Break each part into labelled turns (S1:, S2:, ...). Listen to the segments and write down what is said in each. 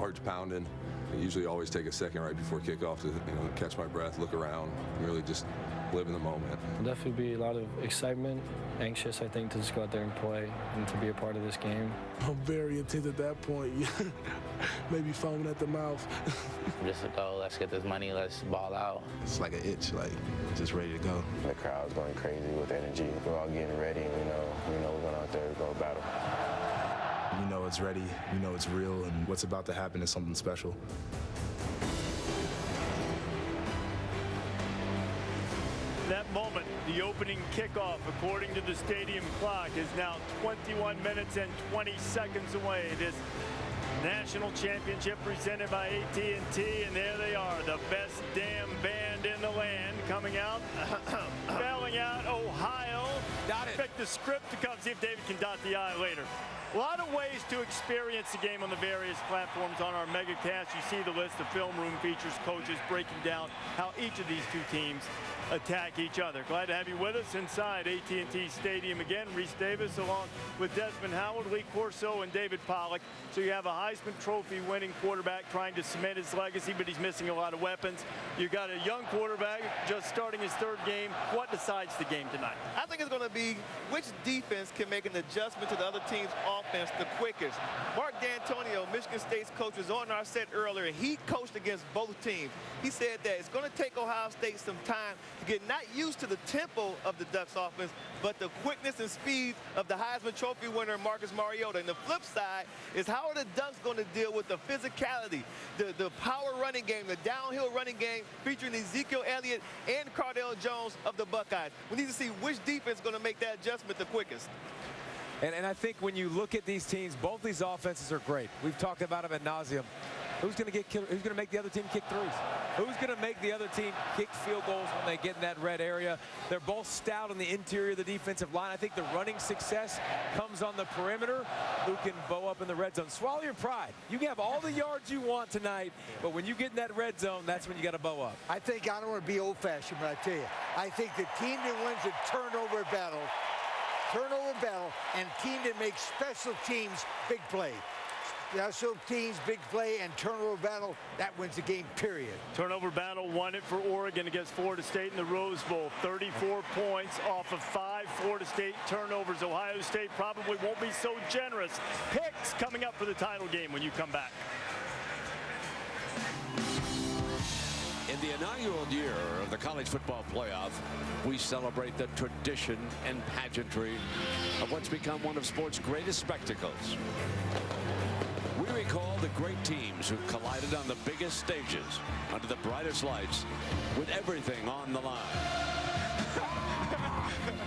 S1: heart's pounding. I usually always take a second right before kickoff to catch my breath, look around, and really just live in the moment.
S2: There'll definitely be a lot of excitement, anxious, I think, to just go out there and play and to be a part of this game.
S3: I'm very intense at that point. Maybe foaming at the mouth.
S4: Just to go, let's get this money, let's ball out.
S5: It's like an itch, like just ready to go.
S6: The crowd's going crazy with energy. We're all getting ready, and we know we're going out there to go battle.
S5: You know it's ready, you know it's real, and what's about to happen is something special.
S7: That moment, the opening kickoff, according to the stadium clock, is now 21 minutes and 20 seconds away. This national championship presented by AT&T, and there they are, the best damn band in the land, coming out, bailing out Ohio.
S8: Got it.
S7: Expect the script to come, see if David can dot the I later. A lot of ways to experience the game on the various platforms on our MegaCast. You see the list of film room features, coaches breaking down how each of these two teams attack each other. Glad to have you with us inside AT&T Stadium again. Reese Davis along with Desmond Howard, Lee Corso, and David Pollack. So you have a Heisman Trophy winning quarterback trying to cement his legacy, but he's missing a lot of weapons. You got a young quarterback just starting his third game. What decides the game tonight?
S9: I think it's going to be which defense can make an adjustment to the other team's offense the quickest. Mark D'Antonio, Michigan State's coach, was on our set earlier. He coached against both teams. He said that it's going to take Ohio State some time to get not used to the tempo of the Ducks offense, but the quickness and speed of the Heisman Trophy winner Marcus Mariota. And the flip side is how are the Ducks going to deal with the physicality, the power running game, the downhill running game featuring Ezekiel Elliott and Cardale Jones of the Buckeyes. We need to see which defense is going to make that adjustment the quickest.
S8: And I think when you look at these teams, both these offenses are great. We've talked about them ad nauseum. Who's going to make the other team kick threes? Who's going to make the other team kick field goals when they get in that red area? They're both stout on the interior of the defensive line. I think the running success comes on the perimeter. Who can bow up in the red zone? Swallow your pride. You can have all the yards you want tonight, but when you get in that red zone, that's when you got to bow up.
S10: I don't want to be old-fashioned, but I tell you, I think the team that wins a turnover battle, and team that makes special teams big play. Special teams, big play, and turnover battle, that wins the game, period.
S7: Turnover battle won it for Oregon against Florida State in the Rose Bowl. 34 points off of 5 Florida State turnovers. Ohio State probably won't be so generous. Picks coming up for the title game when you come back.
S11: In the inaugural year of the college football playoff, we celebrate the tradition and pageantry of what's become one of sport's greatest spectacles. We recall the great teams who collided on the biggest stages under the brightest lights with everything on the line.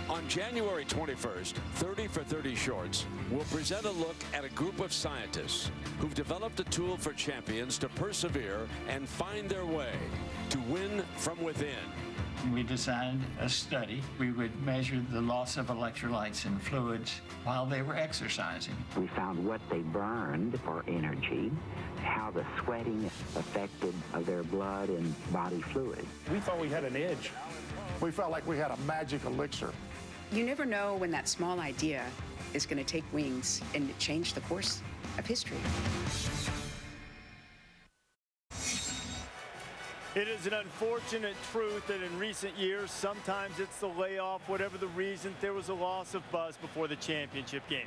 S11: On January 21st, 30 for 30 Shorts will present a look at a group of scientists who've developed a tool for champions to persevere and find their way to win from within.
S12: We designed a study. We would measure the loss of electrolytes and fluids while they were exercising.
S13: We found what they burned for energy, how the sweating affected their blood and body fluid.
S14: We thought we had an edge. We felt like we had a magic elixir.
S15: You never know when that small idea is going to take wings and change the course of history.
S7: It is an unfortunate truth that in recent years, sometimes it's the layoff, whatever the reason, there was a loss of buzz before the championship game.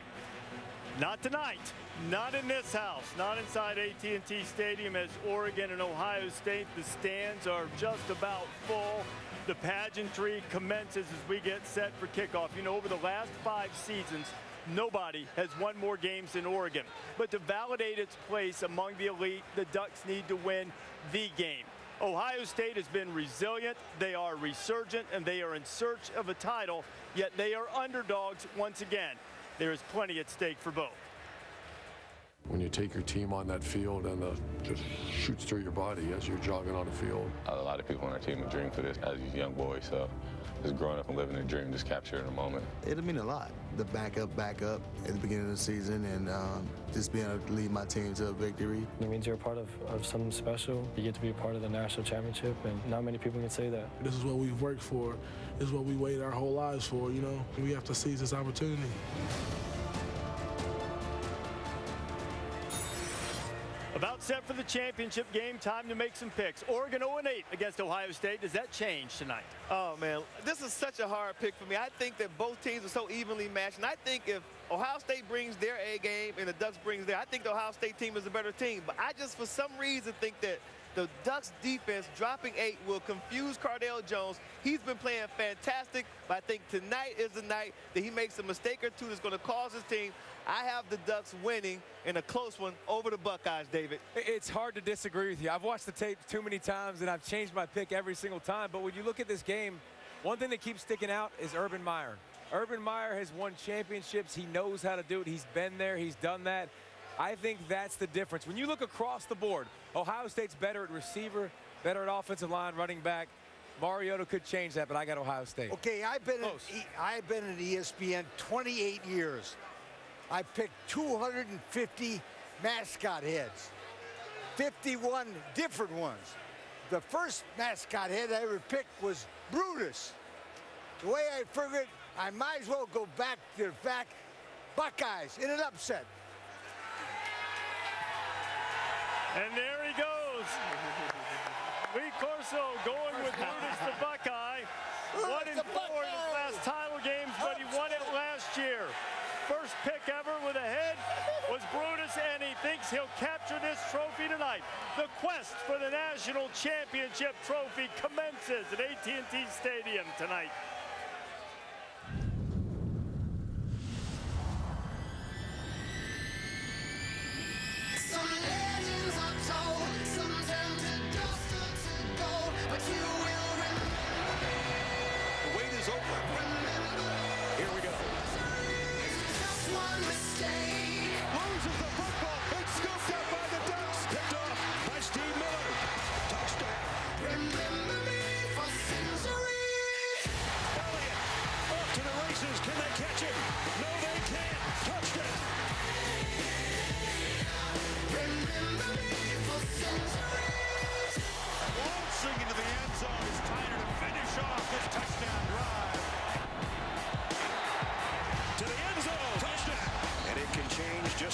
S7: Not tonight, not in this house, not inside AT&T Stadium as Oregon and Ohio State. The stands are just about full. The pageantry commences as we get set for kickoff. You know, over the last 5 seasons, nobody has won more games than Oregon. But to validate its place among the elite, the Ducks need to win the game. Ohio State has been resilient, they are resurgent, and they are in search of a title, yet they are underdogs once again. There is plenty at stake for both.
S16: When you take your team on that field and just shoots through your body as you're jogging on the field.
S6: A lot of people on our team have dreamed for this as a young boy, so just growing up and living the dream, just capturing the moment.
S5: It'll mean a lot, the back up at the beginning of the season, and just being able to lead my team to a victory.
S2: It means you're a part of something special. You get to be a part of the national championship, and not many people can say that.
S3: This is what we've worked for. This is what we waited our whole lives for, you know. We have to seize this opportunity.
S7: A About set for the championship game. Time to make some picks. Oregon 0-8 against Ohio State. Does that change tonight?
S9: Oh, man, this is such a hard pick for me. I think that both teams are so evenly matched. And I think if Ohio State brings their A game and the Ducks brings their, I think the Ohio State team is a better team. But I just, for some reason, think that the Ducks defense dropping 8 will confuse Cardale Jones. He's been playing fantastic, but I think tonight is the night that he makes a mistake or two that's going to cause his team. I have the Ducks winning in a close one over the Buckeyes, David.
S8: It's hard to disagree with you. I've watched the tape too many times, and I've changed my pick every single time. But when you look at this game, one thing that keeps sticking out is Urban Meyer. Urban Meyer has won championships. He knows how to do it. He's been there. He's done that. I think that's the difference. When you look across the board, Ohio State's better at receiver, better at offensive line, running back. Mariota could change that, but I got Ohio State.
S10: Okay, I've been at ESPN 28 years. I picked 250 mascot heads, 51 different ones. The first mascot head I ever picked was Brutus. The way I figured, I might as well go back to the fact, Buckeyes in an upset.
S7: And there he goes. Lee Corso going with Brutus the Buckeye. 1-4 in his last title games, but he won it last year. First pick ever with a head was Brutus, and he thinks he'll capture this trophy tonight. The quest for the national championship trophy commences at AT&T Stadium tonight.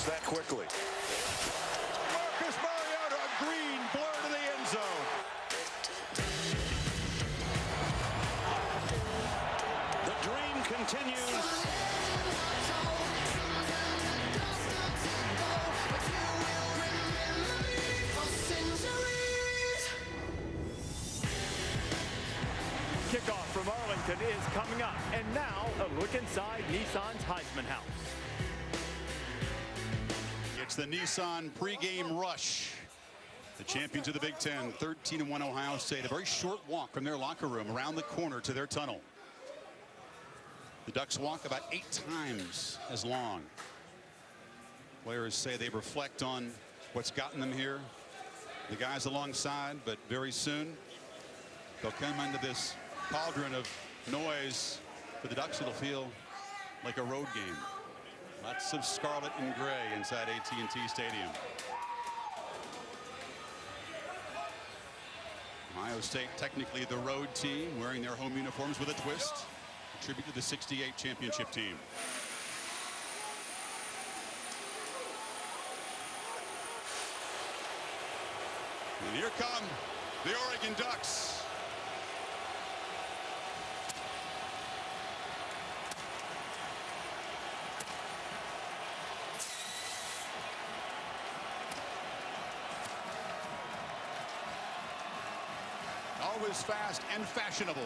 S17: That quickly. Marcus Mariota, a green blur to the end zone. The dream continues.
S7: Kickoff from Arlington is coming up. And now a look inside Nissan's Heisman House.
S18: It's the Nissan pregame rush. The champions of the Big Ten, 13-1 Ohio State. A very short walk from their locker room around the corner to their tunnel. The Ducks walk about 8 times as long. Players say they reflect on what's gotten them here. The guys alongside, but very soon they'll come into this cauldron of noise. For the Ducks, it'll feel like a road game. Lots of scarlet and gray inside AT&T Stadium. Ohio State technically the road team, wearing their home uniforms with a twist. A tribute to the '68 championship team. And here come the Oregon Ducks. Always fast and fashionable.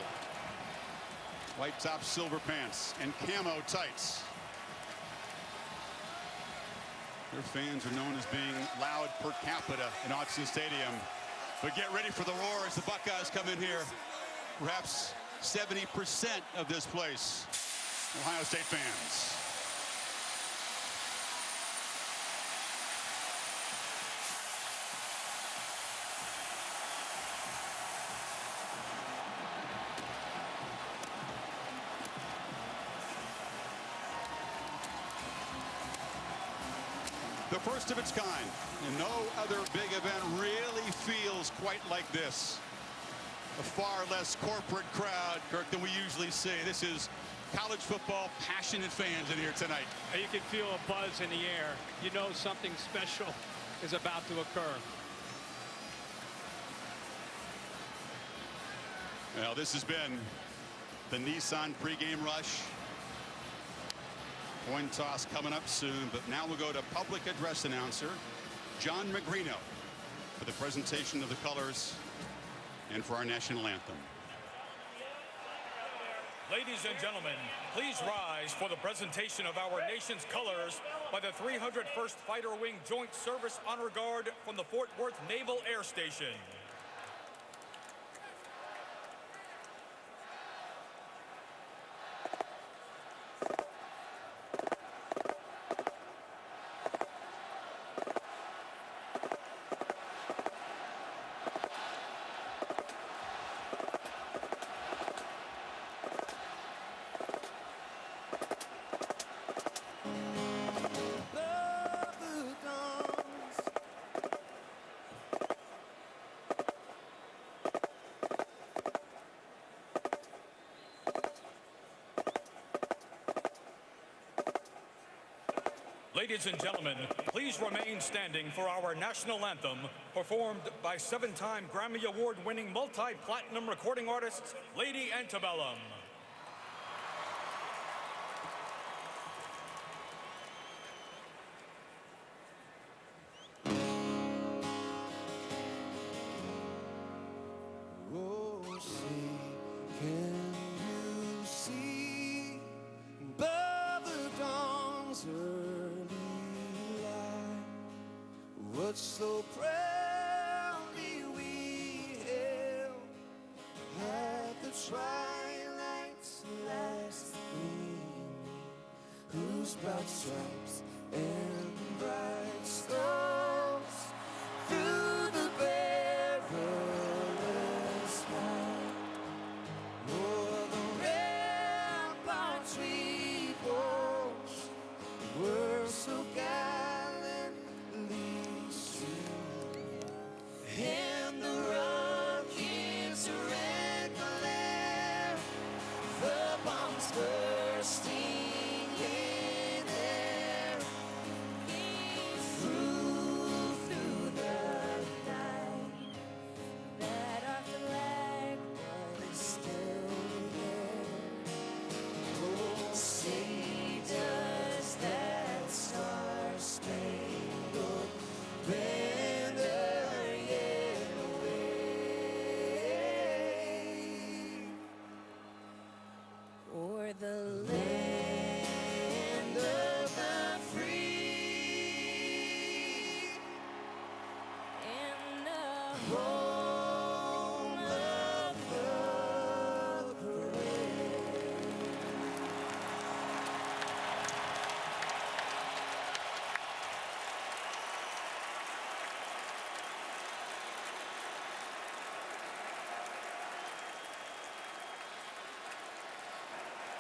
S18: White top, silver pants, and camo tights. Their fans are known as being loud per capita in Autzen Stadium. But get ready for the roar as the Buckeyes come in here. Perhaps 70% of this place, Ohio State fans. The first of its kind, and no other big event really feels quite like this. A far less corporate crowd, Kirk, than we usually see. This is college football passionate fans in here tonight.
S19: You can feel a buzz in the air. You know something special is about to occur.
S18: Well, this has been the Nissan pregame rush. Coin toss coming up soon, but now we'll go to public address announcer John Magrino for the presentation of the colors and for our national anthem.
S20: Ladies and gentlemen, please rise for the presentation of our nation's colors by the 301st Fighter Wing Joint Service Honor Guard from the Fort Worth Naval Air Station. Ladies and gentlemen, please remain standing for our national anthem, performed by 7-time Grammy Award-winning multi-platinum recording artist, Lady Antebellum.
S21: Oh, see, can you see above the dawn's early light what so proudly we held at the twilight's last gleaming, whose broad stripes and bright stars through the perilous fight o'er the ramparts we watched were so gallantly seen, and the rocket's red glare, the bombs bursting in air, through the night, that our flag was still there. Oh, say does that star-spangled banner yet wave o'er the land of the free and the home of the brave?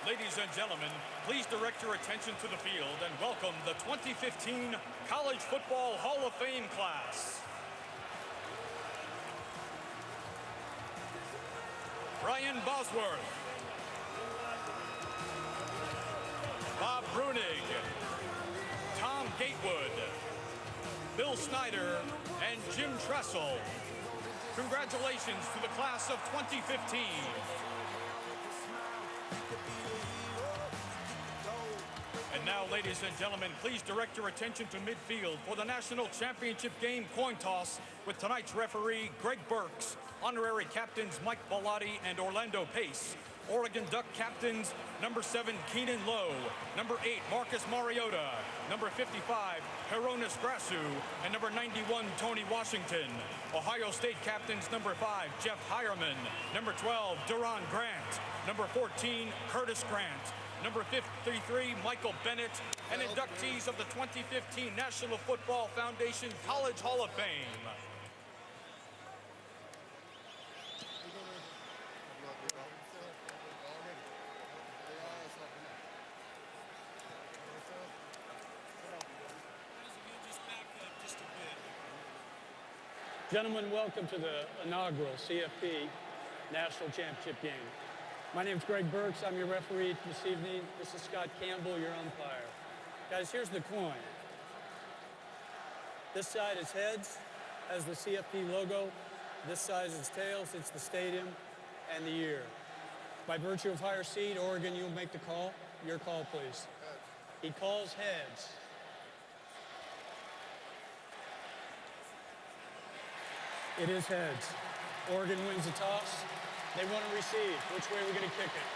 S20: Ladies and gentlemen, please direct your attention to the field and welcome the 2015 College Football Hall of Fame class. Brian Bosworth, Bob Brunig, Tom Gatewood, Bill Snyder, and Jim Tressel. Congratulations to the class of 2015. And now, ladies and gentlemen, please direct your attention to midfield for the national championship game coin toss with tonight's referee, Greg Burks, honorary captains Mike Bellotti and Orlando Pace, Oregon Duck captains number 7, Keenan Lowe, number 8, Marcus Mariota, number 55, Heronis Grasu, and number 91, Tony Washington. Ohio State captains number 5, Jeff Hireman, number 12, Duron Grant, number 14, Curtis Grant, number 53, Michael Bennett, and inductees of the 2015 National Football Foundation College Hall of Fame.
S22: Gentlemen, welcome to the inaugural CFP National Championship game. My name's Greg Burks. I'm your referee this evening. This is Scott Campbell, your umpire. Guys, here's the coin. This side is heads, has the CFP logo. This side is tails, it's the stadium and the year. By virtue of higher seed, Oregon, you'll make the call. Your call, please. He calls heads. It is heads. Oregon wins the toss. They want to receive. Which way are we going to kick it?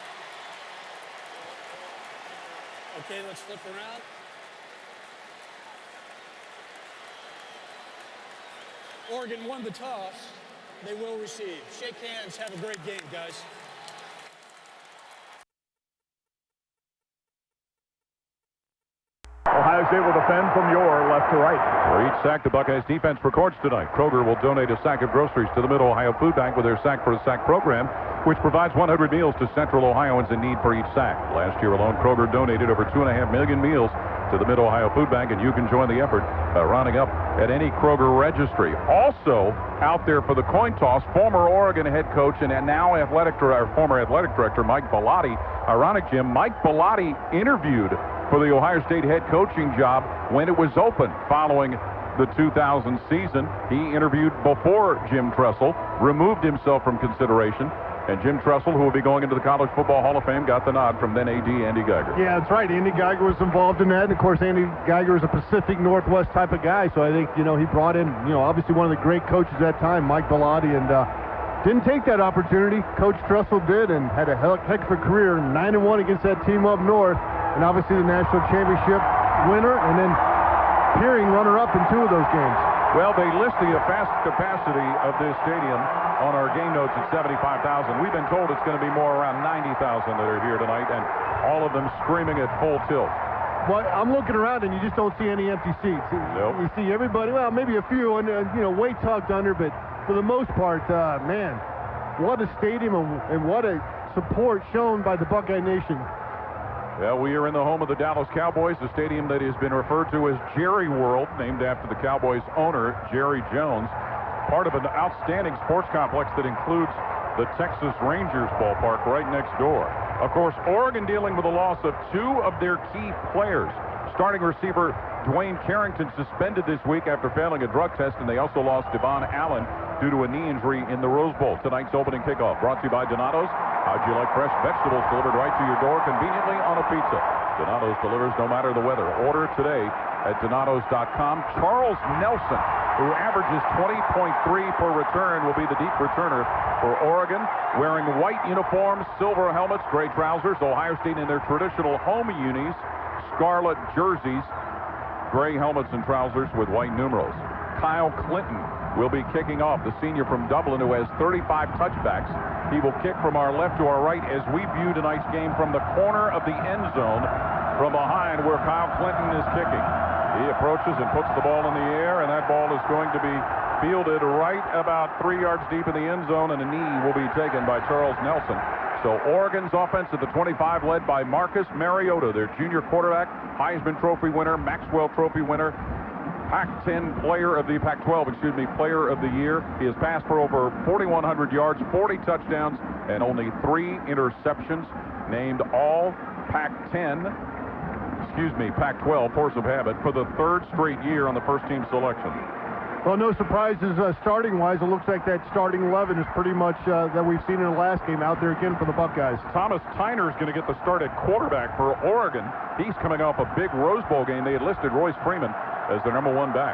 S22: Okay, let's flip around. Oregon won the toss. They will receive. Shake hands. Have a great game, guys.
S17: Ohio State will defend from your left to right.
S1: For each sack the Buckeyes defense records tonight, Kroger will donate a sack of groceries to the Mid-Ohio Food Bank with their Sack for a Sack program, which provides 100 meals to Central Ohioans in need for each sack. Last year alone, Kroger donated over 2.5 million meals to the Mid-Ohio Food Bank, and you can join the effort by rounding up at any Kroger registry. Also out there for the coin toss, former Oregon head coach and now former athletic director Mike Bellotti. Ironic, Jim, Mike Bellotti interviewed for the Ohio State head coaching job when it was open following the 2000 season. He interviewed before Jim Tressel, removed himself from consideration, and Jim Tressel, who will be going into the College Football Hall of Fame, got the nod from then AD Andy Geiger.
S19: Yeah, that's right. Andy Geiger was involved in that, and of course Andy Geiger is a Pacific Northwest type of guy, so I think, he brought in, obviously one of the great coaches at that time, Mike Bellotti, and didn't take that opportunity. Coach Tressel did, and had a heck of a career, 9-1 against that team up north, and obviously the national championship winner, and then Peering runner-up in 2 of those games.
S1: Well, they list the capacity of this stadium on our game notes at 75,000. We've been told it's going to be more around 90,000 that are here tonight, and all of them screaming at full tilt.
S19: Well, I'm looking around, and you just don't see any empty seats.
S1: Nope.
S19: You see everybody, well, maybe a few, and way tucked under, but for the most part, man, what a stadium and what a support shown by the Buckeye Nation.
S1: Well, we are in the home of the Dallas Cowboys, a stadium that has been referred to as Jerry World, named after the Cowboys owner, Jerry Jones, part of an outstanding sports complex that includes the Texas Rangers ballpark right next door. Of course, Oregon dealing with the loss of 2 of their key players. Starting receiver Dwayne Carrington suspended this week after failing a drug test, and they also lost Devon Allen due to a knee injury in the Rose Bowl. Tonight's opening kickoff brought to you by Donato's. How'd you like fresh vegetables delivered right to your door conveniently on a pizza? Donato's delivers no matter the weather. Order today at Donatos.com. Charles Nelson, who averages 20.3 per return, will be the deep returner for Oregon, wearing white uniforms, silver helmets, gray trousers. Ohio State in their traditional home unis, scarlet jerseys, gray helmets and trousers with white numerals. Kyle Clinton will be kicking off, the senior from Dublin who has 35 touchbacks. He will kick from our left to our right as we view tonight's game from the corner of the end zone from behind where Kyle Clinton is kicking. He approaches and puts the ball in the air, and that ball is going to be fielded right about 3 yards deep in the end zone, and a knee will be taken by Charles Nelson. So Oregon's offense at the 25 led by Marcus Mariota, their junior quarterback, Heisman Trophy winner, Maxwell Trophy winner, Pac-12 player of the year. He has passed for over 4,100 yards, 40 touchdowns, and only 3 interceptions. Named all Pac-12, force of habit, for the 3rd straight year on the first team selection.
S19: Well, no surprises starting-wise. It looks like that starting 11 is pretty much that we've seen in the last game out there again for the Buckeyes.
S1: Thomas Tyner is going to get the start at quarterback for Oregon. He's coming off a big Rose Bowl game. They had listed Royce Freeman as their number 1 back.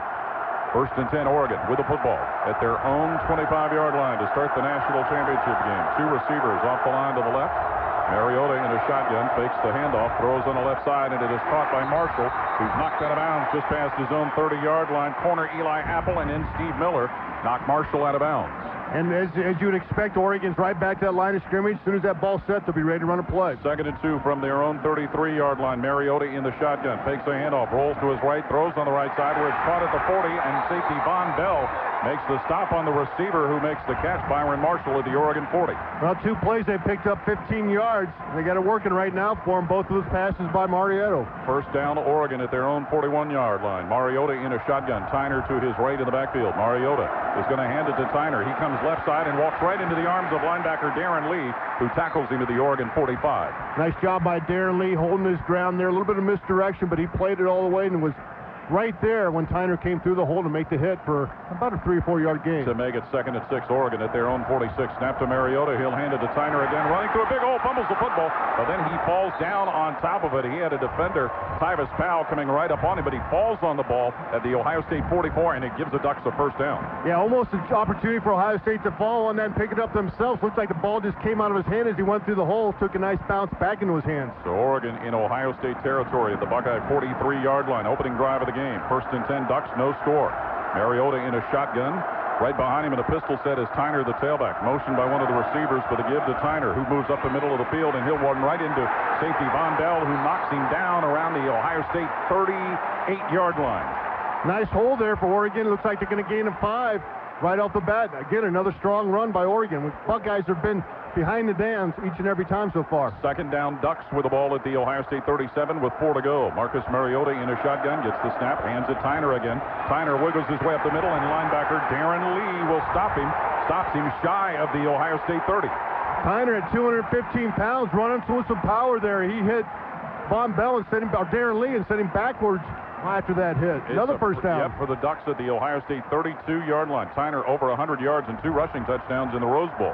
S1: 1st and 10, Oregon with the football at their own 25-yard line to start the national championship game. 2 receivers off the line to the left. Mariota in a shotgun, fakes the handoff, throws on the left side, and it is caught by Marshall, who's knocked out of bounds just past his own 30-yard line. Corner Eli Apple, and then Steve Miller knocked Marshall out of bounds.
S19: And as you would expect, Oregon's right back to that line of scrimmage. As soon as that ball's set, they'll be ready to run a play.
S1: 2nd and 2 from their own 33-yard line. Mariota in the shotgun, fakes a handoff, rolls to his right, throws on the right side where it's caught at the 40, and safety Von Bell makes the stop on the receiver who makes the catch, Byron Marshall at the Oregon 40.
S19: Well, 2 plays, they picked up 15 yards. They got it working right now for them, both of those passes by Mariota.
S1: 1st down, Oregon at their own 41-yard line. Mariota in a shotgun, Tyner to his right in the backfield. Mariota is going to hand it to Tyner. He comes left side and walks right into the arms of linebacker Darren Lee, who tackles him at the Oregon 45.
S19: Nice job by Darren Lee holding his ground there. A little bit of misdirection, but he played it all the way and was right there when Tyner came through the hole to make the hit for about a 3 or 4 yard gain.
S1: To make it 2nd and 6, Oregon at their own 46. Snap to Mariota. He'll hand it to Tyner again, running through a big hole, fumbles the football, but then he falls down on top of it. He had a defender, Tyvis Powell, coming right up on him, but he falls on the ball at the Ohio State 44, and it gives the Ducks a first down.
S19: Yeah, almost an opportunity for Ohio State to fall on that and pick it up themselves. Looks like the ball just came out of his hand as he went through the hole, took a nice bounce back into his hands.
S1: So Oregon in Ohio State territory at the Buckeye 43-yard line. Opening drive of the game. 1st and 10, Ducks, no score. Mariota in a shotgun. Right behind him in a pistol set is Tyner, the tailback. Motioned by one of the receivers for the give to Tyner, who moves up the middle of the field, and he'll run right into safety Von Bell, who knocks him down around the Ohio State 38-yard line.
S19: Nice hole there for Oregon. Looks like they're going to gain a 5 right off the bat. Again, another strong run by Oregon. Buckeyes have been behind the dams each and every time so far.
S1: 2nd down, Ducks with the ball at the Ohio State 37 with 4 to go. Marcus Mariota in a shotgun, gets the snap, hands it Tyner again. Tyner wiggles his way up the middle, and linebacker Darren Lee will stop him. Stops him shy of the Ohio State 30.
S19: Tyner at 215 pounds, running with some power there. He hit Von Bell and sent him, or Darren Lee, and sent him backwards after that hit. Another first down.
S1: Yep, for the Ducks at the Ohio State 32-yard line. Tyner over 100 yards and 2 rushing touchdowns in the Rose Bowl.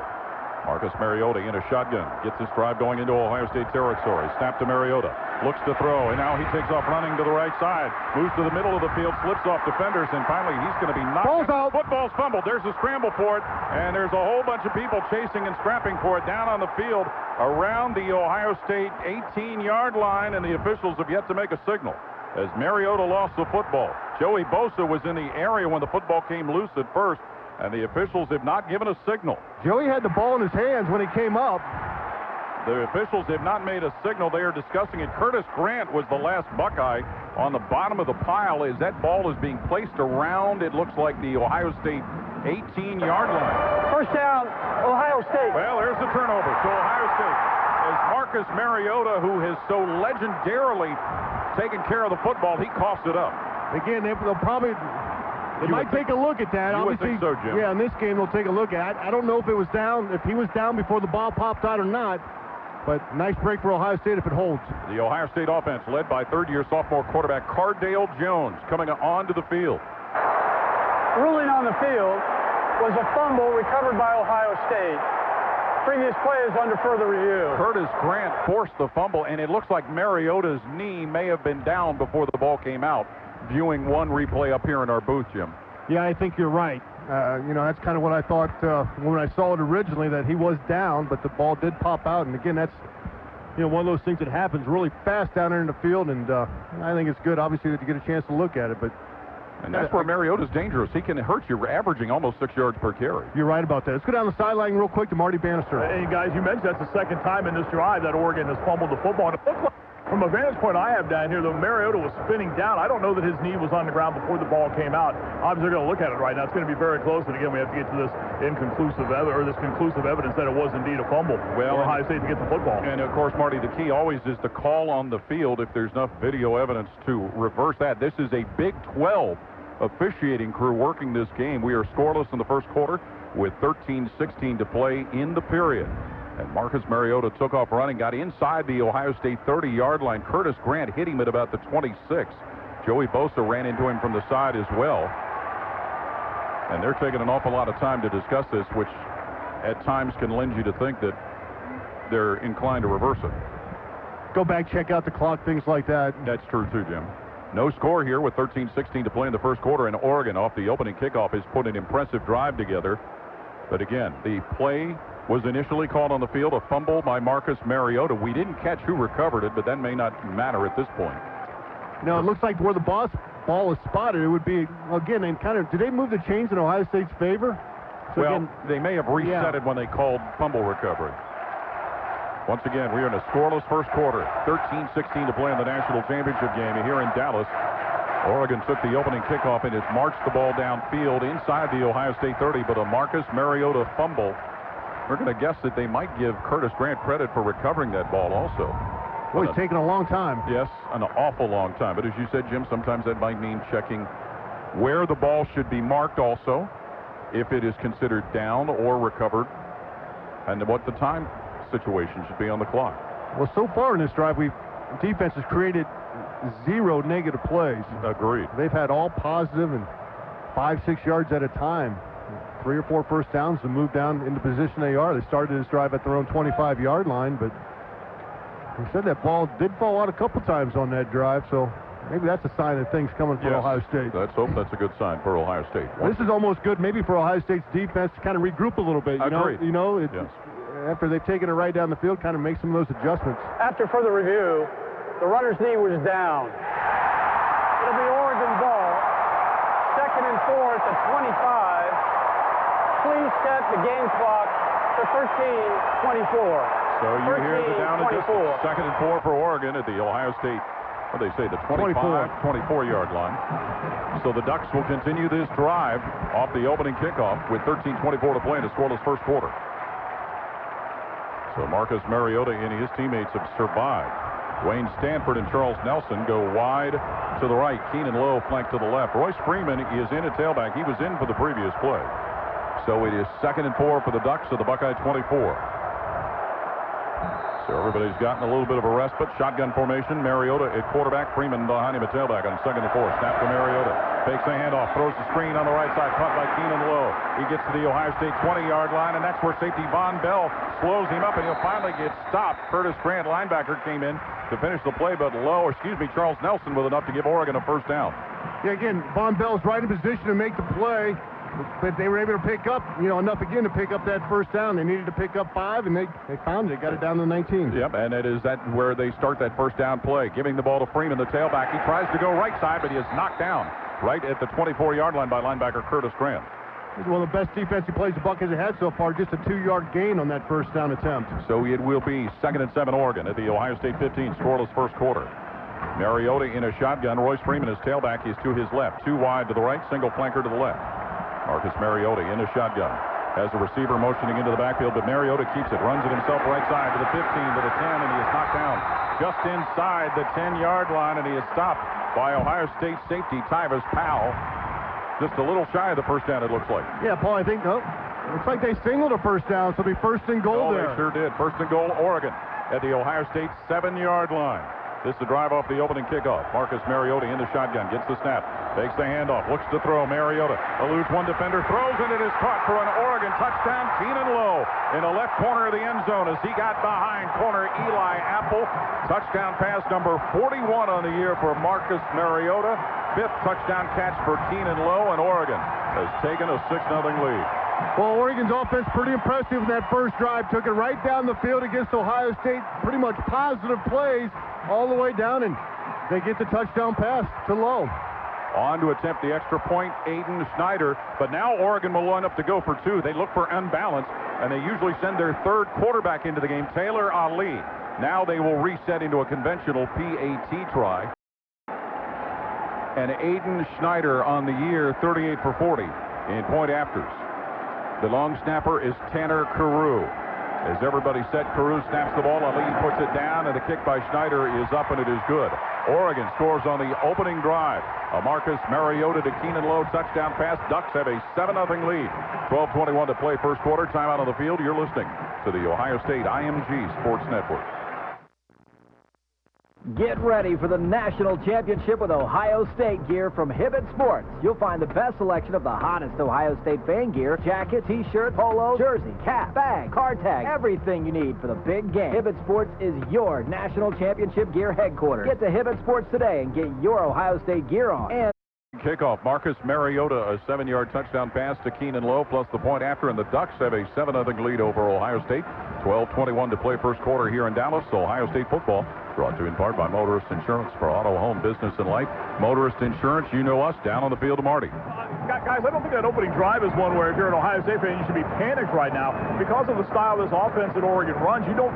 S1: Marcus Mariota in a shotgun. Gets his drive going into Ohio State territory. Snap to Mariota. Looks to throw, and now he takes off running to the right side. Moves to the middle of the field, slips off defenders, and finally he's going to be knocked out. Football's fumbled. There's a scramble for it, and there's a whole bunch of people chasing and scrapping for it down on the field around the Ohio State 18-yard line, and the officials have yet to make a signal as Mariota lost the football. Joey Bosa was in the area when the football came loose at first, and the officials have not given a signal.
S19: Joey had the ball in his hands when he came up.
S1: The officials have not made a signal. They are discussing it. Curtis Grant was the last Buckeye on the bottom of the pile as that ball is being placed around, it looks like, the Ohio State 18-yard line.
S4: First down, Ohio State.
S1: Well, there's the turnover to Ohio State. As Marcus Mariota, who has so legendarily taken care of the football, he coughs it up.
S19: Again, they'll probably... They might take a look at that.
S1: You
S19: Obviously,
S1: would think so, Jim.
S19: Yeah, in this game they'll take a look at it. I don't know if it was down, if he was down before the ball popped out or not, but nice break for Ohio State if it holds.
S1: The Ohio State offense led by third-year sophomore quarterback Cardale Jones coming onto the field.
S4: Ruling on the field was a fumble recovered by Ohio State. Previous play is under further review.
S1: Curtis Grant forced the fumble, and it looks like Mariota's knee may have been down before the ball came out. Viewing one replay up here in our booth, Jim.
S19: Yeah, I think you're right. That's kind of what I thought when I saw it originally, that he was down, but the ball did pop out. And again, that's one of those things that happens really fast down there in the field, and I think it's good, obviously, that you get a chance to look at it. But
S1: and that's where Mariota's dangerous. He can hurt you, averaging almost 6 yards per carry.
S19: You're right about that. Let's go down the sideline real quick to Marty Bannister.
S11: Hey, guys, you mentioned that's the second time in this drive that Oregon has fumbled the football. And it looked like, from a vantage point I have down here, though, Mariota was spinning down. I don't know that his knee was on the ground before the ball came out. Obviously, they're going to look at it right now. It's going to be very close. And again, we have to get to this conclusive evidence that it was indeed a fumble for Ohio State to get the football.
S1: And of course, Marty, the key always is the call on the field if there's enough video evidence to reverse that. This is a Big 12 officiating crew working this game. We are scoreless in the first quarter with 13:16 to play in the period. And Marcus Mariota took off running, got inside the Ohio State 30-yard line. Curtis Grant hit him at about the 26. Joey Bosa ran into him from the side as well. And they're taking an awful lot of time to discuss this, which at times can lend you to think that they're inclined to reverse it.
S19: Go back, check out the clock, things like that.
S1: That's true, too, Jim. No score here with 13:16 to play in the first quarter, and Oregon, off the opening kickoff, has put an impressive drive together. But again, the play was initially called on the field, a fumble by Marcus Mariota. We didn't catch who recovered it, but that may not matter at this point.
S19: No, it looks like where the ball is spotted, it would be, again, and kind of, did they move the chains in Ohio State's favor? So
S1: well,
S19: again,
S1: they may have reset it when they called fumble recovery. Once again, we are in a scoreless first quarter. 13:16 to play in the national championship game here in Dallas. Oregon took the opening kickoff and has marched the ball downfield inside the Ohio State 30, but a Marcus Mariota fumble. We're going to guess that they might give Curtis Grant credit for recovering that ball also.
S19: Well, it's taken a long time.
S1: Yes, an awful long time. But as you said, Jim, sometimes that might mean checking where the ball should be marked also, if it is considered down or recovered, and what the time situation should be on the clock.
S19: Well, so far in this drive, defense has created zero negative plays.
S1: Agreed.
S19: They've had all positive and 5-6 yards at a time. 3 or 4 first downs to move down into position they are. They started this drive at their own 25-yard line, but we said that ball did fall out a couple times on that drive, so maybe that's a sign that things coming for Ohio State.
S1: Let's hope that's a good sign for Ohio State.
S19: This is almost good maybe for Ohio State's defense to kind of regroup a little bit. You know, after they've taken it right down the field, kind of make some of those adjustments.
S4: After further review, the runner's knee was down. It'll be Oregon ball. 2nd and 4 at the 25. Please set the game clock to 13:24.
S1: So you hear the down and distance. 2nd and 4 for Oregon at the Ohio State, what do they say, the 24-yard line. So the Ducks will continue this drive off the opening kickoff with 13:24 to play in a scoreless first quarter. So Marcus Mariota and his teammates have survived. Wayne Stanford and Charles Nelson go wide to the right. Keenan Lowe flank to the left. Royce Freeman is in at tailback. He was in for the previous play. So it is 2nd and 4 for the Ducks at the Buckeye 24. So everybody's gotten a little bit of a respite. Shotgun formation. Mariota at quarterback. Freeman behind him at tailback on 2nd and 4. Snap to Mariota. Fakes the handoff. Throws the screen on the right side. Caught by Keenan Lowe. He gets to the Ohio State 20-yard line, and that's where safety Von Bell slows him up, and he'll finally get stopped. Curtis Grant, linebacker, came in to finish the play, but Charles Nelson with enough to give Oregon a first down.
S19: Yeah, again, Von Bell's right in position to make the play, but they were able to pick up, enough again to pick up that first down. They needed to pick up 5, and they found it. Got it down to 19.
S1: Yep, and it is that where they start that first down play. Giving the ball to Freeman, the tailback. He tries to go right side, but he is knocked down right at the 24-yard line by linebacker Curtis Grant.
S19: This is one of the best defensive plays the Buckeyes have had so far, just a 2-yard gain on that first down attempt.
S1: So it will be 2nd and 7 Oregon at the Ohio State 15, scoreless first quarter. Mariota in a shotgun. Royce Freeman, his tailback, is to his left. 2 wide to the right, single flanker to the left. Marcus Mariota in a shotgun. Has the receiver motioning into the backfield, but Mariota keeps it. Runs it himself right side to the 15, to the 10, and he is knocked down just inside the 10-yard line, and he is stopped by Ohio State safety Tyvis Powell. Just a little shy of the first down, it looks like.
S19: Yeah, Paul, I think, looks like they singled a first down, so it'll be 1st and goal there.
S1: They sure did. 1st and goal, Oregon at the Ohio State 7-yard line. This is the drive off the opening kickoff. Marcus Mariota in the shotgun, gets the snap, takes the handoff, looks to throw. Mariota eludes one defender, throws, and it is caught for an Oregon touchdown. Keenan Lowe in the left corner of the end zone as he got behind corner Eli Apple. Touchdown pass number 41 on the year for Marcus Mariota. 5th touchdown catch for Keenan Lowe, and Oregon has taken a 6-0 lead.
S19: Well, Oregon's offense pretty impressive in that first drive. Took it right down the field against Ohio State. Pretty much positive plays all the way down, and they get the touchdown pass to Lowe.
S1: On to attempt the extra point, Aiden Schneider. But now Oregon will line up to go for 2. They look for unbalance, and they usually send their 3rd quarterback into the game, Taylor Ali. Now they will reset into a conventional PAT try. And Aiden Schneider on the year, 38 for 40 in point afters. The long snapper is Tanner Carew. As everybody set, Carew snaps the ball. Ali puts it down, and the kick by Schneider is up, and it is good. Oregon scores on the opening drive. A Marcus Mariota to Keenan Lowe touchdown pass. Ducks have a 7-0 lead. 12:21 to play first quarter. Timeout on the field. You're listening to the Ohio State IMG Sports Network.
S12: Get ready for the national championship with Ohio State gear from Hibbett Sports. You'll find the best selection of the hottest Ohio State fan gear: jacket, t-shirt, polo, jersey, cap, bag, card tag, everything you need for the big game. Hibbett Sports is your national championship gear headquarters. Get to Hibbett Sports today and get your Ohio State gear on. And
S1: kickoff, Marcus Mariota, a 7-yard touchdown pass to Keenan Lowe, plus the point after, and the Ducks have a 7-0 lead over Ohio State. 12:21 to play first quarter here in Dallas. Ohio State football brought to you in part by Motorist Insurance for auto, home, business, and life. Motorist Insurance, you know us. Down on the field to Marty.
S11: Guys, I don't think that opening drive is one where if you're an Ohio State fan, you should be panicked right now. Because of the style of this offense that Oregon runs, you don't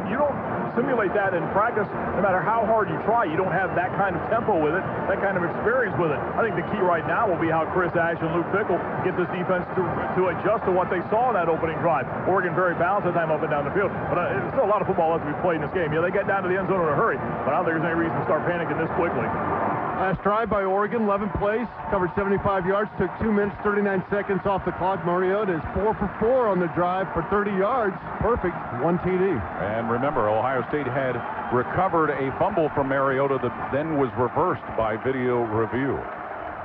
S11: simulate that in practice. No matter how hard you try, you don't have that kind of tempo with it, that kind of experience with it. I think the key right now will be how Chris Ash and Luke Fickell get this defense to adjust to what they saw in that opening drive. Oregon very balanced that time up and down the field, but there's still a lot of football left to be played in this game. Yeah, they get down to the end zone in a hurry, but I don't think there's any reason to start panicking this quickly.
S19: Last drive by Oregon, 11th place, covered 75 yards, took 2 minutes, 39 seconds off the clock. Mariota is 4 for 4 on the drive for 30 yards. Perfect, 1 TD.
S1: And remember, Ohio State had recovered a fumble from Mariota that then was reversed by video review.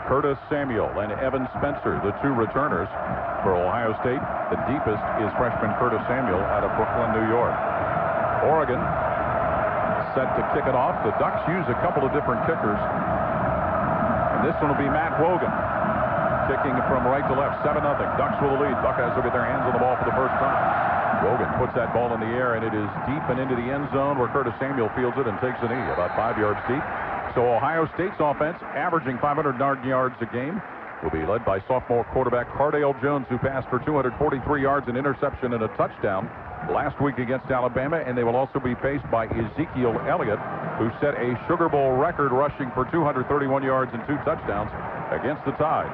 S1: Curtis Samuel and Evan Spencer, the 2 returners for Ohio State. The deepest is freshman Curtis Samuel out of Brooklyn, New York. Oregon set to kick it off. The Ducks use a couple of different kickers. And this one will be Matt Wogan, kicking from right to left, 7-0. Ducks with the lead. Buckeyes will get their hands on the ball for the first time. Wogan puts that ball in the air, and it is deep and into the end zone where Curtis Samuel fields it and takes a knee, about 5 yards deep. So Ohio State's offense, averaging 500 yards a game, will be led by sophomore quarterback Cardale Jones, who passed for 243 yards, an interception, and a touchdown last week against Alabama. And they will also be faced by Ezekiel Elliott, who set a Sugar Bowl record rushing for 231 yards and 2 touchdowns against the Tide.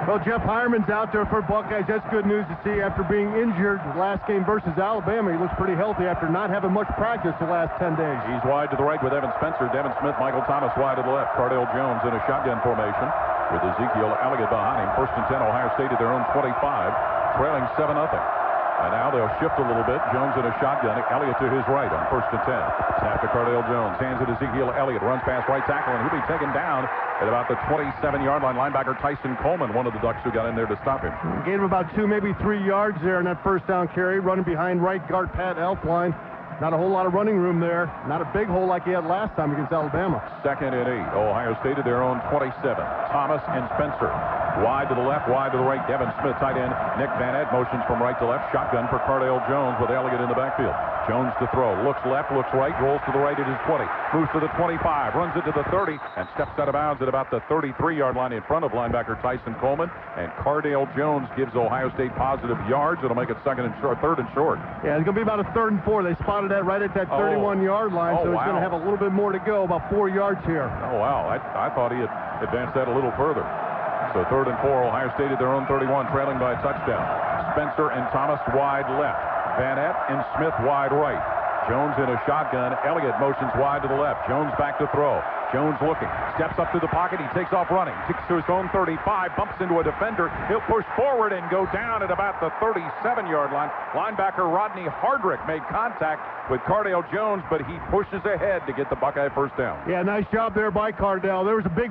S19: Well, Jeff Hireman's out there for Buckeyes. That's good news to see after being injured last game versus Alabama. He looks pretty healthy after not having much practice the last 10 days.
S1: He's wide to the right with Evan Spencer, Devin Smith, Michael Thomas wide to the left. Cardale Jones in a shotgun formation with Ezekiel Elliott behind him. 1st and 10, Ohio State at their own 25, trailing 7-0. And now they'll shift a little bit. Jones in a shotgun. Elliott to his right on 1st and 10. Snap to Cardale Jones. Hands it Ezekiel Elliott. Runs past right tackle, and he'll be taken down at about the 27-yard line. Linebacker Tyson Coleman, one of the Ducks who got in there to stop him.
S19: Gave him about 2, maybe 3 yards there in that first down carry. Running behind right guard Pat Elflein. Not a whole lot of running room there. Not a big hole like he had last time against Alabama.
S1: 2nd and 8. Ohio State at their own 27. Thomas and Spencer. Wide to the left, wide to the right. Devin Smith, tight end. Nick Van Ed motions from right to left. Shotgun for Cardale Jones with Elliott in the backfield. Jones to throw. Looks left, looks right. Rolls to the right at his 20. Moves to the 25. Runs it to the 30. And steps out of bounds at about the 33-yard line in front of linebacker Tyson Coleman. And Cardale Jones gives Ohio State positive yards. It'll make it 3rd and short.
S19: Yeah, it's going to be about a 3rd and 4. They spotted that right at that 31-yard line. So he's going to have a little bit more to go. About 4 yards here.
S1: Oh, wow. I thought he had advanced that a little further. So 3rd and 4, Ohio State at their own 31, trailing by a touchdown. Spencer and Thomas wide left. Van Ett and Smith wide right. Jones in a shotgun. Elliott motions wide to the left. Jones back to throw. Jones looking. Steps up to the pocket. He takes off running. Kicks to his own 35. Bumps into a defender. He'll push forward and go down at about the 37-yard line. Linebacker Rodney Hardrick made contact with Cardale Jones, but he pushes ahead to get the Buckeye first down.
S19: Yeah, nice job there by Cardale. There was a big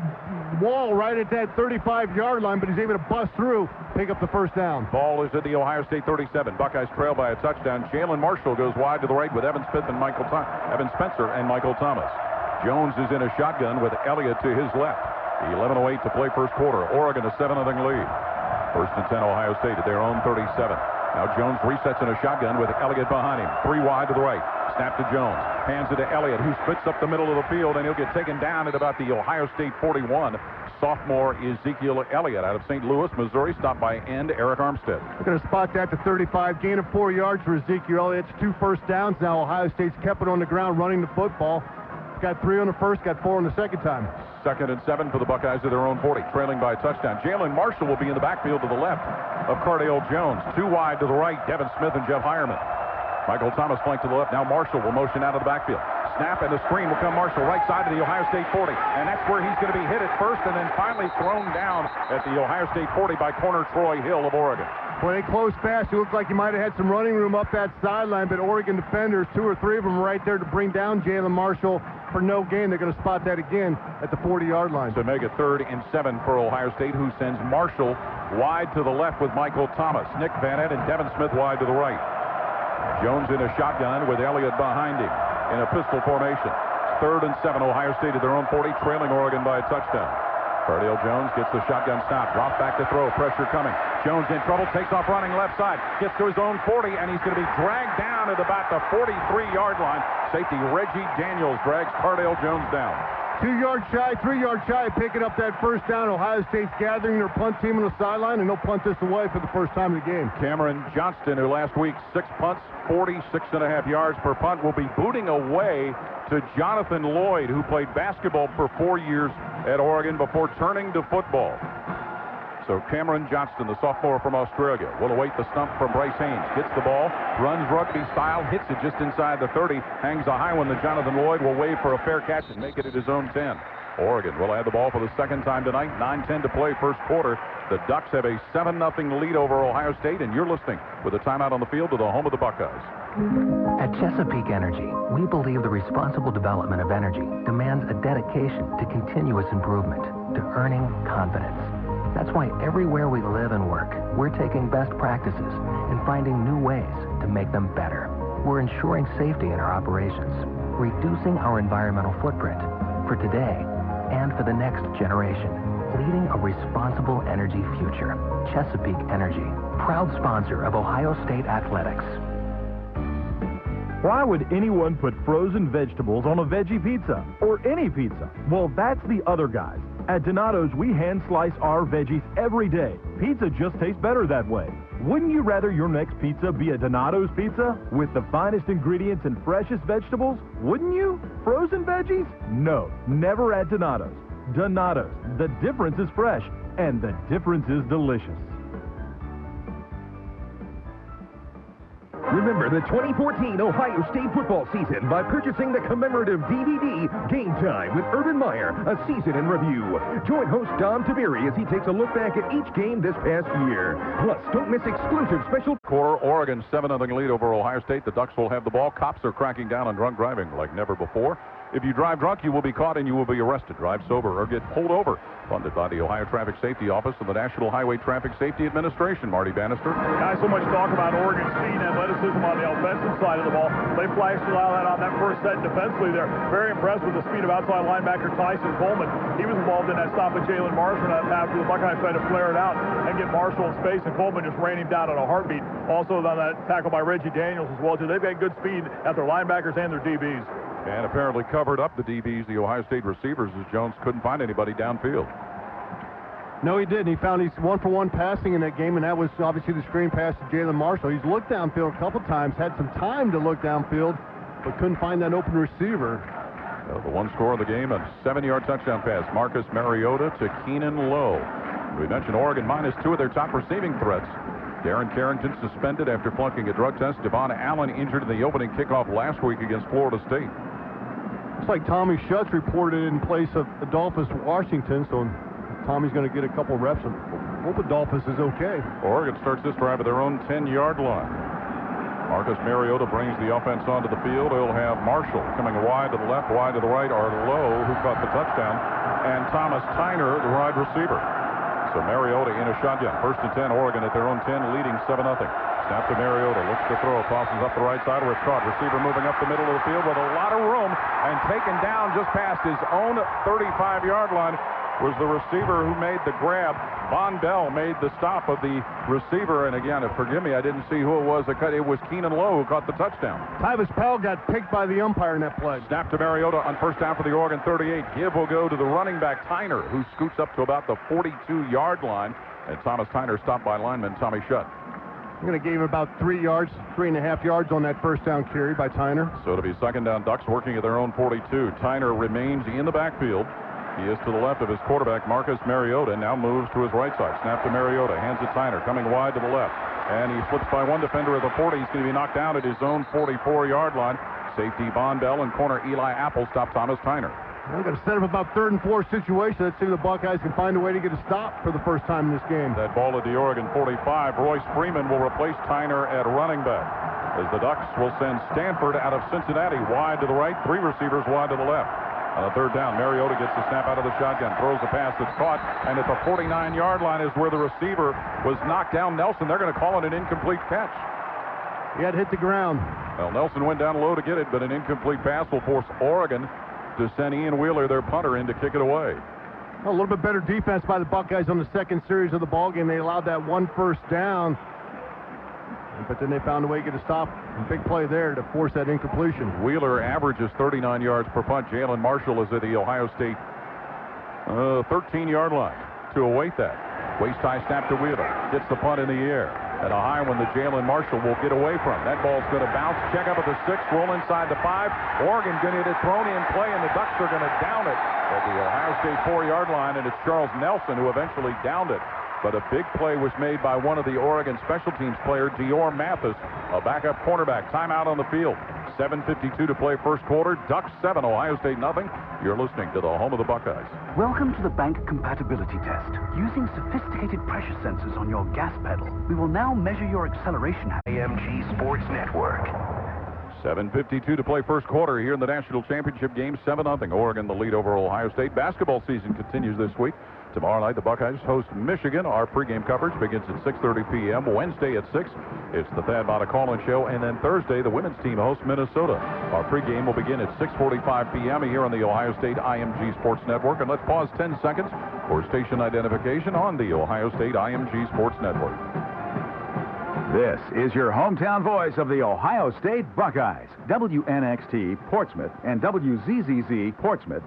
S19: wall right at that 35-yard line, but he's able to bust through, pick up the first down.
S1: Ball is at the Ohio State 37. Buckeyes trail by a touchdown. Jalen Marshall goes wide to the right with Evan Spencer and Michael Thomas. Jones is in a shotgun with Elliott to his left. 11:08 to play first quarter. Oregon a 7-0 lead. 1st and 10, Ohio State at their own 37. Now Jones resets in a shotgun with Elliott behind him. 3 wide to the right. Snap to Jones. Hands it to Elliott, who splits up the middle of the field, and he'll get taken down at about the Ohio State 41. Sophomore Ezekiel Elliott out of St. Louis, Missouri, stopped by end Eric Armstead.
S19: We're going to spot that to 35. Gain of 4 yards for Ezekiel Elliott. 2 first downs now. Ohio State's kept it on the ground running the football. Got 3 on the first, got 4 on the second time.
S1: 2nd and 7 for the Buckeyes at their own 40, trailing by a touchdown. Jalen Marshall will be in the backfield to the left of Cardale Jones. 2 wide to the right, Devin Smith and Jeff Hireman. Michael Thomas flanked to the left. Now Marshall will motion out of the backfield. Snap and the screen will come Marshall right side of the Ohio State 40. And that's where he's going to be hit at first and then finally thrown down at the Ohio State 40 by corner Troy Hill of Oregon.
S19: When they closed fast, it looked like you might have had some running room up that sideline, but Oregon defenders, 2 or 3 of them right there to bring down Jalen Marshall for no gain. They're going to spot that again at the 40-yard line.
S1: To make it 3rd and 7 for Ohio State, who sends Marshall wide to the left with Michael Thomas. Nick Van Ed and Devin Smith wide to the right. Jones in a shotgun with Elliott behind him in a pistol formation. 3rd and 7, Ohio State at their own 40, trailing Oregon by a touchdown. Cardale Jones gets the shotgun stop, drops back to throw, pressure coming. Jones in trouble, takes off running left side, gets to his own 40, and he's going to be dragged down at about the 43-yard line. Safety Reggie Daniels drags Cardale Jones down.
S19: 2 yards shy, 3 yards shy, picking up that first down. Ohio State's gathering their punt team on the sideline, and they'll punt this away for the first time in the game.
S1: Cameron Johnston, who last week 6 punts, 46.5 yards per punt, will be booting away to Jonathan Lloyd, who played basketball for 4 years at Oregon before turning to football. So Cameron Johnston, the sophomore from Australia, will await the stump from Bryce Haynes. Gets the ball, runs rugby style, hits it just inside the 30, hangs a high one that Jonathan Lloyd will wave for a fair catch and make it at his own 10. Oregon will have the ball for the second time tonight. 9:10 to play, first quarter. The Ducks have a 7-0 lead over Ohio State, and you're listening with a timeout on the field to the home of the Buckeyes.
S13: At Chesapeake Energy, we believe the responsible development of energy demands a dedication to continuous improvement, to earning confidence. That's why everywhere we live and work, we're taking best practices and finding new ways to make them better. We're ensuring safety in our operations, reducing our environmental footprint for today and for the next generation, leading a responsible energy future. Chesapeake Energy, proud sponsor of Ohio State Athletics.
S11: Why would anyone put frozen vegetables on a veggie pizza? Or any pizza? Well, that's the other guys. At Donato's, we hand slice our veggies every day. Pizza just tastes better that way. Wouldn't you rather your next pizza be a Donato's pizza with the finest ingredients and freshest vegetables? Wouldn't you? Frozen veggies? No, never at Donato's. Donato's, the difference is fresh, and the difference is delicious.
S14: Remember the 2014 Ohio State football season by purchasing the commemorative DVD Game Time with Urban Meyer, a season in review. Join host Don Tiberi as he takes a look back at each game this past year. Plus, don't miss exclusive special
S1: quarter. Oregon 7-0 lead over Ohio State. The Ducks will have the ball. Cops are cracking down on drunk driving like never before. If you drive drunk, you will be caught and you will be arrested. Drive sober or get pulled over. Funded by the Ohio Traffic Safety Office and the National Highway Traffic Safety Administration. Marty Bannister.
S11: Guys, so much talk about Oregon's speed and athleticism on the offensive side of the ball. They flashed a lot of that on that first set defensively there. Very impressed with the speed of outside linebacker Tyson Coleman. He was involved in that stop of Jalen Marshall that after the Buckeyes tried to flare it out and get Marshall in space, and Coleman just ran him down in a heartbeat. Also on that tackle by Reggie Daniels as well, too. They've got good speed at their linebackers and their DBs.
S1: And apparently covered up the DBs, the Ohio State receivers, as Jones couldn't find anybody downfield.
S19: No, he didn't. He found he's 1-for-1 passing in that game, and that was obviously the screen pass to Jalen Marshall. He's looked downfield a couple times, had some time to look downfield, but couldn't find that open receiver.
S1: Well, the one score of the game, a 7-yard touchdown pass. Marcus Mariota to Keenan Lowe. We mentioned Oregon -2 of their top receiving threats. Darren Carrington suspended after flunking a drug test. Devon Allen injured in the opening kickoff last week against Florida State.
S19: Looks like Tommy Schutz reported in place of Adolphus Washington, so Tommy's going to get a couple reps. Hope Adolphus is okay.
S1: Oregon starts this drive at their own 10-yard line. Marcus Mariota brings the offense onto the field. He'll have Marshall coming wide to the left, wide to the right, are Lowe, who caught the touchdown, and Thomas Tyner, the wide receiver. So Mariota in a shotgun. 1st and 10, Oregon at their own 10, leading 7-0. Snap to Mariota, looks to throw, tosses up the right side where it's caught. Receiver moving up the middle of the field with a lot of room and taken down just past his own 35-yard line was the receiver who made the grab. Von Bell made the stop of the receiver, and again, forgive me, I didn't see who it was that cut. It was Keenan Lowe who caught the touchdown.
S19: Tyvis Powell got picked by the umpire in that play.
S1: Snap to Mariota on 1st down for the Oregon 38. Give will go to the running back Tyner, who scoots up to about the 42-yard line, and Thomas Tyner stopped by lineman Tommy Schutt.
S19: I'm going to give him about 3 yards, 3.5 yards on that 1st down carry by Tyner.
S1: So it'll be 2nd down. Ducks working at their own 42. Tyner remains in the backfield. He is to the left of his quarterback, Marcus Mariota, now moves to his right side. Snap to Mariota, hands it Tyner, coming wide to the left. And he slips by one defender at the 40. He's going to be knocked down at his own 44-yard line. Safety Von Bell and corner Eli Apple stop Thomas Tyner.
S19: We're going to set up about 3rd and 4 situation. Let's see if the Buckeyes can find a way to get a stop for the first time in this game.
S1: That ball at the Oregon 45. Royce Freeman will replace Tyner at running back, as the Ducks will send Stanford out of Cincinnati wide to the right, 3 receivers wide to the left. On a 3rd down, Mariota gets the snap out of the shotgun, throws a pass that's caught, and at the 49-yard line is where the receiver was knocked down. Nelson, they're going to call it an incomplete catch.
S19: He had hit the ground.
S1: Well, Nelson went down low to get it, but an incomplete pass will force Oregon to send Ian Wheeler, their punter, in to kick it away.
S19: A little bit better defense by the Buckeyes on the 2nd series of the ballgame. They allowed that 1 first down, but then they found a way to get a stop. Big play there to force that incompletion.
S1: Wheeler averages 39 yards per punt. Jalen Marshall is at the Ohio State 13-yard line to await that. Waist-high snap to Wheeler. Gets the punt in the air. At a high one that Jalen Marshall will get away from. That ball's going to bounce. Check up at the 6. Roll inside the 5. Oregon going to get it thrown in play, and the Ducks are going to down it at the Ohio State 4-yard line, and it's Charles Nelson who eventually downed it but a big play was made by one of the Oregon special teams player, Dior Mathis, a backup cornerback. Timeout on the field. 7:52 to play first quarter. Ducks 7, Ohio State nothing. You're listening to the home of the Buckeyes.
S15: Welcome to the bank compatibility test. Using sophisticated pressure sensors on your gas pedal, we will now measure your acceleration. AMG Sports Network.
S1: 7:52 to play first quarter here in the national championship game. 7-0. Oregon the lead over Ohio State. Basketball season continues this week. Tomorrow night, the Buckeyes host Michigan. Our pregame coverage begins at 6:30 p.m. Wednesday at 6, it's the Thad Matta Call-In Show. And then Thursday, the women's team hosts Minnesota. Our pregame will begin at 6:45 p.m. here on the Ohio State IMG Sports Network. And let's pause 10 seconds for station identification on the Ohio State IMG Sports Network.
S16: This is your hometown voice of the Ohio State Buckeyes. WNXT Portsmouth and WZZZ Portsmouth.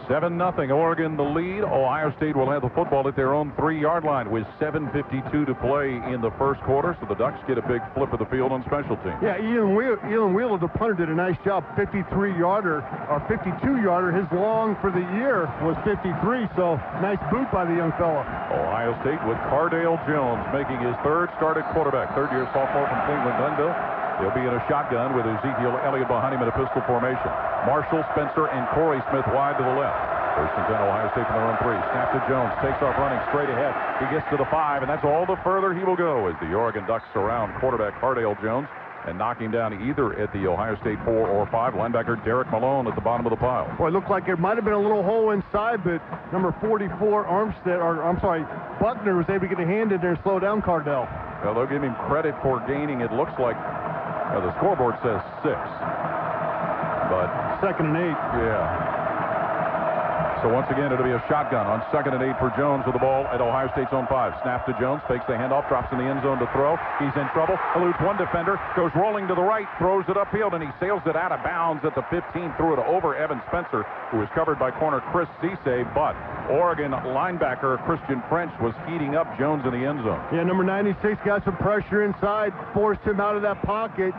S1: 7-0. Oregon the lead. Ohio State will have the football at their own 3-yard line with 7:52 to play in the first quarter. So the Ducks get a big flip of the field on special teams.
S19: Yeah, Ian Wheeler, the punter, did a nice job. 53-yarder or 52-yarder. His long for the year was 53. So nice boot by the young fella.
S1: Ohio State with Cardale Jones making his third start at quarterback. Third-year sophomore from Cleveland Glenville. He'll be in a shotgun with Ezekiel Elliott behind him in a pistol formation. Marshall, Spencer, and Corey Smith wide to the left. First and 10, Ohio State from their own 3. Snap to Jones. Takes off running straight ahead. He gets to the 5, and that's all the further he will go as the Oregon Ducks surround quarterback Cardale Jones and knock him down either at the Ohio State 4 or 5. Linebacker Derek Malone at the bottom of the pile.
S19: Boy, it looked like there might have been a little hole inside, but number 44, Buckner was able to get a hand in there and slow down Cardale.
S1: Well, they'll give him credit for gaining, it looks like, the scoreboard says 6. But
S19: 2nd and 8.
S1: Yeah. So once again, it'll be a shotgun on 2nd and 8 for Jones with the ball at Ohio State's own 5. Snap to Jones, fakes the handoff, drops in the end zone to throw. He's in trouble, eludes one defender, goes rolling to the right, throws it upfield, and he sails it out of bounds at the 15, threw it over Evan Spencer, who was covered by corner Chris Cisse, but Oregon linebacker Christian French was heating up Jones in the end zone.
S19: Yeah, number 96 got some pressure inside, forced him out of that pocket.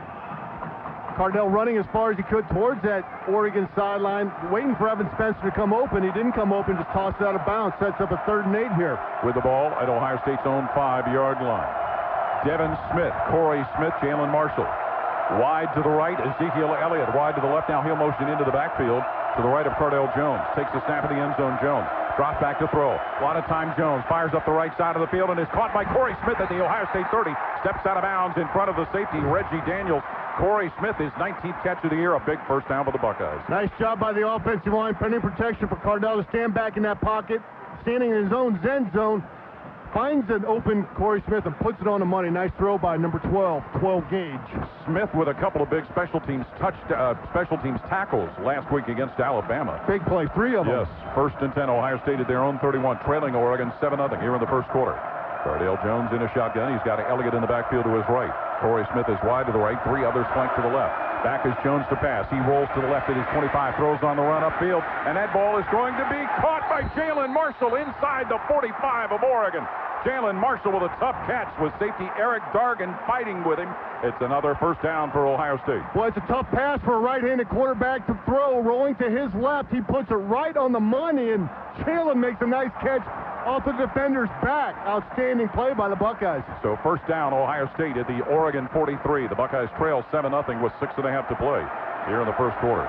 S19: Cardale running as far as he could towards that Oregon sideline, waiting for Evan Spencer to come open. He didn't come open, just tossed it out of bounds. Sets up a 3rd and 8 here.
S1: With the ball at Ohio State's own 5-yard line. Devin Smith, Corey Smith, Jalen Marshall. Wide to the right, Ezekiel Elliott. Wide to the left, now he'll motion into the backfield to the right of Cardale Jones. Takes the snap in the end zone, Jones. Drops back to throw. A lot of time, Jones fires up the right side of the field and is caught by Corey Smith at the Ohio State 30. Steps out of bounds in front of the safety, Reggie Daniels. Corey Smith, his 19th catch of the year, a big first down for the Buckeyes.
S19: Nice job by the offensive line, putting protection for Cardale to stand back in that pocket, standing in his own end zone, finds an open Corey Smith and puts it on the money. Nice throw by number 12 gauge.
S1: Smith with a couple of big special teams tackles last week against Alabama.
S19: Big play, 3 of them.
S1: Yes, 1st and 10, Ohio State at their own 31, trailing Oregon 7-0 here in the first quarter. Cardale Jones in a shotgun. He's got Elliott in the backfield to his right. Corey Smith is wide to the right. 3 others flank to the left. Back is Jones to pass. He rolls to the left at his 25. Throws on the run upfield. And that ball is going to be caught by Jalen Marshall inside the 45 of Oregon. Jalen Marshall with a tough catch with safety Eric Dargan fighting with him. It's another first down for Ohio State.
S19: Well, it's a tough pass for a right-handed quarterback to throw. Rolling to his left. He puts it right on the money, and Jalen makes a nice catch off the defender's back. Outstanding play by the Buckeyes.
S1: So first down, Ohio State at the Oregon 43. The Buckeyes trail 7-0 with 6.5 to play here in the first quarter.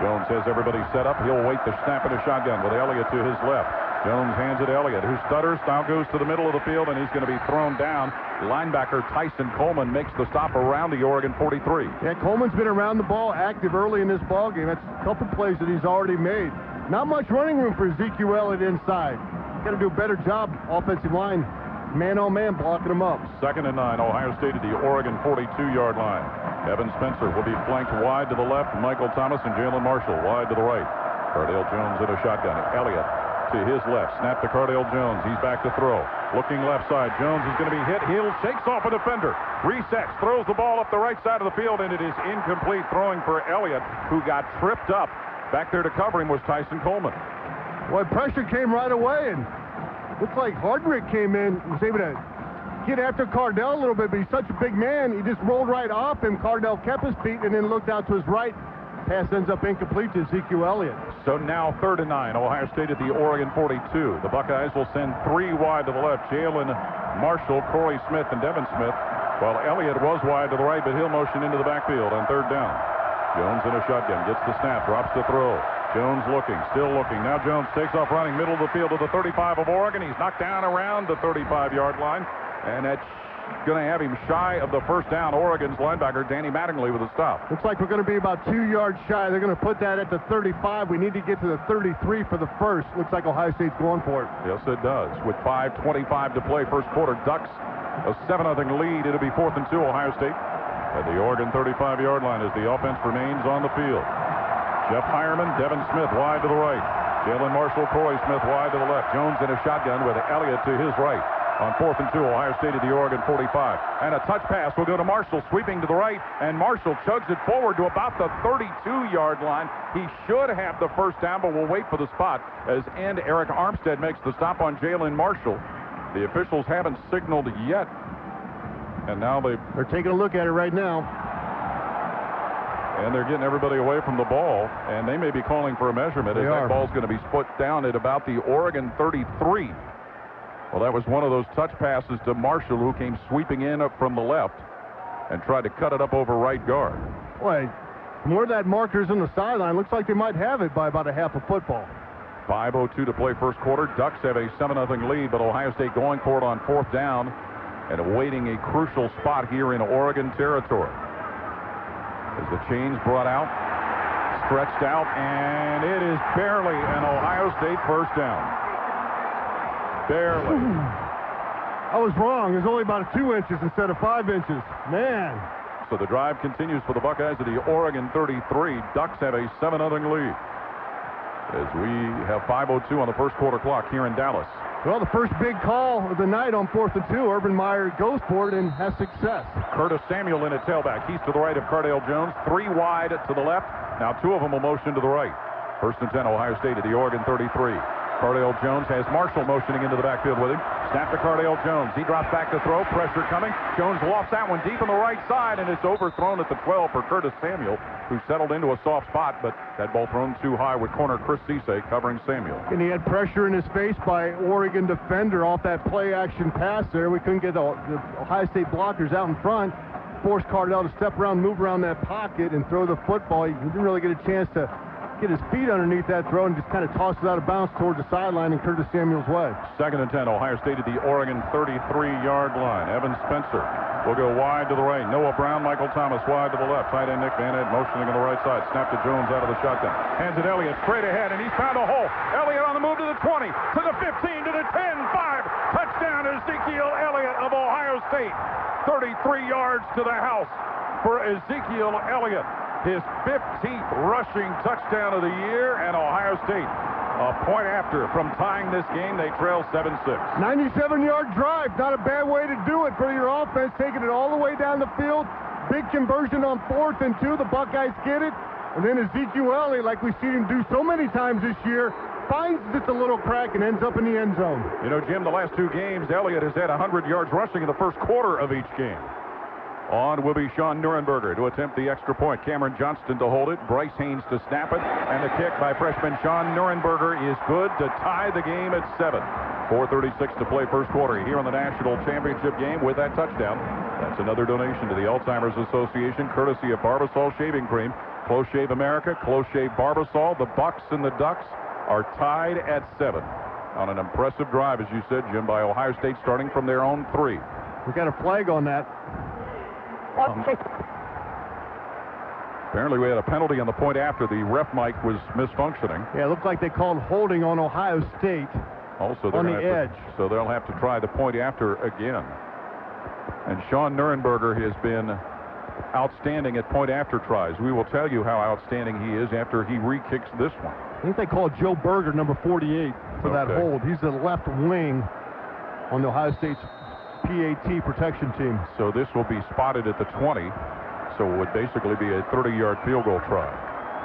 S1: Jones has everybody set up. He'll wait the snap in a shotgun with Elliott to his left. Jones hands it to Elliott, who stutters, now goes to the middle of the field, and he's going to be thrown down. Linebacker Tyson Coleman makes the stop around the Oregon 43.
S19: Yeah, Coleman's been around the ball, active early in this ball game. That's a couple plays that he's already made. Not much running room for Ezekiel Elliott inside. Got to do a better job, offensive line, man-on-man, blocking him up.
S1: 2nd and 9, Ohio State at the Oregon 42-yard line. Evan Spencer will be flanked wide to the left. Michael Thomas and Jalen Marshall wide to the right. Cardale Jones in a shotgun. Elliott to his left. Snap to Cardale Jones. He's back to throw. Looking left side. Jones is going to be hit. Hill shakes off a defender. Resets. Throws the ball up the right side of the field, and it is incomplete. Throwing for Elliott, who got tripped up. Back there to cover him was Tyson Coleman.
S19: Well, pressure came right away, and looks like Hardrick came in, was able to get after Cardale a little bit, but he's such a big man, he just rolled right off him. Cardale kept his feet and then looked out to his right. Pass ends up incomplete to Ezekiel Elliott.
S1: So now 3rd and 9. Ohio State at the Oregon 42. The Buckeyes will send 3 wide to the left. Jalen Marshall, Corey Smith, and Devin Smith. While Elliott was wide to the right, but he'll motion into the backfield on 3rd down. Jones in a shotgun, gets the snap, drops the throw. Jones looking, still looking. Now Jones takes off running middle of the field to the 35 of Oregon. He's knocked down around the 35-yard line, and that's going to have him shy of the first down. Oregon's linebacker, Danny Mattingly, with a stop.
S19: Looks like we're going to be about 2 yards shy. They're going to put that at the 35. We need to get to the 33 for the first. Looks like Ohio State's going for it.
S1: Yes, it does. With 5:25 to play, first quarter, Ducks a 7-0 lead. It'll be 4th and 2, Ohio State. At the Oregon 35-yard line as the offense remains on the field. Jeff Hireman, Devin Smith wide to the right. Jalen Marshall, Corey Smith wide to the left. Jones in a shotgun with Elliott to his right. On 4th and 2, Ohio State at the Oregon 45. And a touch pass will go to Marshall, sweeping to the right. And Marshall chugs it forward to about the 32-yard line. He should have the first down, but we'll wait for the spot as end Eric Armstead makes the stop on Jalen Marshall. The officials haven't signaled yet. And now they're
S19: taking a look at it right now.
S1: And they're getting everybody away from the ball. And they may be calling for a measurement as that ball's going to be put down at about the Oregon 33. Well, that was one of those touch passes to Marshall, who came sweeping in up from the left and tried to cut it up over right guard.
S19: Boy, from where that marker's on the sideline, looks like they might have it by about a half a football.
S1: 5:02 to play first quarter. Ducks have a 7-0 lead, but Ohio State going for it on 4th down and awaiting a crucial spot here in Oregon territory. As the chain's brought out, stretched out, and it is barely an Ohio State first down. Barely.
S19: I was wrong. It was only about 2 inches instead of 5 inches. Man.
S1: So the drive continues for the Buckeyes at the Oregon 33. Ducks have a 7-0 lead. As we have 5:02 on the first quarter clock here in Dallas.
S19: Well, the first big call of the night on 4th and 2. Urban Meyer goes for it and has success.
S1: Curtis Samuel in at tailback. He's to the right of Cardale Jones. 3 wide to the left. Now 2 of them will motion to the right. 1st and 10, Ohio State at the Oregon 33. Cardale Jones has Marshall motioning into the backfield with him. Snap to Cardale Jones. He drops back to throw. Pressure coming. Jones lofts that one deep on the right side, and it's overthrown at the 12 for Curtis Samuel, who settled into a soft spot, but that ball thrown too high with corner Chris Cisse covering Samuel.
S19: And he had pressure in his face by Oregon defender off that play-action pass there. We couldn't get the Ohio State blockers out in front. Forced Cardale to step around, move around that pocket, and throw the football. He didn't really get a chance to get his feet underneath that throw and just kind of toss it out of bounds towards the sideline in Curtis Samuel's way.
S1: 2nd and 10, Ohio State at the Oregon 33-yard line. Evan Spencer will go wide to the right. Noah Brown, Michael Thomas wide to the left. Tight end Nick Van Ed motioning on the right side. Snap to Jones out of the shotgun. Hands it Elliott straight ahead, and he's found a hole. Elliott on the move to the 20, to the 15, to the 10, 5. Touchdown Ezekiel Elliott of Ohio State. 33 yards to the house for Ezekiel Elliott. His 15th rushing touchdown of the year, and Ohio State a point after from tying this game. They trail 7-6.
S19: 97-yard drive. Not a bad way to do it for your offense, taking it all the way down the field. Big conversion on 4th and 2. The Buckeyes get it. And then Ezekiel Elliott, like we've seen him do so many times this year, finds just a little crack and ends up in the end zone.
S1: You know, Jim, the last 2 games, Elliott has had 100 yards rushing in the first quarter of each game. On will be Sean Nurenberger to attempt the extra point. Cameron Johnston to hold it. Bryce Haynes to snap it. And the kick by freshman Sean Nurenberger is good to tie the game at 7. 4:36 to play first quarter here on the national championship game with that touchdown. That's another donation to the Alzheimer's Association, courtesy of Barbasol Shaving Cream. Close Shave America, Close Shave Barbasol. The Bucks and the Ducks are tied at 7 on an impressive drive, as you said, Jim, by Ohio State starting from their own 3.
S19: We got a flag on that.
S1: Apparently we had a penalty on the point after. The ref mic was misfunctioning.
S19: Yeah, it looked like they called holding on Ohio State.
S1: Also,
S19: on the edge.
S1: So they'll have to try the point after again. And Sean Nurenberger has been outstanding at point after tries. We will tell you how outstanding he is after he re-kicks this one.
S19: I think they called Joe Berger, number 48, for that hold. He's the left wing on the Ohio State's PAT protection team.
S1: So this will be spotted at the 20. So it would basically be a 30-yard field goal try.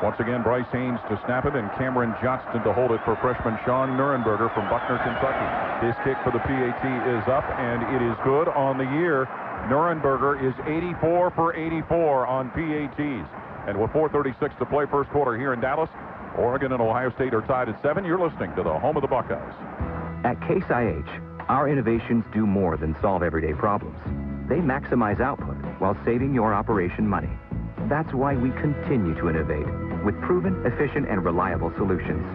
S1: Once again, Bryce Haynes to snap it and Cameron Johnston to hold it for freshman Sean Nurenberger from Buckner, Kentucky. His kick for the PAT is up, and it is good on the year. Nurenberger is 84 for 84 on PATs. And with 4:36 to play first quarter here in Dallas, Oregon and Ohio State are tied at 7. You're listening to the home of the Buckeyes.
S5: At Case IH, our innovations do more than solve everyday problems. They maximize output while saving your operation money. That's why we continue to innovate with proven, efficient, and reliable solutions.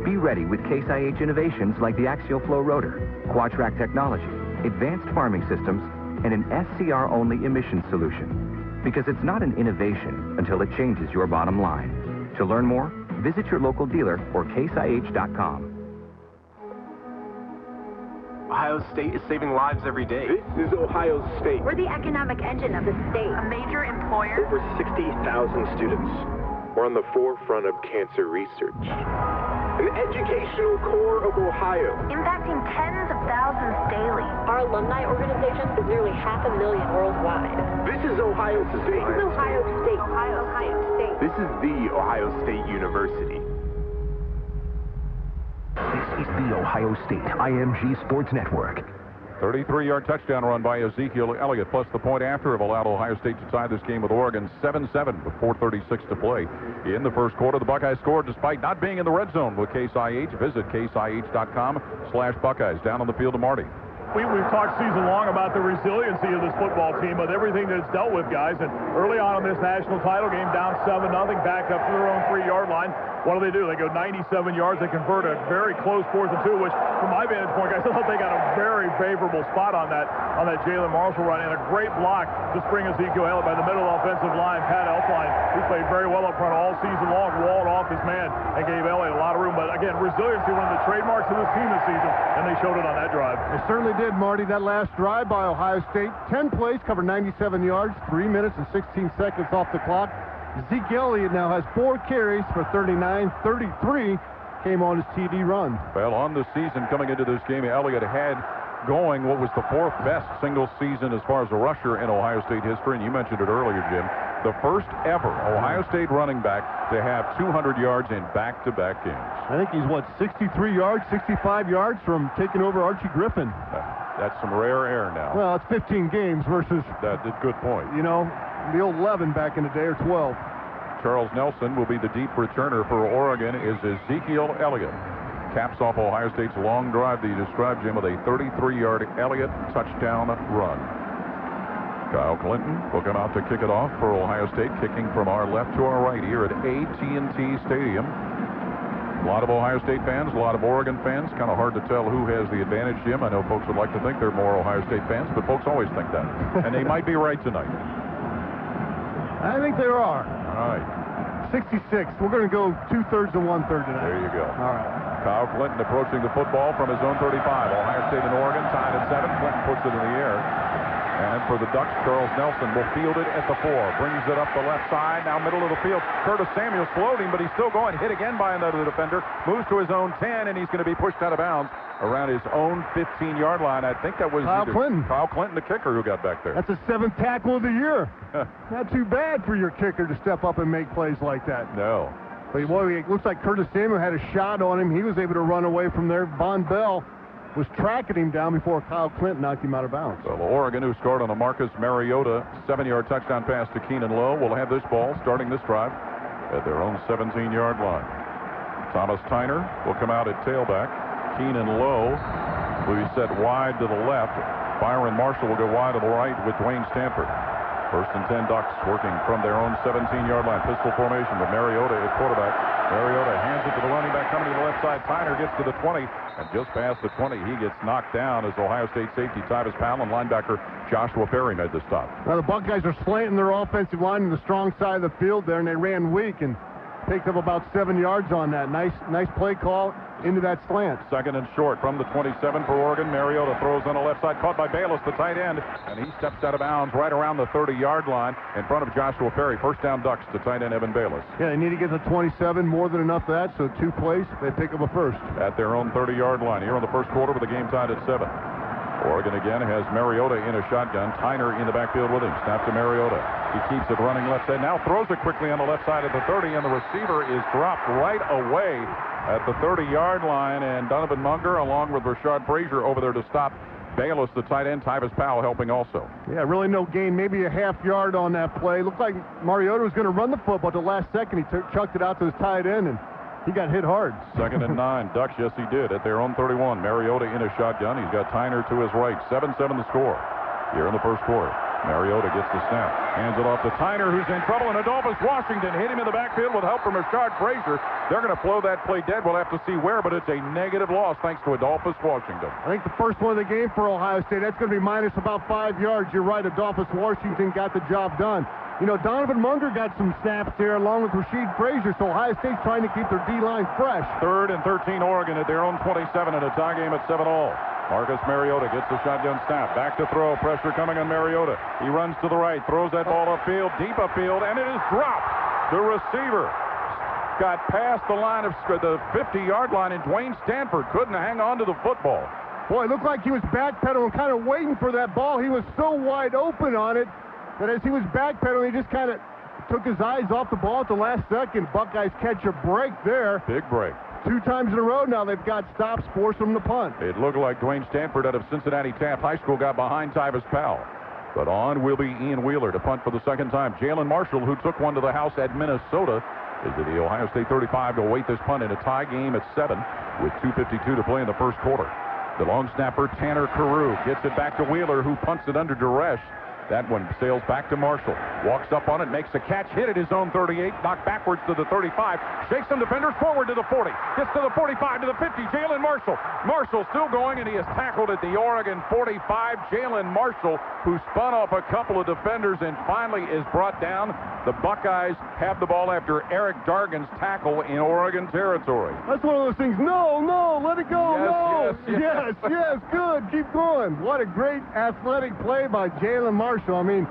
S5: Be ready with Case IH innovations like the axial flow rotor, Quadtrack technology, advanced farming systems, and an SCR-only emissions solution. Because it's not an innovation until it changes your bottom line. To learn more, visit your local dealer or caseih.com.
S6: Ohio State is saving lives every day.
S23: This is Ohio State.
S24: We're the economic engine of the state, a major employer.
S23: Over 60,000 students. We're on the forefront of cancer research. An educational core of Ohio.
S24: Impacting tens of thousands daily. Our alumni organization is nearly 500,000 worldwide.
S23: This is Ohio State.
S24: This is Ohio State. Ohio State.
S23: This is the Ohio State University.
S14: This is the Ohio State IMG Sports Network.
S1: 33-yard touchdown run by Ezekiel Elliott, plus the point after have allowed Ohio State to tie this game with Oregon 7-7 with 4:36 to play. In the first quarter, the Buckeyes scored despite not being in the red zone with Case IH. Visit caseih.com/Buckeyes. Down on the field to Marty.
S11: We've talked season long about the resiliency of this football team, with everything that it's dealt with, guys. And early on in this national title game, down 7-0, back up to their own 3-yard line. What do? They go 97 yards. They convert a very close 4th and 2, which, from my vantage point, guys, I thought they got a very favorable spot on that Jalen Marshall run, and a great block to spring Ezekiel Elliott by the middle offensive line. Pat Elflein, who played very well up front all season long, walled off his man and gave Elliott a lot of room. But again, resiliency, one of the trademarks of this team this season, and they showed it on that drive.
S19: They certainly did, Marty. That last drive by Ohio State, 10 plays, covered 97 yards, 3 minutes and 16 seconds off the clock. Ezekiel Elliott now has 4 carries for 39, 33 came on his TD run.
S1: Well, on the season coming into this game, Elliott had going what was the 4th best single season as far as a rusher in Ohio State history, and you mentioned it earlier, Jim. The first ever Ohio State running back to have 200 yards in back-to-back games.
S19: I think he's, 63 yards, 65 yards from taking over Archie Griffin.
S1: That's some rare air now.
S19: Well, it's 15 games versus...
S1: That's a good point.
S19: You know, the old 11 back in the day, or 12.
S1: Charles Nelson will be the deep returner for Oregon, is Ezekiel Elliott. Caps off Ohio State's long drive that you described, Jim, with a 33-yard Elliott touchdown run. Kyle Clinton will come out to kick it off for Ohio State, kicking from our left to our right here at AT&T Stadium. A lot of Ohio State fans, a lot of Oregon fans. Kind of hard to tell who has the advantage, Jim. I know folks would like to think they're more Ohio State fans, but folks always think that. And they might be right tonight.
S19: I think there are.
S1: All right.
S19: 66. We're going to go 2/3 to 1/3 tonight.
S1: There you go.
S19: All right.
S1: Kyle Clinton approaching the football from his own 35. Ohio State and Oregon tied at 7. Clinton puts it in the air. And for the Ducks, Charles Nelson will field it at the 4. Brings it up the left side, now middle of the field. Curtis Samuel's floating, but he's still going. Hit again by another defender. Moves to his own 10, and he's going to be pushed out of bounds around his own 15-yard line. I think that was
S19: Kyle Clinton,
S1: the kicker, who got back there.
S19: That's a 7th tackle of the year. Not too bad for your kicker to step up and make plays like that.
S1: No.
S19: But boy, it looks like Curtis Samuel had a shot on him. He was able to run away from there. Von Bell was tracking him down before Kyle Clinton knocked him out of bounds.
S1: Well, Oregon, who scored on a Marcus Mariota 7-yard touchdown pass to Keenan Lowe, will have this ball starting this drive at their own 17-yard line. Thomas Tyner will come out at tailback. Keenan Lowe will be set wide to the left. Byron Marshall will go wide to the right with Dwayne Stanford. 1st and 10 Ducks working from their own 17-yard line. Pistol formation with Mariota at quarterback. Mariota hands it to the running back coming to the left side. Tyner gets to the 20, and just past the 20, he gets knocked down as Ohio State safety Tyvis Powell and linebacker Joshua Perry made the stop.
S19: Now the Buckeyes are slanting their offensive line in the strong side of the field there, and they ran weak and picked up about 7 yards on that. Nice play call into that slant.
S1: 2nd and short from the 27 for Oregon. Mariota throws on the left side, caught by Bayless, the tight end, and he steps out of bounds right around the 30-yard line in front of Joshua Perry. 1st down Ducks to tight end Evan Bayless.
S19: Yeah, they need to get to 27, more than enough of that, so 2 plays, they pick up a first.
S1: At their own 30-yard line here in the first quarter with the game tied at 7. Oregon again has Mariota in a shotgun. Tyner in the backfield with him. Snap to Mariota. He keeps it running left side. Now throws it quickly on the left side of the 30, and the receiver is dropped right away at the 30-yard line. And Donovan Munger, along with Rashad Frazier, over there to stop Bayless, the tight end. Tyvis Powell helping also.
S19: Yeah, really no gain. Maybe a half yard on that play. Looked like Mariota was going to run the football at the last second. He chucked it out to his tight end, and He got hit hard.
S1: 2nd and 9. Ducks, yes, he did. At their own 31. Mariota in a shotgun. He's got Tyner to his right. 7-7 the score here in the first quarter. Mariota gets the snap. Hands it off to Tyner, who's in trouble, and Adolphus Washington hit him in the backfield with help from Rashard Frazier. They're going to blow that play dead. We'll have to see where, but it's a negative loss thanks to Adolphus Washington.
S19: I think the first one of the game for Ohio State, that's going to be minus about 5 yards. You're right, Adolphus Washington got the job done. You know, Donovan Munger got some snaps there along with Rashard Frazier, so Ohio State's trying to keep their D-line fresh.
S1: 3rd and 13 Oregon at their own 27 in a tie game at 7-all. Marcus Mariota gets the shotgun snap. Back to throw. Pressure coming on Mariota. He runs to the right, throws that ball upfield, deep upfield, and it is dropped. The receiver got past the line of the 50-yard line, and Dwayne Stanford couldn't hang on to the football.
S19: Boy, it looked like he was backpedaling, kind of waiting for that ball. He was so wide open on it that as he was backpedaling, he just kind of took his eyes off the ball at the last second. Buckeyes catch a break there.
S1: Big break.
S19: 2 times in a row now they've got stops, force them to punt.
S1: It looked like Dwayne Stanford out of Cincinnati Taft High School got behind Tyvis Powell. But on will be Ian Wheeler to punt for the second time. Jalen Marshall, who took one to the house at Minnesota, is at the Ohio State 35 to await this punt in a tie game at 7 with 2:52 to play in the first quarter. The long snapper, Tanner Carew, gets it back to Wheeler, who punts it under duress. That one sails back to Marshall. Walks up on it, makes a catch, hit at his own 38, knocked backwards to the 35, shakes some defenders forward to the 40, gets to the 45, to the 50, Jalen Marshall. Marshall still going, and he is tackled at the Oregon 45. Jalen Marshall, who spun off a couple of defenders and finally is brought down. The Buckeyes have the ball after Eric Dargan's tackle in Oregon territory.
S19: That's one of those things. No, let it go. Yes, good. Keep going. What a great athletic play by Jalen Marshall. I mean,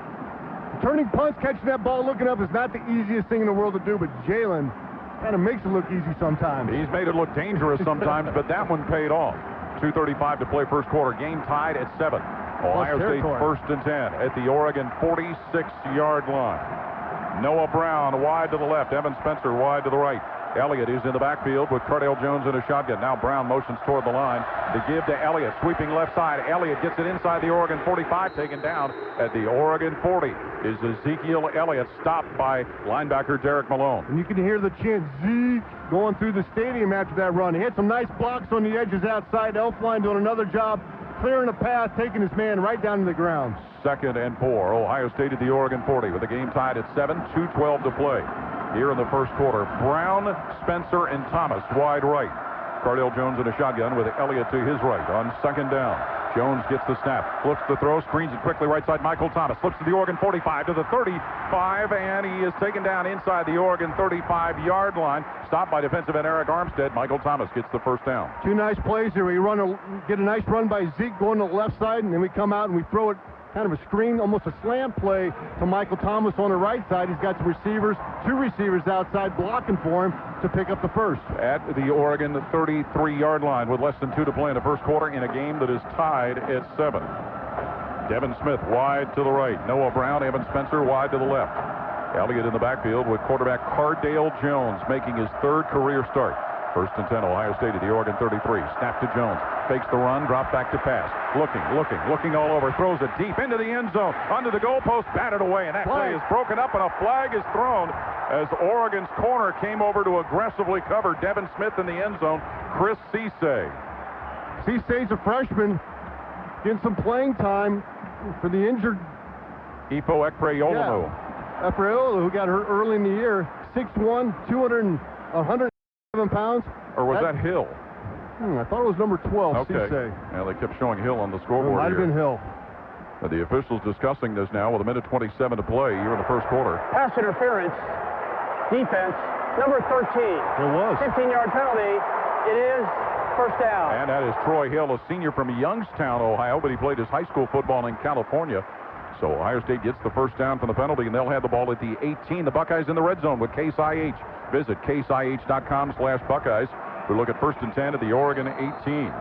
S19: turning punts, catching that ball, looking up is not the easiest thing in the world to do, but Jalen kind of makes it look easy sometimes.
S1: He's made it look dangerous sometimes, but that one paid off. 2:35 to play first quarter. Game tied at 7. Ohio State 1st and 10 at the Oregon 46-yard line. Noah Brown wide to the left. Evan Spencer wide to the right. Elliott is in the backfield with Cardale Jones in a shotgun. Now Brown motions toward the line to give to Elliott. Sweeping left side. Elliott gets it inside the Oregon 45. Taken down at the Oregon 40 is Ezekiel Elliott, stopped by linebacker Derek Malone.
S19: And you can hear the chant, Zeke, going through the stadium after that run. He had some nice blocks on the edges outside. Elfline doing another job, clearing a path, taking his man right down to the ground.
S1: 2nd and 4. Ohio State at the Oregon 40 with the game tied at 7. 2:12 to play here in the first quarter. Brown, Spencer, and Thomas wide right. Cardale Jones in a shotgun with Elliott to his right on 2nd down. Jones gets the snap, flips the throw, screens it quickly right side. Michael Thomas flips to the Oregon 45 to the 35, and he is taken down inside the Oregon 35-yard line. Stopped by defensive end Eric Armstead. Michael Thomas gets the first down.
S19: 2 nice plays here. We get a nice run by Zeke going to the left side, and then we come out and we throw it kind of a screen, almost a slant play to Michael Thomas on the right side. He's got some receivers, 2 receivers outside blocking for him to pick up the first. At the Oregon 33-yard line with less than 2 to play in the first quarter in a game that is tied at 7. Devin Smith wide to the right. Noah Brown, Evan Spencer wide to the left. Elliott in the backfield with quarterback Cardale Jones making his 3rd career start. 1st and 10, Ohio State at the Oregon 33. Snap to Jones. Fakes the run, drop back to pass. Looking all over. Throws it deep into the end zone. Under the goalpost, batted away. And that play is broken up, and a flag is thrown as Oregon's corner came over to aggressively cover Devin Smith in the end zone. Chris Cisse. Cisse's a freshman. Getting some playing time for the injured Ifo Ekpreololu. Yeah. Ekpreololu, who got hurt early in the year. 6'1", 107 pounds. Or was that Hill? I thought it was number 12, okay. Cisse. Yeah, they kept showing Hill on the scoreboard. It might have been Hill. The officials discussing this now with a minute 27 to play here in the first quarter.
S4: Pass interference, defense, number 13.
S19: It was.
S4: 15-yard penalty. It is first down.
S1: And that is Troy Hill, a senior from Youngstown, Ohio, but he played his high school football in California. So Ohio State gets the first down from the penalty, and they'll have the ball at the 18. The Buckeyes in the red zone with Case IH. Visit caseih.com/Buckeyes. We look at 1st and 10 at the Oregon 18.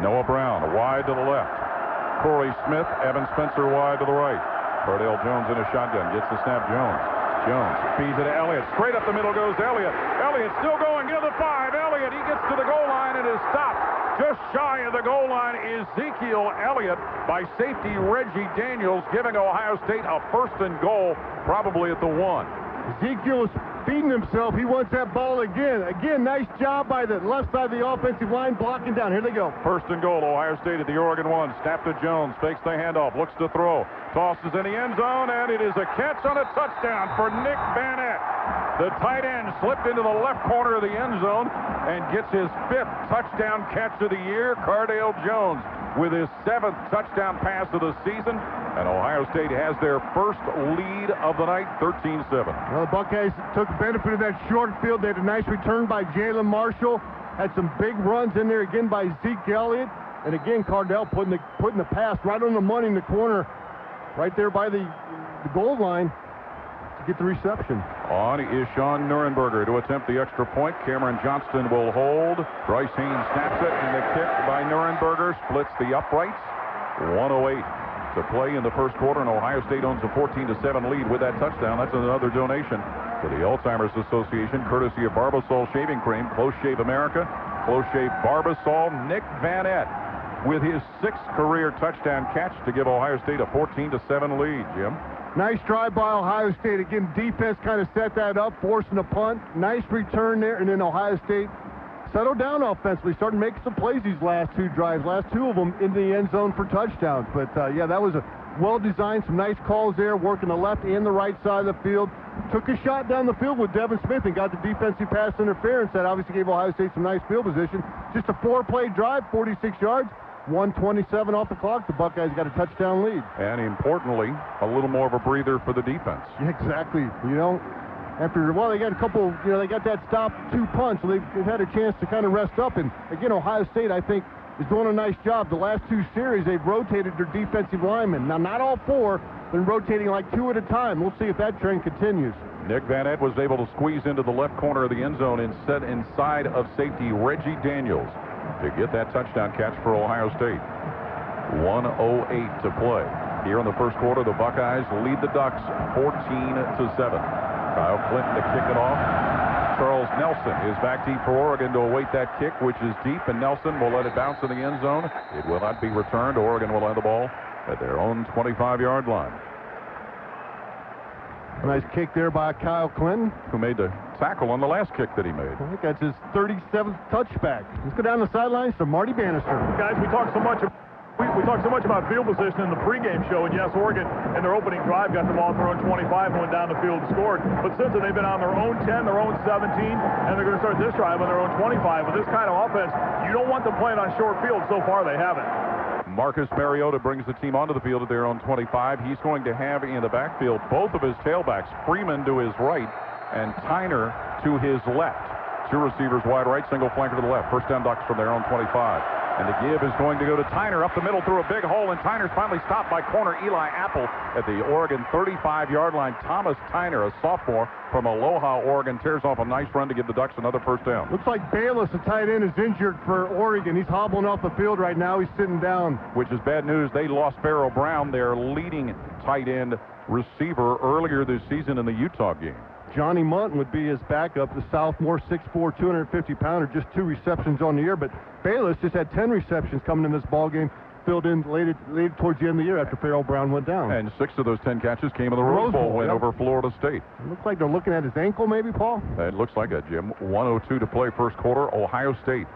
S1: Noah Brown wide to the left. Corey Smith, Evan Spencer wide to the right. Cardale Jones in a shotgun. Gets the snap. Jones feeds it to Elliott. Straight up the middle goes Elliott. Elliott still going. Get to the 5. Elliott, he gets to the goal line and is stopped. Just shy of the goal line is Ezekiel Elliott by safety Reggie Daniels, giving Ohio State a 1st and goal, probably at the 1. Ezekiel is
S19: beating himself. He wants that ball again. Again, nice job by the left side of the offensive line blocking down. Here they go.
S1: First and goal, Ohio State at the Oregon 1. Snap to Jones, fakes the handoff, looks to throw, tosses in the end zone, and it is a catch on a touchdown for Nick Vanette. The tight end slipped into the left corner of the end zone and gets his 5th touchdown catch of the year. Cardale Jones with his 7th touchdown pass of the season, and Ohio State has their first lead of the night, 13-7.
S19: Well, the Buckeyes took benefit of that short field. They had a nice return by Jalen Marshall. Had some big runs in there again by Zeke Elliott. And again, Cardale putting the pass right on the money in the corner, right there by the goal line to get the reception.
S1: On is Sean Nurenberger to attempt the extra point. Cameron Johnston will hold. Bryce Haynes snaps it, and the kick by Nurenberger splits the uprights. 1:08 to play in the first quarter, and Ohio State owns a 14-7 lead with that touchdown. That's another donation to the Alzheimer's Association, courtesy of Barbasol Shaving Cream, Close Shave America, Close Shave Barbasol. Nick Vanette with his 6th career touchdown catch to give Ohio State a 14-7 lead. Jim?
S19: Nice drive by Ohio State. Again, defense kind of set that up, forcing a punt. Nice return there, and then Ohio State settled down offensively, started making some plays these last 2 drives, last 2 of them in the end zone for touchdowns. But, yeah, that was a well-designed, some nice calls there, working the left and the right side of the field. Took a shot down the field with Devin Smith and got the defensive pass interference. That obviously gave Ohio State some nice field position. Just a 4-play drive, 46 yards. 1:27 off the clock. The Buckeyes got a touchdown lead.
S1: And importantly, a little more of a breather for the defense.
S19: Yeah, exactly. You know, they got a couple, they got that stop 2 punts, so they've had a chance to kind of rest up. And again, Ohio State, I think, is doing a nice job. The last 2 series, they've rotated their defensive linemen. Now, not all 4, been rotating like 2 at a time. We'll see if that trend continues. Nick Vanette was able to squeeze into the left corner of the end zone and set inside of safety Reggie Daniels to get that touchdown catch for Ohio State. 1:08 to play. Here in the first quarter, the Buckeyes lead the Ducks 14-7. Kyle Clinton to kick it off. Charles Nelson is back deep for Oregon to await that kick, which is deep, and Nelson will let it bounce in the end zone. It will not be returned. Oregon will have the ball at their own 25-yard line. Nice kick there by Kyle Clinton, who made the tackle on the last kick that he made. I think that's his 37th touchback. Let's go down the sidelines to Marty Bannister.
S11: Guys, we talk so much about field position in the pregame show, and yes, Oregon in their opening drive got the ball at their own 25 and went down the field and scored. But since then, they've been on their own 10, their own 17, and they're going to start this drive on their own 25. With this kind of offense, you don't want them playing on short field. So far, they haven't. Marcus Mariota brings the team onto the field at their own 25. He's going to have in the backfield both of his tailbacks, Freeman to his right and Tyner to his left. 2 receivers wide right, single flanker to the left. First down Ducks from their own 25. And the give is going to go to Tyner up the middle through a big hole, and Tyner's finally stopped by corner Eli Apple at the Oregon 35-yard line. Thomas Tyner, a sophomore from Aloha, Oregon, tears off a nice run to give the Ducks another first down. Looks like Bayless, the tight end, is injured for Oregon. He's hobbling off the field right now. He's sitting down. Which is bad news. They lost Pharaoh Brown, their leading tight end receiver, earlier this season in the Utah game. Johnny Munton would be his backup, the sophomore, 6'4", 250-pounder, just 2 receptions on the year. But Bayless just had 10 receptions coming in this ball game, filled in late towards the end of the year after Pharaoh Brown went down. And 6 of those 10 catches came in the Rose Bowl win over Florida State. It looks like they're looking at his ankle maybe, Paul? It looks like it, Jim. 1:02 to play first quarter. Ohio State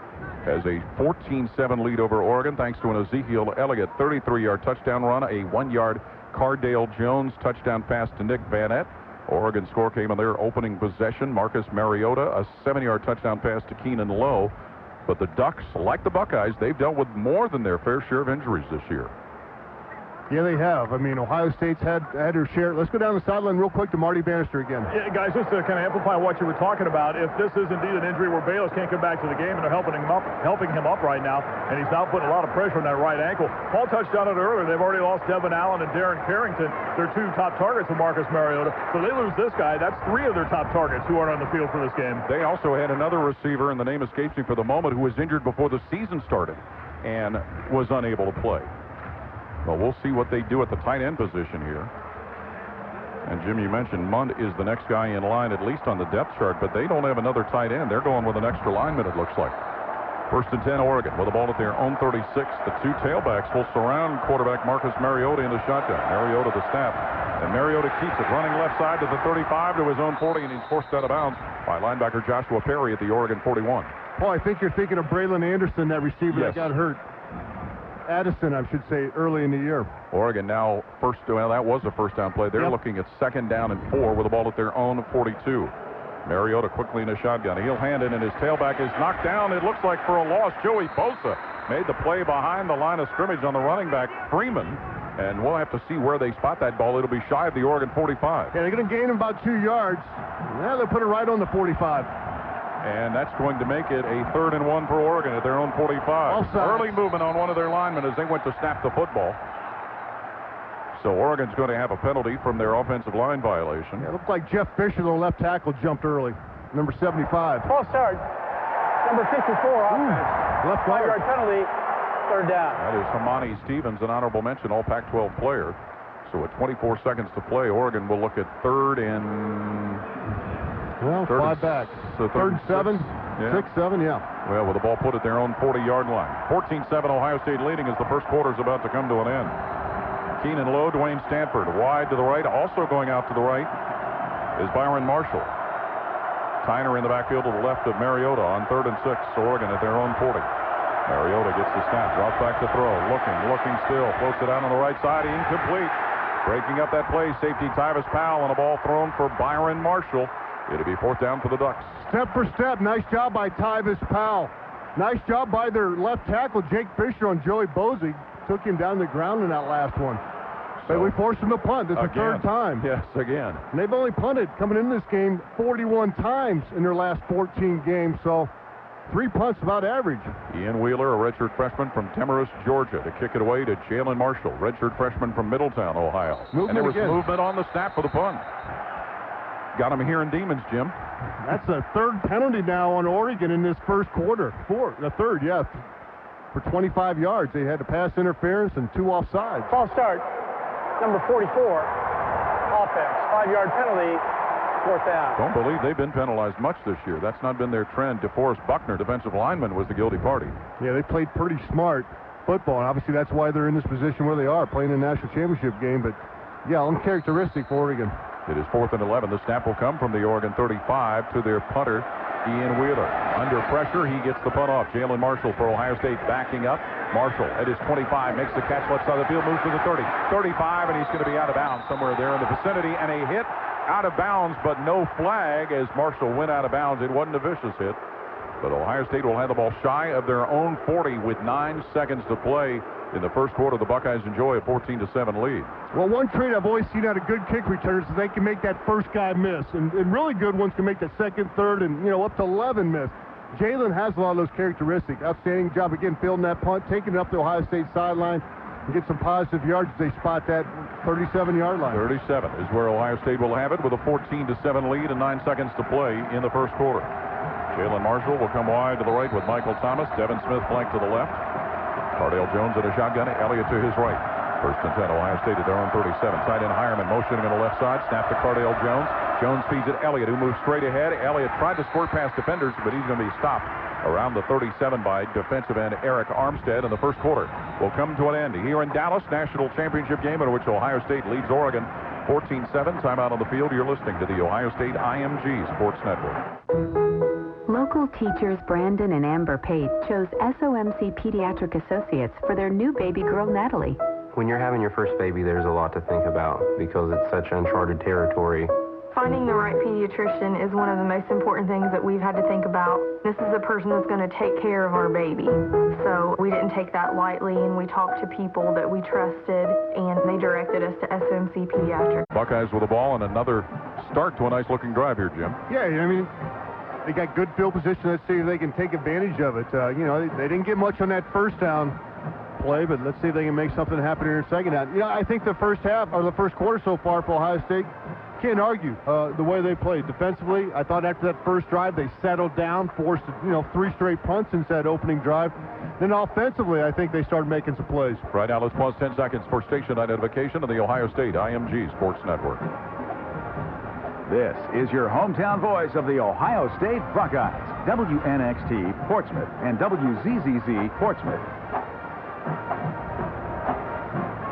S11: has a 14-7 lead over Oregon thanks to an Ezekiel Elliott 33-yard touchdown run, a 1-yard Cardale Jones touchdown pass to Nick Vanette. Oregon score came on their opening possession. Marcus Mariota, a 7-yard touchdown pass to Keenan Lowe. But the Ducks, like the Buckeyes, they've dealt with more than their fair share of injuries this year. Yeah, they have. I mean, Ohio State's had their share. Let's go down the sideline real quick to Marty Bannister again. Yeah, guys, just to kind of amplify what you were talking about, if this is indeed an injury where Bayless can't come back to the game and they're helping him up right now, and he's now putting a lot of pressure on that right ankle. Paul touched on it earlier. They've already lost Devin Allen and Darren Carrington. They're 2 top targets for Marcus Mariota. So they lose this guy. That's 3 of their top targets who aren't on the field for this game. They also had another receiver, and the name escapes me for the moment, who was injured before the season started and was unable to play. Well, we'll see what they do at the tight end position here. And Jim, you mentioned Mund is the next guy in line, at least on the depth chart, but they don't have another tight end. They're going with an extra lineman, it looks like.
S1: First and 10, Oregon with the ball at their own 36. The two tailbacks will surround quarterback Marcus Mariota in the shotgun. Mariota the snap, and Mariota keeps it running left side to the 35 to his own 40, and he's forced out of bounds by linebacker Joshua Perry at the Oregon 41.
S19: Well, I think you're thinking of Braylon Anderson, that receiver that got hurt. Addison, I should say, early in the year.
S1: Oregon now that was a first down play. They're looking at 2nd down and 4 with the ball at their own 42. Mariota quickly in a shotgun. He'll hand it, and his tailback is knocked down. It looks like for a loss. Joey Bosa made the play behind the line of scrimmage on the running back, Freeman. And we'll have to see where they spot that ball. It'll be shy of the Oregon 45.
S19: Yeah, they're going to gain about 2 yards. Yeah, they'll put it right on the 45.
S1: And that's going to make it a 3rd and 1 for Oregon at their own 45. Early movement on one of their linemen as they went to snap the football. So Oregon's going to have a penalty from their offensive line violation.
S19: Yeah, it looked like Jeff Fisher, the left tackle, jumped early. Number 75.
S4: False start. Number 54, offense.
S19: Left guard.
S4: 5-yard penalty, 3rd down.
S1: That is Hamani Stevens, an honorable mention, all Pac-12 player. So at 24 seconds to play, Oregon will look at 3rd and...
S19: Well, 5 back.
S1: So
S19: 3rd and 7.
S1: Yeah.
S19: 6, 7, yeah.
S1: Well, with the ball put at their own 40-yard line. 14-7, Ohio State leading as the first quarter is about to come to an end. Keenan low, Dwayne Stanford wide to the right. Also going out to the right is Byron Marshall. Tyner in the backfield to the left of Mariota on 3rd and 6. Oregon at their own 40. Mariota gets the snap, drops back to throw. Looking still. Floats it out on the right side. Incomplete. Breaking up that play, safety Tyvis Powell, and a ball thrown for Byron Marshall. It'll be 4th down for the Ducks.
S19: Step for step. Nice job by Tyvis Powell. Nice job by their left tackle, Jake Fisher, on Joey Bosa. Took him down the ground in that last one. But we forced them to punt. This is the 3rd time.
S1: Yes, again.
S19: And they've only punted coming into this game 41 times in their last 14 games. So 3 punts about average.
S1: Ian Wheeler, a redshirt freshman from Timorous, Georgia, to kick it away to Jalen Marshall, redshirt freshman from Middletown, Ohio. And there was movement on the snap for the punt. Got him here in Demons, Jim.
S19: That's a 3rd penalty now on Oregon in this first quarter. The 3rd, yes. For 25 yards. They had a pass interference and 2 offsides.
S4: False start. Number 44, offense. 5-yard penalty, 4th down.
S1: Don't believe they've been penalized much this year. That's not been their trend. DeForest Buckner, defensive lineman, was the guilty party.
S19: Yeah, they played pretty smart football, and obviously that's why they're in this position where they are, playing a national championship game. But, yeah, uncharacteristic for Oregon.
S1: It is 4th and 11. The snap will come from the Oregon 35 to their punter, Ian Wheeler. Under pressure, he gets the punt off. Jalen Marshall for Ohio State backing up. Marshall at his 25 makes the catch left side of the field, moves to the 30, 35, and he's going to be out of bounds somewhere there in the vicinity. And a hit out of bounds, but no flag as Marshall went out of bounds. It wasn't a vicious hit, but Ohio State will have the ball shy of their own 40 with 9 seconds to play. In the first quarter, the Buckeyes enjoy a 14-7 lead.
S19: Well, one trait I've always seen out of good kick returners is they can make that first guy miss, and really good ones can make that 2nd, 3rd, and up to 11 miss. Jalen has a lot of those characteristics. Outstanding job again fielding that punt, taking it up the Ohio State sideline, and get some positive yards as they spot that 37-yard line.
S1: 37 is where Ohio State will have it with a 14-7 lead and 9 seconds to play in the first quarter. Jalen Marshall will come wide to the right with Michael Thomas. Devin Smith flanked to the left. Cardale Jones at a shotgun. Elliott to his right. 1st and 10, Ohio State at their own 37. Tight end Hireman motioning on the left side. Snap to Cardale Jones. Jones feeds it Elliott, who moves straight ahead. Elliott tried to squirt past defenders, but he's going to be stopped around the 37 by defensive end Eric Armstead. And the first quarter will come to an end here in Dallas. National championship game in which Ohio State leads Oregon 14-7. Timeout on the field. You're listening to the Ohio State IMG Sports Network.
S2: Local teachers Brandon and Amber Pate chose SOMC Pediatric Associates for their new baby girl, Natalie.
S6: When you're having your first baby, there's a lot to think about because it's such uncharted territory.
S3: Finding the right pediatrician is one of the most important things that we've had to think about. This is the person that's going to take care of our baby. So we didn't take that lightly, and we talked to people that we trusted, and they directed us to SOMC Pediatric.
S1: Buckeyes with the ball and another start to a nice-looking drive here, Jim.
S19: Yeah, I mean, they got good field position. Let's see if they can take advantage of it. They didn't get much on that first down play, but let's see if they can make something happen here in second down. I think the first half, or the first quarter so far for Ohio State, can't argue the way they played. Defensively, I thought after that first drive, they settled down, forced 3 straight punts since that opening drive. Then offensively, I think they started making some plays.
S1: Right now, let's pause 10 seconds for station identification of the Ohio State IMG Sports Network.
S16: This is your hometown voice of the Ohio State Buckeyes, WNXT Portsmouth and WZZZ Portsmouth.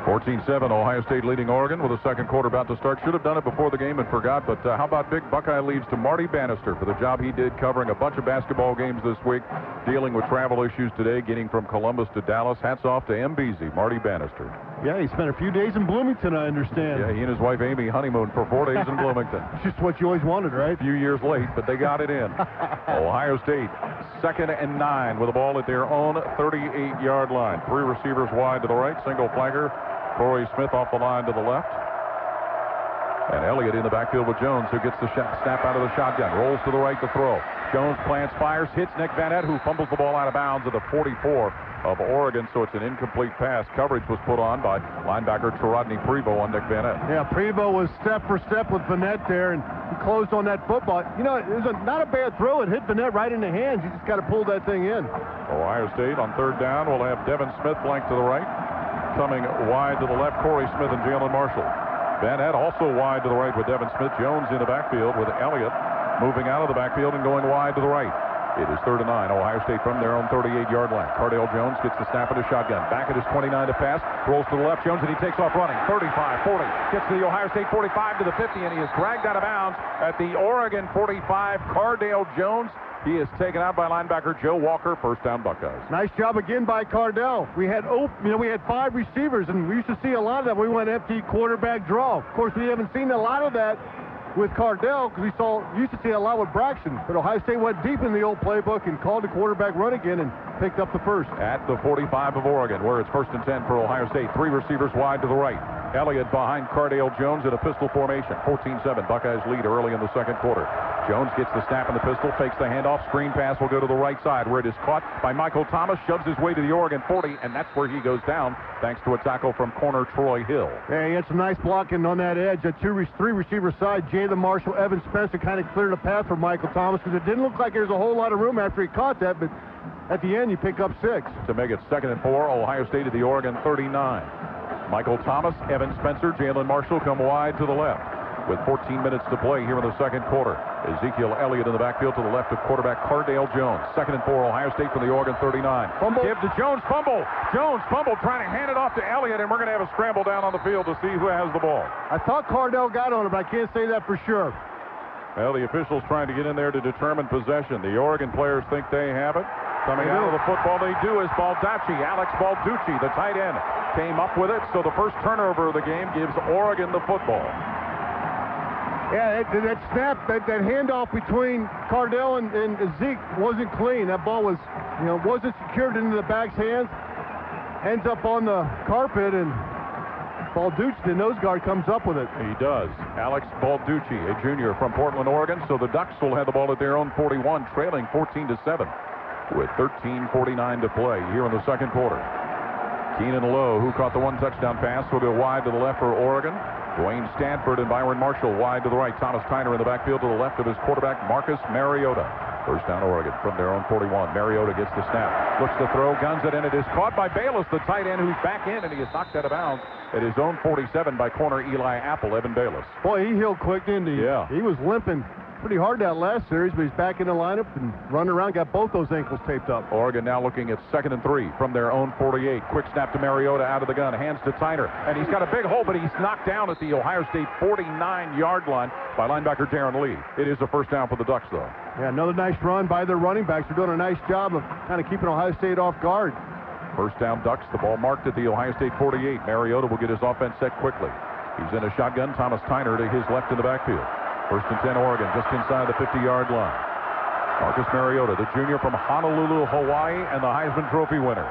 S1: 14-7, Ohio State leading Oregon with the second quarter about to start. Should have done it before the game and forgot, but how about big Buckeye leads to Marty Bannister for the job he did covering a bunch of basketball games this week, dealing with travel issues today, getting from Columbus to Dallas. Hats off to MBZ, Marty Bannister.
S19: Yeah, he spent a few days in Bloomington, I understand.
S1: Yeah, he and his wife Amy honeymooned for 4 days in Bloomington.
S19: It's just what you always wanted, right?
S1: A few years late, but they got it in. Ohio State, 2nd and 9 with the ball at their own 38-yard line. 3 receivers wide to the right, single flagger. Corey Smith off the line to the left. And Elliott in the backfield with Jones, who gets the snap out of the shotgun. Rolls to the right to throw. Jones plants, fires, hits Nick Van Ette, who fumbles the ball out of bounds at the 44 of Oregon, so it's an incomplete pass. Coverage was put on by linebacker Rodney Prevost on Nick Van Ette.
S19: Yeah, Prevost was step for step with Van Ette there, and he closed on that football. You know, it was not a bad throw. It hit Van Ette right in the hands. You just got to pull that thing in.
S1: Ohio State on 3rd down will have Devin Smith flanked to the right. Coming wide to the left, Corey Smith and Jalen Marshall. Van Ette also wide to the right with Devin Smith. Jones in the backfield with Elliott moving out of the backfield and going wide to the right. It is 3rd and 9. Ohio State from their own 38-yard line. Cardale Jones gets the snap of the shotgun. Back at his 29 to pass. Rolls to the left. Jones, and he takes off running. 35, 40. Gets to the Ohio State 45 to the 50, and he is dragged out of bounds at the Oregon 45. Cardale Jones. He is taken out by linebacker Joe Walker. First down, Buckeyes.
S19: Nice job again by Cardale. We had 5 receivers, and we used to see a lot of that. We went empty quarterback draw. Of course, we haven't seen a lot of that with Cardale because we used to see a lot with Braxton. But Ohio State went deep in the old playbook and called the quarterback run again and picked up the first.
S1: At the 45 of Oregon, where it's 1st and 10 for Ohio State. 3 receivers wide to the right. Elliott behind Cardale Jones in a pistol formation. 14-7. Buckeyes lead early in the second quarter. Jones gets the snap in the pistol, takes the handoff. Screen pass will go to the right side where it is caught by Michael Thomas. Shoves his way to the Oregon 40, and that's where he goes down thanks to a tackle from corner Troy Hill.
S19: Yeah, he had some nice blocking on that edge. At 3 receiver side, Jalen Marshall, Evan Spencer kind of cleared a path for Michael Thomas because it didn't look like there was a whole lot of room after he caught that, but at the end, you pick up 6.
S1: To make it 2nd and 4, Ohio State at the Oregon 39. Michael Thomas, Evan Spencer, Jalen Marshall come wide to the left. With 14 minutes to play here in the second quarter. Ezekiel Elliott in the backfield to the left of quarterback Cardale Jones. 2nd and 4, Ohio State from the Oregon 39.
S19: Fumble.
S1: Give to Jones, fumble. Jones fumble, trying to hand it off to Elliott, and we're going to have a scramble down on the field to see who has the ball.
S19: I thought Cardale got on it, but I can't say that for sure.
S1: Well, the officials trying to get in there to determine possession. The Oregon players think they have it. Coming out of the football they do is Baldacci. Alex Balducci, the tight end, came up with it. So the first turnover of the game gives Oregon the football.
S19: Yeah, that snap, that handoff between Cardale and Zeke wasn't clean. That ball was, wasn't secured into the back's hands. Ends up on the carpet, and Balducci, the nose guard, comes up with it.
S1: He does. Alex Balducci, a junior from Portland, Oregon. So the Ducks will have the ball at their own 41, trailing 14-7 with 13:49 to play here in the second quarter. Keenan Lowe, who caught the 1 touchdown pass, will go wide to the left for Oregon. Dwayne Stanford and Byron Marshall wide to the right. Thomas Tyner in the backfield to the left of his quarterback, Marcus Mariota. First down, Oregon from their own 41. Mariota gets the snap. Looks to throw, guns it, and it is caught by Bayless, the tight end, who's back in, and he is knocked out of bounds at his own 47 by corner Eli Apple, Evan Bayless.
S19: Boy, he healed quick, didn't he?
S1: Yeah.
S19: He was limping pretty hard that last series, but he's back in the lineup and running around, got both those ankles taped up.
S1: Oregon now looking at 2nd and 3 from their own 48. Quick snap to Mariota out of the gun, hands to Tyner, and he's got a big hole, but he's knocked down at the Ohio State 49-yard line by linebacker Darren Lee. It is a first down for the Ducks, though.
S19: Yeah, another nice run by their running backs. They're doing a nice job of kind of keeping Ohio State off guard.
S1: First down, Ducks. The ball marked at the Ohio State 48. Mariota will get his offense set quickly. He's in a shotgun. Thomas Tyner to his left in the backfield. 1st and 10, Oregon, just inside the 50-yard line. Marcus Mariota, the junior from Honolulu, Hawaii, and the Heisman Trophy winner.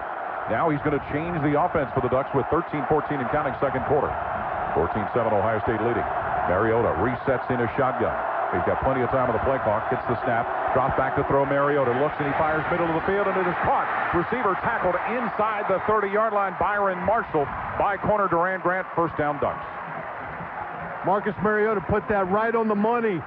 S1: Now he's going to change the offense for the Ducks with 13-14 and counting second quarter. 14-7, Ohio State leading. Mariota resets in a shotgun. He's got plenty of time on the play clock. Gets the snap. Drops back to throw. Mariota looks, and he fires middle of the field, and it is caught. Receiver tackled inside the 30-yard line. Byron Marshall by corner Duran Grant. First down, Ducks.
S19: Marcus Mariota put that right on the money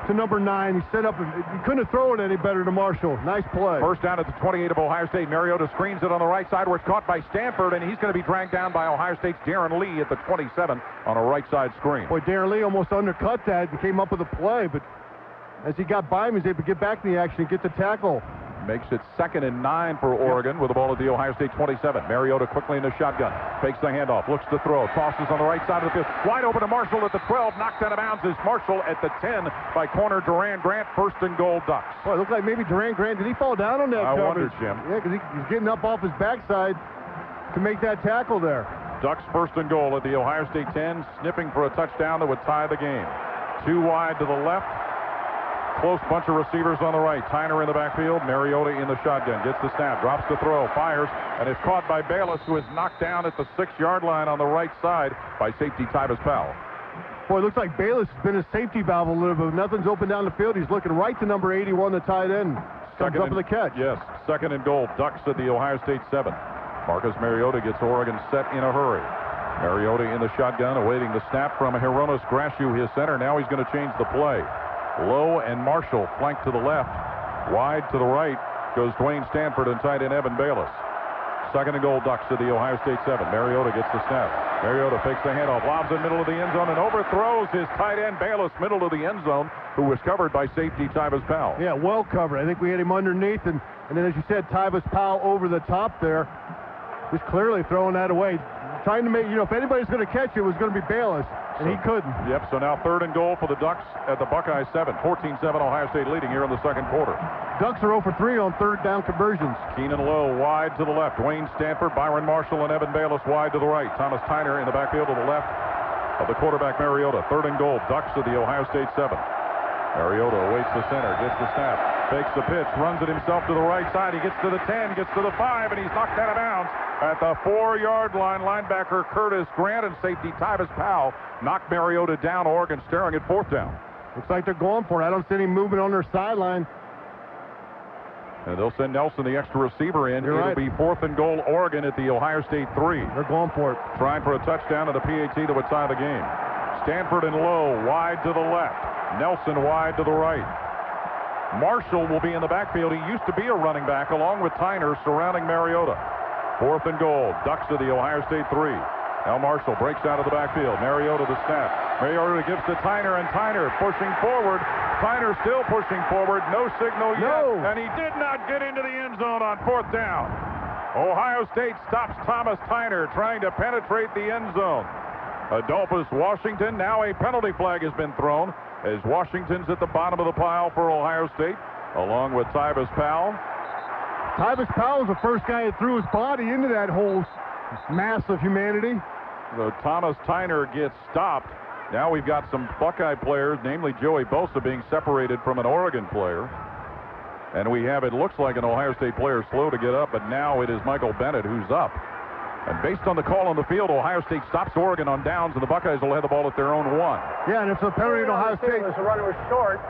S19: to to number 9. He set up, he couldn't have thrown it any better to Marshall. Nice play.
S1: First down at the 28 of Ohio State. Mariota screens it on the right side where it's caught by Stanford, and he's going to be dragged down by Ohio State's Darren Lee at the 27 on a right side screen.
S19: Boy, Darren Lee almost undercut that and came up with a play, but as he got by him, he was able to get back in the action and get the tackle.
S1: Makes it 2nd and 9 for Oregon with the ball at the Ohio State 27. Mariota quickly in the shotgun. Fakes the handoff. Looks to throw. Tosses on the right side of the field. Wide open to Marshall at the 12. Knocked out of bounds is Marshall at the 10 by corner Duran Grant. 1st and goal, Ducks.
S19: Boy, it looked like maybe Duran Grant. Did he fall down on that
S1: I
S19: coverage?
S1: wondered, Jim.
S19: Yeah, because he's getting up off his backside to make that tackle there.
S1: Ducks 1st and goal at the Ohio State 10. Sniffing for a touchdown that would tie the game. 2 wide to the left. Close bunch of receivers on the right. Tyner in the backfield. Mariota in the shotgun. Gets the snap. Drops the throw. Fires. And it's caught by Bayless, who is knocked down at the 6-yard line on the right side by safety Tyvis Powell.
S19: Boy, it looks like Bayless has been a safety valve a little bit. Nothing's open down the field. He's looking right to number 81, the tight end. Comes up with the catch.
S1: Yes. 2nd and goal. Ducks at the Ohio State 7. Marcus Mariota gets Oregon set in a hurry. Mariota in the shotgun, awaiting the snap from Hieronymus Grashew, his center. Now he's going to change the play. Lowe and Marshall flank to the left. Wide to the right goes Dwayne Stanford and tight end Evan Bayless. 2nd and goal, Ducks to the Ohio State 7. Mariota gets the snap. Mariota fakes the handoff, lobs in middle of the end zone, and overthrows his tight end Bayless middle of the end zone, who was covered by safety Tyvis Powell.
S19: Yeah, well covered. I think we had him underneath, and then as you said, Tyvis Powell over the top there. Just clearly throwing that away. Trying to make, if anybody's going to catch it, it was going to be Bayless. And he couldn't.
S1: Yep, so now 3rd and goal for the Ducks at the Buckeye 7. 14-7 Ohio State leading here in the 2nd quarter.
S19: Ducks are 0 for 3 on 3rd down conversions.
S1: Keenan Lowe wide to the left. Wayne Stanford, Byron Marshall, and Evan Bayless wide to the right. Thomas Tyner in the backfield to the left of the quarterback Mariota. 3rd and goal, Ducks at the Ohio State 7. Mariota awaits the center, gets the snap, fakes the pitch, runs it himself to the right side. He gets to the 10, gets to the 5, and he's knocked out of bounds at the 4-yard line. Linebacker Curtis Grant and safety Tyvis Powell knocked Mariota down. Oregon staring at 4th down.
S19: Looks like they're going for it. I don't see any movement on their sideline.
S1: And they'll send Nelson, the extra receiver, in.
S19: It'll
S1: be 4th and goal, Oregon at the Ohio State 3.
S19: They're going for it.
S1: Trying for a touchdown and a PAT that would tie the game. Stanford and Lowe wide to the left. Nelson wide to the right. Marshall will be in the backfield. He used to be a running back along with Tyner surrounding Mariota. 4th and goal. Ducks to the Ohio State 3. Now Marshall breaks out of the backfield. Mariota the snap. Mariota gives to Tyner, and Tyner pushing forward. Tyner still pushing forward. No signal yet. And he did not get into the end zone on 4th down. Ohio State stops Thomas Tyner trying to penetrate the end zone. Adolphus Washington. Now a penalty flag has been thrown as Washington's at the bottom of the pile for Ohio State, along with Tyvis Powell.
S19: Tyvis Powell was the first guy that threw his body into that whole mass of humanity.
S1: So Thomas Tyner gets stopped. Now we've got some Buckeye players, namely Joey Bosa, being separated from an Oregon player. And we have, it looks like an Ohio State player slow to get up, but now it is Michael Bennett who's up. And based on the call on the field, Ohio State stops Oregon on downs, and the Buckeyes will have the ball at their own 1.
S19: Yeah, and it's a penalty at Ohio State.
S4: The runner was short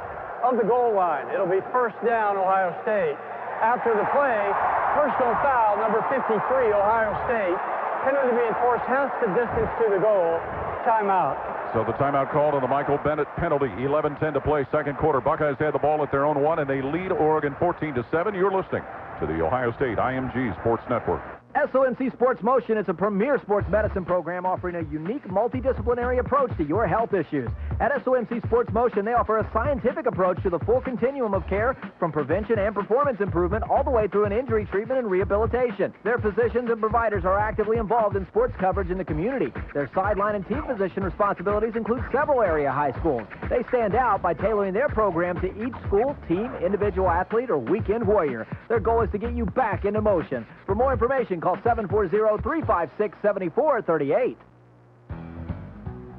S4: of the goal line. It'll be 1st down, Ohio State. After the play, personal foul, number 53, Ohio State. Penalty to be enforced, half the distance to the goal. Timeout.
S1: So the timeout called on the Michael Bennett penalty. 11-10 to play, 2nd quarter. Buckeyes had the ball at their own 1, and they lead Oregon 14-7. You're listening to the Ohio State IMG Sports Network.
S12: SOMC Sports Motion is a premier sports medicine program offering a unique multidisciplinary approach to your health issues. At SOMC Sports Motion, they offer a scientific approach to the full continuum of care, from prevention and performance improvement all the way through an injury treatment and rehabilitation. Their physicians and providers are actively involved in sports coverage in the community. Their sideline and team physician responsibilities include several area high schools. They stand out by tailoring their program to each school, team, individual athlete, or weekend warrior. Their goal is to get you back into motion. For more information, call 740-356-7438.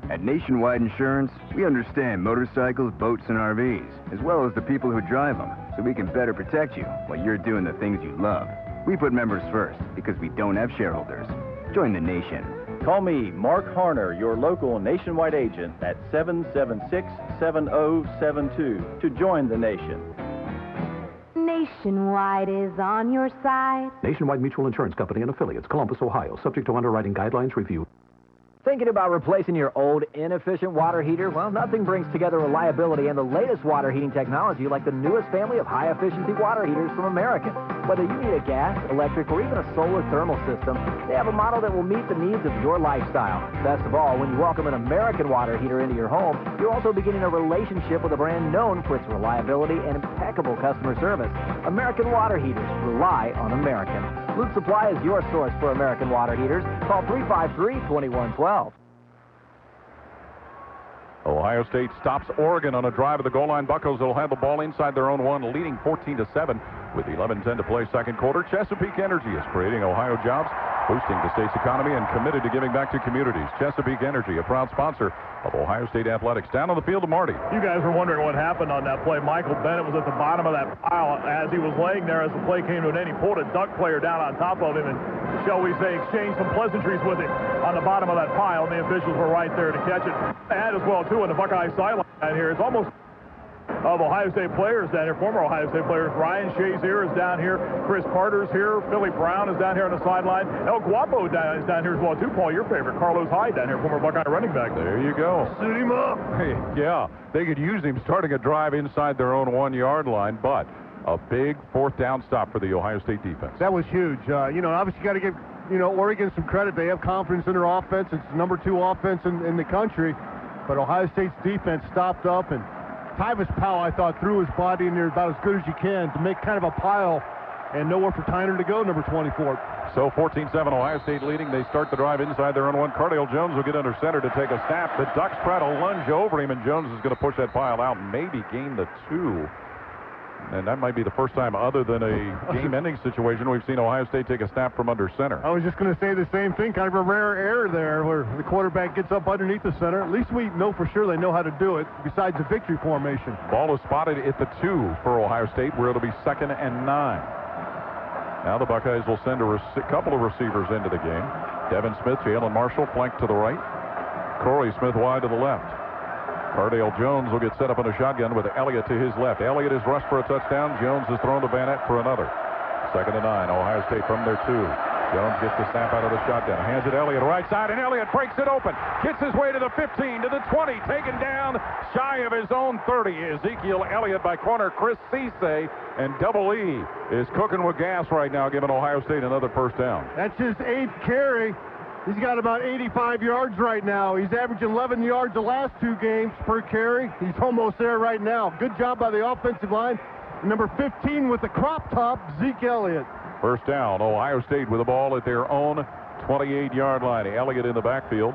S7: At Nationwide Insurance, we understand motorcycles, boats, and RVs, as well as the people who drive them, so we can better protect you while you're doing the things you love. We put members first because we don't have shareholders. Join the nation.
S8: Call me, Mark Harner, your local Nationwide agent at 776-7072 to join the nation.
S2: Nationwide is on your side.
S9: Nationwide Mutual Insurance Company and affiliates, Columbus, Ohio. Subject to underwriting guidelines review.
S12: Thinking about replacing your old, inefficient water heater? Well, nothing brings together reliability and the latest water heating technology like the newest family of high-efficiency water heaters from American. Whether you need a gas, electric, or even a solar thermal system, they have a model that will meet the needs of your lifestyle. Best of all, when you welcome an American water heater into your home, you're also beginning a relationship with a brand known for its reliability and impeccable customer service. American water heaters. Rely on American. Fluke Supply is your source for American water heaters. Call 353-2112.
S1: Ohio State stops Oregon on a drive of the goal line. Buccos will have the ball inside their own one, leading 14-7 with 11:10 to play second quarter. Chesapeake Energy is creating Ohio jobs, boosting the state's economy, and committed to giving back to communities. Chesapeake Energy, a proud sponsor of Ohio State athletics. Down on the field to Marty.
S11: You guys were wondering what happened on that play. Michael Bennett was at the bottom of that pile as he was laying there as the play came to an end. He pulled a duck player down on top of him and, shall we say, exchanged some pleasantries with him on the bottom of that pile, and the officials were right there to catch it. And as well, too, on the Buckeye sideline down here. It's almost of Ohio State players down here, former Ohio State players. Ryan Shazier is down here. Chris Carter's here. Philly Brown is down here on the sideline. El Guapo is down here as well, too. Paul, your favorite. Carlos Hyde down here, former Buckeye running back.
S1: There you go.
S11: Suit him up.
S1: Hey, yeah, they could use him starting a drive inside their own 1-yard line, but a big fourth down stop for the Ohio State defense.
S19: That was huge. Obviously got to give, Oregon some credit. They have confidence in their offense. It's the number 2 offense in the country. But Ohio State's defense stopped up, and Tyvis Powell, I thought, threw his body in there about as good as you can to make kind of a pile, and nowhere for Tyner to go, number 24.
S1: So 14-7, Ohio State leading. They start the drive inside their own one. Cardale Jones will get under center to take a snap. The Ducks try to lunge over him, and Jones is going to push that pile out, maybe gain the 2. And that might be the first time, other than a game-ending situation, we've seen Ohio State take a snap from under center.
S19: I was just going to say the same thing, kind of a rare error there where the quarterback gets up underneath the center. At least we know for sure they know how to do it, besides the victory formation.
S1: Ball is spotted at the 2 for Ohio State, where it'll be 2nd and 9. Now the Buckeyes will send a couple of receivers into the game. Devin Smith, Jalen Marshall, flanked to the right. Corey Smith wide to the left. Cardale Jones will get set up in a shotgun with Elliott to his left. Elliott is rushed for a touchdown. Jones has thrown to Van Eck for another. 2nd and 9. Ohio State from their 2. Jones gets the snap out of the shotgun. Hands it Elliott right side, and Elliott breaks it open. Gets his way to the 15, to the 20. Taken down shy of his own 30. Ezekiel Elliott by corner Chris Cisse. And Double E is cooking with gas right now, giving Ohio State another first down.
S19: That's his 8th carry. He's got about 85 yards right now. He's averaging 11 yards the last 2 games per carry. He's almost there right now. Good job by the offensive line. Number 15 with the crop top, Zeke Elliott.
S1: First down, Ohio State with the ball at their own 28-yard line. Elliott in the backfield,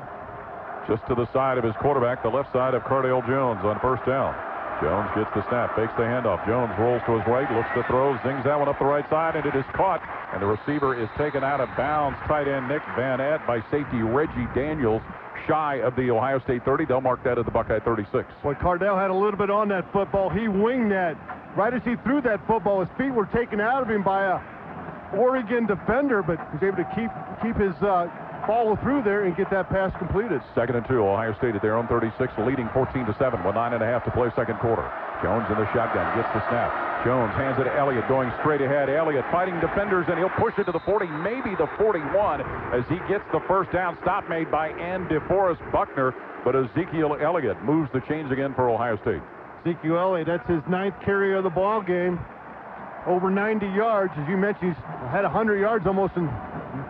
S1: just to the side of his quarterback, the left side of Cardale Jones on first down. Jones gets the snap, fakes the handoff. Jones rolls to his right, looks to throw, zings that one up the right side, and it is caught. And the receiver is taken out of bounds. Tight end Nick Van Eck by safety Reggie Daniels, shy of the Ohio State 30. They'll mark that at the Buckeye 36.
S19: Boy, Cardale had a little bit on that football. He winged that. Right as he threw that football, his feet were taken out of him by a Oregon defender, but he was able to keep his follow through there and get that pass completed.
S1: 2nd and 2, Ohio State at their own 36, leading 14-7 with 9.5 to play second quarter. Jones in the shotgun, gets the snap. Jones hands it to Elliott, going straight ahead. Elliott fighting defenders, and he'll push it to the 40, maybe the 41, as he gets the first down. Stop made by Ann DeForest Buckner, but Ezekiel Elliott moves the chains again for Ohio State.
S19: Ezekiel Elliott, that's his 9th carry of the ball game. Over 90 yards. As you mentioned, he's had 100 yards almost in the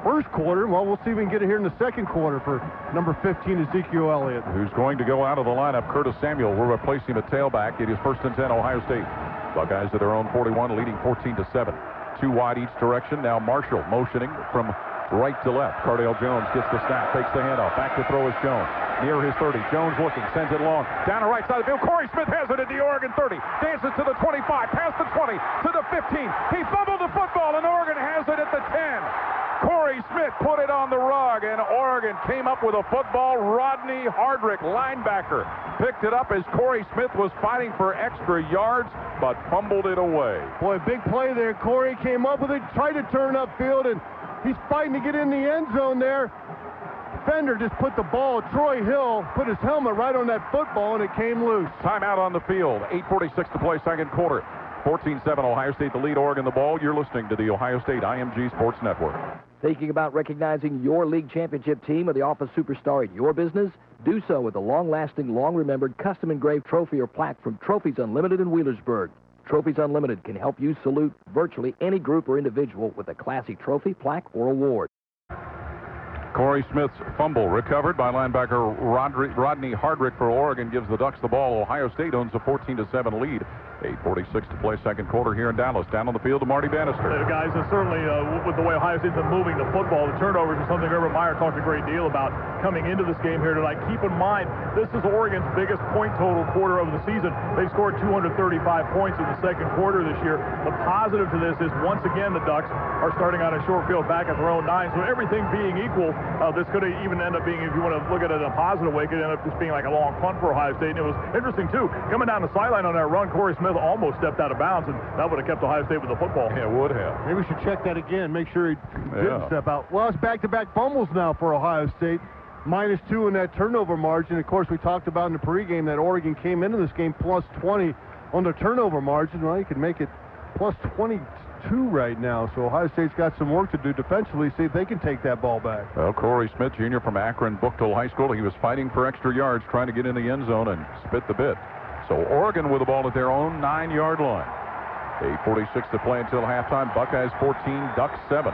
S19: first quarter. Well, we'll see if we can get it here in the second quarter for number 15, Ezekiel Elliott.
S1: Who's going to go out of the lineup? Curtis Samuel will replace him at tailback. It is 1st and 10, Ohio State. Buckeyes at their own 41, leading 14-7. 2 wide each direction. Now Marshall motioning from right to left. Cardale Jones gets the snap, takes the handoff. Back to throw is Jones. Near his 30. Jones looking, sends it long. Down the right side of the field. Corey Smith has it at the Oregon 30. Dances to the 25, past the 20, to the 15. He fumbled the football, and Oregon has it at the 10. Corey Smith put it on the rug, and Oregon came up with a football. Rodney Hardrick, linebacker, picked it up as Corey Smith was fighting for extra yards, but fumbled it away.
S19: Boy, big play there. Corey came up with it, tried to turn upfield, and he's fighting to get in the end zone there. Defender just put the ball, Troy Hill put his helmet right on that football, and it came loose.
S1: Timeout on the field. 8:46 to play second quarter. 14-7, Ohio State the lead, Oregon the ball. You're listening to the Ohio State IMG Sports Network.
S12: Thinking about recognizing your league championship team or the office superstar in your business? Do so with a long-lasting, long-remembered, custom-engraved trophy or plaque from Trophies Unlimited in Wheelersburg. Trophies Unlimited can help you salute virtually any group or individual with a classy trophy, plaque, or award.
S1: Corey Smith's fumble recovered by linebacker Rodney Hardrick for Oregon gives the Ducks the ball. Ohio State owns a 14-7 lead. 8:46 to play, second quarter here in Dallas. Down on the field to Marty Bannister.
S11: Guys, certainly with the way Ohio State's been moving the football, the turnovers is something Urban Meyer talked a great deal about coming into this game here tonight. Keep in mind, this is Oregon's biggest point total quarter of the season. They scored 235 points in the second quarter this year. The positive to this is, once again, the Ducks are starting on a short field back at their own 9. So everything being equal, this could even end up being, if you want to look at it in a positive way, could end up just being like a long punt for Ohio State. And it was interesting, too. Coming down the sideline on that run, Corey Smith almost stepped out of bounds, and that would have kept Ohio State with the football.
S1: Yeah, it would have.
S19: Maybe we should check that again, make sure he didn't step out. Well, it's back-to-back fumbles now for Ohio State. -2 in that turnover margin. Of course, we talked about in the pregame that Oregon came into this game +20 on the turnover margin. Well, you can make it +22 right now. So Ohio State's got some work to do defensively, see if they can take that ball back.
S1: Well, Corey Smith, Jr. from Akron Buchtel High School, he was fighting for extra yards, trying to get in the end zone and spit the bit. So Oregon with the ball at their own 9-yard line. 8:46 to play until halftime. Buckeyes 14, Ducks 7.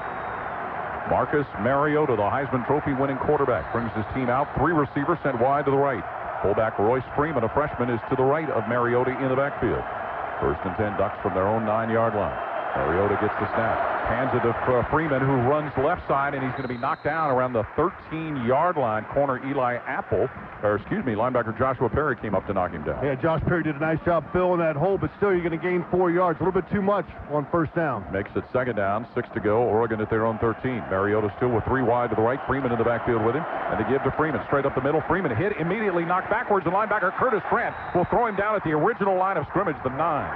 S1: Marcus Mariota, the Heisman Trophy winning quarterback, brings his team out. 3 receivers sent wide to the right. Fullback Royce Freeman, a freshman, is to the right of Mariota in the backfield. 1st and 10, Ducks from their own 9-yard line. Mariota gets the snap. Hands it to Freeman, who runs left side, and he's going to be knocked down around the 13-yard line. Corner linebacker Joshua Perry came up to knock him down.
S19: Yeah, Josh Perry did a nice job filling that hole, but still you're going to gain 4 yards. A little bit too much on 1st down.
S1: Makes it 2nd down, 6 to go. Oregon at their own 13. Mariota still with 3 wide to the right. Freeman in the backfield with him. And they give to Freeman straight up the middle. Freeman hit, immediately knocked backwards. And linebacker Curtis Grant will throw him down at the original line of scrimmage, the 9.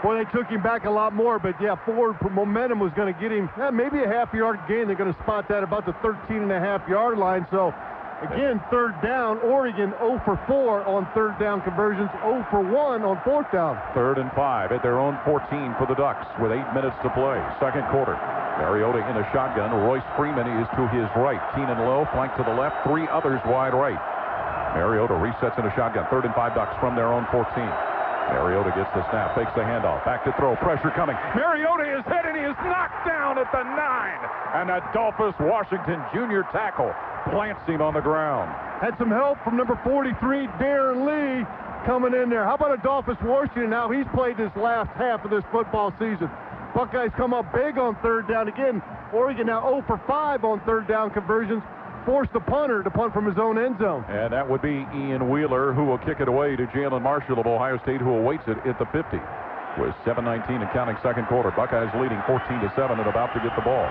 S19: Boy, they took him back a lot more, but yeah, forward momentum was going to get him maybe a half-yard gain. They're going to spot that about the 13.5-yard line. So, again, 3rd down. Oregon 0 for 4 on 3rd down conversions, 0 for 1 on 4th down.
S1: 3rd and 5 at their own 14 for the Ducks with 8 minutes to play. Second quarter. Mariota in a shotgun. Royce Freeman is to his right. Keenan Lowe flanked to the left. 3 others wide right. Mariota resets in a shotgun. 3rd and 5 Ducks from their own 14. Mariota gets the snap, fakes the handoff, back to throw, pressure coming. Mariota is hit, and he is knocked down at the 9. And Adolphus Washington, junior tackle, plants him on the ground.
S19: Had some help from number 43, Darren Lee, coming in there. How about Adolphus Washington now? He's played this last half of this football season. Buckeyes come up big on 3rd down. Again, Oregon now 0 for 5 on 3rd down conversions. Forced the punter to punt from his own end zone.
S1: And that would be Ian Wheeler, who will kick it away to Jalen Marshall of Ohio State, who awaits it at the 50. With 7:19 and counting second quarter. Buckeyes leading 14-7 and about to get the ball.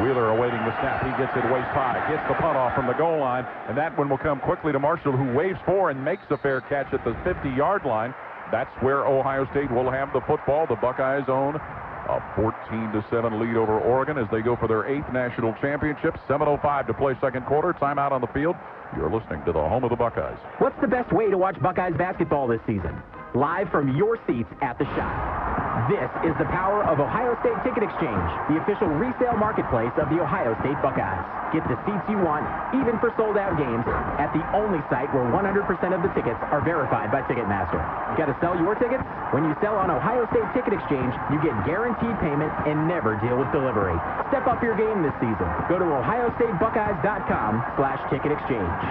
S1: Wheeler awaiting the snap. He gets it waist high, gets the punt off from the goal line, and that one will come quickly to Marshall, who waves for and makes a fair catch at the 50-yard line. That's where Ohio State will have the football. The Buckeyes own a 14-7 lead over Oregon as they go for their 8th national championship. 7:05 to play second quarter. Timeout on the field. You're listening to the home of the Buckeyes.
S9: What's the best way to watch Buckeyes basketball this season? Live from your seats at the shop. This is the power of Ohio State Ticket Exchange, the official resale marketplace of the Ohio State Buckeyes. Get the seats you want, even for sold-out games, at the only site where 100% of the tickets are verified by Ticketmaster. Got to sell your tickets? When you sell on Ohio State Ticket Exchange, you get guaranteed payment and never deal with delivery. Step up your game this season. Go to ohiostatebuckeyes.com/ticket exchange.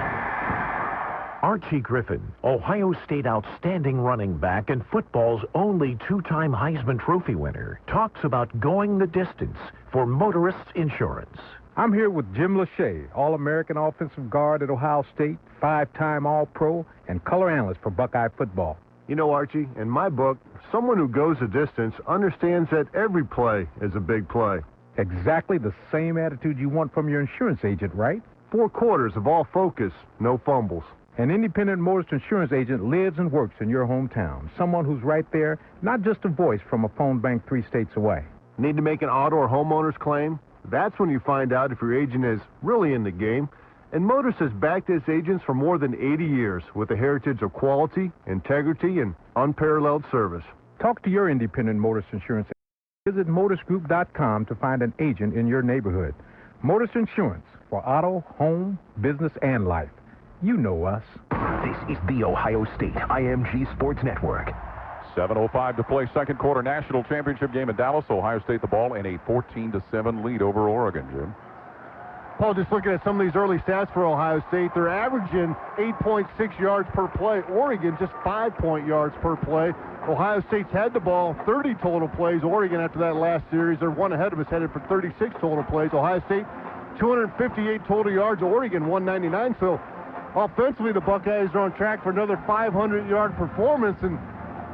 S10: Archie Griffin, Ohio State outstanding running back and football's only 2-time Heisman Trophy winner, talks about going the distance for motorists insurance.
S18: I'm here with Jim Lachey, All-American offensive guard at Ohio State, 5-time All-Pro, and color analyst for Buckeye football.
S19: You know, Archie, in my book, someone who goes the distance understands that every play is a big play.
S18: Exactly the same attitude you want from your insurance agent, right?
S19: 4 quarters of all focus, no fumbles.
S18: An independent motorist insurance agent lives and works in your hometown. Someone who's right there, not just a voice from a phone bank 3 states away.
S19: Need to make an auto or homeowner's claim? That's when you find out if your agent is really in the game. And Motorist has backed its agents for more than 80 years with a heritage of quality, integrity, and unparalleled service.
S18: Talk to your independent motorist insurance agent. Visit motorsgroup.com to find an agent in your neighborhood. Motor's Insurance for auto, home, business, and life. You know us.
S14: This is the Ohio State IMG Sports Network.
S1: 7:05 to play second quarter national championship game in Dallas. Ohio State the ball in a 14-7 lead over Oregon, Jim.
S19: Paul, just looking at some of these early stats for Ohio State, they're averaging 8.6 yards per play. Oregon just 5 yards per play. Ohio State's had the ball 30 total plays. Oregon, after that last series, they're one ahead of us, headed for 36 total plays. Ohio State, 258 total yards. Oregon, 199. So offensively, the Buckeyes are on track for another 500-yard performance. And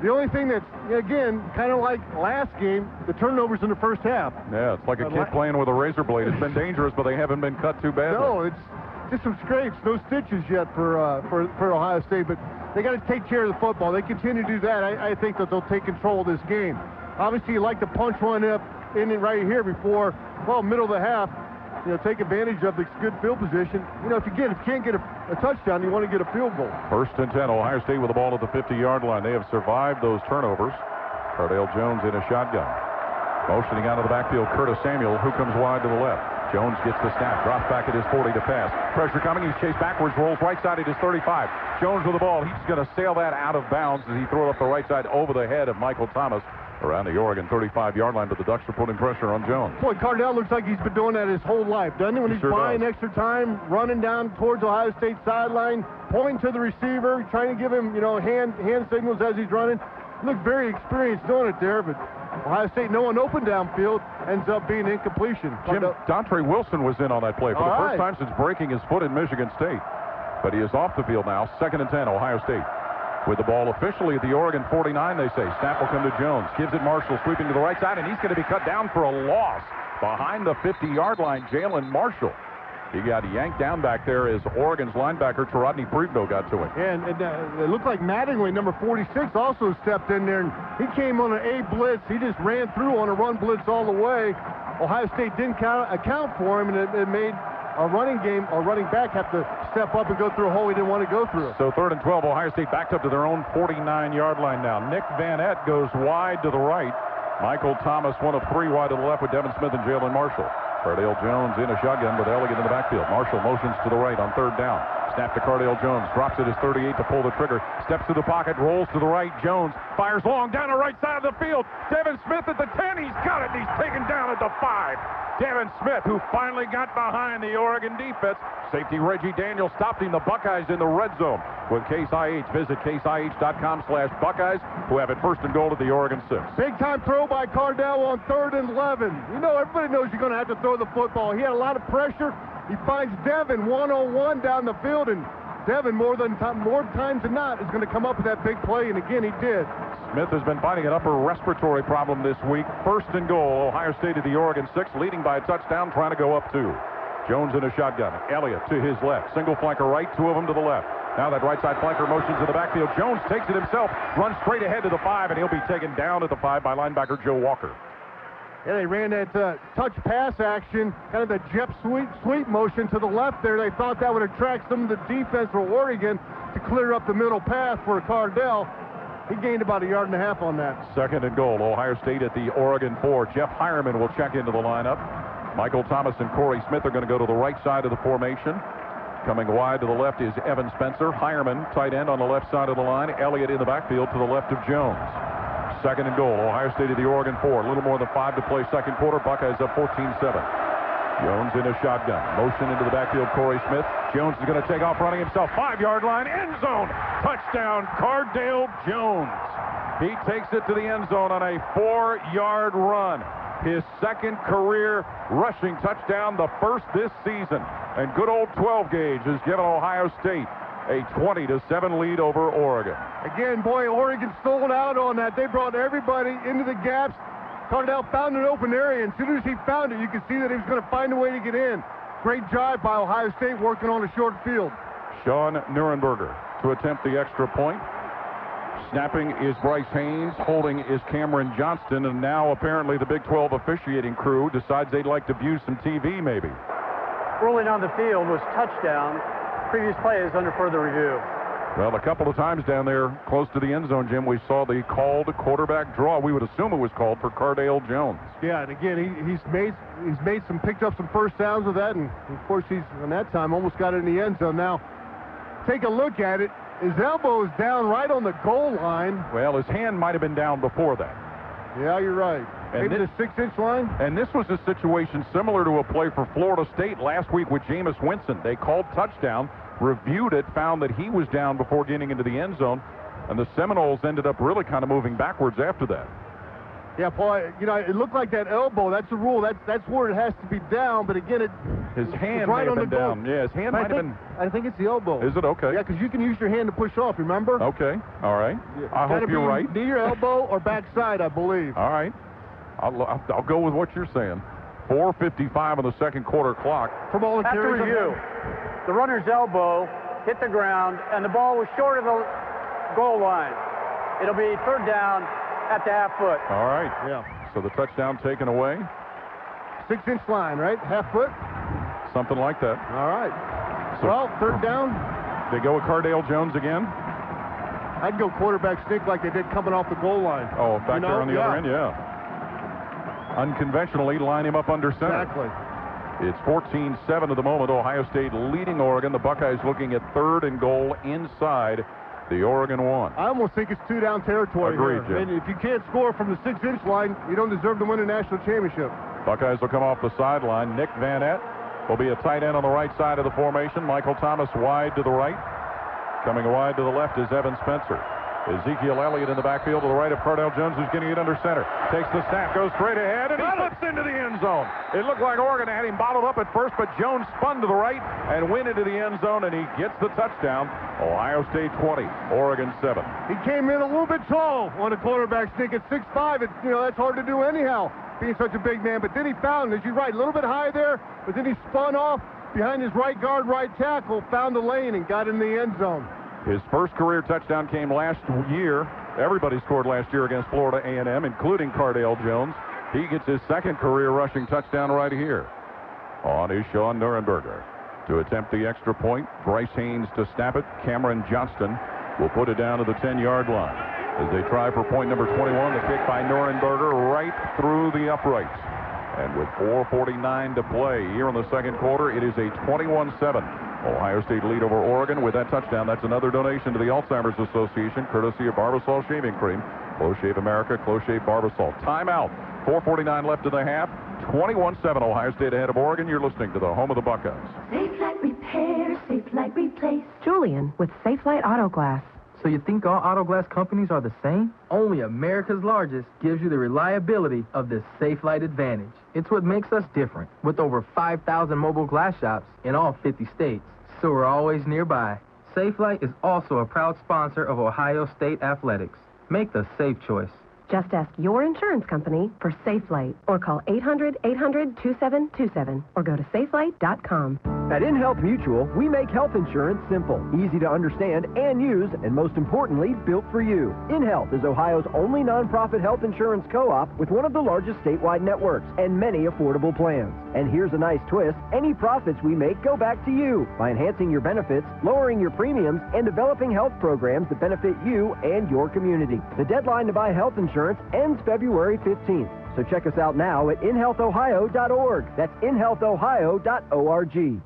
S19: the only thing that's, again, kind of like last game, the turnovers in the first half.
S1: Yeah, it's like a kid playing with a razor blade. It's been dangerous, but they haven't been cut too badly.
S19: No, it's just some scrapes, no stitches yet for Ohio State. But they got to take care of the football. They continue to do that. I think that they'll take control of this game. Obviously, you like to punch one up in right here before, well, middle of the half. You know, take advantage of this good field position. You know, if you can't get a touchdown, you want to get a field goal.
S1: 1st and 10, Ohio State with the ball at the 50-yard line. They have survived those turnovers. Cardale Jones in a shotgun. Motioning out of the backfield, Curtis Samuel, who comes wide to the left. Jones gets the snap, drops back at his 40 to pass. Pressure coming, he's chased backwards, rolls right side at his 35. Jones with the ball, he's going to sail that out of bounds as he throws it up the right side over the head of Michael Thomas. Around the Oregon 35-yard line, but the Ducks are putting pressure on Jones.
S19: Boy, Cardale looks like he's been doing that his whole life, doesn't he? When he's buying extra time, running down towards Ohio State sideline, pointing to the receiver, trying to give him, you know, hand signals as he's running. He looked very experienced doing it there, but Ohio State, no one open downfield, ends up being incompletion.
S1: Jim, Dontre Wilson was in on that play for the first time since breaking his foot in Michigan State. But he is off the field now. 2nd and 10, Ohio State. With the ball officially at the Oregon 49, they say. Snap will come to Jones. Gives it Marshall, sweeping to the right side, and he's going to be cut down for a loss. Behind the 50-yard line, Jalen Marshall. He got yanked down back there as Oregon's linebacker, Rodney Prevno, got to him.
S19: And it looked like Mattingly, number 46, also stepped in there, and he came on an A blitz. He just ran through on a run blitz all the way. Ohio State didn't account for him, and it made a running back have to step up and go through a hole he didn't want to go through.
S1: So 3rd and 12, Ohio State backed up to their own 49-yard line now. Nick Van Etten goes wide to the right. Michael Thomas, one of 3 wide to the left with Devin Smith and Jalen Marshall. Cardale Jones in a shotgun with Elliott in the backfield. Marshall motions to the right on 3rd down. Snap to Cardale Jones. Drops at his 38 to pull the trigger. Steps to the pocket. Rolls to the right. Jones fires long down the right side of the field. Devin Smith at the 10. He's got it. He's taken down at the 5. Devin Smith, who finally got behind the Oregon defense. Safety Reggie Daniels stopped him. The Buckeyes in the red zone with Case IH. Visit caseih.com/Buckeyes, who have it 1st and goal at the Oregon 6.
S19: Big time throw by Cardale on 3rd and 11. You know, everybody knows you're going to have to throw the football. He had a lot of pressure. He finds Devin one-on-one down the field, and Devin, more times than not, is going to come up with that big play, and again, he did.
S1: Smith has been fighting an upper respiratory problem this week. 1st and goal, Ohio State at the Oregon 6, leading by a touchdown, trying to go up 2. Jones in a shotgun. Elliott to his left. Single flanker right, 2 of them to the left. Now that right side flanker motions to the backfield. Jones takes it himself, runs straight ahead to the 5, and he'll be taken down at the 5 by linebacker Joe Walker.
S19: Yeah, they ran that touch pass action, kind of the jet sweep motion to the left there. They thought that would attract some of the defense for Oregon to clear up the middle path for Cardale. He gained about 1.5 yards on that.
S1: 2nd and goal, Ohio State at the Oregon 4. Jeff Hireman will check into the lineup. Michael Thomas and Corey Smith are going to go to the right side of the formation. Coming wide to the left is Evan Spencer. Hireman, tight end on the left side of the line. Elliott in the backfield to the left of Jones. 2nd and goal, Ohio State at the Oregon 4. A little more than 5 to play second quarter. Buckeyes up 14-7. Jones in a shotgun. Motion into the backfield, Corey Smith. Jones is going to take off running himself. 5-yard line, end zone. Touchdown, Cardale Jones. He takes it to the end zone on a 4-yard run. His 2nd career rushing touchdown, the 1st this season. And good old 12 gauge has given Ohio State a 20-7 lead over Oregon.
S19: Again, boy, Oregon stole out on that. They brought everybody into the gaps. Cardale found an open area, and as soon as he found it, you could see that he was going to find a way to get in. Great job by Ohio State working on a short field.
S1: Sean Nurenberger to attempt the extra point. Snapping is Bryce Haynes. Holding is Cameron Johnston. And now apparently the Big 12 officiating crew decides they'd like to view some TV maybe.
S4: Rolling on the field was touchdown. Previous play is under further review.
S1: Well, a couple of times down there close to the end zone, Jim, we saw the called quarterback draw. We would assume it was called for Cardale Jones.
S19: Yeah, and again, he's picked up some first downs with that, and of course he's, in that time, almost got it in the end zone. Now, take a look at it. His elbow is down right on the goal line.
S1: Well, his hand might have been down before that.
S19: Yeah, you're right.
S1: And
S19: maybe the 6-inch line?
S1: And this was a situation similar to a play for Florida State last week with Jameis Winston. They called touchdown, reviewed it, found that he was down before getting into the end zone, and the Seminoles ended up really kind of moving backwards after that.
S19: Yeah, Paul, it looked like that elbow. That's the rule. That's where it has to be down, but again,
S1: his hand
S19: right
S1: may have
S19: on
S1: been
S19: the
S1: down. Yeah, his hand might have been.
S19: I think it's the elbow.
S1: Is it? Okay.
S19: Yeah, because you can use your hand to push off, remember?
S1: Okay. All right. I hope you're right.
S19: Near your elbow or backside, I believe.
S1: All right. I'll go with what you're saying. 4:55 on the second quarter clock.
S19: From all the
S4: After review, the runner's elbow hit the ground, and the ball was short of the goal line. It'll be third down at the half foot.
S1: All right.
S19: Yeah.
S1: So the touchdown taken away.
S19: 6-inch line, right? Half foot?
S1: Something like that.
S19: All right.
S1: So,
S19: well, third down.
S1: They go with Cardale Jones again.
S19: I'd go quarterback sneak like they did coming off the goal line.
S1: Oh, back there on the other end, yeah. Unconventionally, line him up under center.
S19: Exactly.
S1: It's 14-7 at the moment. Ohio State leading Oregon. The Buckeyes looking at third and goal inside the Oregon 1.
S19: I almost think it's two-down territory.
S1: Agreed,
S19: here.
S1: Jim.
S19: And if you can't score from the 6-inch line, you don't deserve to win a national championship.
S1: Buckeyes will come off the sideline. Nick Van Etten will be a tight end on the right side of the formation. Michael Thomas wide to the right. Coming wide to the left is Evan Spencer. Ezekiel Elliott in the backfield to the right of Cardale Jones, who's getting it under center. Takes the snap, goes straight ahead, and he slips into the end zone. It looked like Oregon had him bottled up at first, but Jones spun to the right and went into the end zone, and he gets the touchdown. Ohio State 20, Oregon 7.
S19: He came in a little bit tall on a quarterback sneak at 6'5". That's hard to do anyhow, being such a big man. But then he found, as you're right, a little bit high there, but then he spun off behind his right guard, right tackle, found the lane, and got in the end zone.
S1: His first career touchdown came last year. Everybody scored last year against Florida A&M, including Cardale Jones. He gets his second career rushing touchdown right here. On is Sean Nurenberger. To attempt the extra point, Bryce Haynes to snap it. Cameron Johnston will put it down to the 10-yard line. As they try for point number 21, the kick by Nurenberger right through the uprights. And with 4:49 to play here in the second quarter, it is a 21-7. Ohio State lead over Oregon with that touchdown. That's another donation to the Alzheimer's Association, courtesy of Barbasol Shaving Cream. Close Shave America, Close Shave Barbasol. Timeout. 4:49 left in the half. 21-7 Ohio State ahead of Oregon. You're listening to the home of the Buckeyes.
S2: Safelite Repair, Safelite Replace. Julian with Safelite Auto Glass.
S17: So you think all auto glass companies are the same? Only America's largest gives you the reliability of this Safelite advantage. It's what makes us different, with over 5,000 mobile glass shops in all 50 states, so we're always nearby. Safelite is also a proud sponsor of Ohio State Athletics. Make the safe choice.
S2: Just ask your insurance company for Safelite or call 800-800-2727 or go to safelite.com.
S12: At InHealth Mutual, we make health insurance simple, easy to understand and use, and most importantly, built for you. InHealth is Ohio's only nonprofit health insurance co-op with one of the largest statewide networks and many affordable plans. And here's a nice twist. Any profits we make go back to you by enhancing your benefits, lowering your premiums, and developing health programs that benefit you and your community. The deadline to buy health insurance ends February 15th. So check us out now at inhealthohio.org. That's inhealthohio.org.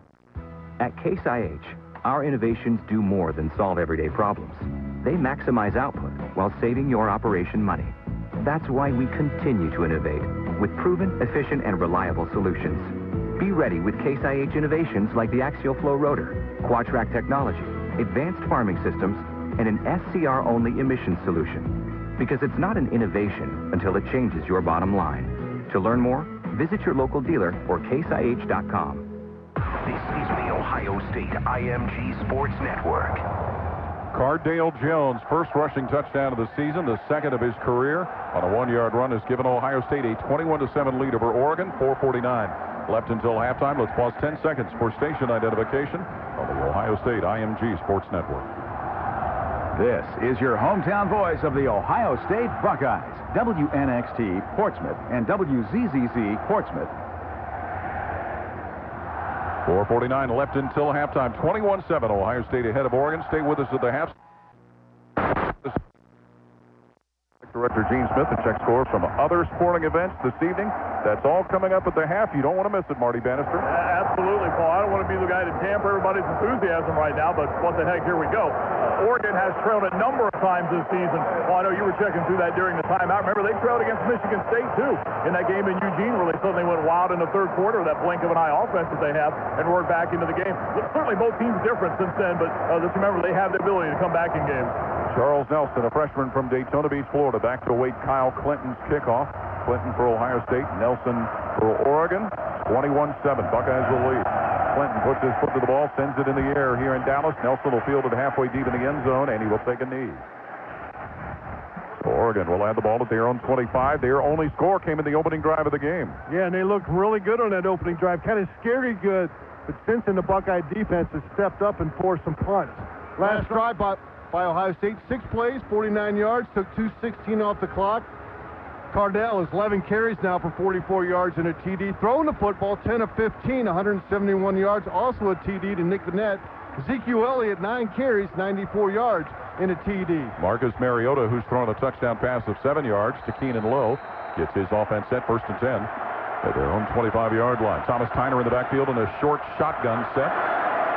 S5: At Case IH, our innovations do more than solve everyday problems. They maximize output while saving your operation money. That's why we continue to innovate with proven, efficient, and reliable solutions. Be ready with Case IH innovations like the axial flow rotor, Quadtrack technology, advanced farming systems, and an SCR-only emissions solution. Because it's not an innovation until it changes your bottom line. To learn more, visit your local dealer or caseih.com.
S15: This is the Ohio State IMG Sports Network.
S1: Cardale Jones, first rushing touchdown of the season, the second of his career on a 1-yard run, has given Ohio State a 21-7 lead over Oregon. 4:49 left until halftime. Let's pause 10 seconds for station identification on the Ohio State IMG Sports Network.
S16: This is your hometown voice of the Ohio State Buckeyes, WNXT Portsmouth and WZZZ Portsmouth.
S1: 4:49 left until halftime. 21-7. Ohio State ahead of Oregon. Stay with us at the half. Director Gene Smith to check scores from other sporting events this evening. That's all coming up at the half. You don't want to miss it, Marty Bannister.
S11: Absolutely, Paul. I don't want to be the guy to damper everybody's enthusiasm right now, but what the heck, here we go. Oregon has trailed a number of times this season. Well, I know you were checking through that during the timeout. Remember, they trailed against Michigan State, too, in that game in Eugene where they suddenly went wild in the third quarter, that blink of an eye offense that they have, and roared back into the game. Certainly both teams different since then, but just remember, they have the ability to come back in games.
S1: Charles Nelson, a freshman from Daytona Beach, Florida, back to await Kyle Clinton's kickoff. Clinton for Ohio State, Nelson for Oregon. 21-7, Buckeyes will lead. Clinton puts his foot to the ball, sends it in the air here in Dallas. Nelson will field it halfway deep in the end zone, and he will take a knee. So Oregon will have the ball at their own 25. Their only score came in the opening drive of the game.
S19: Yeah, and they looked really good on that opening drive. Kind of scary good, but since then the Buckeye defense has stepped up and forced some punts. Last drive by Ohio State, 6 plays, 49 yards, took 2:16 off the clock. Cardell is 11 carries now for 44 yards and a TD. Throwing the football, 10 of 15, 171 yards, also a TD to nick the net. Ezekiel Elliott, 9 carries, 94 yards and a TD.
S1: Marcus Mariota, who's thrown a touchdown pass of 7 yards to Keenan Lowe, gets his offense set, 1st and 10 at their own 25-yard line. Thomas Tyner in the backfield in a short shotgun set.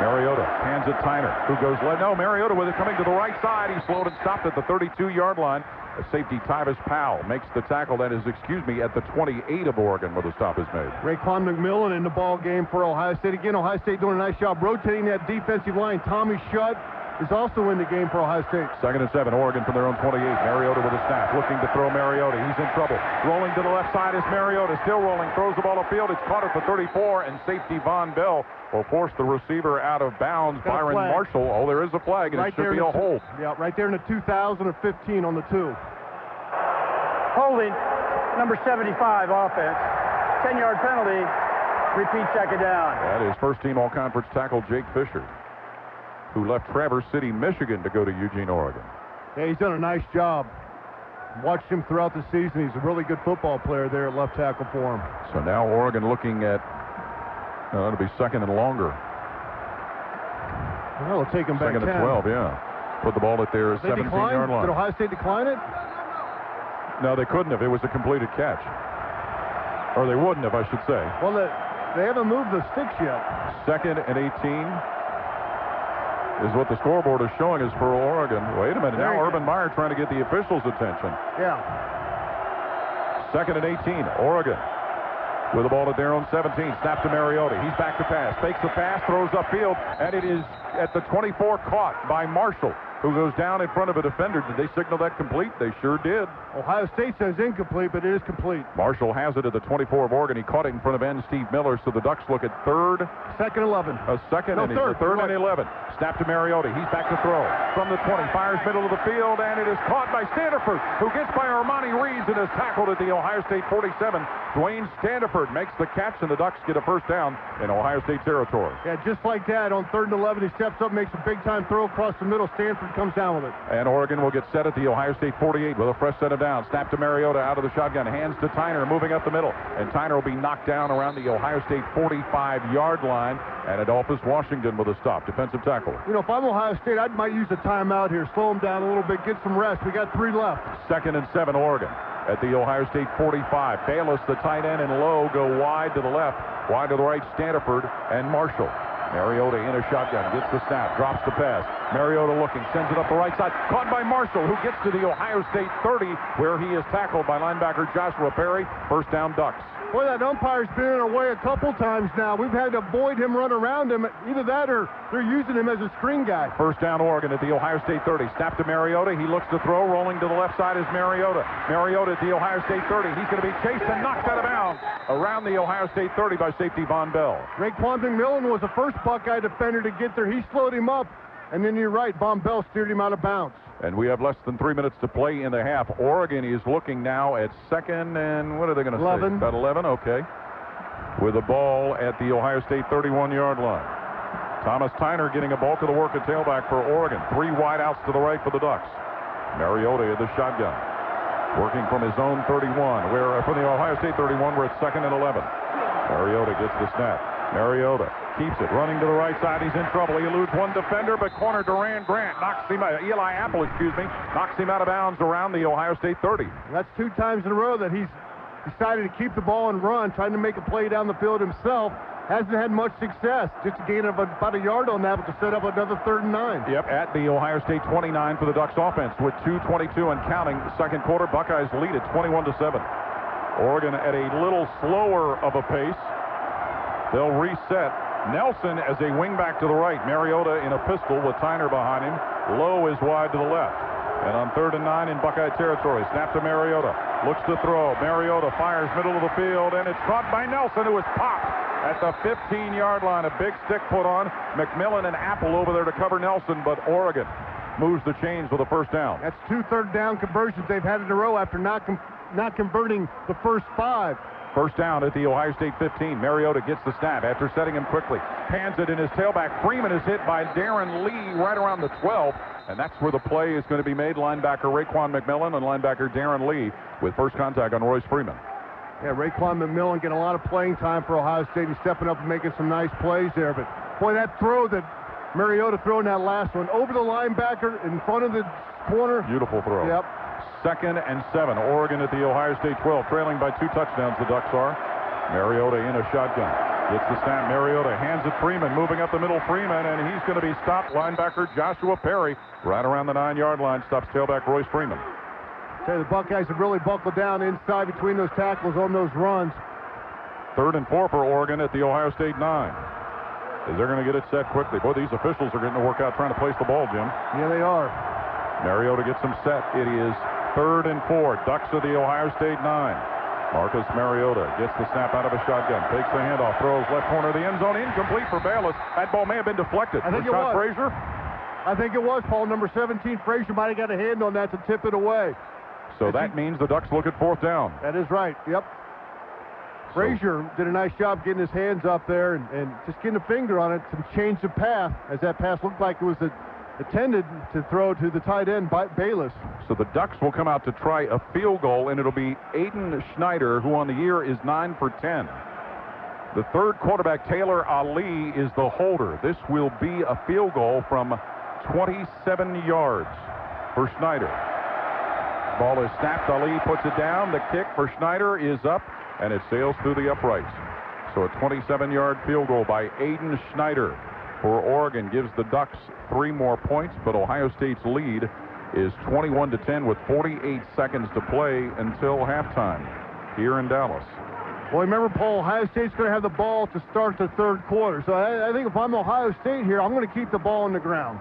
S1: Mariota hands it Tyner, who goes left. No, Mariota with it coming to the right side. He slowed and stopped at the 32-yard line. A safety, Tyvis Powell, makes the tackle. That is, at the 28 of Oregon where the stop is made.
S19: Raekwon McMillan in the ball game for Ohio State. Again, Ohio State doing a nice job rotating that defensive line. Tommy Shutt is also in the game for Ohio State.
S1: 2nd and 7, Oregon from their own 28. Mariota with a snap, looking to throw Mariota. He's in trouble. Rolling to the left side is Mariota, still rolling, throws the ball upfield. It's caught at the 34, and safety Von Bell will force the receiver out of bounds. Byron Marshall. Oh, there is a flag, and it should be a hold.
S19: Yeah, right there in the 2015 on the 2.
S4: Holding, number 75 offense. 10-yard penalty. Repeat second down.
S1: That is first-team all-conference tackle Jake Fisher, who left Traverse City, Michigan to go to Eugene, Oregon.
S19: Yeah, he's done a nice job. Watched him throughout the season. He's a really good football player there at left tackle for him.
S1: So now Oregon looking at, it'll be 2nd and longer.
S19: Well, it'll take him back
S1: 2nd and 12, yeah. Put the ball at their 17-yard line.
S19: Did Ohio State decline it?
S1: No, they couldn't have. It was a completed catch. Or they wouldn't have, I should say.
S19: Well, they haven't moved the sticks yet.
S1: 2nd and 18 is what the scoreboard is showing is for Oregon. Wait a minute. Now Urban Meyer trying to get the officials' attention.
S19: Yeah.
S1: 2nd and 18, Oregon with the ball at their own 17. Snap to Mariota. He's back to pass. Fakes the pass, throws upfield, and it is at the 24 caught by Marshall, who goes down in front of a defender. Did they signal that complete? They sure did.
S19: Ohio State says incomplete, but it is complete.
S1: Marshall has it at the 24 of Oregon. He caught it in front of end Steve Miller, so the Ducks look at 3rd.
S19: 2nd 11.
S1: A second
S19: no,
S1: and
S19: third,
S1: 3rd and 11. Snap to Mariota. He's back to throw. From the 20, fires middle of the field, and it is caught by Standiford, who gets by Armani Reeves and is tackled at the Ohio State 47. Dwayne Standiford makes the catch, and the Ducks get a first down in Ohio State territory.
S19: Yeah, just like that, on 3rd and 11, he steps up, makes a big-time throw across the middle. Stanford comes down with it.
S1: And Oregon will get set at the Ohio State 48 with a fresh set of downs. Snap to Mariota out of the shotgun. Hands to Tyner, moving up the middle. And Tyner will be knocked down around the Ohio State 45-yard line. And Adolphus Washington with a stop. Defensive tackle.
S19: You know, if I'm Ohio State, I might use a timeout here. Slow them down a little bit. Get some rest. We got 3 left.
S1: 2nd and 7, Oregon at the Ohio State 45. Bayless, the tight end, and Lowe go wide to the left. Wide to the right, Standiford and Marshall. Mariota in a shotgun, gets the snap, drops the pass. Mariota looking, sends it up the right side. Caught by Marshall, who gets to the Ohio State 30, where he is tackled by linebacker Joshua Perry. First down, Ducks.
S19: Boy, that umpire's been in our way a couple times now. We've had to avoid him, run around him. Either that or they're using him as a screen guy.
S1: First down, Oregon at the Ohio State 30. Snap to Mariota. He looks to throw. Rolling to the left side is Mariota. Mariota at the Ohio State 30. He's going to be chased and knocked out of bounds around the Ohio State 30 by safety Von Bell.
S19: Raekwon McMillan was the first Buckeye defender to get there. He slowed him up. And then you're right, Von Bell steered him out of bounds.
S1: And we have less than 3 minutes to play in the half. Oregon is looking now at 2nd and what are they going to say?
S19: 11.
S1: About 11, okay. With the ball at the Ohio State 31-yard line. Thomas Tyner getting a bulk of the work at tailback for Oregon. 3 wideouts to the right for the Ducks. Mariota at the shotgun. Working from his own 31. From the Ohio State 31, we're at 2nd and 11. Mariota gets the snap. Mariota Keeps it, running to the right side. He's in trouble. He eludes one defender, but corner Duran Grant knocks him out. Eli Apple, knocks him out of bounds around the Ohio State 30.
S19: That's 2 times in a row that he's decided to keep the ball and run, trying to make a play down the field himself. Hasn't had much success. Just a gain of about a yard on that, but to set up another 3rd and 9.
S1: Yep, at the Ohio State 29 for the Ducks offense with 2:22 and counting. Second quarter, Buckeyes lead at 21-7. Oregon at a little slower of a pace. They'll reset. Nelson as a wingback to the right. Mariota in a pistol with Tyner behind him. Lowe is wide to the left. And on 3rd and 9 in Buckeye territory, snap to Mariota. Looks to throw. Mariota fires middle of the field, and it's caught by Nelson, who is popped at the 15-yard line. A big stick put on. McMillan and Apple over there to cover Nelson, but Oregon moves the chains with a first down.
S19: That's 2 third down conversions they've had in a row after not converting the first 5.
S1: First down at the Ohio State 15. Mariota gets the snap after setting him quickly. Hands it in his tailback. Freeman is hit by Darren Lee right around the 12. And that's where the play is going to be made. Linebacker Raekwon McMillan and linebacker Darren Lee with first contact on Royce Freeman.
S19: Yeah, Raekwon McMillan getting a lot of playing time for Ohio State. He's stepping up and making some nice plays there. But, boy, that throw that Mariota threw in that last one over the linebacker in front of the corner.
S1: Beautiful throw.
S19: Yep.
S1: 2nd and 7. Oregon at the Ohio State 12, trailing by 2 touchdowns, the Ducks are. Mariota in a shotgun. Gets the snap. Mariota hands it Freeman, moving up the middle. Freeman, and he's going to be stopped. Linebacker Joshua Perry right around the 9-yard line. Stops tailback Royce Freeman.
S19: The Buckeyes have really buckled down inside between those tackles on those runs.
S1: 3rd and 4 for Oregon at the Ohio State 9. As they're going to get it set quickly. Boy, these officials are getting to work out trying to place the ball, Jim.
S19: Yeah, they are.
S1: Mariota gets them set. It is 3rd and 4. Ducks of the Ohio State 9. Marcus Mariota gets the snap out of a shotgun. Takes the handoff. Throws left corner of the end zone. Incomplete for Bayless. That ball may have been deflected.
S19: I think it was.
S1: Frazier?
S19: I think it was, Paul. Number 17, Frazier might have got a hand on that to tip it away.
S1: So that means the Ducks look at 4th down.
S19: That is right. Yep. Frazier did a nice job getting his hands up there and just getting a finger on it to change the path, as that pass looked like it was intended to throw to the tight end by Bayless.
S1: So the Ducks will come out to try a field goal, and it'll be Aiden Schneider, who on the year is 9 for 10. The 3rd quarterback, Taylor Ali, is the holder. This will be a field goal from 27 yards for Schneider. Ball is snapped. Ali puts it down. The kick for Schneider is up, and it sails through the uprights. So a 27-yard field goal by Aiden Schneider for Oregon gives the Ducks 3 more points, but Ohio State's lead is 21-10 with 48 seconds to play until halftime here in Dallas.
S19: Well, remember, Paul, Ohio State's going to have the ball to start the 3rd quarter. So I think if I'm Ohio State here, I'm going to keep the ball on the ground.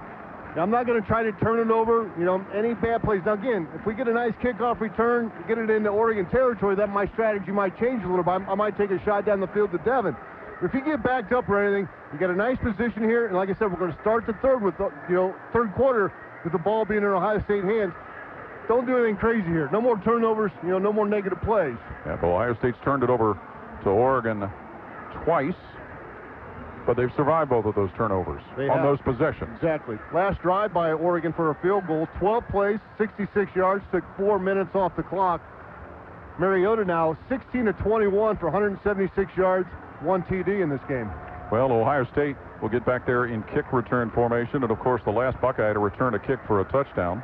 S19: Now, I'm not going to try to turn it over, any bad plays. Now, again, if we get a nice kickoff return, get it into Oregon territory, then my strategy might change a little bit. I might take a shot down the field to Devin. But if you get backed up or anything, you got a nice position here. And like I said, we're going to start the 3rd with, 3rd quarter with the ball being in Ohio State hands. Don't do anything crazy here. No more turnovers, no more negative plays.
S1: Yeah, but Ohio State's turned it over to Oregon twice. But they've survived both of those turnovers on those possessions.
S19: Exactly. Last drive by Oregon for a field goal, 12 plays, 66 yards, took 4 minutes off the clock. Mariota now 16-21 for 176 yards, 1 TD in this game.
S1: Well, Ohio State will get back there in kick return formation. And, of course, the last Buckeye to return a kick for a touchdown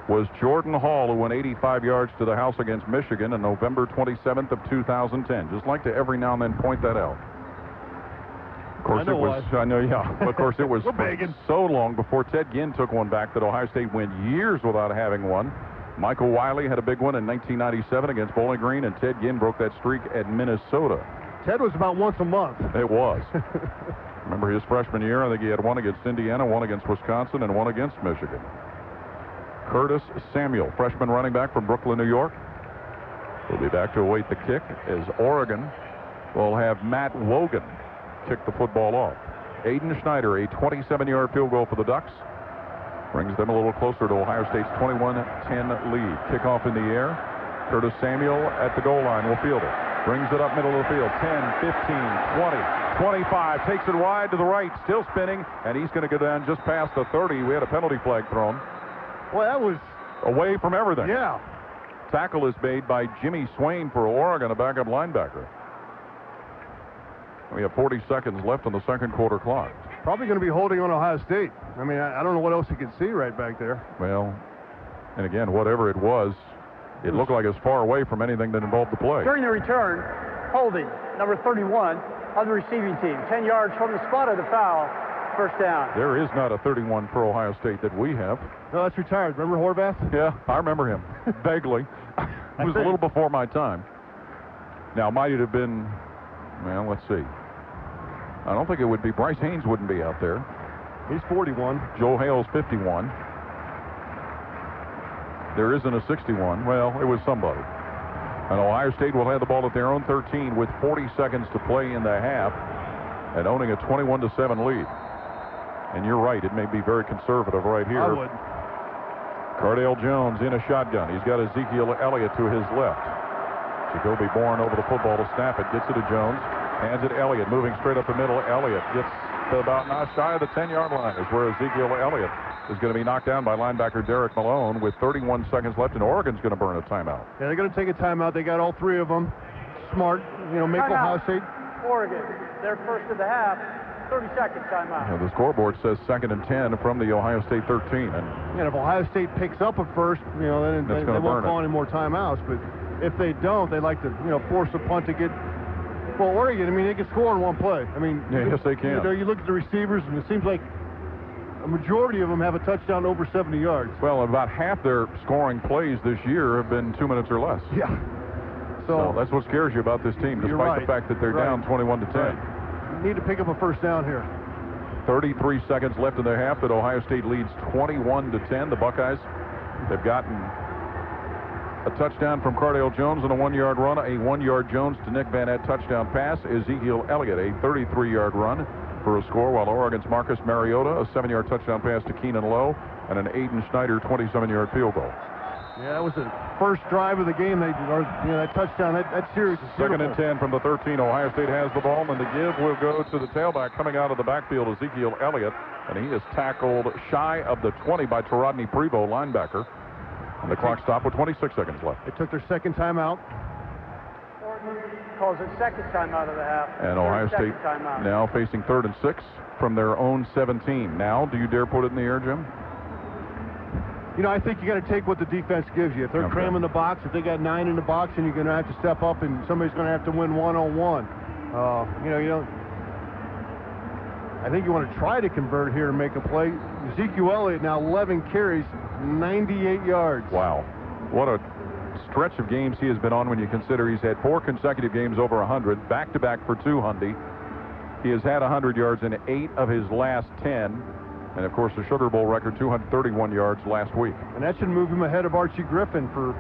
S1: was Jordan Hall, who went 85 yards to the house against Michigan on November 27th of 2010. Just like to every now and then point that out. Of course, Of course, it was so long before Ted Ginn took one back that Ohio State went years without having one. Michael Wiley had a big one in 1997 against Bowling Green, and Ted Ginn broke that streak at Minnesota.
S19: Ted was about once a month.
S1: It was. Remember his freshman year, I think he had one against Indiana, one against Wisconsin, and one against Michigan. Curtis Samuel, freshman running back from Brooklyn, New York, will be back to await the kick as Oregon will have Matt Wogan kick the football off. Aiden Schneider, a 27-yard field goal for the Ducks, brings them a little closer to Ohio State's 21-10 lead. Kickoff in the air. Curtis Samuel at the goal line will field it. Brings it up middle of the field. 10, 15, 20, 25. Takes it wide to the right. Still spinning, and he's going to go down just past the 30. We had a penalty flag thrown.
S19: Well, that was
S1: away from everything.
S19: Yeah.
S1: Tackle is made by Jimmy Swain for Oregon, a backup linebacker. We have 40 seconds left on the second quarter clock.
S19: Probably going to be holding on Ohio State. I mean, I don't know what else you could see right back there.
S1: Well, and again, whatever it was, it looked like it was far away from anything that involved the play.
S4: During the return, holding, number 31 of the receiving team. 10 yards from the spot of the foul. First down.
S1: There is not a 31 for Ohio State that we have.
S19: No, that's retired. Remember Horvath?
S1: Yeah, I remember him. Vaguely. It was a little before my time. Now, might it have been, well, let's see. I don't think it would be. Bryce Haynes wouldn't be out there.
S19: He's 41.
S1: Joe Hale's 51. There isn't a 61. Well, it was somebody. And Ohio State will have the ball at their own 13 with 40 seconds to play in the half and owning a 21-7 lead. And you're right, it may be very conservative right here.
S19: I would.
S1: Cardale Jones in a shotgun. He's got Ezekiel Elliott to his left. Jacoby Bourne over the football to snap it. Gets it to Jones. Hands it Elliott. Moving straight up the middle. Elliott gets to about not shy of the 10-yard line is where Ezekiel Elliott is going to be knocked down by linebacker Derek Malone with 31 seconds left, and Oregon's going to burn a timeout.
S19: Yeah, they're going to take a timeout. They got all three of them. Smart. Make Ohio State.
S4: Oregon, their first of the half. 30-second timeout.
S1: The scoreboard says 2nd and 10 from the Ohio State 13. And
S19: if Ohio State picks up at first, then they won't call any more timeouts. But if they don't, they like to, force a punt to get. Well, Oregon, they can score in one play.
S1: Yes, they can.
S19: You look at the receivers, and it seems like a majority of them have a touchdown over 70 yards.
S1: Well, about half their scoring plays this year have been 2 minutes or less.
S19: Yeah.
S1: So that's what scares you about this team, despite the fact that they're down 21-10.
S19: Right. Need to pick up a first down here.
S1: 33 seconds left in the half that Ohio State leads 21-10. The Buckeyes have gotten a touchdown from Cardale Jones on a 1-yard run, a 1-yard Jones to Nick Van Ette touchdown pass. Ezekiel Elliott, a 33-yard run for a score, while Oregon's Marcus Mariota, a 7-yard touchdown pass to Keenan Lowe, and an Aiden Schneider 27-yard field goal.
S19: Yeah, that was the first drive of the game. That touchdown, that series is beautiful.
S1: 2nd and 10 from the 13. Ohio State has the ball, and the give will go to the tailback coming out of the backfield, Ezekiel Elliott, and he is tackled shy of the 20 by Tarodney Prevost, linebacker. And the clock stopped with 26 seconds left.
S19: They took their second timeout.
S4: Oregon calls it second timeout of the half.
S1: And Ohio State now facing 3rd and 6 from their own 17. Now, do you dare put it in the air, Jim?
S19: I think you got to take what the defense gives you. If they're cramming the box, if they got 9 in the box, and you're going to have to step up, and somebody's going to have to win one-on-one. I think you want to try to convert here and make a play. Ezekiel Elliott now 11 carries, 98 yards.
S1: Wow. What a stretch of games he has been on when you consider he's had 4 consecutive games over 100, back-to-back for 200. He has had 100 yards in 8 of his last 10. And, of course, the Sugar Bowl record, 231 yards last week.
S19: And that should move him ahead of Archie Griffin for...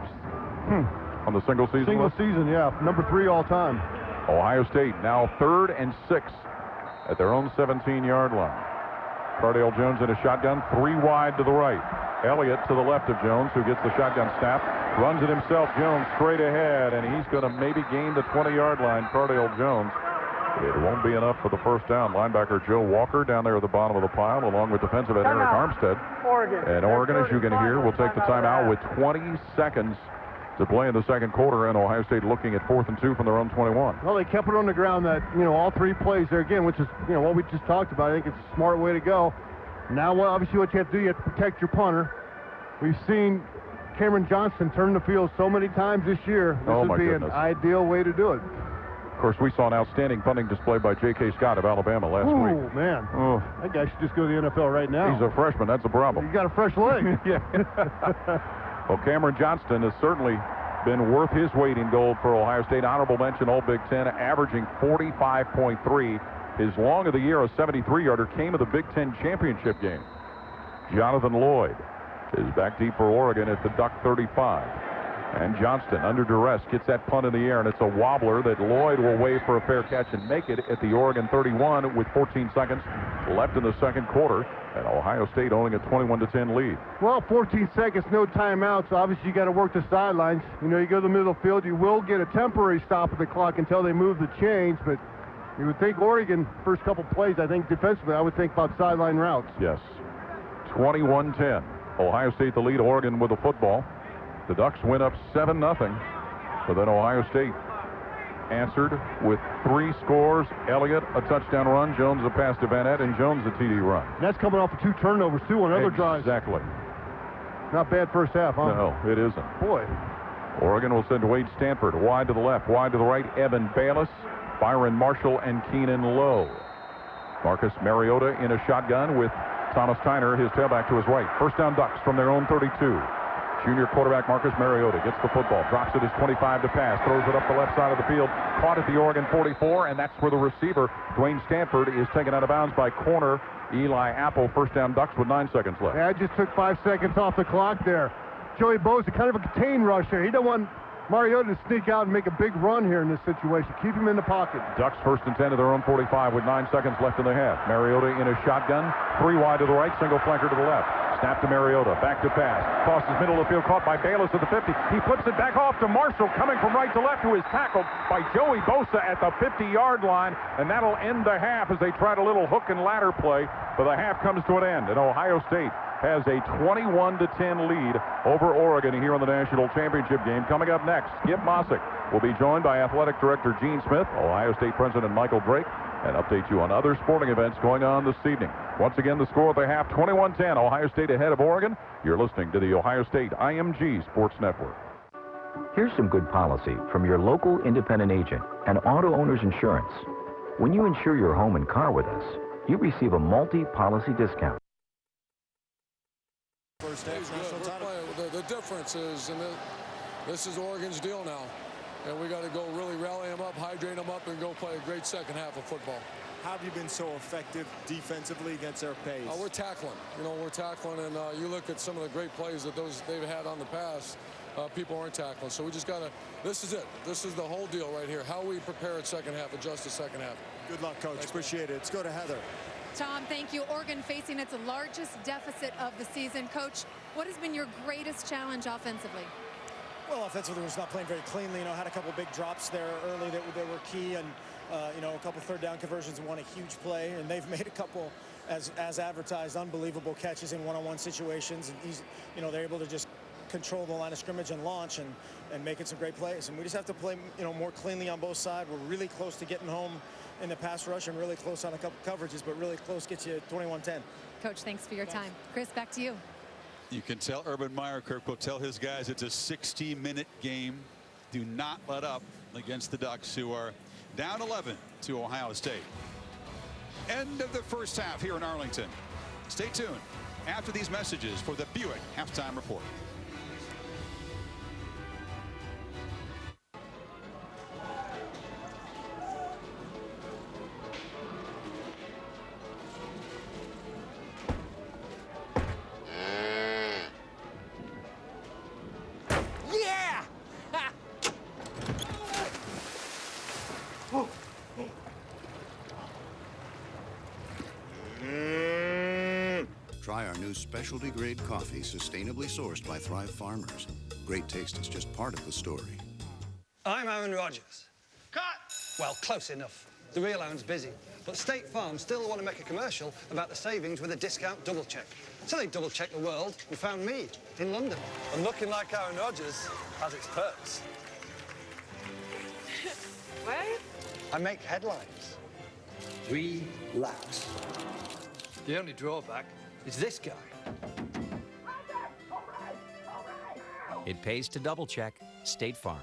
S1: On the single season list?
S19: Season, yeah. Number 3 all-time.
S1: Ohio State now 3rd and 6 at their own 17-yard line. Cardale Jones in a shotgun, 3 wide to the right. Elliott to the left of Jones, who gets the shotgun snap. Runs it himself. Jones straight ahead, and he's going to maybe gain the 20-yard line. Cardale Jones. It won't be enough for the first down. Linebacker Joe Walker down there at the bottom of the pile, along with defensive end Eric Armstead. And Oregon, as you can hear, will take the timeout with 20 seconds to play in the second quarter, and Ohio State looking at 4th and 2 from their own 21.
S19: Well, they kept it on the ground that, all 3 plays there again, which is, what we just talked about. I think it's a smart way to go. Now, obviously, what you have to do, you have to protect your punter. We've seen Cameron Johnston turn the field so many times this year. This would be an ideal way to do it.
S1: Of course, we saw an outstanding punting display by J.K. Scott of Alabama last week.
S19: Oh, man. That guy should just go to the NFL right now.
S1: He's a freshman. That's a problem.
S19: He's got a fresh leg.
S1: Yeah. Well, Cameron Johnston has certainly been worth his weight in gold for Ohio State. Honorable mention, All Big Ten, averaging 45.3. His long of the year, a 73-yarder, came of the Big Ten Championship game. Jonathan Lloyd is back deep for Oregon at the Duck 35. And Johnston, under duress, gets that punt in the air, and it's a wobbler that Lloyd will wave for a fair catch and make it at the Oregon 31 with 14 seconds left in the second quarter, and Ohio State owning a 21-10 lead.
S19: Well, 14 seconds, no timeouts. Obviously, you got to work the sidelines. You go to the middle of the field, you will get a temporary stop of the clock until they move the chains, but you would think Oregon, first couple plays, I think defensively, I would think about sideline routes.
S1: Yes. 21-10. Ohio State the lead, Oregon with the football. The Ducks win up 7-0, but then Ohio State answered with 3 scores. Elliott, a touchdown run. Jones, a pass to Van Nett, and Jones, a TD run.
S19: And that's coming off of 2 turnovers, too, on other drives.
S1: Exactly.
S19: Not bad first half, huh?
S1: No, it isn't.
S19: Boy.
S1: Oregon will send Wade Stanford wide to the left, wide to the right. Evan Bayless, Byron Marshall, and Keenan Lowe. Marcus Mariota in a shotgun with Thomas Tyner, his tailback, to his right. First down Ducks from their own 32. Junior quarterback Marcus Mariota gets the football, drops it his 25 to pass, throws it up the left side of the field, caught at the Oregon 44, and that's where the receiver, Dwayne Stanford, is taken out of bounds by corner Eli Apple. First down Ducks with 9 seconds left.
S19: Yeah, I just took 5 seconds off the clock there. Joey Bosa, kind of a contained rush here. He don't want Mariota to sneak out and make a big run here in this situation. Keep him in the pocket.
S1: Ducks first and 10 to their own 45 with 9 seconds left in the half. Mariota in a shotgun, 3 wide to the right, single flanker to the left. Snap to Mariota, back to pass. Crosses middle of the field, caught by Bayless at the 50. He flips it back off to Marshall, coming from right to left, who is tackled by Joey Bosa at the 50-yard line, and that'll end the half as they tried a little hook and ladder play, but the half comes to an end, and Ohio State has a 21-10 lead over Oregon here in the national championship game. Coming up next, Skip Mossick will be joined by Athletic Director Gene Smith, Ohio State President Michael Drake, and update you on other sporting events going on this evening. Once again, the score at the half, 21-10, Ohio State ahead of Oregon. You're listening to the Ohio State IMG Sports Network.
S5: Here's some good policy from your local independent agent and Auto Owners Insurance. When you insure your home and car with us, you receive a multi-policy discount.
S13: First half national title. The difference is, and this is Oregon's deal now. And we got to go really rally them up, hydrate them up, and go play a great second half of football.
S20: How have you been so effective defensively against their pace?
S13: We're tackling. You know, we're tackling, and you look at some of the great plays that they've had on the pass. People aren't tackling, so we just got to. This is it. This is the whole deal right here. How we prepare at second half, adjust the second half.
S20: Good luck, Coach.
S13: Thanks,
S20: appreciate it. Let's go to Heather.
S21: Tom, thank you. Oregon facing its largest deficit of the season. Coach, what has been your greatest challenge offensively?
S22: Well, offensively, was not playing very cleanly. You know, had a couple big drops there early that were key, and you know, a couple third down conversions and won a huge play. And they've made a couple, as advertised, unbelievable catches in one-on-one situations. And you know, they're able to just control the line of scrimmage and launch and making some great plays. And we just have to play, you know, more cleanly on both sides. We're really close to getting home in the pass rush and really close on a couple coverages, but really close gets you 21-10.
S21: Coach, thanks for your time. Chris, back to you.
S25: You can tell Urban Meyer, Kirk, will tell his guys it's a 60-minute game. Do not let up against the Ducks, who are down 11 to Ohio State. End of the first half here in Arlington. Stay tuned after these messages for the Buick Halftime Report.
S26: Try our new specialty grade coffee, sustainably sourced by Thrive Farmers. Great taste is just part of the story.
S27: I'm Aaron Rodgers. Cut! Well, close enough. The real Aaron's busy. But State Farm still want to make a commercial about the savings with a discount double check. So they double checked the world and found me in London. And looking like Aaron Rodgers has its perks.
S24: What?
S27: I make headlines. Relax. The only drawback is this guy.
S28: It pays to double check. State Farm.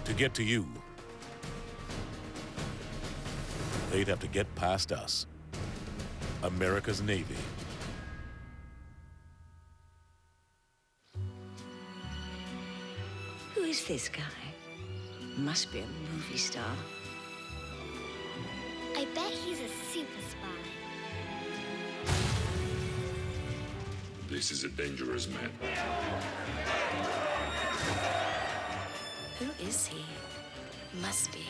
S29: To get to you, they'd have to get past us. America's Navy.
S30: Who is this guy? Must be a movie star.
S24: I bet he's a super spy.
S31: This is a dangerous man.
S30: Who is he? Must be.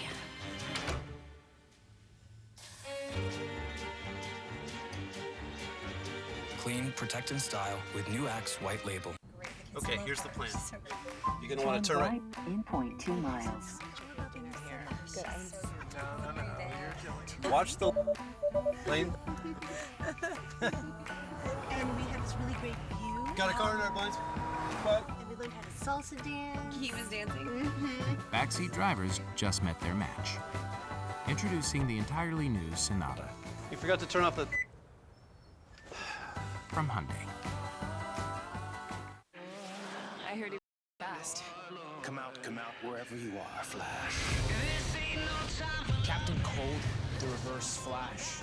S32: Clean, protect, and style with new Axe White Label.
S3: Okay, here's the plan. You're going to want to turn right.
S2: In 0.2 miles.
S3: Watch the lane.
S6: And we have this really great view.
S3: Got a car in our blinds.
S6: And we learned how to salsa dance.
S21: He was dancing.
S7: Backseat drivers just met their match. Introducing the entirely new Sonata.
S3: You forgot to turn off the...
S7: From Hyundai.
S21: I heard he was fast.
S15: Come out, wherever you are, Flash.
S8: Captain Cold, the Reverse Flash.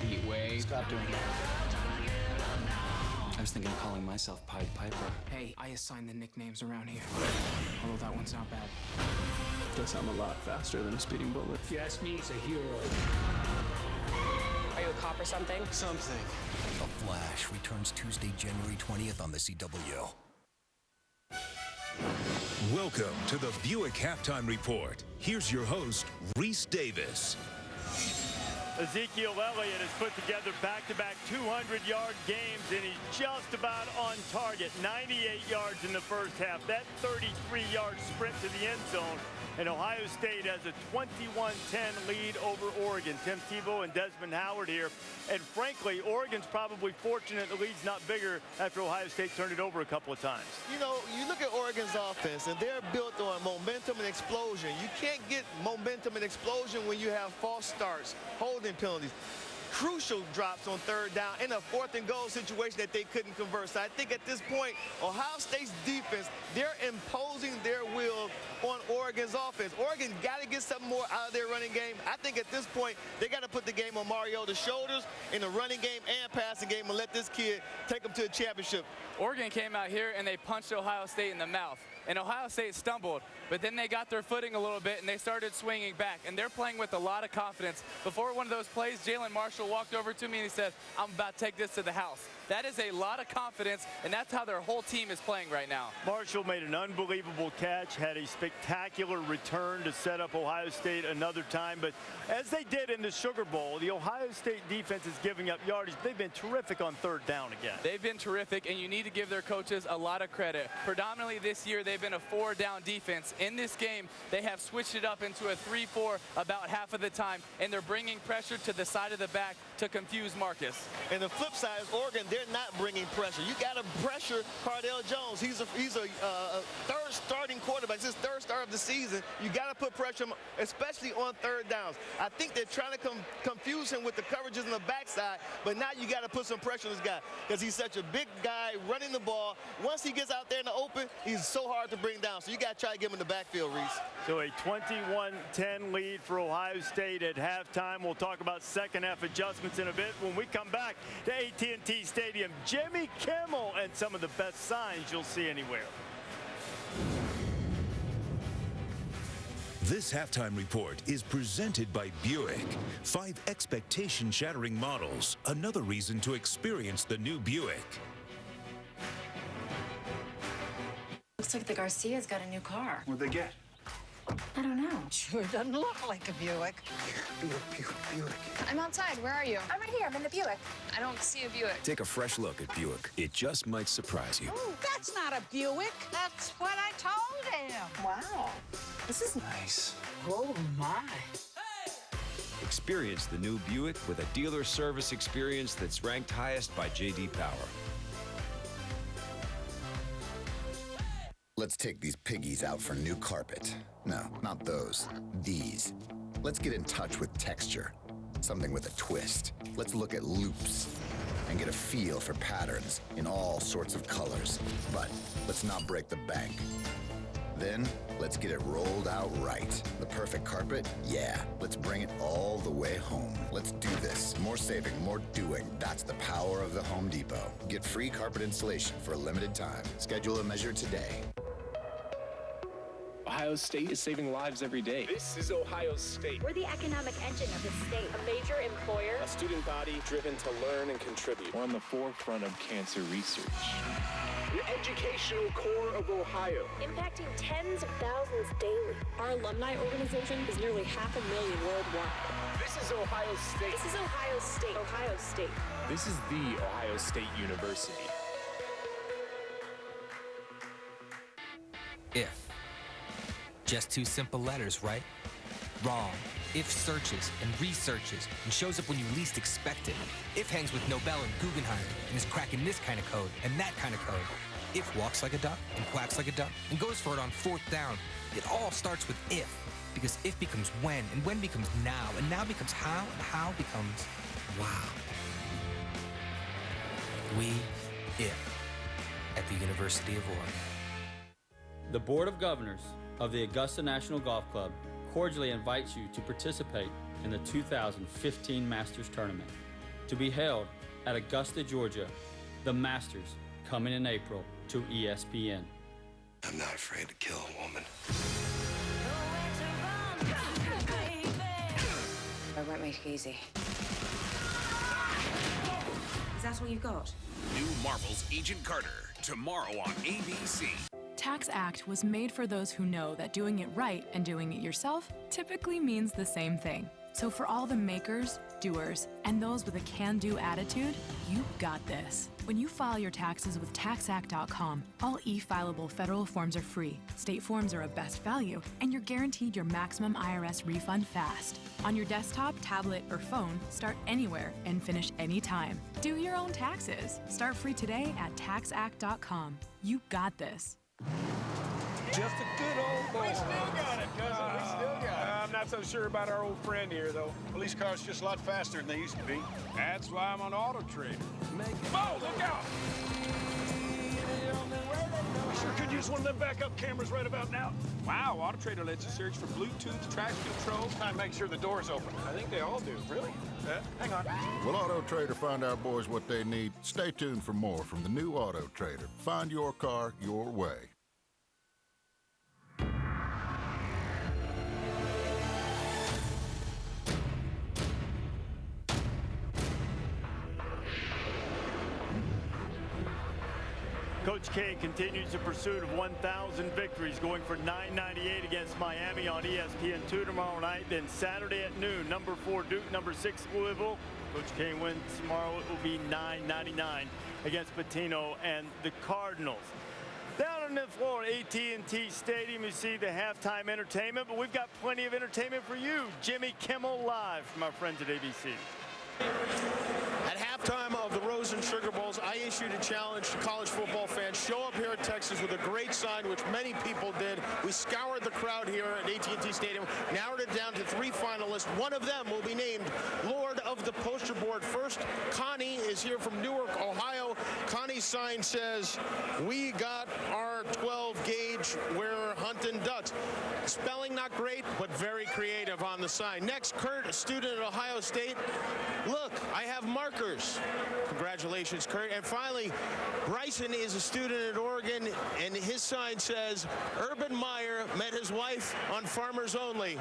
S8: Heat Wave. Stop doing that.
S9: I was thinking of calling myself Pied Piper.
S8: Hey, I assigned the nicknames around here. Although that one's not bad.
S9: Guess I'm a lot faster than a speeding bullet.
S8: If you ask me, he's a hero.
S21: Are you a cop or something?
S9: Something.
S10: The Flash returns Tuesday, January 20th on the CW.
S14: Welcome to the Buick Halftime Report. Here's your host, Reese Davis.
S4: Ezekiel Elliott has put together back-to-back 200-yard games, and he's just about on target. 98 yards in the first half. That 33-yard sprint to the end zone. And Ohio State has a 21-10 lead over Oregon. Tim Tebow and Desmond Howard here. And frankly, Oregon's probably fortunate the lead's not bigger after Ohio State turned it over a couple of times.
S17: You know, you look at Oregon's offense, and they're built on momentum and explosion. You can't get momentum and explosion when you have false starts, holding penalties, crucial drops on third down, in a 4th and goal situation that they couldn't convert. So I think at this point, Ohio State's defense, they're imposing their will on Oregon's offense. Oregon got to get something more out of their running game. I think at this point, they got to put the game on Mariota's shoulders in the running game and passing game and let this kid take them to a championship.
S18: Oregon came out here and they punched Ohio State in the mouth. And Ohio State stumbled, but then they got their footing a little bit and they started swinging back. And they're playing with a lot of confidence. Before one of those plays, Jalen Marshall walked over to me and he said, "I'm about to take this to the house." That is a lot of confidence, and that's how their whole team is playing right now.
S4: Marshall made an unbelievable catch, had a spectacular return to set up Ohio State another time. But as they did in the Sugar Bowl, the Ohio State defense is giving up yardage. They've been terrific on third down again.
S18: They've been terrific, and you need to give their coaches a lot of credit. Predominantly this year, they've been a 4-down defense. In this game, they have switched it up into a 3-4 about half of the time, and they're bringing pressure to the side of the back to confuse Marcus.
S17: And the flip side is Oregon, they're not bringing pressure. You got to pressure Cardale Jones. He's a third starting quarterback. It's his third start of the season. You got to put pressure, especially on third downs. I think they're trying to confuse him with the coverages on the backside, but now you got to put some pressure on this guy because he's such a big guy running the ball. Once he gets out there in the open, he's so hard to bring down. So you got to try to get him in the backfield, Reese.
S4: So a 21-10 lead for Ohio State at halftime. We'll talk about second half adjustments in a bit when we come back to AT&T Stadium. Jimmy Kimmel and some of the best signs you'll see anywhere.
S14: This halftime report is presented by Buick. 5 expectation-shattering models. Another reason to experience the new Buick.
S30: Looks like the Garcias got a new car.
S15: What'd they get?
S30: I don't know.
S24: Sure doesn't look like a Buick.
S15: Buick.
S21: I'm outside. Where are you?
S24: I'm right here. I'm in the Buick.
S21: I don't see a Buick.
S10: Take a fresh look at Buick. It just might surprise you.
S24: Ooh, that's not a Buick. That's what I told him. Wow. This is
S9: Nice.
S24: Oh, my.
S9: Experience the new Buick with a dealer service experience that's ranked highest by J.D. Power.
S26: Let's take these piggies out for new carpet. No, not those. These. Let's get in touch with texture. Something with a twist. Let's look at loops and get a feel for patterns in all sorts of colors. But let's not break the bank. Then, let's get it rolled out right. The perfect carpet? Yeah. Let's bring it all the way home. Let's do this. More saving, more doing. That's the power of the Home Depot. Get free carpet installation for a limited time. Schedule a measure today.
S9: Ohio State is saving lives every day.
S23: This is Ohio State.
S24: We're the economic engine of the state. A major employer.
S23: A student body driven to learn and contribute.
S9: We're on the forefront of cancer research.
S23: The educational core of Ohio.
S24: Impacting tens of thousands daily.
S30: Our alumni organization is nearly 500,000 worldwide.
S23: This is Ohio State.
S24: This is Ohio State. Ohio State.
S23: This is the Ohio State University.
S1: If. Just two simple letters, right? Wrong. If searches and researches and shows up when you least expect it. If hangs with Nobel and Guggenheim and is cracking this kind of code and that kind of code. If walks like a duck and quacks like a duck and goes for it on 4th down. It all starts with if. Because if becomes when, and when becomes now, and now becomes how, and how becomes wow. We if at the University of Oregon.
S5: The Board of Governors of the Augusta National Golf Club cordially invites you to participate in the 2015 Masters Tournament, to be held at Augusta, Georgia. The Masters, coming in April to ESPN.
S11: I'm not afraid to kill a woman.
S30: I won't make it easy. Is that all you got?
S12: New Marvel's Agent Carter, tomorrow on ABC.
S13: Tax Act was made for those who know that doing it right and doing it yourself typically means the same thing. So for all the makers, doers, and those with a can-do attitude, you got this. When you file your taxes with TaxAct.com, all e-filable federal forms are free, state forms are of best value, and you're guaranteed your maximum IRS refund fast. On your desktop, tablet, or phone, start anywhere and finish anytime. Do your own taxes. Start free today at TaxAct.com. You got this.
S16: Just a good old boy.
S19: We still got it, cousin. We still got it. I'm not so sure about our old friend here, though. Police cars just a lot faster than they used to be. That's why I'm on Auto Trader. Whoa, look out! We sure could use one of them backup cameras right about now. Wow, Auto Trader lets you search for Bluetooth, traction control. I make sure the door's open. I think they all do. Really? Hang on.
S20: Will Auto Trader find our boys what they need? Stay tuned for more from the new Auto Trader. Find your car your way.
S22: Coach K continues the pursuit of 1,000 victories, going for 998 against Miami on ESPN2 tomorrow night. Then Saturday at noon, number 4 Duke, number 6 Louisville. Coach K wins tomorrow. It will be 999 against Patino and the Cardinals. Down on the floor at AT&T Stadium, you see the halftime entertainment, but we've got plenty of entertainment for you. Jimmy Kimmel live from our friends at ABC.
S25: At halftime of the Rose and Sugar Bowls, I issued a challenge to college football fans. Show up here at Texas with a great sign, which many people did. We scoured the crowd here at AT&T Stadium, narrowed it down to 3 finalists. One of them will be named Lord of the Poster Board. First, Connie is here from Newark, Ohio. Connie's sign says, "We got our 12 gauge, we're hunting ducks." Spelling not great, but very creative on the sign. Next, Kurt, a student at Ohio State. "Look, I have markers." Congratulations, Kurt. And finally, Bryson is a student at Oregon, and his sign says, "Urban Meyer met his wife on Farmers Only."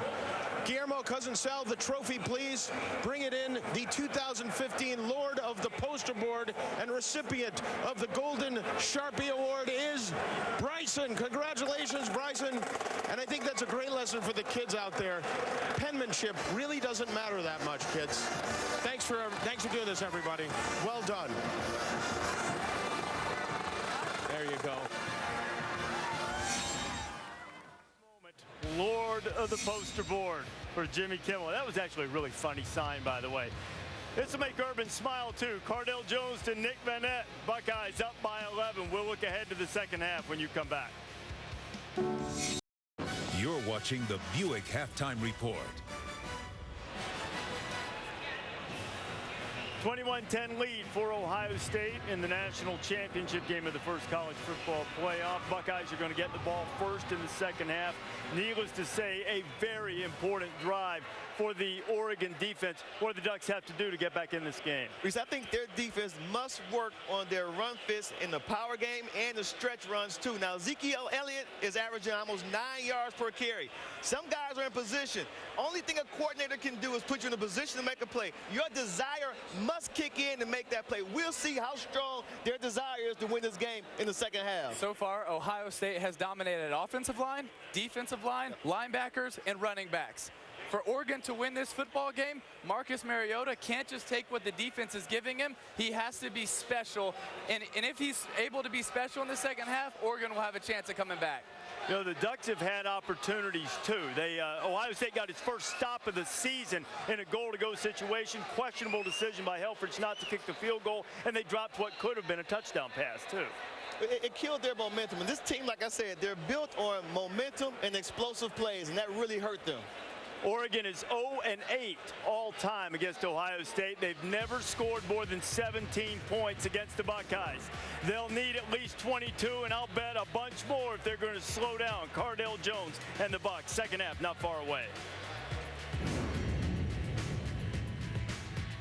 S25: Guillermo, Cousin Sal, the trophy, please. Bring it in. The 2015 Lord of the Poster Board and recipient of the Golden Sharpie Award is Bryson. Congratulations, Bryson. And I think that's a great lesson for the kids out there. Penmanship really doesn't matter that much, kids. Thanks for doing this, everybody. Well done. There you go.
S22: Lord of the Poster Board for Jimmy Kimmel. That was actually a really funny sign, by the way. This will make Urban smile, too. Cardell Jones to Nick Vanette. Buckeyes up by 11. We'll look ahead to the second half when you come back.
S14: You're watching the Buick Halftime Report.
S22: 21-10 lead for Ohio State in the national championship game of the first college football playoff. Buckeyes are going to get the ball first in the second half. Needless to say, a very important drive for the Oregon defense. What do the Ducks have to do to get back in this game?
S17: Because I think their defense must work on their run fist in the power game and the stretch runs too. Now, Ezekiel Elliott is averaging almost 9 yards per carry. Some guys are in position. Only thing a coordinator can do is put you in a position to make a play. Your desire must kick in to make that play. We'll see how strong their desire is to win this game in the second half.
S18: So far, Ohio State has dominated offensive line, defensive line, linebackers, and running backs. For Oregon to win this football game, Marcus Mariota can't just take what the defense is giving him. He has to be special. And if he's able to be special in the second half, Oregon will have a chance of coming back.
S22: You know, the Ducks have had opportunities, too. Ohio State got its first stop of the season in a goal-to-go situation. Questionable decision by Helfrich not to kick the field goal, and they dropped what could have been a touchdown pass, too.
S17: It killed their momentum. And this team, like I said, they're built on momentum and explosive plays, and that really hurt them.
S22: Oregon is 0-8 all-time against Ohio State. They've never scored more than 17 points against the Buckeyes. They'll need at least 22, and I'll bet a bunch more if they're going to slow down Cardale Jones and the Bucks. Second half not far away.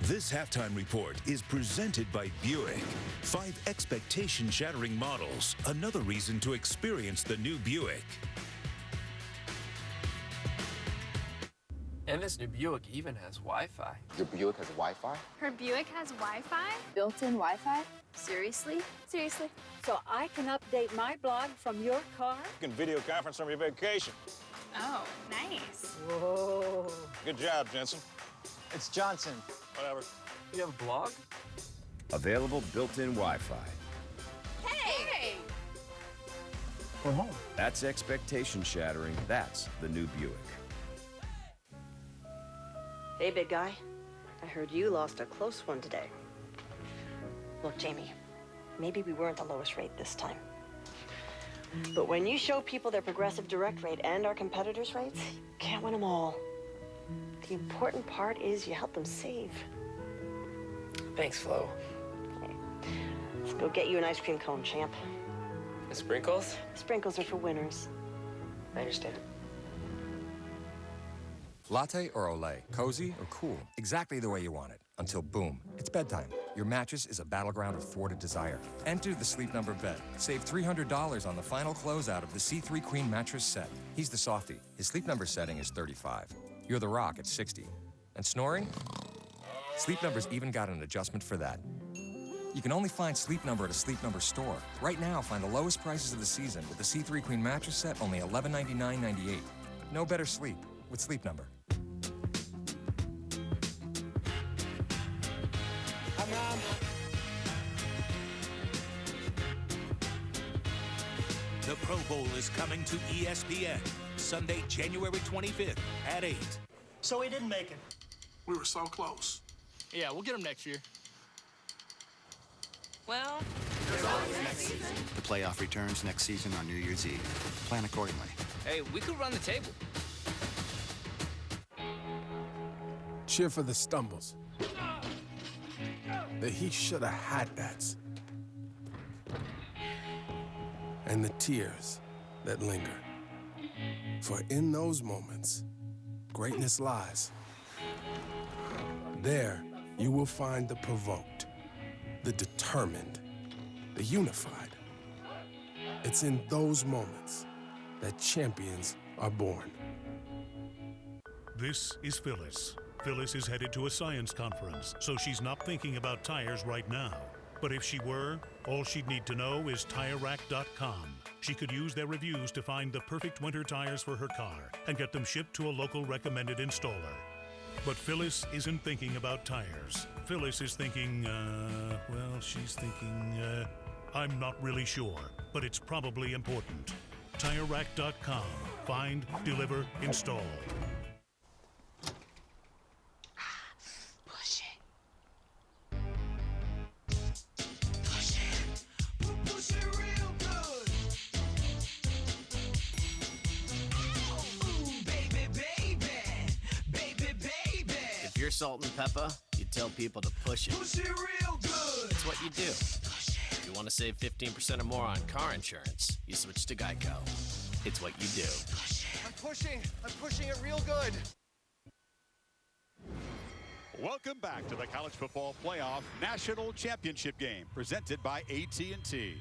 S14: This halftime report is presented by Buick. 5 expectation-shattering models. Another reason to experience the new Buick.
S2: And this new Buick even has Wi-Fi.
S3: Your Buick has Wi-Fi?
S4: Her Buick has Wi-Fi?
S24: Built-in Wi-Fi?
S4: Seriously? Seriously.
S24: So I can update my blog from your car?
S19: You can video conference from your vacation.
S4: Oh, nice.
S24: Whoa.
S19: Good job, Jensen.
S6: It's Johnson.
S19: Whatever.
S2: You have a blog?
S9: Available built-in Wi-Fi.
S4: Hey!
S6: We're home.
S9: That's expectation shattering. That's the new Buick.
S7: Hey, big guy. I heard you lost a close one today. Look, Jamie, maybe we weren't the lowest rate this time. But when you show people their progressive direct rate and our competitors' rates, you can't win them all. The important part is you help them save.
S2: Thanks, Flo.
S7: Okay. Let's go get you an ice cream cone, champ.
S2: The sprinkles?
S7: Sprinkles are for winners.
S2: I understand.
S8: Latte or Olay, cozy or cool, exactly the way you want it. Until boom, it's bedtime. Your mattress is a battleground of thwarted desire. Enter the Sleep Number bet. Save $300 on the final closeout of the C3 Queen mattress set. He's the softie. His Sleep Number setting is 35. You're the rock at 60. And snoring? Sleep Number's even got an adjustment for that. You can only find Sleep Number at a Sleep Number store. Right now, find the lowest prices of the season with the C3 Queen mattress set, only $1199.98. No better sleep with Sleep Number.
S14: The Pro Bowl is coming to ESPN Sunday, January 25th at 8.
S15: So we didn't make it.
S27: We were so close.
S2: Yeah, we'll get them next year.
S7: Well,
S15: there's always next season.
S10: The playoff returns next season on New Year's Eve. Plan accordingly.
S1: Hey, we could run the table.
S27: Cheer for the stumbles. The he shoulda had that's. And the tears that linger. For in those moments, greatness lies. There, you will find the provoked, the determined, the unified. It's in those moments that champions are born.
S14: This is Phyllis. Phyllis is headed to a science conference, so she's not thinking about tires right now. But if she were, all she'd need to know is TireRack.com. She could use their reviews to find the perfect winter tires for her car and get them shipped to a local recommended installer. But Phyllis isn't thinking about tires. Phyllis is thinking, she's thinking, I'm not really sure, but it's probably important. TireRack.com. Find, deliver, install.
S7: push it.
S28: Push it real good. Ooh, baby, baby. Baby, baby.
S2: If you're Salt and Pepper, you tell people to push it.
S28: Push it real good.
S2: That's what you do. If you want to save 15% or more on car insurance, you switch to Geico. It's what you do.
S28: I'm pushing it real good.
S29: Welcome back to the College Football Playoff National Championship game, presented by AT&T.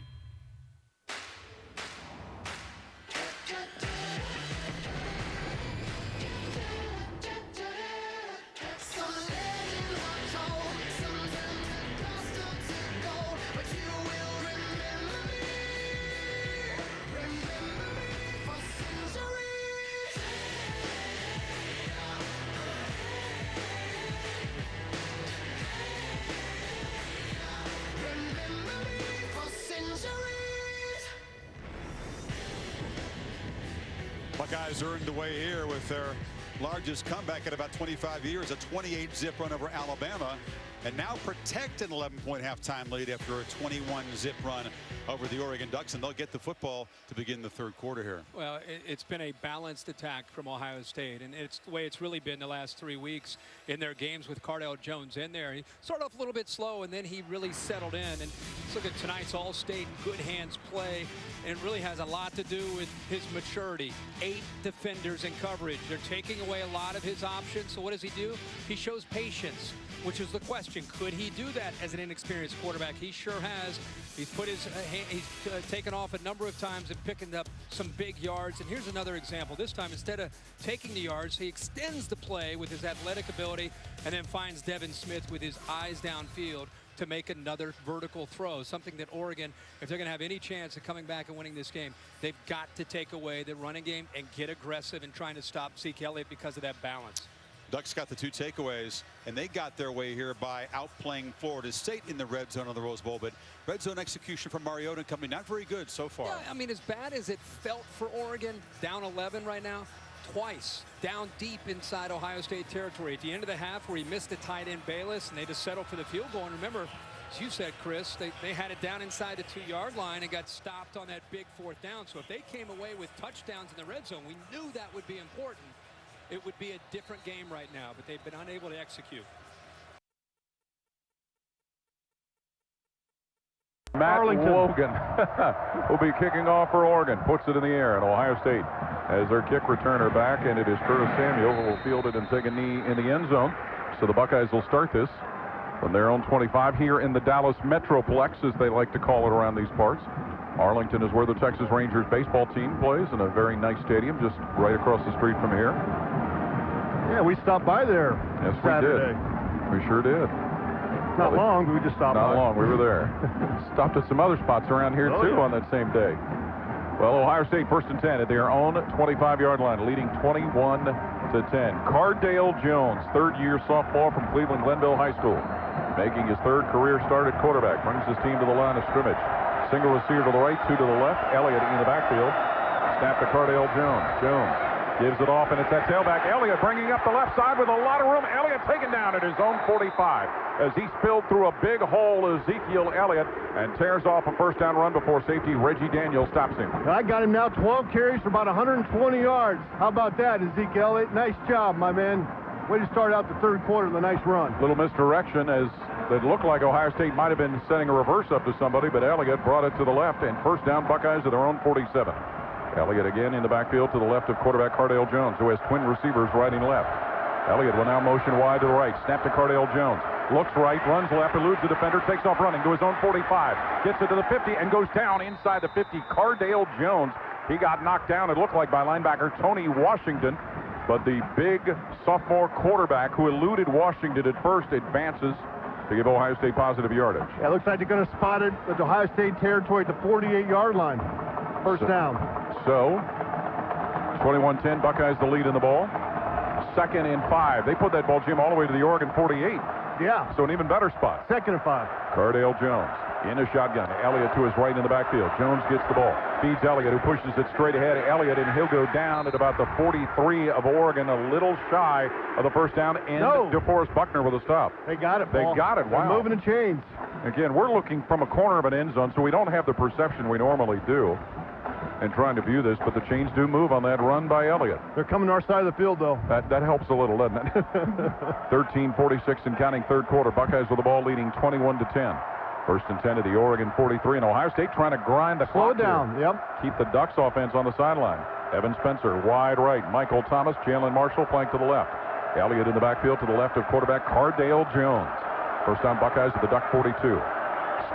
S29: Buckeyes earned the way here with their largest comeback in about 25 years, a 28-zip run over Alabama, and now protect an 11-point halftime lead after a 21-zip run over the Oregon Ducks, and they'll get the football to begin the third quarter here.
S3: Well, it's been a balanced attack from Ohio State, and it's the way it's really been the last 3 weeks in their games with Cardale Jones in there. He started off a little bit slow, and then he really settled in. And let's look at tonight's All-State good hands play, and it really has a lot to do with his maturity. 8 defenders in coverage. They're taking away a lot of his options, so what does he do? He shows patience, which is the question. Could he do that as an inexperienced quarterback? He sure has. He's put his he's taken off a number of times and picking up some big yards. And here's another example. This time, instead of taking the yards, he extends the play with his athletic ability and then finds Devin Smith with his eyes downfield to make another vertical throw, something that Oregon, if they're going to have any chance of coming back and winning this game, they've got to take away the running game and get aggressive in trying to stop Zeke Elliott because of that balance.
S29: Ducks got the 2 takeaways, and they got their way here by outplaying Florida State in the red zone of the Rose Bowl. But red zone execution from Mariota coming not very good so far.
S3: Yeah, I mean, as bad as it felt for Oregon, down 11 right now, twice down deep inside Ohio State territory. At the end of the half where he missed the tight end Bayless, and they just settled for the field goal. And remember, as you said, Chris, they had it down inside the 2-yard line and got stopped on that big 4th down. So if they came away with touchdowns in the red zone, we knew that would be important. It would be a different game right now, but they've been unable to execute.
S5: Matt Logan will be kicking off for Oregon. Puts it in the air, and Ohio State has their kick returner back, and it is Curtis Samuel who will field it and take a knee in the end zone. So the Buckeyes will start this from their own 25 here in the Dallas Metroplex, as they like to call it around these parts. Arlington is where the Texas Rangers baseball team plays, in a very nice stadium just right across the street from here.
S11: Yeah, we stopped by there Saturday.
S5: We sure did.
S11: Not long, but we just stopped by.
S5: Not long, we were there. Stopped at some other spots around here, too, on that same day. Well, Ohio State first and 10 at their own 25-yard line, leading 21-10. Cardale Jones, third-year sophomore from Cleveland Glenville High School, making his 3rd career start at quarterback, brings his team to the line of scrimmage. Single receiver to the right, 2 to the left. Elliott in the backfield. Snap to Cardale Jones. Jones gives it off, and it's that tailback. Elliott bringing up the left side with a lot of room. Elliott taken down at his own 45 as he spilled through a big hole. Ezekiel Elliott and tears off a first down run before safety Reggie Daniels stops him.
S11: I got him now 12 carries for about 120 yards. How about that, Ezekiel Elliott? Nice job, my man. Way to start out the 3rd quarter with a nice run.
S5: Little misdirection as it looked like Ohio State might have been setting a reverse up to somebody, but Elliott brought it to the left, and first down Buckeyes at their own 47. Elliott again in the backfield to the left of quarterback Cardale Jones, who has twin receivers right and left. Elliott will now motion wide to the right. Snap to Cardale Jones. Looks right, runs left, eludes the defender, takes off running to his own 45. Gets it to the 50 and goes down inside the 50. Cardale Jones, he got knocked down, it looked like, by linebacker Tony Washington. But the big sophomore quarterback who eluded Washington at first advances to give Ohio State positive yardage.
S11: Yeah, it looks like they're going to spot it at the Ohio State territory at the 48-yard line. First down.
S5: So, 21-10, Buckeyes the lead in the ball. 2nd and 5. They put that ball, Jim, all the way to the Oregon 48.
S11: Yeah.
S5: So an even better spot.
S11: 2nd and 5.
S5: Cardale Jones in a shotgun. Elliott to his right in the backfield. Jones gets the ball. Feeds Elliott, who pushes it straight ahead. Elliott, and he'll go down at about the 43 of Oregon, a little shy of the first down. And DeForest Buckner with a stop.
S11: They got it,
S5: Paul. They got it. Wow.
S11: They're moving the chains.
S5: Again, we're looking from a corner of an end zone, so we don't have the perception we normally do in trying to view this, but the chains do move on that run by Elliott.
S11: They're coming to our side of the field, though.
S5: That helps a little, doesn't it? 13:46 and counting, 3rd quarter. Buckeyes with the ball leading 21-10. First and 10 to the Oregon 43, and Ohio State trying to grind the clock.
S11: Slow down,
S5: here.
S11: Yep.
S5: Keep the Ducks offense on the sideline. Evan Spencer wide right. Michael Thomas, Jalen Marshall flank to the left. Elliott in the backfield to the left of quarterback Cardale Jones. First down Buckeyes at the Duck 42.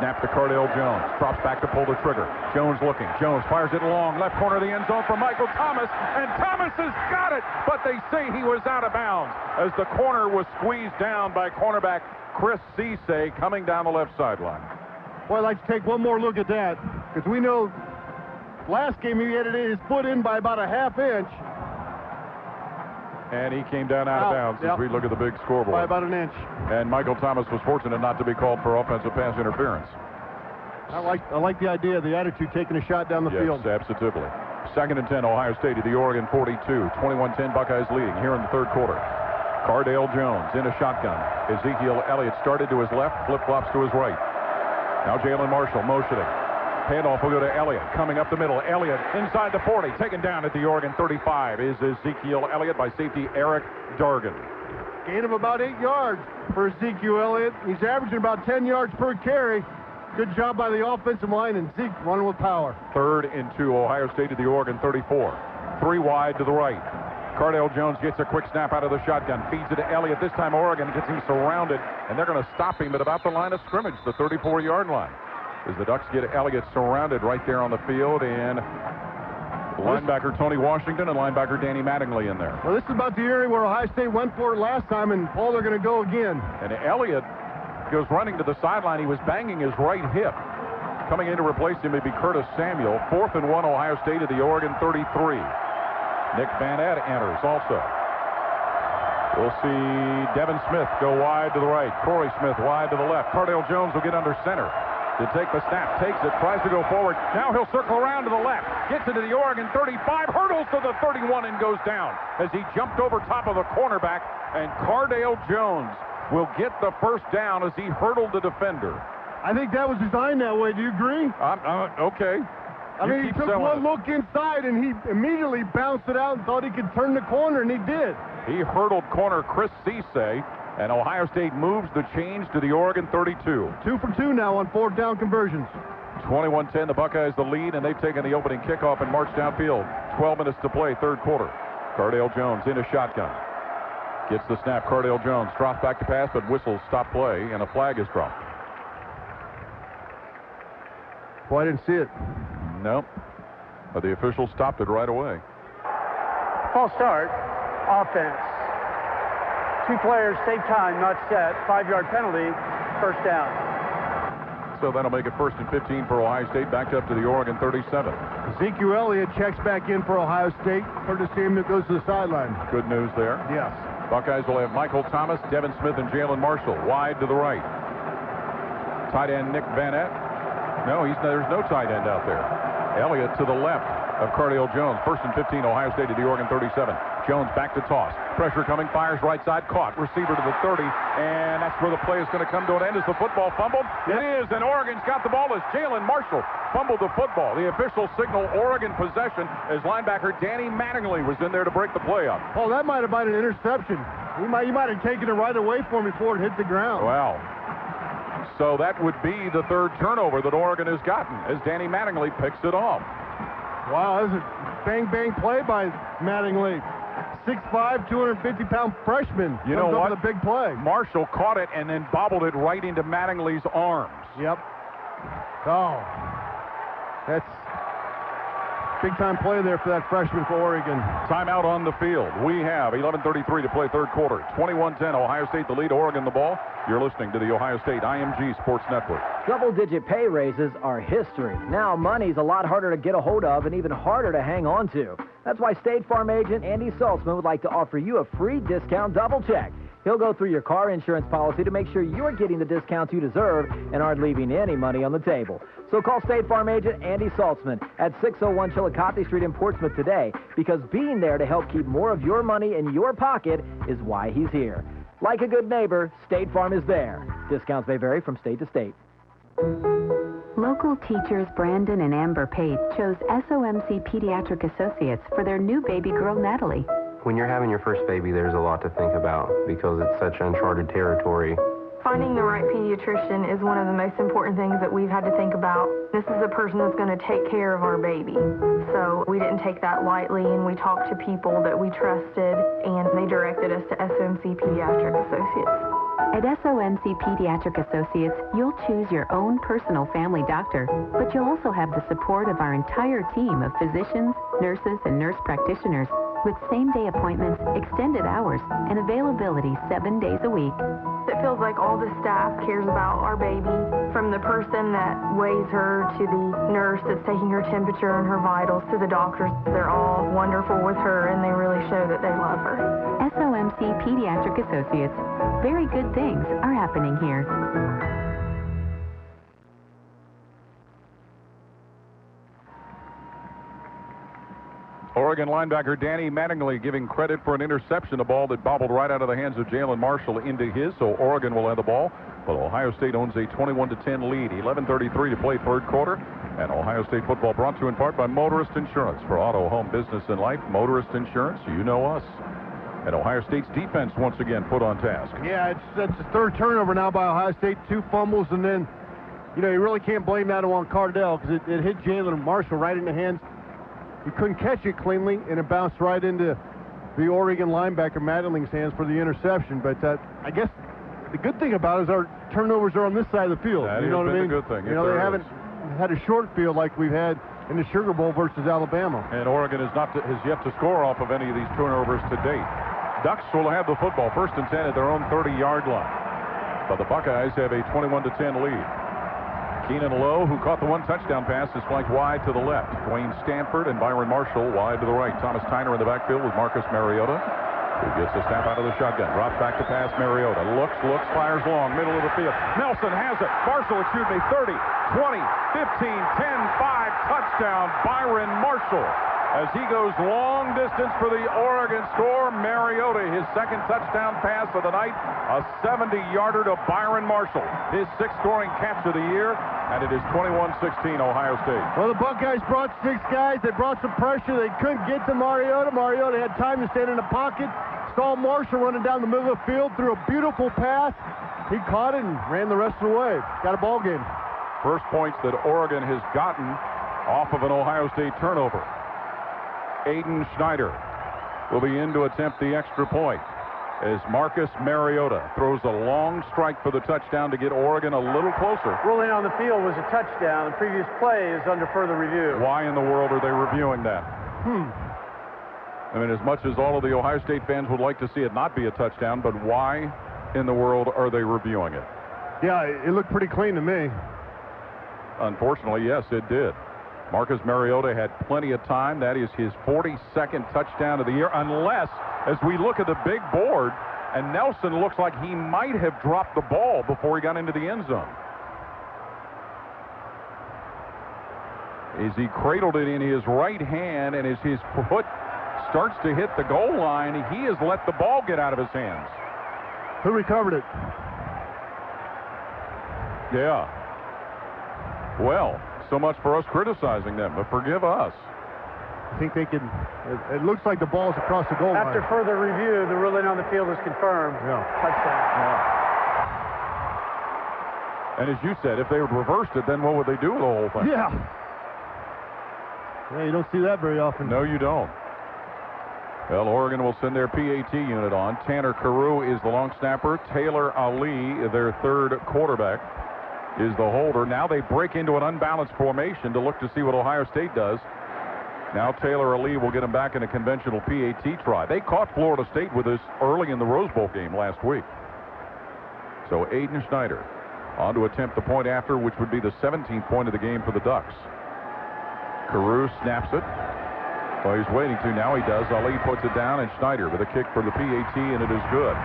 S5: Snap to Cardale Jones. Drops back to pull the trigger. Jones looking. Jones fires it long. Left corner of the end zone for Michael Thomas. And Thomas has got it. But they say he was out of bounds as the corner was squeezed down by cornerback Chris Cisse coming down the left sideline.
S11: Boy, I'd like to take one more look at that, because we know last game he had his foot in by about a half inch.
S5: And he came down out of bounds as we look at the big scoreboard.
S11: By about an inch.
S5: And Michael Thomas was fortunate not to be called for offensive pass interference.
S11: I like the idea, the attitude, taking a shot down the field.
S5: Yes, absolutely. Second and 10, Ohio State at the Oregon 42. 21-10, Buckeyes leading here in the third quarter. Cardale Jones in a shotgun. Ezekiel Elliott started to his left, flip-flops to his right. Now Jalen Marshall motioning. Handoff will go to Elliott. Coming up the middle. Elliott inside the 40. Taken down at the Oregon 35 is Ezekiel Elliott by safety Eric Dargan.
S11: Gain of about 8 yards for Ezekiel Elliott. He's averaging about 10 yards per carry. Good job by the offensive line, and Zeke running with power. 3rd and 2, Ohio State at the Oregon 34. 3 wide to the right. Cardale Jones gets a quick snap out of the shotgun. Feeds it to Elliott. This time Oregon gets him surrounded, and they're going to stop him at about the line of scrimmage, the 34-yard line. As the Ducks get Elliott surrounded right there on the field, and linebacker Tony Washington and linebacker Danny Mattingly in there. Well, this is about the area where Ohio State went for it last time, and Paul, they're going to go again.
S5: And Elliott goes running to the sideline. He was banging his right hip. Coming in to replace him may be Curtis Samuel. 4th and 1, Ohio State at the Oregon 33. Nick Van Ed enters also. We'll see Devin Smith go wide to the right. Corey Smith wide to the left. Cardale Jones will get under center to take the snap. Takes it, tries to go forward. Now he'll circle around to the left. Gets into the Oregon 35. Hurdles to the 31 and goes down as he jumped over top of the cornerback. And Cardale Jones will get the first down as he hurdled the defender.
S11: I think that was designed that way. Do you agree?
S5: Okay.
S11: I mean, he took one look inside, and he immediately bounced it out and thought he could turn the corner, and he did.
S5: He hurdled corner Chris Cisse, and Ohio State moves the change to the Oregon 32.
S11: 2 for 2 now on 4th down conversions.
S5: 21-10, the Buckeyes the lead, and they've taken the opening kickoff and marched downfield. 12 minutes to play, third quarter. Cardale Jones in a shotgun. Gets the snap. Cardale Jones drops back to pass, but whistles stop play, and a flag is dropped.
S11: Well, I didn't see it.
S5: Nope. But the official stopped it right away.
S12: False start. Offense. 2 players, same time, not set. 5-yard penalty. First down.
S5: So that'll make it 1st and 15 for Ohio State, back up to the Oregon 37.
S11: Ezekiel Elliott checks back in for Ohio State. Curtis Samuel goes to the sideline.
S5: Good news there.
S11: Yes.
S5: Buckeyes will have Michael Thomas, Devin Smith, and Jalen Marshall wide to the right. Tight end Nick Van Ett. No, there's no tight end out there. Elliott to the left of Cardale Jones. 1st and 15, Ohio State at the Oregon 37. Jones back to toss. Pressure coming, fires right side, caught. Receiver to the 30, and that's where the play is going to come to an end. Is the football fumbled? It is, and Oregon's got the ball as Jalen Marshall fumbled the football. The official signal Oregon possession as linebacker Danny Mattingly was in there to break the play up.
S11: Oh, that might have been an interception. You might have taken it right away from him before it hit the ground.
S5: Wow. So that would be the 3rd turnover that Oregon has gotten as Danny Mattingly picks it off.
S11: Wow, that was a bang play by Mattingly. 6'5", 250-pound freshman.
S5: You know what?
S11: The big play.
S5: Marshall caught it and then bobbled it right into Mattingly's arms.
S11: Yep. Oh, that's big-time play there for that freshman for Oregon.
S5: Timeout on the field. We have 11:33 to play third quarter. 21-10, Ohio State the lead, Oregon the ball. You're listening to the Ohio State IMG Sports Network.
S13: Double-digit pay raises are history. Now money's a lot harder to get a hold of and even harder to hang on to. That's why State Farm agent Andy Saltzman would like to offer you a free discount double check. He'll go through your car insurance policy to make sure you're getting the discounts you deserve and aren't leaving any money on the table. So call State Farm agent Andy Saltzman at 601 Chillicothe Street in Portsmouth today, because being there to help keep more of your money in your pocket is why he's here. Like a good neighbor, State Farm is there. Discounts may vary from state to state.
S16: Local teachers Brandon and Amber Pate chose SOMC Pediatric Associates for their new baby girl, Natalie.
S18: When you're having your first baby, there's a lot to think about because it's such uncharted territory.
S20: Finding the right pediatrician is one of the most important things that we've had to think about. This is a person that's going to take care of our baby. So we didn't take that lightly, and we talked to people that we trusted, and they directed us to SOMC Pediatric Associates.
S16: At SOMC Pediatric Associates, you'll choose your own personal family doctor, but you'll also have the support of our entire team of physicians, nurses, and nurse practitioners with same-day appointments, extended hours, and availability 7 days a week.
S20: It feels like all the staff cares about our baby, from the person that weighs her to the nurse that's taking her temperature and her vitals to the doctors. They're all wonderful with her, and they really show that they love her.
S16: SOMC Pediatric Associates. Very good things are happening here.
S5: Oregon linebacker Danny Mattingly giving credit for an interception, a ball that bobbled right out of the hands of Jalen Marshall into his, so Oregon will have the ball. But Ohio State owns a 21-10 lead. 11:33 to play third quarter. And Ohio State football brought to you in part by Motorist Insurance. For auto, home, business, and life, Motorist Insurance, you know us. And Ohio State's defense once again put on task.
S11: Yeah, it's the third turnover now by Ohio State, 2 fumbles, and then, you really can't blame that on Cardell because it hit Jalen Marshall right in the hands. He couldn't catch it cleanly, and it bounced right into the Oregon linebacker Mattingly's hands for the interception. But I guess the good thing about it is our turnovers are on this side of the field.
S5: That
S11: you know what I mean?
S5: The good thing.
S11: They haven't had a short field like we've had in the Sugar Bowl versus Alabama.
S5: And Oregon has yet to score off of any of these turnovers to date. Ducks will have the football, 1st and 10 at their own 30-yard line. But the Buckeyes have a 21-10 lead. Keenan Lowe, who caught the 1 touchdown pass, is flanked wide to the left. Dwayne Stanford and Byron Marshall wide to the right. Thomas Tyner in the backfield with Marcus Mariota, who gets the snap out of the shotgun. Drops back to pass. Mariota looks, fires long, middle of the field. Nelson has it. Marshall, 30, 20, 15, 10, 5, touchdown, Byron Marshall. As he goes long distance for the Oregon score, Mariota, his 2nd touchdown pass of the night, a 70-yarder to Byron Marshall, his 6th scoring catch of the year, and it is 21-16 Ohio State.
S11: Well, the Buckeyes brought 6 guys. They brought some pressure. They couldn't get to Mariota. Mariota had time to stand in the pocket. Saw Marshall running down the middle of the field, threw a beautiful pass. He caught it and ran the rest of the way. Got a ball game.
S5: First points that Oregon has gotten off of an Ohio State turnover. Aiden Schneider will be in to attempt the extra point as Marcus Mariota throws a long strike for the touchdown to get Oregon a little closer.
S12: Ruling on the field was a touchdown. The previous play is under further review.
S5: Why in the world are they reviewing that? I mean, as much as all of the Ohio State fans would like to see it not be a touchdown, but why in the world are they reviewing it?
S11: Yeah, it looked pretty clean to me.
S5: Unfortunately, yes, it did. Marcus Mariota had plenty of time. That is his 42nd touchdown of the year, unless, as we look at the big board, and Nelson looks like he might have dropped the ball before he got into the end zone. As he cradled it in his right hand, and as his foot starts to hit the goal line, he has let the ball get out of his hands.
S11: Who recovered it?
S5: Yeah. Well, so much for us criticizing them, but forgive us.
S11: I think they can. It looks like the ball's across the goal line.
S12: After further review, the ruling on the field is confirmed.
S11: Yeah.
S12: Touchdown.
S5: Yeah. And as you said, if they had reversed it, then what would they do with the whole thing?
S11: Yeah. Yeah, you don't see that very often.
S5: No, you don't. Well, Oregon will send their PAT unit on. Tanner Carew is the long snapper. Taylor Ali, their 3rd quarterback, is the holder. Now they break into an unbalanced formation to look to see what Ohio State does. Now Taylor Ali will get them back in a conventional PAT try. They caught Florida State with this early in the Rose Bowl game last week. So Aiden Schneider on to attempt the point after, which would be the 17th point of the game for the Ducks. Carew snaps it. Well, he's waiting to. Now he does. Ali puts it down, and Schneider with a kick for the PAT, and it is good.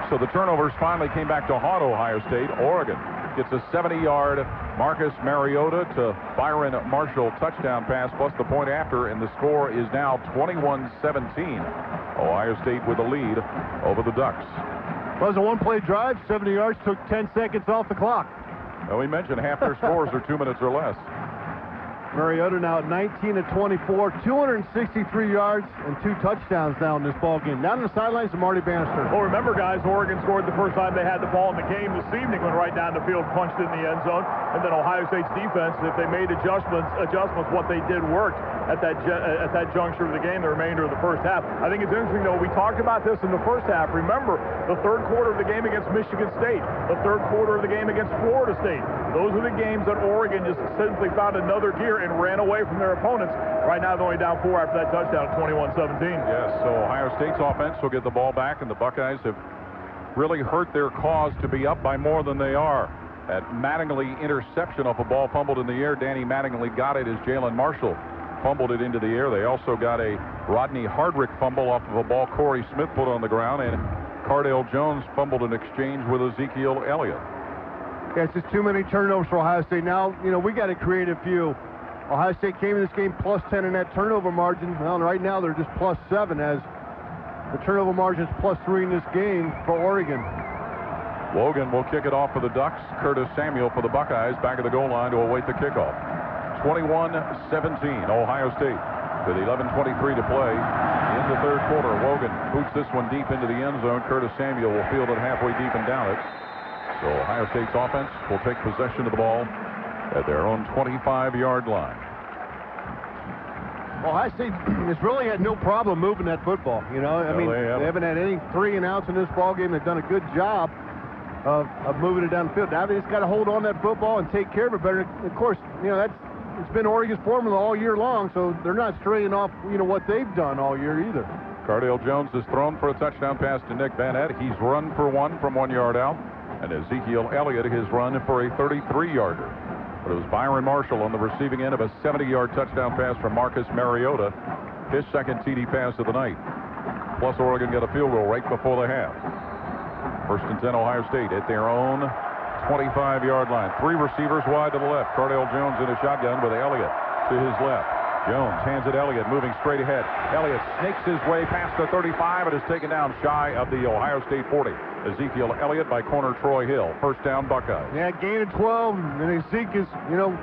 S5: So the turnovers finally came back to haunt Ohio State. Oregon gets a 70-yard Marcus Mariota to Byron Marshall touchdown pass plus the point after, and the score is now 21-17. Ohio State with a lead over the Ducks.
S11: Well, it was a one-play drive, 70 yards, took 10 seconds off the clock.
S5: Well, we mentioned half their scores are 2 minutes or less.
S11: Mariota now at 19 of 24, 263 yards and 2 touchdowns now in this ball game. Down the sidelines to Marty Bannister.
S4: Well, remember, guys, Oregon scored the first time they had the ball in the game this evening, went right down the field, punched in the end zone, and then Ohio State's defense, if they made adjustments, what they did worked at that juncture of the game, the remainder of the first half. I think it's interesting, though, we talked about this in the first half. Remember, the 3rd quarter of the game against Michigan State, the 3rd quarter of the game against Florida State. Those are the games that Oregon just simply found another gear and ran away from their opponents. Right now, they're only down 4 after that touchdown, 21-17.
S5: Yes, so Ohio State's offense will get the ball back, and the Buckeyes have really hurt their cause to be up by more than they are. That Mattingly interception off a ball fumbled in the air. Danny Mattingly got it as Jalen Marshall fumbled it into the air. They also got a Rodney Hardrick fumble off of a ball Corey Smith put on the ground, and Cardale Jones fumbled in exchange with Ezekiel Elliott.
S11: Yeah, it's just too many turnovers for Ohio State. Now, we got to create a few Ohio State came in this game plus 10 in that turnover margin. Well, right now they're just plus 7 as the turnover margin is plus 3 in this game for Oregon.
S5: Logan will kick it off for the Ducks. Curtis Samuel for the Buckeyes back at the goal line to await the kickoff. 21-17, Ohio State with 11:23 to play in the third quarter. Logan boots this one deep into the end zone. Curtis Samuel will field it halfway deep and down it. So Ohio State's offense will take possession of the ball at their own 25-yard line.
S11: Ohio State has really had no problem moving that football. You know, I mean, they haven't had any 3 and outs in this ball game. They've done a good job of moving it down the field. Now they just got to hold on that football and take care of it better. Of course, you know, it's been Oregon's formula all year long, so they're not straying off, you know, what they've done all year either.
S5: Cardale Jones has thrown for a touchdown pass to Nick Bannett. He's run for 1 from 1 yard out. And Ezekiel Elliott has run for a 33-yarder. But it was Byron Marshall on the receiving end of a 70-yard touchdown pass from Marcus Mariota, his second TD pass of the night. Plus, Oregon got a field goal right before the half. 1st and 10, Ohio State at their own 25-yard line. 3 receivers wide to the left. Cardale Jones in a shotgun with Elliott to his left. Jones hands it Elliott, moving straight ahead. Elliott snakes his way past the 35 and is taken down shy of the Ohio State 40. Ezekiel Elliott by corner Troy Hill. First down, Buckeyes.
S11: Yeah, gain of 12, and Ezekiel is, you know,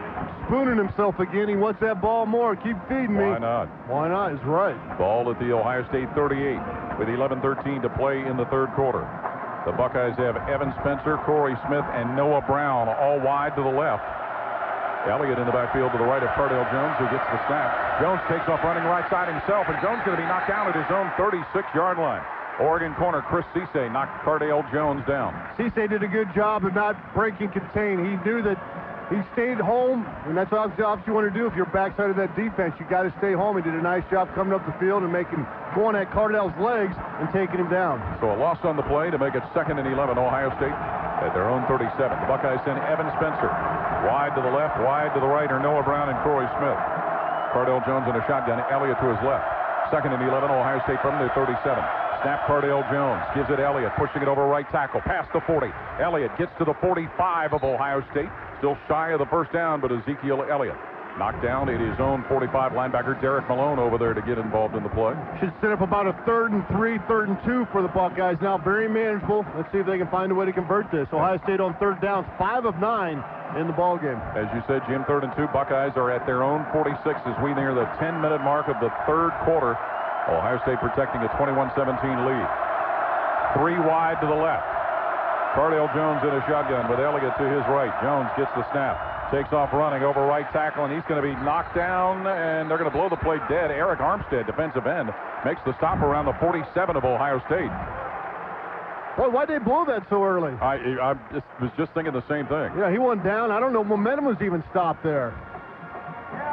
S11: spooning himself again. He wants that ball more. Keep feeding me.
S5: Why not?
S11: Why not? Is right.
S5: Ball at the Ohio State 38 with 11:13 to play in the third quarter. The Buckeyes have Evan Spencer, Corey Smith, and Noah Brown all wide to the left. Elliott in the backfield to the right of Cardale Jones, who gets the snap. Jones takes off running right side himself, and Jones going to be knocked down at his own 36-yard line. Oregon corner Chris Cisse knocked Cardale Jones down.
S11: Cisse did a good job of not breaking contain. He knew that he stayed home, and that's obviously what you want to do if you're backside of that defense. You got to stay home. He did a nice job coming up the field and going at Cardale's legs and taking him down.
S5: So a loss on the play to make it 2nd and 11. Ohio State at their own 37. The Buckeyes send Evan Spencer wide to the left, wide to the right are Noah Brown and Corey Smith. Cardale Jones in a shotgun. Elliott to his left. 2nd and 11. Ohio State from their 37. Snap Cardale Jones. Gives it Elliott. Pushing it over right tackle. Past the 40. Elliott gets to the 45 of Ohio State. Still shy of the first down, but Ezekiel Elliott knocked down at his own 45. Linebacker Derek Malone over there to get involved in the play.
S11: Should set up about a 3rd and 3, 3rd and 2 for the Buckeyes now. Very manageable. Let's see if they can find a way to convert this. Ohio State on 3rd down, 5 of 9 in the ball game.
S5: As you said, Jim, 3rd and 2. Buckeyes are at their own 46 as we near the 10-minute mark of the third quarter. Ohio State protecting a 21-17 lead. 3 wide to the left. Cardale Jones in a shotgun with Elliott to his right. Jones gets the snap. Takes off running over right tackle, and he's going to be knocked down, and they're going to blow the play dead. Eric Armstead, defensive end, makes the stop around the 47 of Ohio State.
S11: Boy, why'd they blow that so early?
S5: I was just thinking the same thing.
S11: Yeah, he went down. I don't know. Momentum was even stopped there.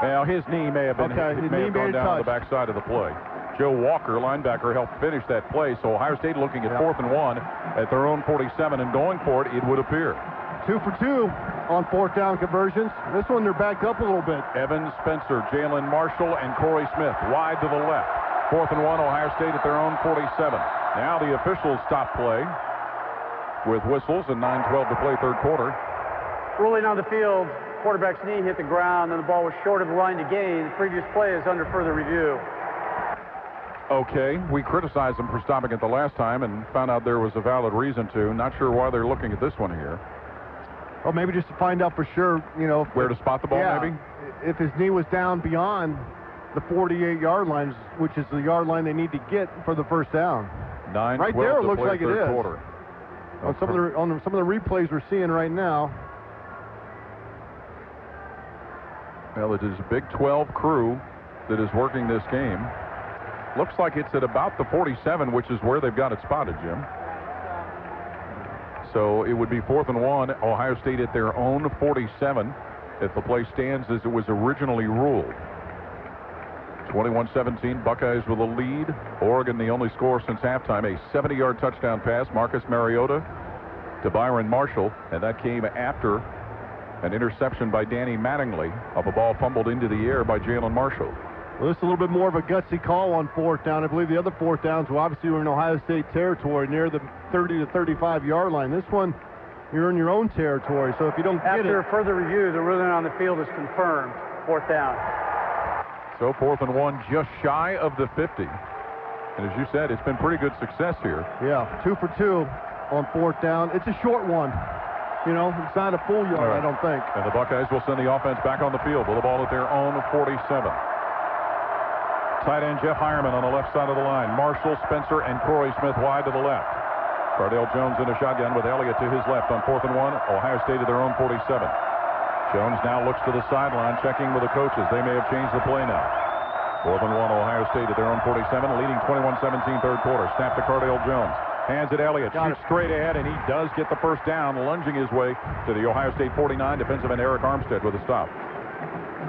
S5: Well, his knee may have been may have gone down on the backside of the play. Joe Walker, linebacker, helped finish that play. So Ohio State looking at 4th and 1 at their own 47 and going for it, it would appear.
S11: 2 for 2 on 4th down conversions. This one, they're backed up a little bit.
S5: Evan Spencer, Jalen Marshall, and Corey Smith wide to the left. 4th and 1, Ohio State at their own 47. Now the officials stop play with whistles and 9:12 to play third quarter.
S12: Rolling on the field, quarterback's knee hit the ground, and the ball was short of the line to gain. The previous play is under further review.
S5: Okay, we criticized them for stopping it the last time and found out there was a valid reason to. Not sure why they're looking at this one here.
S11: Well, maybe just to find out for sure, you know.
S5: Where to spot the ball, maybe?
S11: If his knee was down beyond the 48-yard line, which is the yard line they need to get for the first down.
S5: 9-12
S11: right there, it
S5: to
S11: looks
S5: play
S11: like it
S5: third
S11: is.
S5: Quarter.
S11: On some of the replays we're seeing right now.
S5: Well, it is a Big 12 crew that is working this game. Looks like it's at about the 47, which is where they've got it spotted, Jim. So it would be 4th and 1, Ohio State at their own 47, if the play stands as it was originally ruled. 21-17, Buckeyes with a lead. Oregon the only score since halftime, a 70-yard touchdown pass, Marcus Mariota to Byron Marshall, and that came after an interception by Danny Mattingly of a ball fumbled into the air by Jalen Marshall.
S11: Well, this is a little bit more of a gutsy call on 4th down. I believe the other 4th downs were obviously in Ohio State territory near the 30 to 35-yard line. This one, you're in your own territory, so if you don't get it...
S12: After further review, the ruling on the field is confirmed. 4th down.
S5: So 4th and 1, just shy of the 50. And as you said, it's been pretty good success here.
S11: Yeah, 2 for 2 on 4th down. It's a short one. You know, it's not a full yard,
S5: Right.
S11: I don't think.
S5: And the Buckeyes will send the offense back on the field with the ball at their own 47. Tight end Jeff Hireman on the left side of the line. Marshall, Spencer, and Corey Smith wide to the left. Cardale Jones in a shotgun with Elliott to his left on 4th and 1. Ohio State at their own 47. Jones now looks to the sideline, checking with the coaches. They may have changed the play now. 4th and 1, Ohio State at their own 47, leading 21-17 third quarter. Snap to Cardale Jones. Hands it Elliott. Shoots straight ahead, and he does get the first down, lunging his way to the Ohio State 49. Defensive end Eric Armstead with a stop.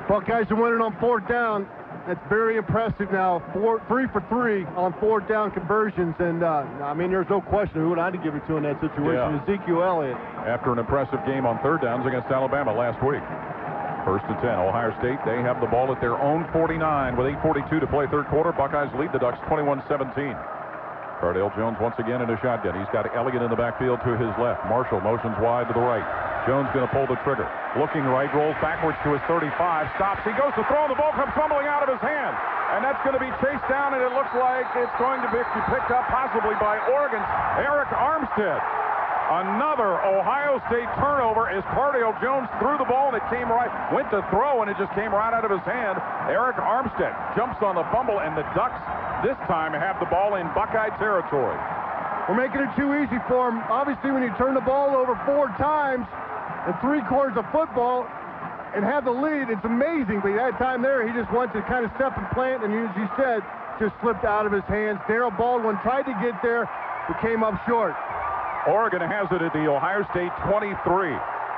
S11: Buckeyes are winning on 4th down. That's very impressive now. 3 for 3 on 4th down conversions. And, I mean, there's no question who would I give it to in that situation.
S5: Yeah.
S11: Ezekiel Elliott.
S5: After an impressive game on 3rd downs against Alabama last week. 1st and 10, Ohio State. They have the ball at their own 49 with 8:42 to play third quarter. Buckeyes lead the Ducks 21-17. Cardale Jones once again in a shotgun. He's got Elliott in the backfield to his left. Marshall motions wide to the right. Jones going to pull the trigger. Looking right, rolls backwards to his 35. Stops. He goes to throw. The ball comes fumbling out of his hand. And that's going to be chased down, and it looks like it's going to be picked up possibly by Oregon's Eric Armstead. Another Ohio State turnover as Cardale Jones threw the ball, and it came right, went to throw, and it just came right out of his hand. Eric Armstead jumps on the fumble, and the Ducks this time have the ball in Buckeye territory.
S11: We're making it too easy for him. Obviously, when you turn the ball over 4 times in 3 quarters of football and have the lead, it's amazing. But that time there, he just went to kind of step and plant, and as you said, just slipped out of his hands. Darrell Baldwin tried to get there, but came up short.
S5: Oregon has it at the Ohio State 23.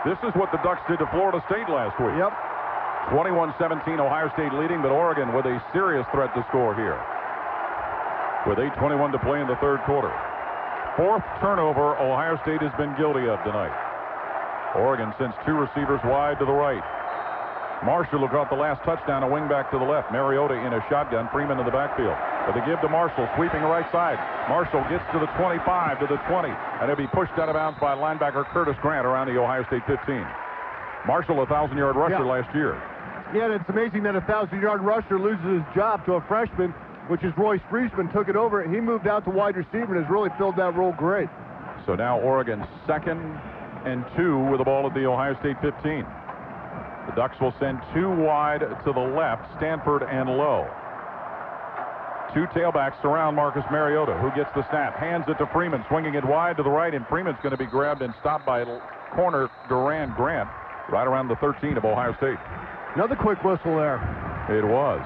S5: This is what the Ducks did to Florida State last week.
S11: Yep.
S5: 21-17, Ohio State leading, but Oregon with a serious threat to score here. With 8:21 to play in the third quarter. 4th turnover Ohio State has been guilty of tonight. Oregon sends 2 receivers wide to the right. Marshall will got the last touchdown, a wing back to the left. Mariota in a shotgun, Freeman in the backfield. But they give to Marshall, sweeping right side. Marshall gets to the 25, to the 20, and he'll be pushed out of bounds by linebacker Curtis Grant around the Ohio State 15. Marshall, a 1,000-yard rusher last year.
S11: Yeah, it's amazing that a 1,000-yard rusher loses his job to a freshman, which is Royce Friesman, took it over. He moved out to wide receiver and has really filled that role great.
S5: So now Oregon 2nd and 2 with the ball at the Ohio State 15. The Ducks will send 2 wide to the left, Stanford and Lowe. 2 tailbacks surround Marcus Mariota, who gets the snap, hands it to Freeman, swinging it wide to the right, and Freeman's going to be grabbed and stopped by corner Duran Grant right around the 13 of Ohio State.
S11: Another quick whistle there.
S5: It was.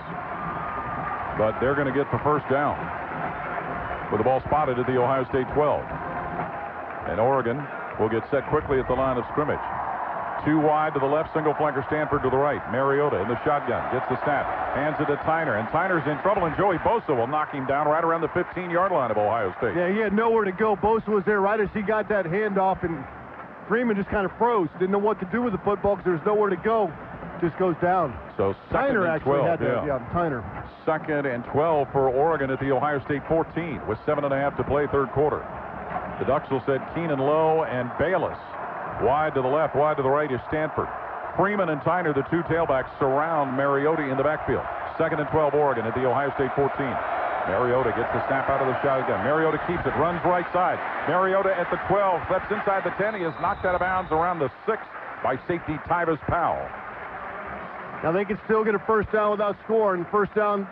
S5: But they're going to get the first down with the ball spotted at the Ohio State 12. And Oregon will get set quickly at the line of scrimmage. 2 wide to the left, single flanker Stanford to the right. Mariota in the shotgun, gets the snap, hands it to Tyner, and Tyner's in trouble, and Joey Bosa will knock him down right around the 15-yard line of Ohio State.
S11: Yeah, he had nowhere to go. Bosa was there right as he got that handoff, and Freeman just kind of froze. Didn't know what to do with the football because there's nowhere to go. Just goes down.
S5: So
S11: Tyner actually
S5: 12,
S11: had that. Yeah, Tyner.
S5: 2nd and 12 for Oregon at the Ohio State 14 with 7.5 to play third quarter. The Ducks will set Keenan Lowe and Bayless. Wide to the left, wide to the right is Stanford. Freeman and Tyner, the 2 tailbacks, surround Mariota in the backfield. 2nd and 12 Oregon at the Ohio State 14. Mariota gets the snap out of the shotgun. Mariota keeps it, runs right side. Mariota at the 12, steps inside the 10. He is knocked out of bounds around the 6 by safety Tyvis Powell.
S11: Now they can still get a first down without scoring. First down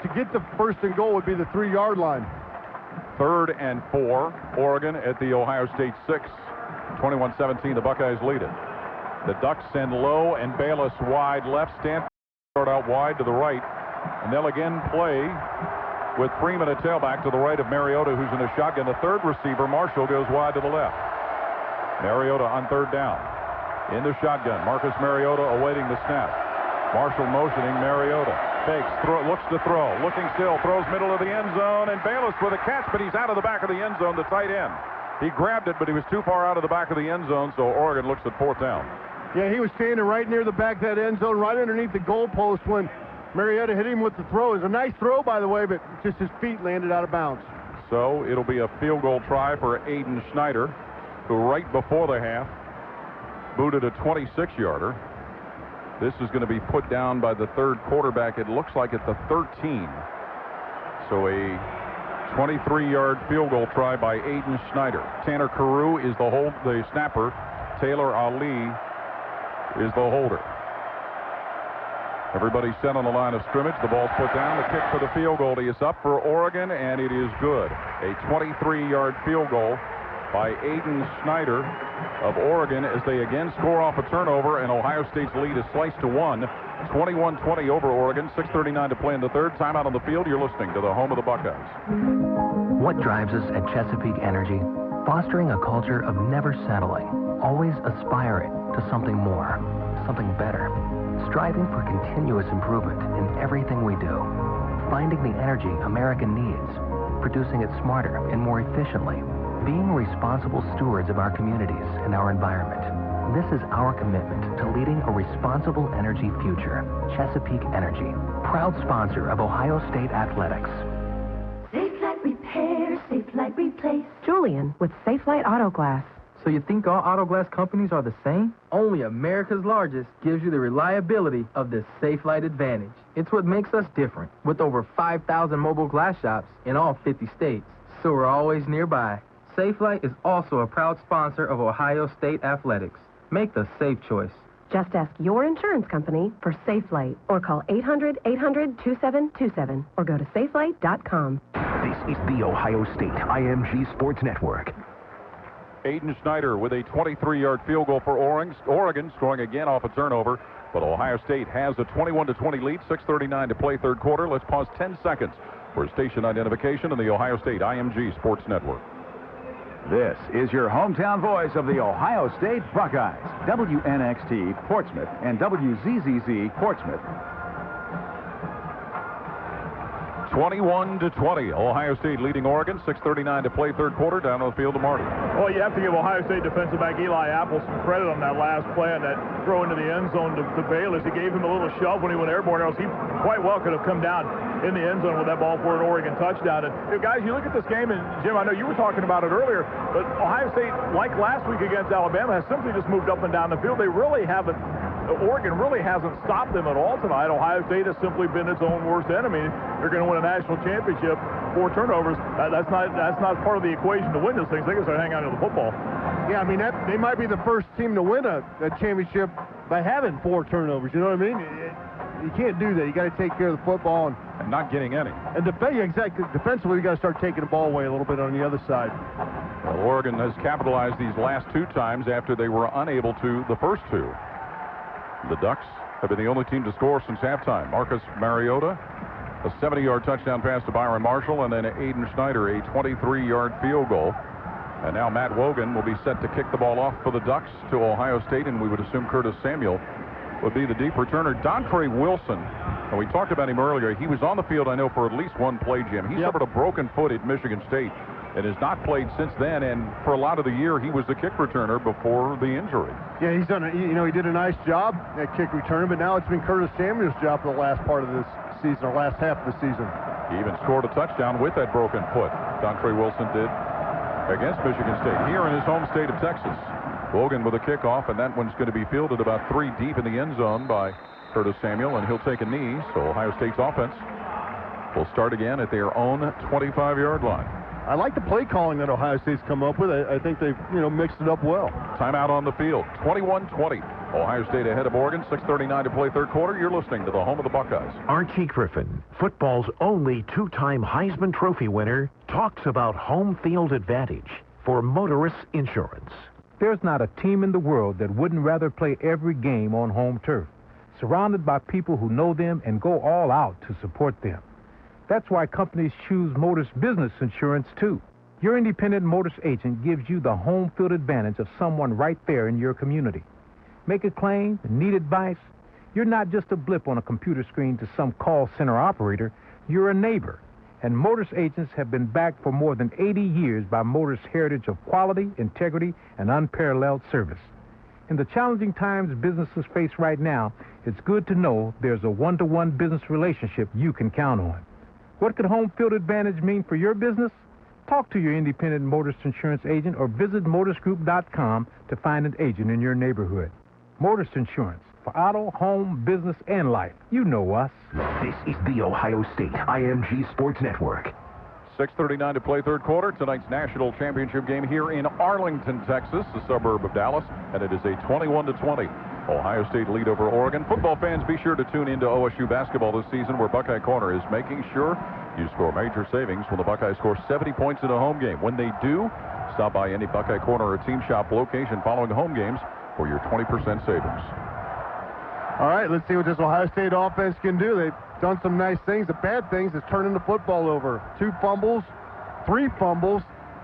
S11: to get the first and goal would be the 3-yard line.
S5: 3rd and 4, Oregon at the Ohio State 6. 21-17, the Buckeyes lead it. The Ducks send Lowe and Bayless wide left. Stanford start out wide to the right. And they'll again play with Freeman a tailback to the right of Mariota, who's in a shotgun. The 3rd receiver, Marshall, goes wide to the left. Mariota on 3rd down. In the shotgun, Marcus Mariota awaiting the snap. Marshall motioning Mariota. Fakes, looks to throw. Looking still, throws middle of the end zone, and Bayless with a catch, but he's out of the back of the end zone, the tight end. He grabbed it, but he was too far out of the back of the end zone, so Oregon looks at 4th down.
S11: Yeah, he was standing right near the back of that end zone, right underneath the goalpost when Mariota hit him with the throw. It was a nice throw, by the way, but just his feet landed out of bounds.
S5: So it'll be a field goal try for Aiden Schneider, who right before the half booted a 26-yarder. This is going to be put down by the third quarterback. It looks like at the 13. So a 23-yard field goal try by Aiden Schneider. Tanner Carew is the snapper. Taylor Ali is the holder. Everybody set on the line of scrimmage. The ball's put down. The kick for the field goal is up for Oregon, and it is good. A 23-yard field goal by Aiden Schneider of Oregon as they again score off a turnover, and Ohio State's lead is sliced to 1. 21-20 over Oregon. 6:39 to play in the third. Timeout on the field. You're listening to the home of the Buckeyes.
S6: What drives us at Chesapeake Energy? Fostering a culture of never settling, always aspiring to something more, something better. Striving for continuous improvement in everything we do. Finding the energy America needs. Producing it smarter and more efficiently. Being responsible stewards of our communities and our environment. This is our commitment to leading a responsible energy future. Chesapeake Energy, proud sponsor of Ohio State Athletics.
S16: Safelite Repair, Safelite Replace. Julian with Safelite Auto Glass.
S17: So you think all auto glass companies are the same? Only America's largest gives you the reliability of the Safelite Advantage. It's what makes us different, with over 5,000 mobile glass shops in all 50 states. So we're always nearby. Safelite is also a proud sponsor of Ohio State Athletics. Make the safe choice.
S16: Just ask your insurance company for Safelite or call 800-800-2727 or go to safelite.com.
S19: This is the Ohio State IMG Sports Network.
S5: Aiden Schneider with a 23-yard field goal for Oregon, scoring again off a turnover. But Ohio State has a 21-20 lead. 6:39 to play third quarter. Let's pause 10 seconds for station identification on the Ohio State IMG Sports Network.
S21: This is your hometown voice of the Ohio State Buckeyes. WNXT Portsmouth and WZZZ Portsmouth.
S5: 21-20. Ohio State leading Oregon. 6:39 to play third quarter. Down on the field to Marty.
S4: Well, you have to give Ohio State defensive back Eli Apple some credit on that last play and that throw into the end zone to Bayless. He gave him a little shove when he went airborne, or else he quite well could have come down in the end zone with that ball for an Oregon touchdown. And guys, you look at this game, and Jim, I know you were talking about it earlier, but Ohio State, like last week against Alabama, has simply just moved up and down the field. They really haven't. Oregon really hasn't stopped them at all tonight. Ohio State has simply been its own worst enemy. They're going to win a national championship. 4 turnovers. That's not part of the equation to win this thing. They can start hanging on to the football.
S11: Yeah, I mean, they might be the first team to win a championship by having 4 turnovers. You know what I mean? You can't do that. You got to take care of the football
S5: and not getting any.
S11: And exactly. Defensively, you got to start taking the ball away a little bit on the other side.
S5: Well, Oregon has capitalized these last 2 times after they were unable to the first 2. The Ducks have been the only team to score since halftime. Marcus Mariota, a 70-yard touchdown pass to Byron Marshall, and then Aiden Schneider, a 23-yard field goal. And now Matt Wogan will be set to kick the ball off for the Ducks to Ohio State, and we would assume Curtis Samuel would be the deep returner. Dontre Wilson, and we talked about him earlier. He was on the field, I know, for at least one play, Jim. He suffered a broken foot at Michigan State and has not played since then, and for a lot of the year, he was the kick returner before the injury.
S11: Yeah, he's done he did a nice job at kick return, but now it's been Curtis Samuel's job for the last part of this season, or last half of the season.
S5: He even scored a touchdown with that broken foot. Dontre Wilson did against Michigan State here in his home state of Texas. Wogan with a kickoff, and that one's going to be fielded about 3 deep in the end zone by Curtis Samuel, and he'll take a knee. So Ohio State's offense will start again at their own 25-yard line.
S11: I like the play calling that Ohio State's come up with. I think they've, mixed it up well.
S5: Timeout on the field. 21-20. Ohio State ahead of Oregon. 6:39 to play third quarter. You're listening to the home of the Buckeyes.
S19: Archie Griffin, football's only 2-time Heisman Trophy winner, talks about home field advantage for motorists insurance.
S22: There's not a team in the world that wouldn't rather play every game on home turf, surrounded by people who know them and go all out to support them. That's why companies choose Motorist Business Insurance, too. Your independent Motorist agent gives you the home field advantage of someone right there in your community. Make a claim, need advice? You're not just a blip on a computer screen to some call center operator. You're a neighbor. And Motorist agents have been backed for more than 80 years by Motorist heritage of quality, integrity, and unparalleled service. In the challenging times businesses face right now, it's good to know there's a one-to-one business relationship you can count on. What could home field advantage mean for your business? Talk to your independent Motorist Insurance agent or visit motorsgroup.com to find an agent in your neighborhood. Motorist Insurance, for auto, home, business, and life. You know us.
S19: This is the Ohio State IMG Sports Network.
S5: 6:39 to play third quarter. Tonight's national championship game here in Arlington, Texas, a suburb of Dallas, and it is a 21-20 Ohio State lead over Oregon. Football fans, be sure to tune into OSU basketball this season, where Buckeye Corner is making sure you score major savings when the Buckeyes score 70 points in a home game. When they do, stop by any Buckeye Corner or Team Shop location following home games for your 20% savings.
S11: All right, let's see what this Ohio State offense can do. They've done some nice things. The bad things is turning the football over. 2 fumbles, 3 fumbles,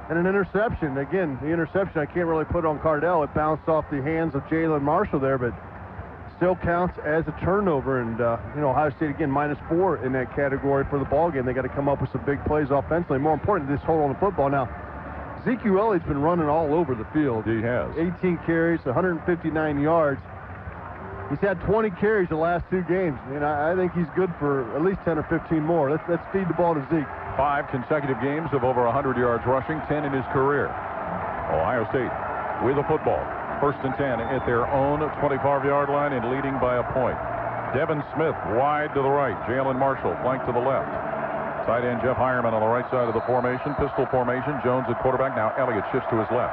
S11: and an interception. Again, the interception I can't really put on Cardell. It bounced off the hands of Jalen Marshall there, but still counts as a turnover. And, Ohio State, again, -4 in that category for the ball game. They got to come up with some big plays offensively. More important, just hold on the football. Now, Ezekiel Elliott's been running all over the field.
S5: He has.
S11: 18 carries, 159 yards. He's had 20 carries the last 2 games. I think he's good for at least 10 or 15 more. Let's feed the ball to Zeke.
S5: 5 consecutive games of over 100 yards rushing, 10 in his career. Ohio State with the football. 1st and 10 at their own 25-yard line and leading by a point. Devin Smith wide to the right. Jalen Marshall flank to the left. Tight end Jeff Hireman on the right side of the formation. Pistol formation. Jones at quarterback. Now Elliott shifts to his left.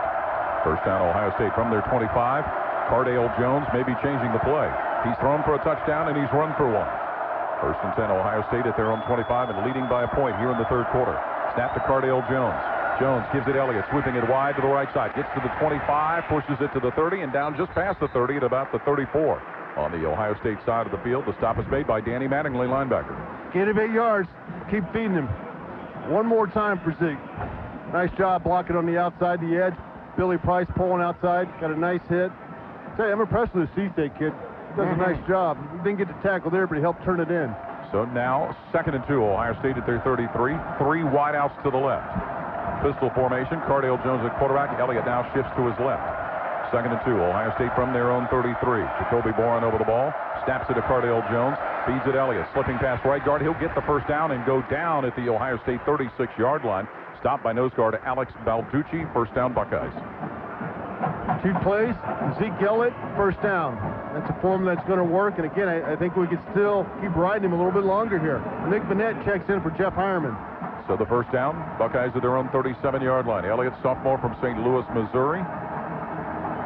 S5: 1st down Ohio State from their 25. Cardale Jones may be changing the play. He's thrown for a touchdown and he's run for one. 1st and 10 Ohio State at their own 25 and leading by a point here in the third quarter. Snap to Cardale Jones. Jones gives it Elliott, sweeping it wide to the right side. Gets to the 25, pushes it to the 30, and down just past the 30 at about the 34. On the Ohio State side of the field, the stop is made by Danny Mattingly, linebacker.
S11: Get him 8 yards. Keep feeding him. One more time for Zeke. Nice job blocking on the outside, the edge. Billy Price pulling outside. Got a nice hit. Tell you, I'm impressed with the C-State kid. Does a nice job. He didn't get the tackle there, but he helped turn it in.
S5: So now 2nd and 2, Ohio State at their 33. 3 wideouts to the left. Pistol formation. Cardale Jones at quarterback. Elliott now shifts to his left. 2nd and 2, Ohio State from their own 33. Jacoby Boren over the ball. Snaps it to Cardale Jones. Feeds it Elliott. Slipping past right guard. He'll get the 1st down and go down at the Ohio State 36-yard line. Stopped by nose guard Alex Balducci. 1st down Buckeyes.
S11: 2 plays. Zeke Elliott, 1st down. That's a form that's going to work. And again, I think we could still keep riding him a little bit longer here. Nick Burnett checks in for Jeff Hireman.
S5: So the 1st down, Buckeyes at their own 37-yard line. Elliott, sophomore from St. Louis, Missouri.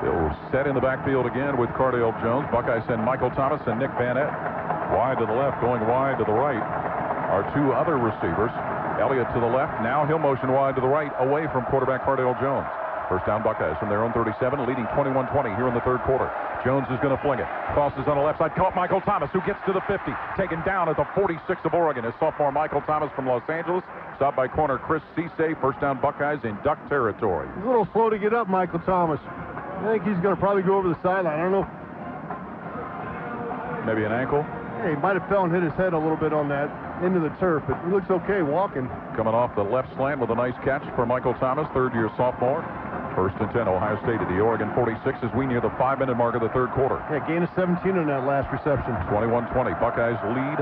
S5: They'll set in the backfield again with Cardale Jones. Buckeyes send Michael Thomas and Nick Burnett wide to the left, going wide to the right are 2 other receivers. Elliott to the left. Now he'll motion wide to the right, away from quarterback Cardale Jones. 1st down Buckeyes from their own 37, leading 21-20 here in the third quarter. Jones is going to fling it. Crosses on the left side. Caught Michael Thomas, who gets to the 50. Taken down at the 46 of Oregon is sophomore Michael Thomas from Los Angeles. Stopped by corner Chris Cisse. 1st down Buckeyes in duck territory.
S11: He's a little slow to get up, Michael Thomas. I think he's going to probably go over the sideline. I don't know.
S5: Maybe an ankle?
S11: Hey, he might have fell and hit his head a little bit on that into the turf, but he looks okay walking.
S5: Coming off the left slant with a nice catch for Michael Thomas, 3rd-year sophomore. 1st and 10, Ohio State at the Oregon 46 as we near the 5-minute mark of the third quarter.
S11: Yeah, gain of 17 on that last reception.
S5: 21-20. Buckeyes lead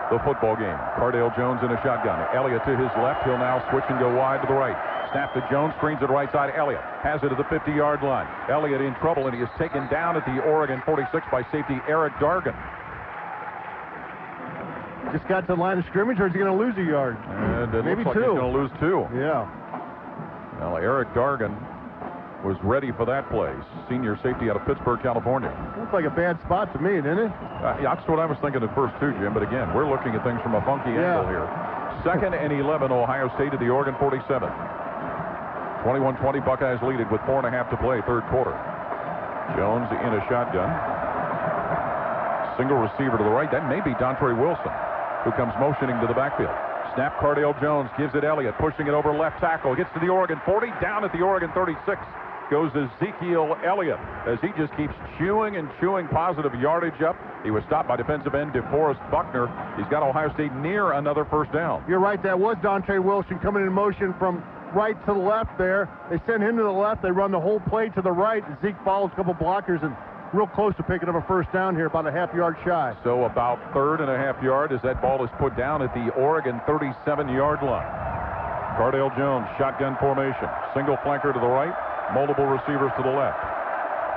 S5: the football game. Cardale Jones in a shotgun. Elliott to his left. He'll now switch and go wide to the right. Snap to Jones. Screens it right side. Elliott has it at the 50-yard line. Elliott in trouble, and he is taken down at the Oregon 46 by safety Eric Dargan.
S11: Just got to the line of scrimmage, or is he going to lose a yard?
S5: And it
S11: maybe
S5: looks like
S11: 2.
S5: He's going to lose 2.
S11: Yeah.
S5: Well, Eric Dargan was ready for that play. Senior safety out of Pittsburgh, California.
S11: Looks like a bad spot to me, didn't it?
S5: Yeah, that's what I was thinking at first, too, Jim. But again, we're looking at things from a funky angle here. 2nd and 11, Ohio State at the Oregon 47. 21-20, Buckeyes lead it with 4.5 to play, third quarter. Jones in a shotgun. Single receiver to the right. That may be Dontre Wilson, who comes motioning to the backfield. Snap, Cardale Jones gives it Elliott, pushing it over left tackle. Gets to the Oregon 40, down at the Oregon 36. Goes Ezekiel Elliott as he just keeps chewing and chewing positive yardage up. He was stopped by defensive end DeForest Buckner. He's got Ohio State near another 1st down.
S11: You're right, that was Dontre Wilson coming in motion from right to the left there. They send him to the left. They run the whole play to the right. Zeke follows a couple blockers and real close to picking up a 1st down here, about a half-yard shy.
S5: So about 3rd and a half yard as that ball is put down at the Oregon 37-yard line. Cardale Jones, shotgun formation. Single flanker to the right, multiple receivers to the left.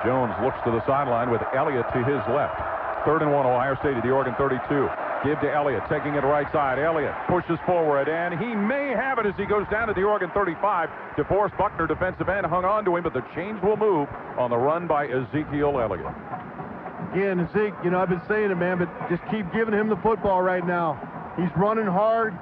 S5: Jones looks to the sideline with Elliott to his left. 3rd and 1, Ohio State at the Oregon 32. Give to Elliott, taking it right side. Elliott pushes forward, and he may have it as he goes down to the Oregon 35. DeForest Buckner, defensive end, hung on to him, but the chains will move on the run by Ezekiel Elliott.
S11: Again, Zeke, I've been saying it, man, but just keep giving him the football right now. He's running hard.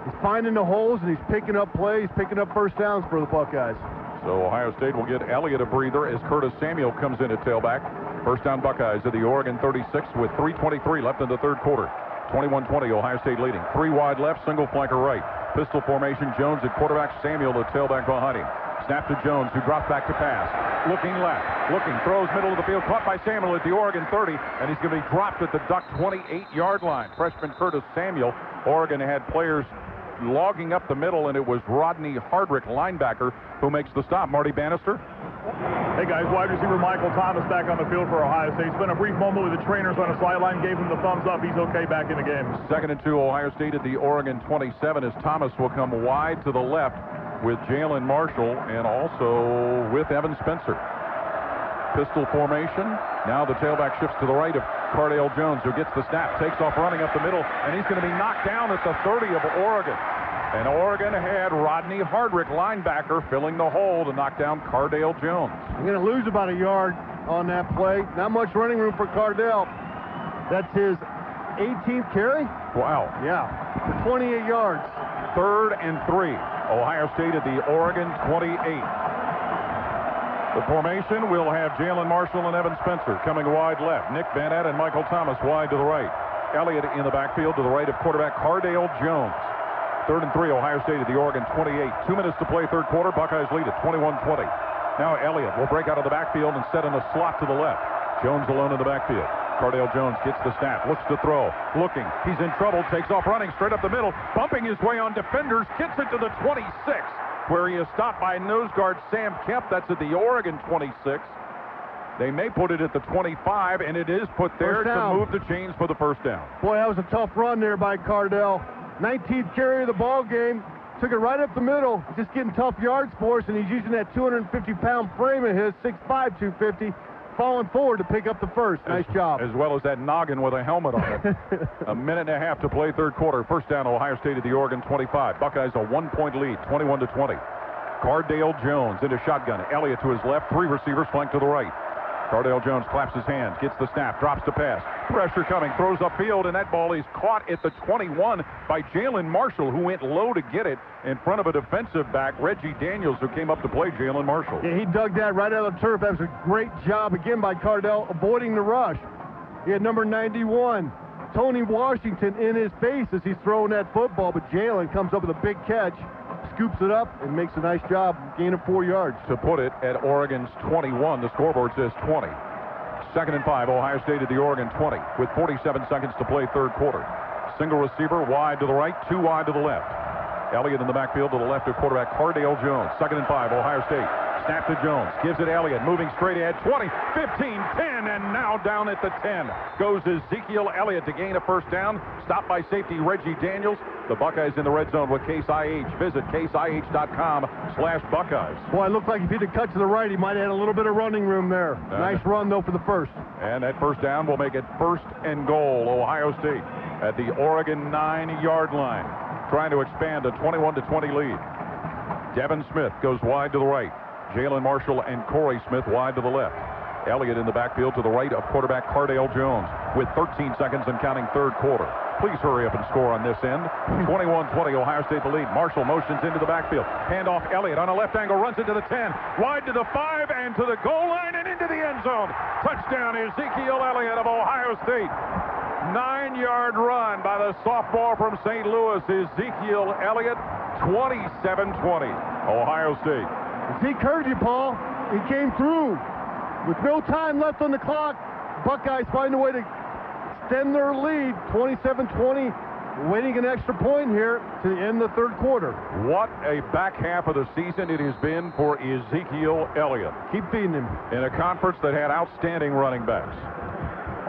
S11: He's finding the holes, and he's picking up plays, picking up first downs for the Buckeyes.
S5: So Ohio State will get Elliott a breather as Curtis Samuel comes in at tailback. First down Buckeyes at the Oregon 36 with 3:23 left in the third quarter. 21-20, Ohio State leading. 3 wide left, single flanker right. Pistol formation, Jones at quarterback, Samuel at tailback behind him. Snap to Jones, who drops back to pass. Looking left, throws middle of the field, caught by Samuel at the Oregon 30, and he's going to be dropped at the Duck 28-yard line. Freshman Curtis Samuel. Oregon had players logging up the middle, and it was Rodney Hardrick, linebacker, who makes the stop. Marty Bannister.
S4: Hey guys, wide receiver Michael Thomas back on the field for Ohio State. Spent a brief moment with the trainers on the sideline, gave him the thumbs up. He's okay back in the game.
S5: 2nd and 2, Ohio State at the Oregon 27 as Thomas will come wide to the left with Jalen Marshall and also with Evan Spencer. Pistol formation. Now the tailback shifts to the right of Cardale Jones, who gets the snap, takes off running up the middle, and he's going to be knocked down at the 30 of Oregon. And Oregon had Rodney Hardrick, linebacker, filling the hole to knock down Cardale Jones.
S11: I'm going to lose about a yard on that play. Not much running room for Cardale. That's his 18th carry.
S5: Wow.
S11: Yeah, for 28 yards.
S5: 3rd and 3. Ohio State at the Oregon 28. The formation will have Jalen Marshall and Evan Spencer coming wide left. Nick Bennett and Michael Thomas wide to the right. Elliott in the backfield to the right of quarterback Cardale Jones. 3rd and 3, Ohio State at the Oregon 28. 2 minutes to play third quarter. Buckeyes lead at 21-20. Now Elliott will break out of the backfield and set in a slot to the left. Jones alone in the backfield. Cardale Jones gets the snap, looks to throw, looking. He's in trouble, takes off running straight up the middle, bumping his way on defenders, gets it to the 26, where he is stopped by nose guard Sam Kemp. That's at the Oregon 26. They may put it at the 25, and it is put there to move the chains for the first down.
S11: Boy, that was a tough run there by Cardale. 19th carry of the ball game. Took it right up the middle, just getting tough yards for us, and he's using that 250-pound frame of his, 6'5", 250, falling forward to pick up the first. Nice job.
S5: As well as that noggin with a helmet on it. A minute and a half to play third quarter. First down, Ohio State at the Oregon 25. Buckeyes a 1-point lead, 21-20. Cardale Jones into shotgun. Elliott to his left, 3 receivers flanked to the right. Cardale Jones claps his hands, gets the snap, drops the pass. Pressure coming, throws upfield, and that ball is caught at the 21 by Jalen Marshall, who went low to get it in front of a defensive back, Reggie Daniels, who came up to play Jalen Marshall.
S11: Yeah, he dug that right out of the turf. That was a great job, again, by Cardale, avoiding the rush. He had number 91, Tony Washington, in his face as he's throwing that football, but Jalen comes up with a big catch, scoops it up, and makes a nice job, gain of 4 yards.
S5: To put it at Oregon's 21, the scoreboard says 20. 2nd and 5, Ohio State at the Oregon 20, with 47 seconds to play third quarter. Single receiver, wide to the right, 2 wide to the left. Elliott in the backfield to the left of quarterback Cardale Jones. 2nd and 5, Ohio State. Snap to Jones, gives it Elliott, moving straight ahead, 20, 15, 10, and now down at the 10 goes Ezekiel Elliott to gain a first down. Stopped by safety Reggie Daniels. The Buckeyes in the red zone with Case IH. Visit caseih.com/Buckeyes.
S11: Boy, it looked like if he'd have cut to the right, he might have had a little bit of running room there. Nice run, though, for the first.
S5: And that first down will make it 1st and goal. Ohio State at the Oregon 9-yard line, trying to expand a 21-20 lead. Devin Smith goes wide to the right. Jalen Marshall and Corey Smith wide to the left. Elliott in the backfield to the right of quarterback Cardale Jones with 13 seconds and counting third quarter. Please hurry up and score on this end. 21-20, Ohio State the lead. Marshall motions into the backfield. Handoff Elliott on a left angle, runs it to the 10, wide to the 5, and to the goal line and into the end zone. Touchdown Ezekiel Elliott of Ohio State. 9-yard run by the sophomore from St. Louis, Ezekiel Elliott. 27-20, Ohio State.
S11: Zeke heard you, Paul. He came through. With no time left on the clock, Buckeyes find a way to extend their lead, 27-20, winning an extra point here to end the third quarter.
S5: What a back half of the season it has been for Ezekiel Elliott.
S11: Keep feeding him.
S5: In a conference that had outstanding running backs.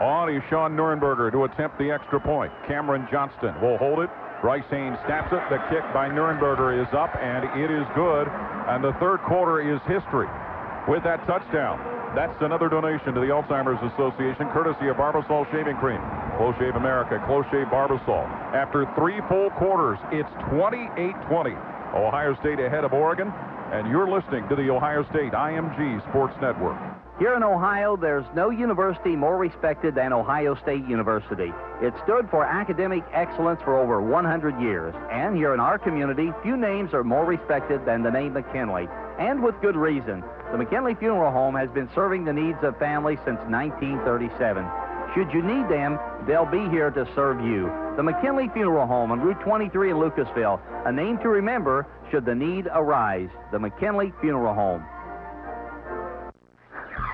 S5: On is Sean Nuernberger to attempt the extra point. Cameron Johnston will hold it. Bryce Haynes snaps it. The kick by Nuernberger is up, and it is good. And the third quarter is history. With that touchdown, That's another donation to the Alzheimer's Association, courtesy of Barbasol Shaving Cream. Close Shave America, Close Shave Barbasol. After 3 full quarters, it's 28-20. Ohio State ahead of Oregon, and you're listening to the Ohio State IMG Sports Network.
S1: Here in Ohio, there's no university more respected than Ohio State University. It stood for academic excellence for over 100 years. And here in our community, few names are more respected than the name McKinley. And with good reason. The McKinley Funeral Home has been serving the needs of families since 1937. Should you need them, they'll be here to serve you. The McKinley Funeral Home on Route 23 in Lucasville. A name to remember should the need arise. The McKinley Funeral Home.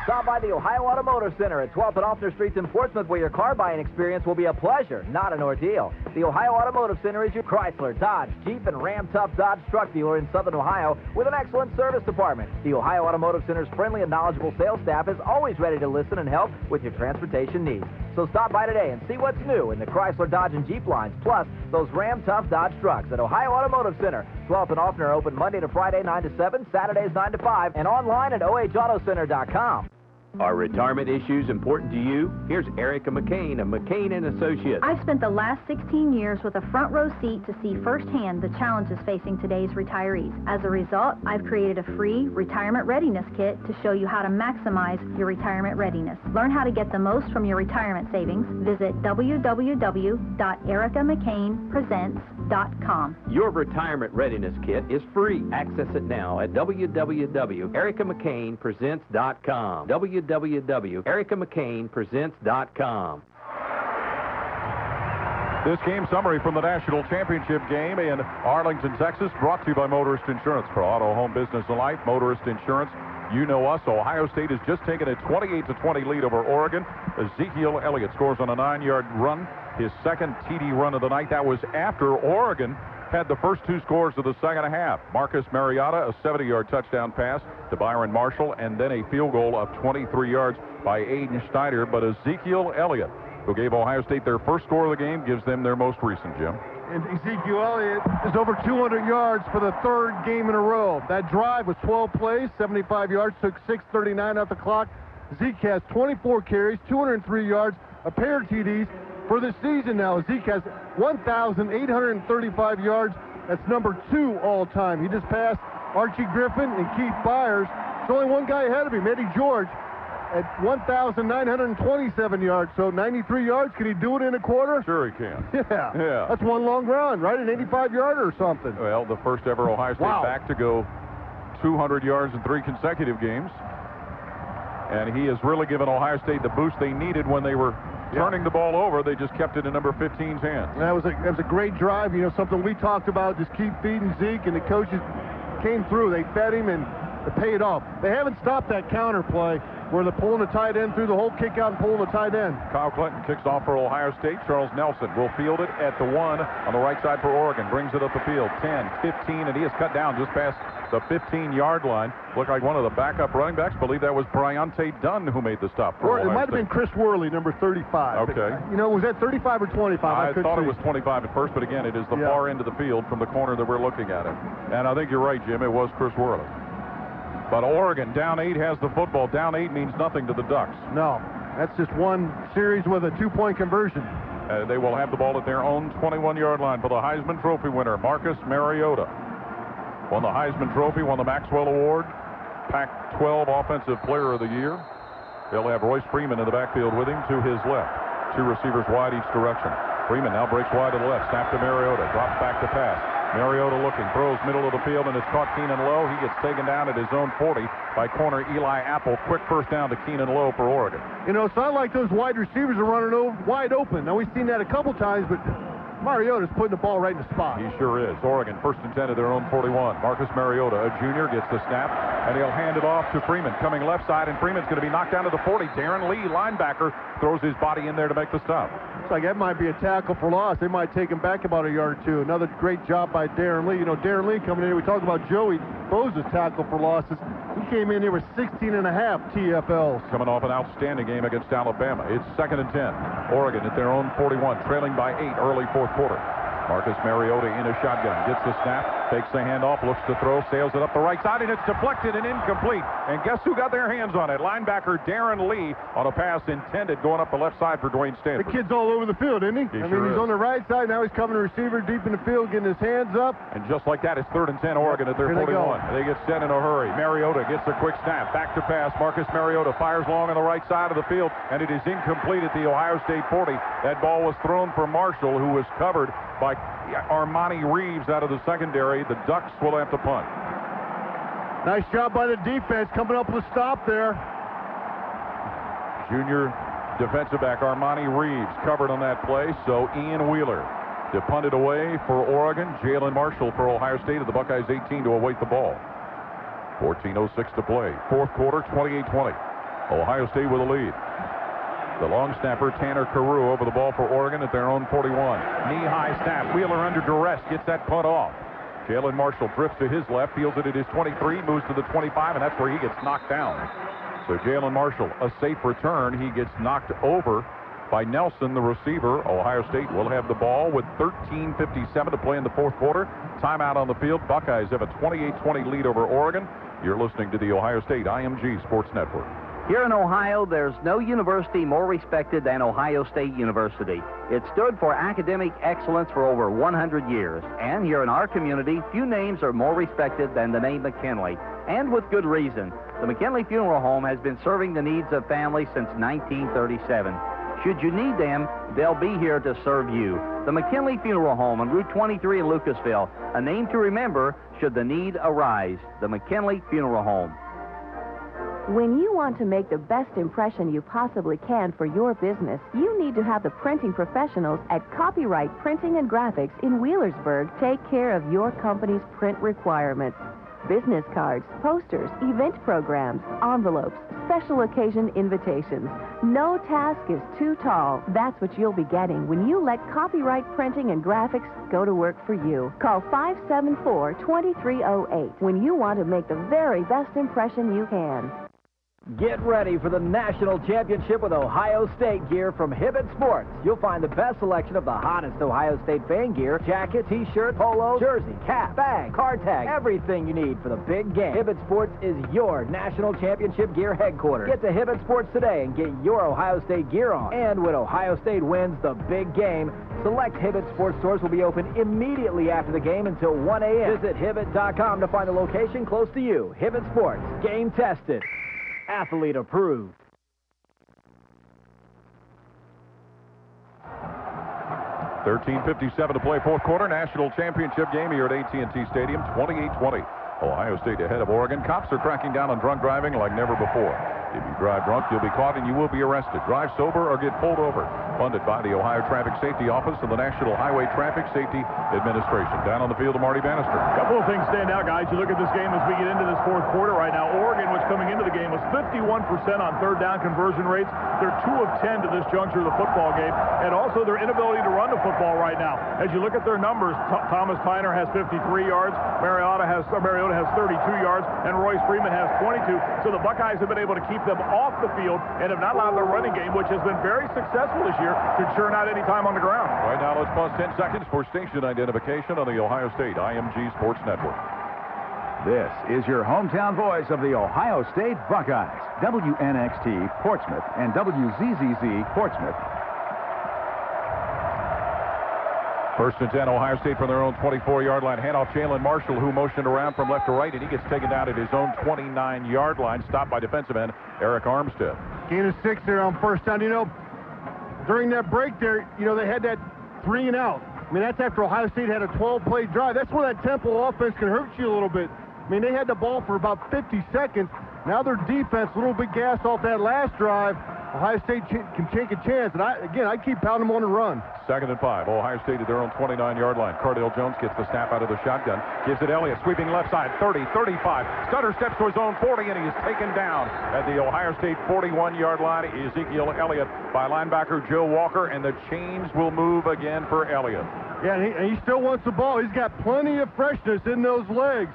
S13: Stop by the Ohio Automotive Center at 12th and Offner Streets in Portsmouth, where your car buying experience will be a pleasure, not an ordeal. The Ohio Automotive Center is your Chrysler, Dodge, Jeep, and Ram Tough Dodge truck dealer in Southern Ohio with an excellent service department. The Ohio Automotive Center's friendly and knowledgeable sales staff is always ready to listen and help with your transportation needs. So stop by today and see what's new in the Chrysler, Dodge, and Jeep lines, plus those Ram Tough Dodge trucks at Ohio Automotive Center. 12th and Offner open Monday to Friday 9 to 7, Saturdays 9 to 5, and online at ohautocenter.com.
S8: Are retirement issues important to you? Here's Erica McCain of McCain & Associates.
S9: I've spent the last 16 years with a front row seat to see firsthand the challenges facing today's retirees. As a result, I've created a free retirement readiness kit to show you how to maximize your retirement readiness. Learn how to get the most from your retirement savings. Visit www.ericamccainpresents.com.
S8: Your retirement readiness kit is free. Access it now at www.ericamccainpresents.com. www.ericamccainpresents.com.
S5: This game summary from the National Championship game in Arlington, Texas, brought to you by Motorist Insurance. For auto, home, business, and life, Motorist Insurance. You know us. Ohio State has just taken a 28-20 lead over Oregon. Ezekiel Elliott scores on a 9-yard run, his second TD run of the night. That was after Oregon had the first 2 scores of the second half. Marcus Mariota, a 70-yard touchdown pass to Byron Marshall, and then a field goal of 23 yards by Aiden Schneider. But Ezekiel Elliott, who gave Ohio State their first score of the game, gives them their most recent, Jim.
S11: And Ezekiel Elliott is over 200 yards for the 3rd game in a row. That drive was 12 plays, 75 yards, took 6:39 off the clock. Zeke has 24 carries, 203 yards, a pair of TDs. For this season now, Zeke has 1,835 yards. That's number 2 all-time. He just passed Archie Griffin and Keith Byers. There's only one guy ahead of him, Eddie George, at 1,927 yards. So 93 yards. Can he do it in a quarter?
S5: Sure he can.
S11: Yeah. That's one long run, right? An 85-yarder or something.
S5: Well, the first ever Ohio State back to go 200 yards in 3 consecutive games. And he has really given Ohio State the boost they needed when they were turning the ball over. They just kept it in number 15's hands.
S11: That was a great drive. You know, something we talked about, just keep feeding Zeke, and the coaches came through. They fed him, and it paid off. They haven't stopped that counter play where they're pulling the tight end through the whole kick out and pulling the tight end.
S5: Kyle Clinton kicks off for Ohio State. Charles Nelson will field it at the 1 on the right side for Oregon. Brings it up the field. 10, 15, and he is cut down just past the 15-yard line. Looked like one of the backup running backs. Believe that was Bryante Dunn who made the stop for Ohio
S11: It might have been Chris Worley, number 35.
S5: Okay.
S11: You know, was that 35 or 25?
S5: I thought it was 25 at first, but again, it is the far end of the field from the corner that we're looking at it. And I think you're right, Jim. It was Chris Worley. But Oregon, down 8, has the football. Down 8 means nothing to the Ducks.
S11: No, that's just one series with a 2-point conversion.
S5: They will have the ball at their own 21-yard line for the Heisman Trophy winner, Marcus Mariota. Won the Heisman Trophy, won the Maxwell Award, Pac-12 Offensive Player of the Year. They'll have Royce Freeman in the backfield with him to his left. 2 receivers wide each direction. Freeman now breaks wide to the left, snap to Mariota, drops back to pass. Mariota looking, throws middle of the field, and it's caught Keenan Lowe. He gets taken down at his own 40 by corner Eli Apple. Quick first down to Keenan Lowe for Oregon.
S11: You know, it's not like those wide receivers are running wide open. Now, we've seen that a couple times, but Mariota's putting the ball right in the spot.
S5: He sure is. Oregon, 1st and 10 at their own 41. Marcus Mariota, a junior, gets the snap, and he'll hand it off to Freeman. Coming left side, and Freeman's going to be knocked down to the 40. Darren Lee, linebacker, throws his body in there to make the stop.
S11: Looks like that might be a tackle for loss. They might take him back about a yard or 2. Another great job by Darren Lee. You know, Darren Lee coming in here. We talk about Joey Bosa's tackle for losses. He came in here with 16.5 TFLs.
S5: Coming off an outstanding game against Alabama. It's 2nd and 10. Oregon at their own 41, trailing by 8 early 4th quarter. Marcus Mariota in a shotgun, gets the snap, Takes the handoff, looks to throw, sails it up the right side, and it's deflected and incomplete. And guess who got their hands on it? Linebacker Darren Lee on a pass intended going up the left side for Dwayne Stanford.
S11: The kid's all over the field, isn't he?
S5: I mean,
S11: he's on the right side. Now he's covering the receiver deep in the field, getting his hands up.
S5: And just like that, it's 3rd and 10 Oregon at their 41. They get set in a hurry. Mariota gets a quick snap. Back to pass. Marcus Mariota fires long on the right side of the field, and it is incomplete at the Ohio State 40. That ball was thrown for Marshall, who was covered by Armani Reeves out of the secondary. The Ducks will have to punt.
S11: Nice job by the defense coming up with a stop there.
S5: Junior defensive back Armani Reeves covered on that play, so Ian Wheeler to punt it away for Oregon. Jalen Marshall for Ohio State of the Buckeyes 18 to await the ball. 14:06 to play. Fourth quarter, 28-20. Ohio State with a lead. The long snapper, Tanner Carew, over the ball for Oregon at their own 41. Knee-high snap. Wheeler under duress gets that punt off. Jalen Marshall drifts to his left, fields it at his 23, moves to the 25, and that's where he gets knocked down. So Jalen Marshall, a safe return. He gets knocked over by Nelson, the receiver. Ohio State will have the ball with 13:57 to play in the fourth quarter. Timeout on the field. Buckeyes have a 28-20 lead over Oregon. You're listening to the Ohio State IMG Sports Network.
S1: Here in Ohio, there's no university more respected than Ohio State University. It stood for academic excellence for over 100 years. And here in our community, few names are more respected than the name McKinley. And with good reason. The McKinley Funeral Home has been serving the needs of families since 1937. Should you need them, they'll be here to serve you. The McKinley Funeral Home on Route 23 in Lucasville. A name to remember should the need arise. The McKinley Funeral Home.
S16: When you want to make the best impression you possibly can for your business, you need to have the printing professionals at Copyright Printing and Graphics in Wheelersburg take care of your company's print requirements. Business cards, posters, event programs, envelopes, special occasion invitations. No task is too tall. That's what you'll be getting when you let Copyright Printing and Graphics go to work for you. Call 574-2308 when you want to make the very best impression you can.
S13: Get ready for the national championship with Ohio State gear from Hibbett Sports. You'll find the best selection of the hottest Ohio State fan gear: jacket, t-shirt, polo, jersey, cap, bag, card tag, everything you need for the big game. Hibbett Sports is your national championship gear headquarters. Get to Hibbett Sports today and get your Ohio State gear on. And when Ohio State wins the big game, select Hibbett Sports stores will be open immediately after the game until 1 a.m. Visit Hibbett.com to find a location close to you. Hibbett Sports, game tested, athlete approved.
S5: $13:57 to play, fourth quarter, national championship game here at AT&T Stadium, 28-20. Ohio State ahead of Oregon. Cops are cracking down on drunk driving like never before. If you drive drunk, you'll be caught and you will be arrested. Drive sober or get pulled over. Funded by the Ohio Traffic Safety Office and the National Highway Traffic Safety Administration. Down on the field to Marty Bannister.
S4: A couple of things stand out, guys. You look at this game as we get into this fourth quarter right now. Oregon, which coming into the game was 51% on third down conversion rates. They're 2 of 10 to this juncture of the football game. And also their inability to run the football right now. As you look at their numbers, Thomas Tyner has 53 yards. Mariota has 32 yards. And Royce Freeman has 22. So the Buckeyes have been able to keep them off the field and have not allowed their running game, which has been very successful this year, to churn out any time on the ground.
S5: Right now, let's pause 10 seconds for station identification on the Ohio State IMG Sports Network.
S21: This is your hometown voice of the Ohio State Buckeyes. WNXT Portsmouth and WZZZ Portsmouth.
S5: First and 10, Ohio State from their own 24-yard line. Handoff Jalen Marshall, who motioned around from left to right, and he gets taken down at his own 29-yard line, stopped by defensive end Eric Armstead.
S11: Gain of 6 there on first down. You know, during that break there, they had that 3 and out. I mean, that's after Ohio State had a 12-play drive. That's where that Temple offense can hurt you a little bit. I mean, they had the ball for about 50 seconds. Now their defense, a little bit gas off that last drive. Ohio State can take a chance. And I keep pounding them on the run.
S5: 2nd and 5. Ohio State at their own 29-yard line. Cardale Jones gets the snap out of the shotgun. Gives it Elliott. Sweeping left side. 30, 35. Stutter steps to his own 40, and he is taken down at the Ohio State 41-yard line. Ezekiel Elliott by linebacker Joe Walker, and the chains will move again for Elliott.
S11: Yeah, and he still wants the ball. He's got plenty of freshness in those legs.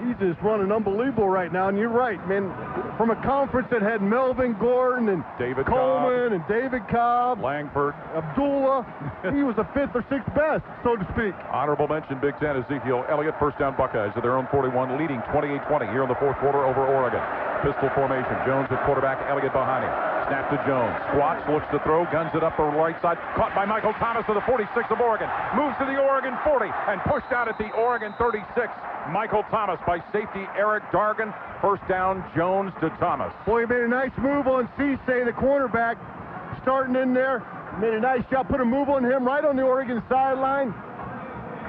S11: He's just running unbelievable right now, and you're right, man. From a conference that had Melvin Gordon and
S5: David
S11: Coleman and David Cobb,
S5: Langford,
S11: Abdullah, he was the 5th or 6th best, so to speak.
S5: Honorable mention, Big Ten, Ezekiel Elliott, first down Buckeyes at their own 41, leading 28-20 here in the fourth quarter over Oregon. Pistol formation, Jones at quarterback, Elliott behind him. Snap to Jones, squats, looks to throw, guns it up the right side, caught by Michael Thomas of the 46 of Oregon, moves to the Oregon 40, and pushed out at the Oregon 36. Michael Thomas by safety Eric Dargan. First down, Jones to Thomas.
S11: Boy, he made a nice move on Cisse, the cornerback, starting in there. Made a nice job, put a move on him right on the Oregon sideline.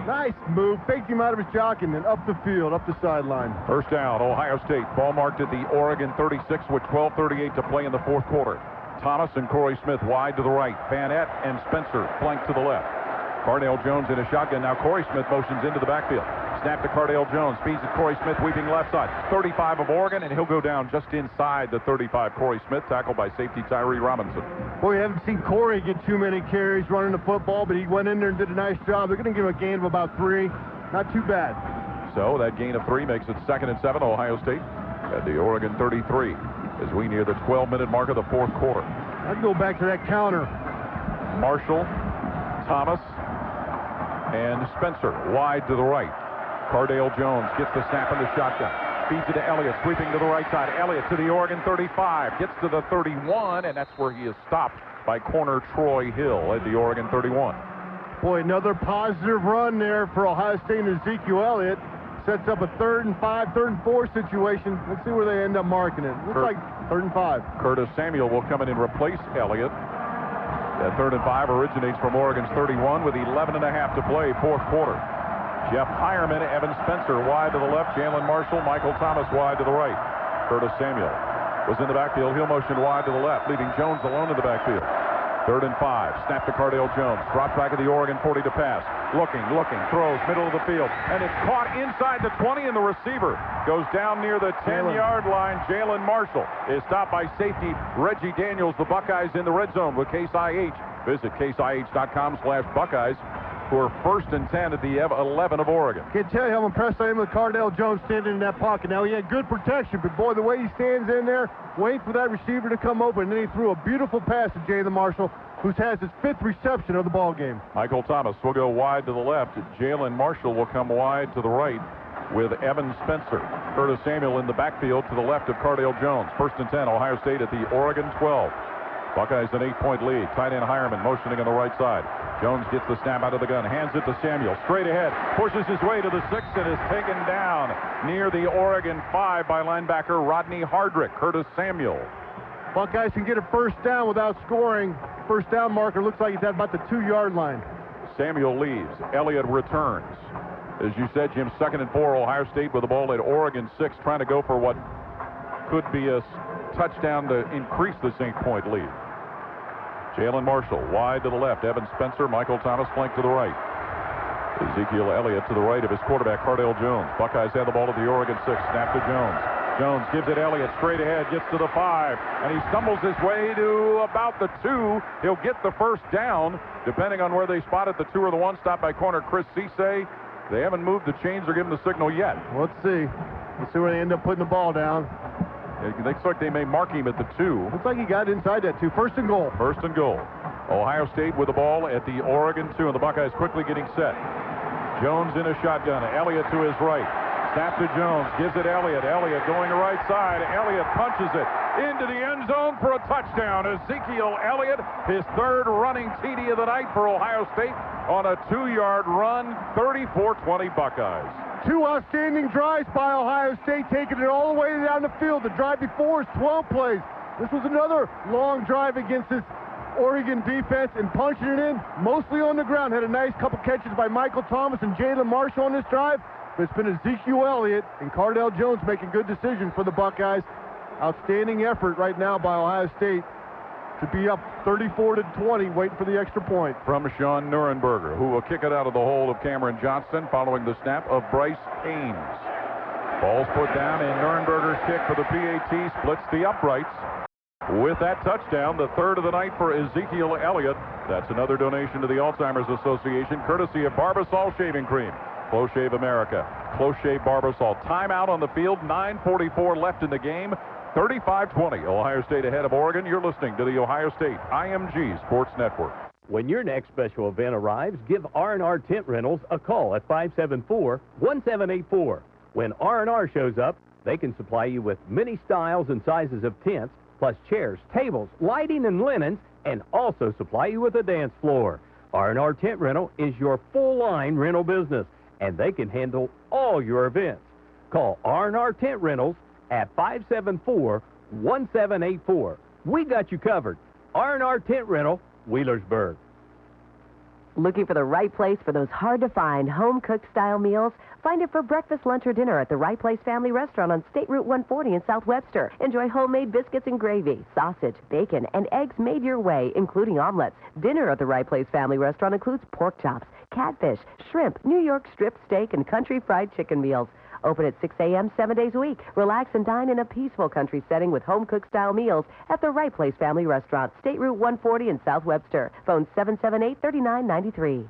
S11: Nice move, faked him out of his jock and then up the field, up the sideline.
S5: First down, Ohio State. Ball marked at the Oregon 36 with 12:38 to play in the fourth quarter. Thomas and Corey Smith wide to the right. Van Etten and Spencer flank to the left. Cardale Jones in a shotgun. Now Corey Smith motions into the backfield. Snap to Cardale Jones. Feeds it Corey Smith, weaving left side. 35 of Oregon, and he'll go down just inside the 35. Corey Smith, tackled by safety Tyree Robinson.
S11: Boy, you haven't seen Corey get too many carries running the football, but he went in there and did a nice job. They're going to give him a gain of about 3. Not too bad.
S5: So that gain of 3 makes it 2nd and 7. Ohio State at the Oregon 33 as we near the 12-minute mark of the fourth quarter.
S11: I'd go back to that counter.
S5: Marshall, Thomas, and Spencer wide to the right. Cardale Jones gets the snap in the shotgun. Feeds it to Elliott, sweeping to the right side. Elliott to the Oregon 35, gets to the 31, and that's where he is stopped by corner Troy Hill at the Oregon 31.
S11: Boy, another positive run there for Ohio State and Ezekiel Elliott. Sets up a 3rd and 5, 3rd and 4 situation. Let's see where they end up marking it. Looks like 3rd and 5.
S5: Curtis Samuel will come in and replace Elliott. That 3rd and 5 originates from Oregon's 31 with 11.5 to play, fourth quarter. Jeff Hireman, Evan Spencer wide to the left, Jalen Marshall, Michael Thomas wide to the right. Curtis Samuel was in the backfield. He'll motion wide to the left, leaving Jones alone in the backfield. 3rd and 5. Snap to Cardale Jones. Drop back at the Oregon 40 to pass. Looking, throws, middle of the field. And it's caught inside the 20, and the receiver goes down near the 10-yard line. Jalen Marshall is stopped by safety Reggie Daniels. The Buckeyes in the red zone with Case IH. Visit caseih.com/Buckeyes for 1st and 10 at the 11 of Oregon.
S11: Can't tell you how impressed I am with Cardale Jones standing in that pocket. Now, he had good protection, but boy, the way he stands in there, waiting for that receiver to come open, and then he threw a beautiful pass to Jalen Marshall, who has his 5th reception of the ball game.
S5: Michael Thomas will go wide to the left. Jalen Marshall will come wide to the right with Evan Spencer. Curtis Samuel in the backfield to the left of Cardale Jones. 1st and 10, Ohio State at the Oregon 12. Buckeyes an 8-point lead. Tight end Hireman motioning on the right side. Jones gets the snap out of the gun, hands it to Samuel. Straight ahead, pushes his way to the 6 and is taken down near the Oregon 5 by linebacker Rodney Hardrick. Curtis Samuel.
S11: Buckeyes can get a 1st down without scoring. 1st down marker looks like he's at about the 2-yard line.
S5: Samuel leaves. Elliott returns. As you said, Jim, 2nd and 4. Ohio State with the ball at Oregon 6, trying to go for what could be a touchdown to increase this 8-point lead. Jalen Marshall wide to the left. Evan Spencer, Michael Thomas flank to the right. Ezekiel Elliott to the right of his quarterback, Cardale Jones. Buckeyes have the ball at the Oregon 6. Snap to Jones. Jones gives it Elliott straight ahead, gets to the 5, and he stumbles his way to about the 2. He'll get the 1st down, depending on where they spot it, the 2 or the 1. Stopped by corner Chris Cisse. They haven't moved the chains or given the signal yet.
S11: Let's see. Let's see where they end up putting the ball down.
S5: It looks like they may mark him at the 2.
S11: Looks like he got inside that 2. 1st and goal.
S5: 1st and goal. Ohio State with the ball at the Oregon 2, and the Buckeyes quickly getting set. Jones in a shotgun. Elliott to his right. Snap to Jones. Gives it Elliott. Elliott going to right side. Elliott punches it into the end zone for a touchdown. Ezekiel Elliott, his 3rd running TD of the night for Ohio State on a 2-yard run. 34-20 Buckeyes.
S11: 2 outstanding drives by Ohio State, taking it all the way down the field. The drive before is 12 plays. This was another long drive against this Oregon defense and punching it in, mostly on the ground. Had a nice couple catches by Michael Thomas and Jalen Marshall on this drive. But it's been Ezekiel Elliott and Cardale Jones making good decisions for the Buckeyes. Outstanding effort right now by Ohio State to be up 34-20, waiting for the extra point.
S5: From Sean Nurenberger, who will kick it out of the hole of Cameron Johnson following the snap of Bryce Haynes. Ball's put down, and Nurenberger's kick for the PAT splits the uprights. With that touchdown, the 3rd of the night for Ezekiel Elliott. That's another donation to the Alzheimer's Association, courtesy of Barbasol Shaving Cream. Close Shave America. Close Shave Barbasol. Timeout on the field. 9:44 left in the game. 35-20. Ohio State ahead of Oregon. You're listening to the Ohio State IMG Sports Network.
S8: When your next special event arrives, give R&R Tent Rentals a call at 574-1784. When R&R shows up, they can supply you with many styles and sizes of tents, plus chairs, tables, lighting, and linens, and also supply you with a dance floor. R&R Tent Rental is your full-line rental business, and they can handle all your events. Call R&R Tent Rentals at 574-1784. We got you covered. R&R Tent Rental, Wheelersburg.
S7: Looking for the right place for those hard-to-find home-cooked style meals? Find it for breakfast, lunch, or dinner at the Right Place Family Restaurant on State Route 140 in South Webster. Enjoy homemade biscuits and gravy, sausage, bacon, and eggs made your way, including omelets. Dinner at the Right Place Family Restaurant includes pork chops, catfish, shrimp, New York strip steak, and country fried chicken meals. Open at 6 a.m. 7 days a week. Relax and dine in a peaceful country setting with home-cooked style meals at the Right Place Family Restaurant, State Route 140 in South Webster. Phone 778-3993.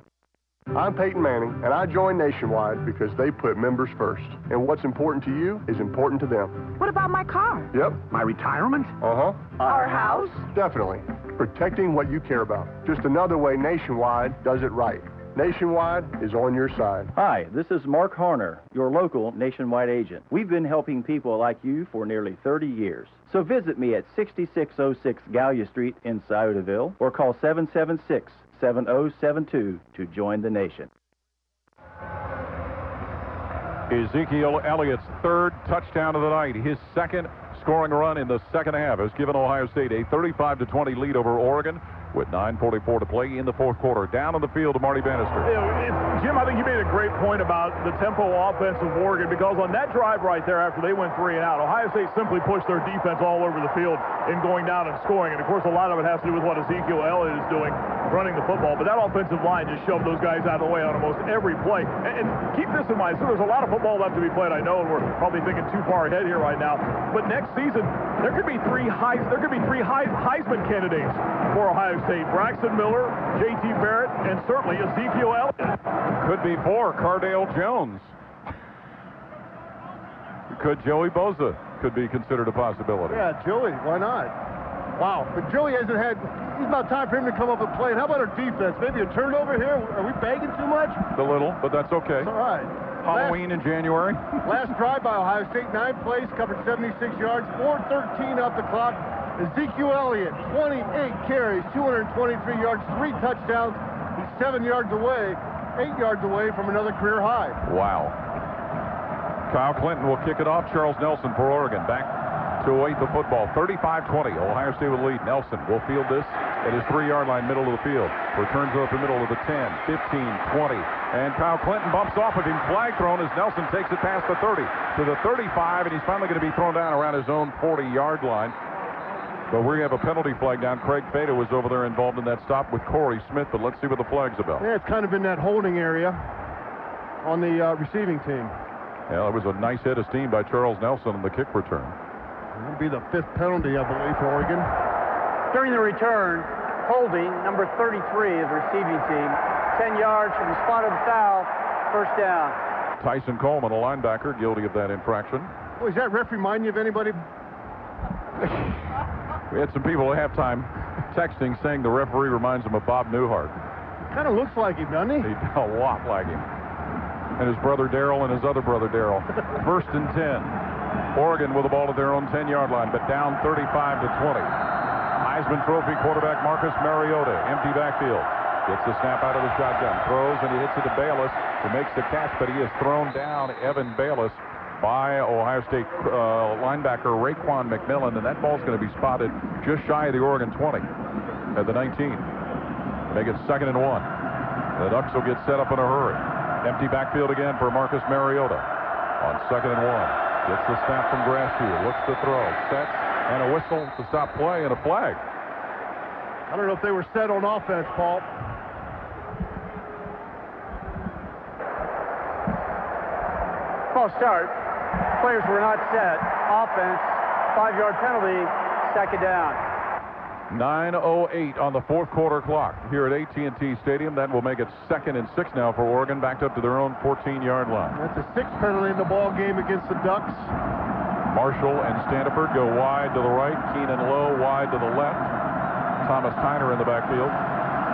S11: I'm Peyton Manning, and I joined Nationwide because they put members first. And what's important to you is important to them.
S10: What about my car?
S11: Yep.
S10: My retirement?
S11: Uh-huh.
S10: Our house?
S11: Definitely. Protecting what you care about. Just another way Nationwide does it right. Nationwide is on your side.
S14: Hi, this is Mark Harner, your local Nationwide agent. We've been helping people like you for nearly 30 years. So visit me at 6606 Gallia Street in Sciotoville or call 776-7072 to join the nation.
S5: Ezekiel Elliott's third touchdown of the night, his second scoring run in the second half, has given Ohio State a 35-20 lead over Oregon with 9:44 to play in the fourth quarter. Down on the field to Marty Bannister.
S4: Jim, I think you made a great point about the tempo offense of Oregon, because on that drive right there after they went 3 and out, Ohio State simply pushed their defense all over the field in going down and scoring. And, of course, a lot of it has to do with what Ezekiel Elliott is doing, running the football. But that offensive line just shoved those guys out of the way on almost every play. And keep this in mind. So there's a lot of football left to be played, I know, and we're probably thinking too far ahead here right now. But next season, there could be three Heisman candidates for Ohio State: Braxton Miller, J.T. Barrett, and certainly Ezekiel Elliott.
S5: Could be 4, Cardale Jones. Could Joey Bosa could be considered a possibility?
S11: Yeah, Joey, why not? Wow, but Joey it's about time for him to come up and play. And how about our defense? Maybe a turnover here? Are we begging too much?
S5: A little, but that's okay.
S11: It's all right.
S5: Halloween in January.
S11: Last drive by Ohio State, 9 plays, covered 76 yards, 4:13 off the clock. Ezekiel Elliott, 28 carries, 223 yards, 3 touchdowns. He's 8 yards away from another career high.
S5: Wow. Kyle Clinton will kick it off. Charles Nelson for Oregon. Back to await the football. 35-20. Ohio State will lead. Nelson will field this at his 3-yard line, middle of the field. Returns it up the middle of the 10, 15, 20. And Kyle Clinton bumps off of him. Flag thrown as Nelson takes it past the 30 to the 35, and he's finally going to be thrown down around his own 40-yard line. But we have a penalty flag down. Craig Fada was over there involved in that stop with Corey Smith, but let's see what the flag's about.
S11: Yeah, it's kind of in that holding area on the receiving team.
S5: Yeah, it was a nice head of steam by Charles Nelson on the kick return.
S11: That'll be the 5th penalty, I believe, for Oregon.
S12: During the return, holding number 33 of the receiving team, 10 yards from the spot of the foul, first down.
S5: Tyson Coleman, a linebacker, guilty of that infraction.
S11: Does that ref remind you of anybody?
S5: We had some people at halftime texting saying the referee reminds them of Bob Newhart.
S11: Kind of looks like him, doesn't he?
S5: He a lot like him. And his brother Darrell and his other brother Darrell. 1st and 10. Oregon with the ball at their own 10-yard line, but down 35-20. Heisman Trophy quarterback Marcus Mariota, empty backfield. Gets the snap out of the shotgun, throws, and he hits it to Bayless, who makes the catch, but he is thrown down, Evan Bayless, by Ohio State linebacker Raekwon McMillan, and that ball's going to be spotted just shy of the Oregon 20 at the 19. Make it 2nd and 1. The Ducks will get set up in a hurry. Empty backfield again for Marcus Mariota on 2nd and 1. Gets the snap from Grassfield, looks to throw, sets, and a whistle to stop play and a flag.
S11: I don't know if they were set on offense, Paul.
S12: False start. Players were not set. Offense, 5-yard penalty, 2nd down.
S5: 9:08 on the fourth quarter clock here at AT&T Stadium. That will make it 2nd and 6 now for Oregon, backed up to their own 14-yard line.
S11: That's a 6th penalty in the ball game against the Ducks.
S5: Marshall and Standiford go wide to the right. Keenan Lowe wide to the left. Thomas Tyner in the backfield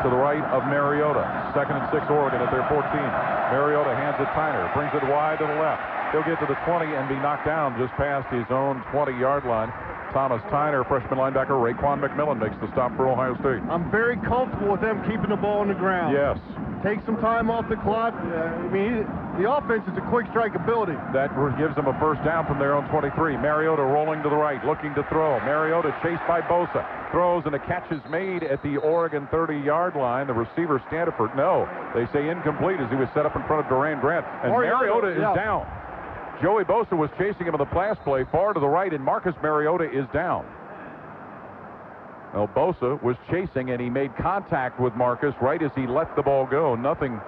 S5: to the right of Mariota. 2nd and 6 Oregon at their 14. Mariota hands it Tyner, brings it wide to the left. He'll get to the 20 and be knocked down just past his own 20-yard line. Thomas Tyner, freshman linebacker Raekwon McMillan, makes the stop for Ohio State.
S11: I'm very comfortable with them keeping the ball on the ground.
S5: Yes.
S11: Take some time off the clock. I mean, the offense is a quick strike ability.
S5: That gives them a first down from their own 23. Mariota rolling to the right, looking to throw. Mariota chased by Bosa. Throws, and a catch is made at the Oregon 30-yard line. The receiver, Standiford, no. They say incomplete as he was set up in front of Duran Grant. And Mariota is down. Joey Bosa was chasing him in the pass play far to the right, and Marcus Mariota is down. Well, Bosa was chasing, and he made contact with Marcus right as he let the ball go. Nothing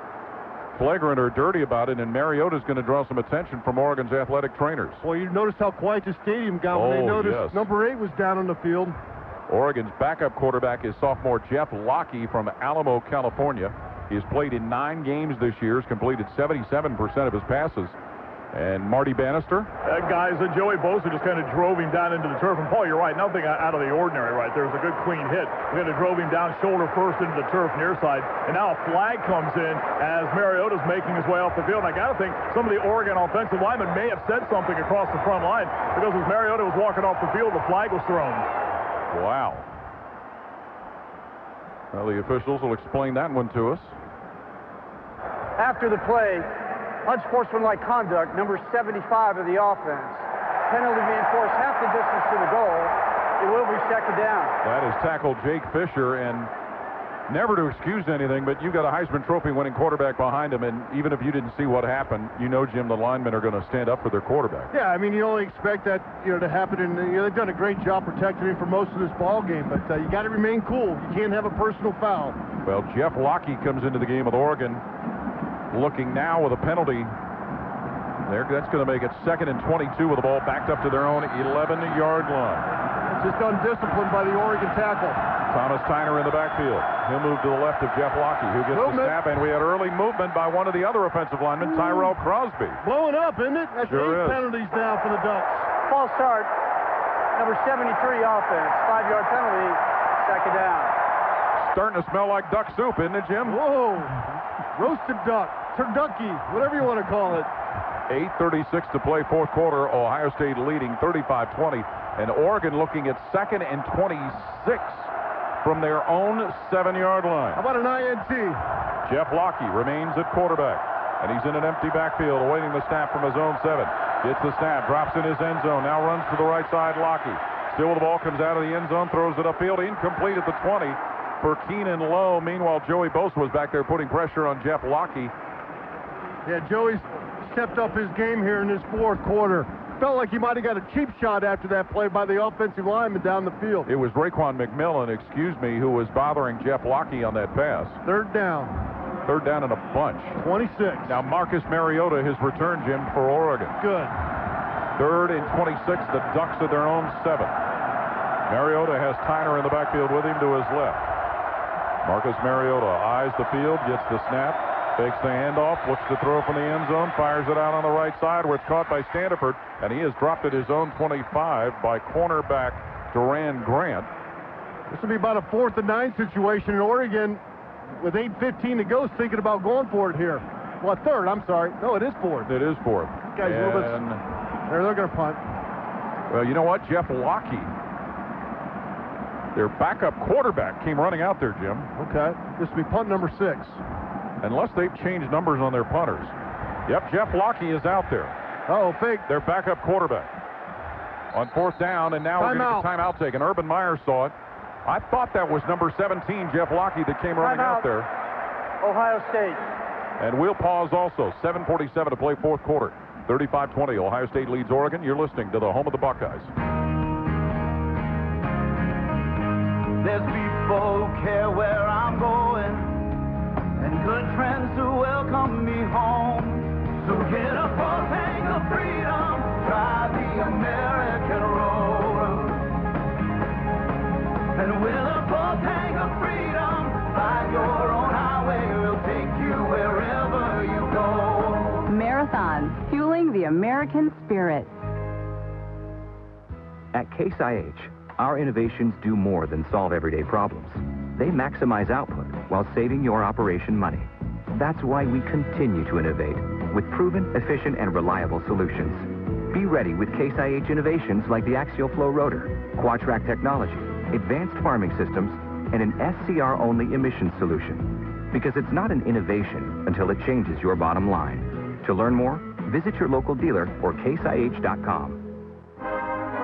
S5: flagrant or dirty about it, and Mariota's going to draw some attention from Oregon's athletic trainers.
S11: Well, you noticed how quiet the stadium got when they noticed number 8 was down on the field.
S5: Oregon's backup quarterback is sophomore Jeff Lachey from Alamo, California. He has played in 9 games this year, has completed 77% of his passes. And Marty Bannister?
S4: Guys, Joey Bosa just kind of drove him down into the turf. And Paul, you're right, nothing out of the ordinary right there. It was a good clean hit. We kind of drove him down shoulder first into the turf near side. And now a flag comes in as Mariota's making his way off the field. And I got to think some of the Oregon offensive linemen may have said something across the front line, because as Mariota was walking off the field, the flag was thrown.
S5: Wow. Well, the officials will explain that one to us.
S12: After the play, unsportsmanlike conduct, number 75 of the offense. Penalty being forced half the distance to the goal. It will be second down.
S5: That is tackle Jake Fisher, and never to excuse anything, but you've got a Heisman Trophy winning quarterback behind him, and even if you didn't see what happened, you know, Jim, the linemen are going to stand up for their quarterback.
S11: Yeah, I mean, you only expect that, to happen, and they've done a great job protecting him for most of this ball game, but you got to remain cool. You can't have a personal foul.
S5: Well, Jeff Lachey comes into the game with Oregon, looking now with a penalty. That's going to make it 2nd and 22 with the ball backed up to their own 11-yard line.
S11: It's just undisciplined by the Oregon tackle.
S5: Thomas Tyner in the backfield. He'll move to the left of Jeff Lachey, who gets the snap, and we had early movement by one of the other offensive linemen, Tyrell Crosby.
S11: Blowing up, isn't it? That's
S5: sure
S11: 8 penalties now for the Ducks.
S12: False start, number 73 offense, 5-yard penalty, second down.
S5: Starting to smell like duck soup, isn't it, Jim?
S11: Whoa, roasted duck, turducky, whatever you want to call it.
S5: 8:36 to play, fourth quarter. Ohio State leading 35-20, and Oregon looking at 2nd and 26 from their own 7-yard line.
S11: How about an INT?
S5: Jeff Lachey remains at quarterback, and he's in an empty backfield awaiting the snap from his own 7. Gets the snap, drops in his end zone, now runs to the right side. Lachey still with the ball, comes out of the end zone, throws it upfield, incomplete at the 20 for Keenan Lowe. Meanwhile, Joey Bosa was back there putting pressure on Jeff Lachey.
S11: Yeah, Joey's stepped up his game here in this fourth quarter. Felt like he might have got a cheap shot after that play by the offensive lineman down the field.
S5: It was Raekwon McMillan, who was bothering Jeff Lachey on that pass.
S11: Third down.
S5: Third down in a bunch.
S11: 26.
S5: Now Marcus Mariota, his return, Jim, for Oregon.
S11: Good.
S5: 3rd and 26, the Ducks at their own 7. Mariota has Tyner in the backfield with him to his left. Marcus Mariota eyes the field, gets the snap, takes the handoff, looks to throw from the end zone, fires it out on the right side where it's caught by Standiford, and he has dropped at his own 25 by cornerback Duran Grant.
S11: This will be about a 4th and 9 situation in Oregon with 8:15 to go, thinking about going for it here. Well, 3rd, I'm sorry. No, it is 4th.
S5: It is 4th.
S11: Guys, a little bit. They're going to punt.
S5: Well, you know what? Jeff Lachey, their backup quarterback, came running out there, Jim.
S11: Okay. This will be punt number 6.
S5: Unless they've changed numbers on their punters. Yep, Jeff Lachey is out there.
S11: Fake.
S5: Their backup quarterback. On 4th down, and now we're going to get timeout taken. Urban Meyer saw it. I thought that was number 17, Jeff Lachey, that came running out there.
S12: Ohio State.
S5: And we'll pause also. 7:47 to play, fourth quarter. 35-20. Ohio State leads Oregon. You're listening to the home of the Buckeyes.
S2: There's people who care where I'm going, and good friends who welcome me home. So get up on tank of freedom, try the American road, and we'll
S10: bonds, fueling the American spirit.
S3: At Case IH, our innovations do more than solve everyday problems. They maximize output while saving your operation money. That's why we continue to innovate with proven, efficient, and reliable solutions. Be ready with Case IH innovations like the axial flow rotor, Quatrack technology, advanced farming systems, and an SCR-only emissions solution. Because it's not an innovation until it changes your bottom line. To learn more, visit your local dealer or caseih.com.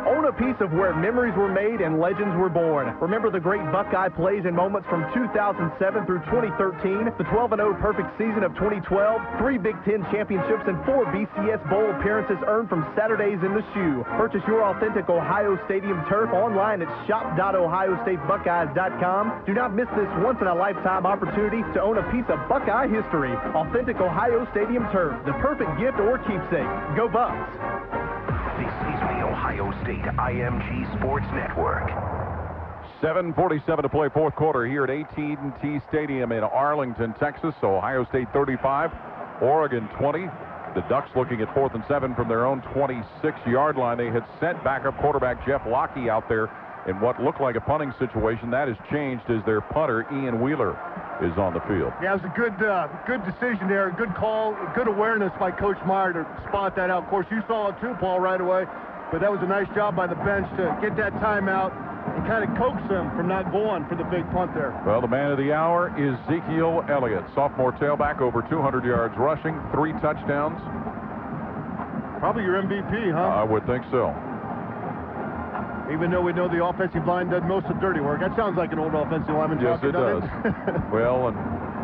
S15: Own a piece of where memories were made and legends were born. Remember the great Buckeye plays and moments from 2007 through 2013, the 12-0 perfect season of 2012, 3 Big Ten championships, and 4 BCS Bowl appearances earned from Saturdays in the Shoe. Purchase your authentic Ohio Stadium turf online at shop.ohiostatebuckeyes.com. Do not miss this once-in-a-lifetime opportunity to own a piece of Buckeye history. Authentic Ohio Stadium turf, the perfect gift or keepsake. Go Bucks!
S19: This is the Ohio State IMG Sports Network.
S5: 7:47 to play fourth quarter here at AT&T Stadium in Arlington, Texas. Ohio State 35, Oregon 20. The Ducks looking at 4th and 7 from their own 26-yard line. They had sent backup quarterback Jeff Lachey out there in what looked like a punting situation. That has changed as their punter, Ian Wheeler, is on the field.
S11: Yeah, it was a good decision there, good call, good awareness by Coach Meyer to spot that out. Of course, you saw it too, Paul, right away, but that was a nice job by the bench to get that timeout and kind of coax them from not going for the big punt there.
S5: Well, the man of the hour is Ezekiel Elliott, sophomore tailback, over 200 yards rushing, 3 touchdowns.
S11: Probably your MVP, huh?
S5: I would think so.
S11: Even though we know the offensive line does most of the dirty work. That sounds like an old offensive lineman.
S5: Yes, it does. Well, and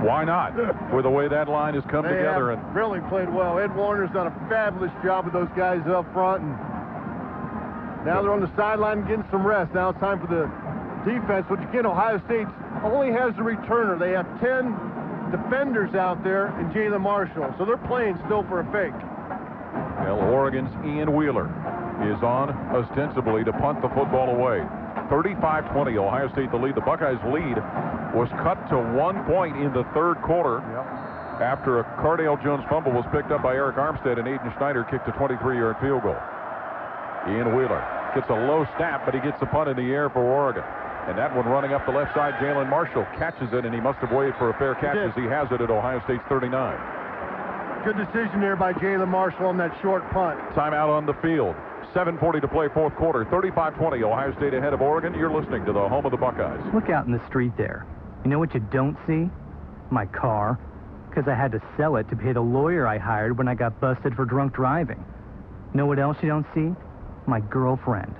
S5: why not? With the way that line has come together. And
S11: really played well. Ed Warner's done a fabulous job with those guys up front. And now they're on the sideline getting some rest. Now it's time for the defense, which again, Ohio State only has the returner. They have 10 defenders out there and Jalen Marshall. So they're playing still for a fake.
S5: Well, Oregon's Ian Wheeler is on ostensibly to punt the football away. 35-20, Ohio State the lead. The Buckeyes lead was cut to 1 point in the third quarter after a Cardale Jones fumble was picked up by Eric Armstead, and Aiden Schneider kicked a 23-yard field goal. Ian Wheeler gets a low snap, but he gets the punt in the air for Oregon. And that one running up the left side, Jalen Marshall catches it, and he must have waited for a fair catch as he has it at Ohio State's 39.
S11: Good decision there by Jalen Marshall on that short punt.
S5: Timeout on the field. 7:40 to play fourth quarter. 35-20, Ohio State ahead of Oregon. You're listening to the home of the Buckeyes.
S23: Look out in the street there. You know what you don't see? My car. Because I had to sell it to pay the lawyer I hired when I got busted for drunk driving. Know what else you don't see? My girlfriend,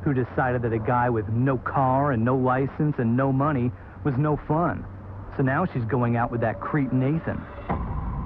S23: who decided that a guy with no car and no license and no money was no fun. So now she's going out with that creep Nathan.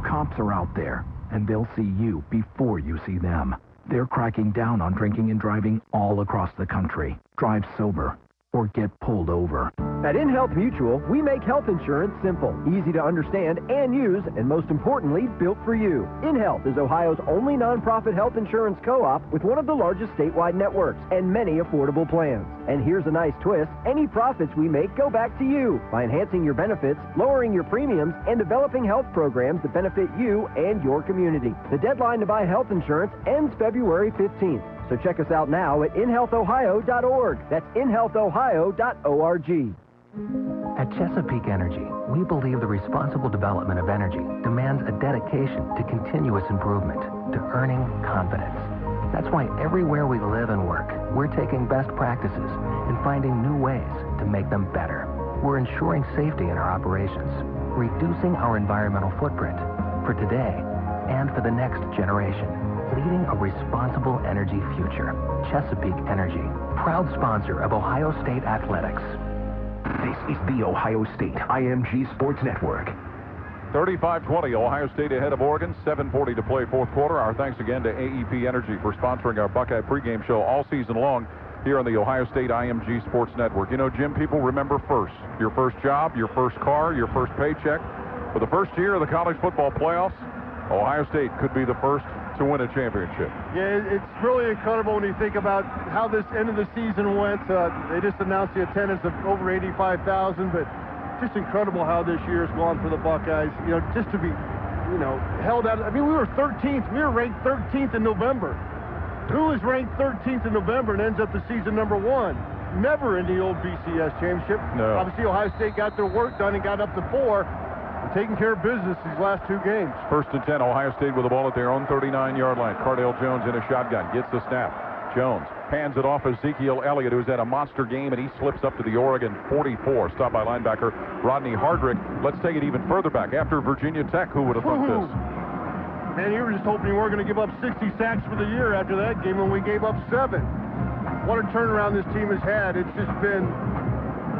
S24: Cops are out there, and they'll see you before you see them. They're cracking down on drinking and driving all across the country. Drive sober or get pulled over.
S25: At InHealth Mutual, we make health insurance simple, easy to understand and use, and most importantly, built for you. InHealth is Ohio's only nonprofit health insurance co-op with one of the largest statewide networks and many affordable plans. And here's a nice twist. Any profits we make go back to you by enhancing your benefits, lowering your premiums, and developing health programs that benefit you and your community. The deadline to buy health insurance ends February 15th. So check us out now at inhealthohio.org. That's inhealthohio.org.
S6: At Chesapeake Energy, we believe the responsible development of energy demands a dedication to continuous improvement, to earning confidence. That's why everywhere we live and work, we're taking best practices and finding new ways to make them better. We're ensuring safety in our operations, reducing our environmental footprint for today and for the next generation, leading a responsible energy future. Chesapeake Energy, proud sponsor of Ohio State Athletics.
S19: This is the Ohio State IMG Sports Network.
S5: 35-20, Ohio State ahead of Oregon. 7:40 to play fourth quarter. Our thanks again to AEP Energy for sponsoring our Buckeye pregame show all season long here on the Ohio State IMG Sports Network. You know, Jim, people remember first. Your first job, your first car, your first paycheck. For the first year of the college football playoffs, Ohio State could be the first to win a championship.
S11: Yeah, it's really incredible when you think about how this end of the season went. They just announced the attendance of over 85,000, but just incredible how this year has gone for the Buckeyes. You know, just to be held out. I mean, we were 13th. We were ranked 13th in November. Who is ranked 13th in November and ends up the season number 1? Never in the old BCS championship.
S5: No.
S11: Obviously, Ohio State got their work done and got up to 4. And taking care of business these last 2 games.
S5: 1st and 10, Ohio State with the ball at their own 39-yard line. Cardale Jones in a shotgun, gets the snap. Jones hands it off Ezekiel Elliott, who's had a monster game, and he slips up to the Oregon 44. Stopped by linebacker Rodney Hardrick. Let's take it even further back. After Virginia Tech, who would have thought this?
S11: Man, you were just hoping you weren't going to give up 60 sacks for the year after that game when we gave up 7. What a turnaround this team has had. It's just been,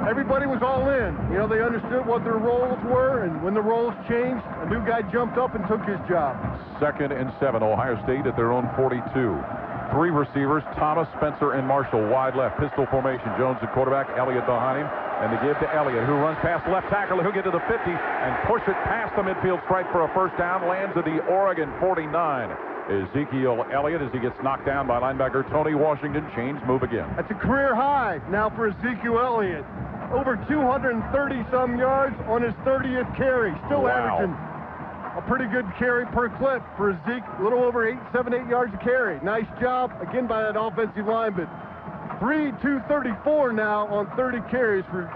S11: everybody was all in. They understood what their roles were, and when the roles changed, a new guy jumped up and took his job.
S5: 2nd and 7, Ohio State at their own 42. 3 receivers, Thomas, Spencer, and Marshall wide left. Pistol formation. Jones the quarterback, Elliott behind him. And the give to Elliott, who runs past left tackle. He'll get to the 50 and push it past the midfield stripe for a first down. Lands at the Oregon 49. Ezekiel Elliott, as he gets knocked down by linebacker Tony Washington. Chains move again.
S11: That's a career high now for Ezekiel Elliott. Over 230-some yards on his 30th carry. Still averaging a pretty good carry per clip for Zeke. A little over 7, 8 yards a carry. Nice job, again, by that offensive lineman. 234 now on 30 carries for,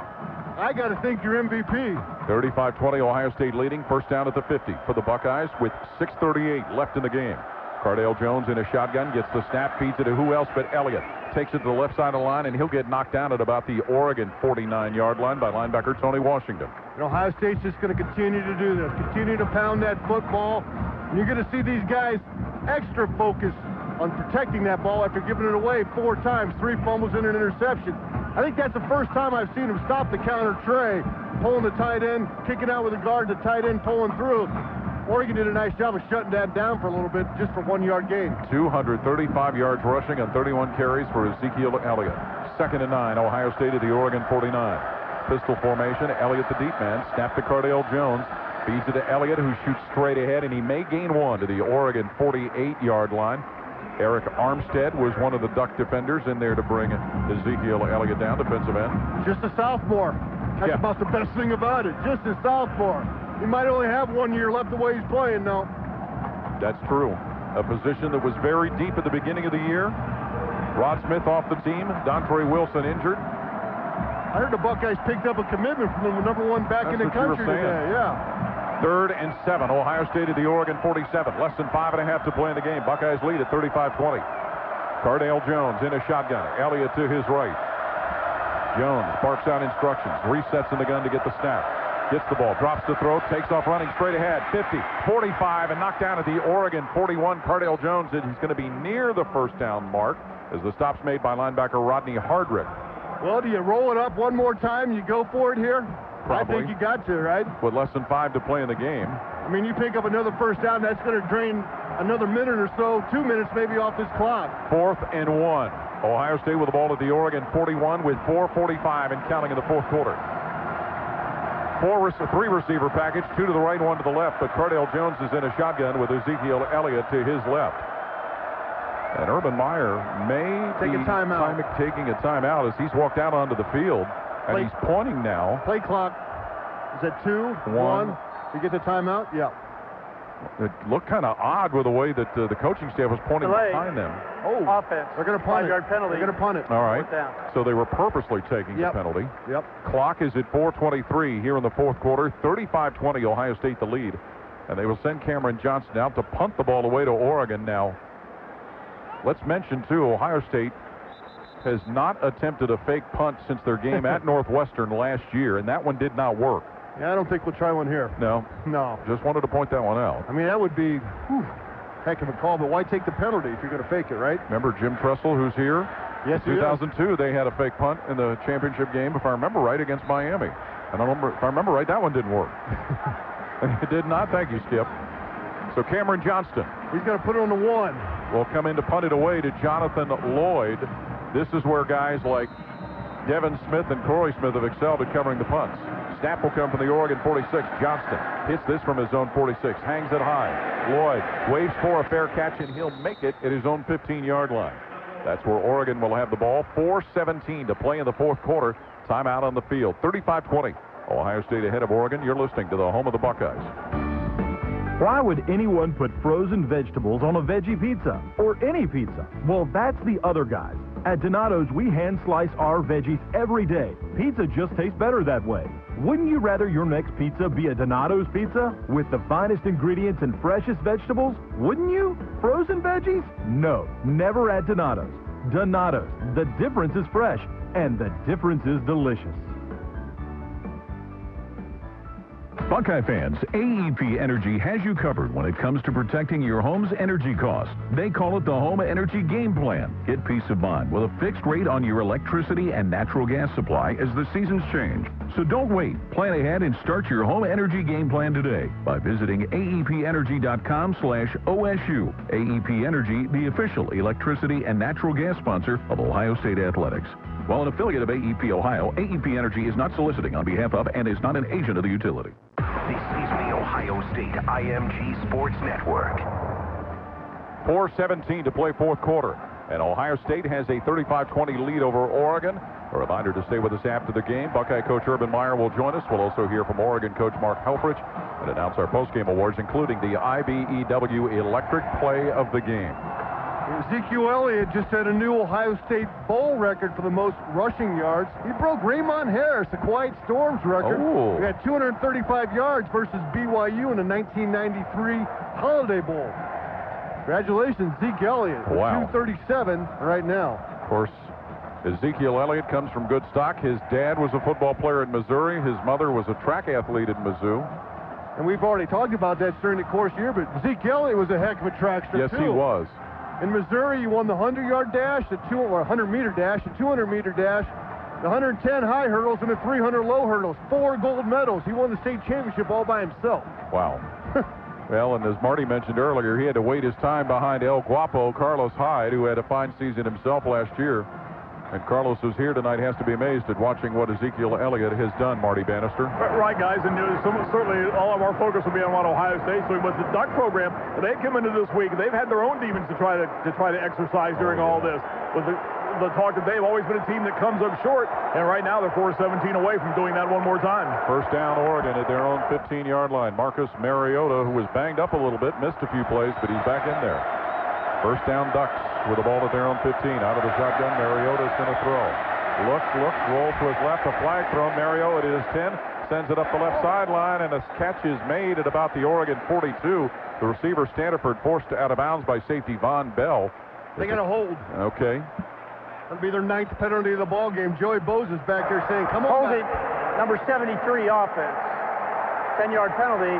S11: I got to think, your MVP.
S5: 35-20, Ohio State leading. First down at the 50 for the Buckeyes with 6:38 left in the game. Cardale Jones in a shotgun, gets the snap, feeds it to who else but Elliott. Takes it to the left side of the line, and he'll get knocked down at about the Oregon 49-yard line by linebacker Tony Washington.
S11: Ohio State's just going to continue to do this, continue to pound that football. And you're going to see these guys extra focused on protecting that ball after giving it away 4 times, 3 fumbles and an interception. I think that's the first time I've seen him stop the counter tray, pulling the tight end, kicking out with a guard, the tight end pulling through. Oregon did a nice job of shutting that down for a little bit just for 1 yard gain.
S5: 235 yards rushing on 31 carries for Ezekiel Elliott. 2nd and 9, Ohio State at the Oregon 49. Pistol formation, Elliott the deep man, snap to Cardale Jones, feeds it to Elliott, who shoots straight ahead, and he may gain 1 to the Oregon 48-yard line. Eric Armstead was one of the Duck defenders in there to bring Ezekiel Elliott down, defensive end.
S11: Just a sophomore. That's about the best thing about it. Just a sophomore. He might only have 1 year left the way he's playing now.
S5: That's true. A position that was very deep at the beginning of the year. Rod Smith off the team. Dontre Wilson injured.
S11: I heard the Buckeyes picked up a commitment from the number 1 back in the country today. Yeah.
S5: 3rd and 7. Ohio State at the Oregon 47. Less than 5.5 to play in the game. Buckeyes lead at 35-20. Cardale Jones in a shotgun. Elliott to his right. Jones barks out instructions. Resets in the gun to get the snap. Gets the ball, drops the throw, takes off running straight ahead. 50, 45, and knocked down at the Oregon 41. Cardale Jones, and he's going to be near the first down mark as the stop's made by linebacker Rodney Hardrick.
S11: Well, do you roll it up one more time? You go for it here?
S5: Probably.
S11: I think you got to, right?
S5: With less than 5 to play in the game.
S11: I mean, you pick up another first down, that's going to drain another minute or so, 2 minutes maybe off this clock.
S5: 4th and 1. Ohio State with the ball at the Oregon 41 with 4:45 and counting in the fourth quarter. 3 receiver package, 2 to the right, 1 to the left, but Cardale Jones is in a shotgun with Ezekiel Elliott to his left. And Urban Meyer may
S11: take a timeout.
S5: Taking a timeout as he's walked out onto the field, and he's pointing now.
S11: Play clock is at 2, 1. You get the timeout? Yeah.
S5: It looked kind of odd with the way that the coaching staff was pointing behind them.
S11: Oh,
S12: offense.
S11: They're going to punt
S12: 5-yard penalty.
S11: They're going to punt it.
S5: All right. So they were purposely taking the penalty.
S11: Yep.
S5: Clock is at 4:23 here in the fourth quarter. 35-20, Ohio State the lead. And they will send Cameron Johnson out to punt the ball away to Oregon. Now, let's mention, too, Ohio State has not attempted a fake punt since their game at Northwestern last year, and that one did not work.
S11: Yeah, I don't think we'll try one here.
S5: No.
S11: No.
S5: Just wanted to point that one out.
S11: I mean, that would be heck of a call, but why take the penalty if you're going to fake it, right?
S5: Remember Jim Tressel, who's here?
S11: Yes,
S5: in 2002, they had a fake punt in the championship game, if I remember right, against Miami. And if I remember right, that one didn't work. It did not. Thank you, Skip. So Cameron Johnston.
S11: He's going to put it on the 1.
S5: Will come in to punt it away to Jonathan Lloyd. This is where guys like Devin Smith and Corey Smith have excelled at covering the punts. Snap will come from the Oregon 46. Johnston hits this from his own 46. Hangs it high. Lloyd waves for a fair catch, and he'll make it at his own 15-yard line. That's where Oregon will have the ball. 4:17 to play in the fourth quarter. Timeout on the field. 35-20. Ohio State ahead of Oregon. You're listening to the home of the Buckeyes.
S15: Why would anyone put frozen vegetables on a veggie pizza? Or any pizza? Well, that's the other guys. At Donato's, we hand slice our veggies every day. Pizza just tastes better that way. Wouldn't you rather your next pizza be a Donato's pizza with the finest ingredients and freshest vegetables? Wouldn't you? Frozen veggies? No, never at Donato's. Donato's, the difference is fresh, and the difference is delicious.
S21: Buckeye fans, AEP Energy has you covered when it comes to protecting your home's energy costs. They call it the Home Energy Game Plan. Get peace of mind with a fixed rate on your electricity and natural gas supply as the seasons change. So don't wait. Plan ahead and start your Home Energy Game Plan today by visiting aepenergy.com/OSU. AEP Energy, the official electricity and natural gas sponsor of Ohio State Athletics. While an affiliate of AEP Ohio, AEP Energy is not soliciting on behalf of and is not an agent of the utility.
S19: This is the Ohio State IMG Sports Network.
S5: 4:17 to play fourth quarter. And Ohio State has a 35-20 lead over Oregon. A reminder to stay with us after the game. Buckeye coach Urban Meyer will join us. We'll also hear from Oregon coach Mark Helfrich and announce our postgame awards, including the IBEW Electric Play of the Game.
S11: Ezekiel Elliott just set a new Ohio State Bowl record for the most rushing yards. He broke Raymond Harris, the Quiet Storm's record.
S5: Oh.
S11: He had 235 yards versus BYU in the 1993 Holiday Bowl. Congratulations, Zeke Elliott.
S5: Wow.
S11: 237 right now.
S5: Of course, Ezekiel Elliott comes from good stock. His dad was a football player in Missouri. His mother was a track athlete in Mizzou.
S11: And we've already talked about that during the course year, but Zeke Elliott was a heck of a trackster,
S5: yes,
S11: too.
S5: He was.
S11: In Missouri, he won the 100-yard dash, the 100-meter dash, the 200-meter dash, the 110 high hurdles, and the 300 low hurdles. 4 gold medals. He won the state championship all by himself.
S5: Wow. Well, and as Marty mentioned earlier, he had to wait his time behind El Guapo, Carlos Hyde, who had a fine season himself last year. And Carlos is here tonight, has to be amazed at watching what Ezekiel Elliott has done, Marty Bannister.
S4: Right, guys, and certainly all of our focus will be on Ohio State. So with the Duck program, they come into this week, they've had their own demons to try to exercise during all this. With the talk that they've always been a team that comes up short, and right now they're 4-17 away from doing that one more time.
S5: First down, Oregon at their own 15-yard line. Marcus Mariota, who was banged up a little bit, missed a few plays, but he's back in there. First down, Ducks with the ball at their own 15. Out of the shotgun, Mariota's going to throw. Looks, rolls to his left. A flag thrown. Mariota at his 10. Sends it up the left sideline, and a catch is made at about the Oregon 42. The receiver, Standiford, forced out of bounds by safety Von Bell.
S11: They got a hold.
S5: Okay.
S11: That'll be their 9th penalty of the ball game. Joey Bose is back there saying, come on.
S12: Hold it. Number 73 offense. 10-yard penalty.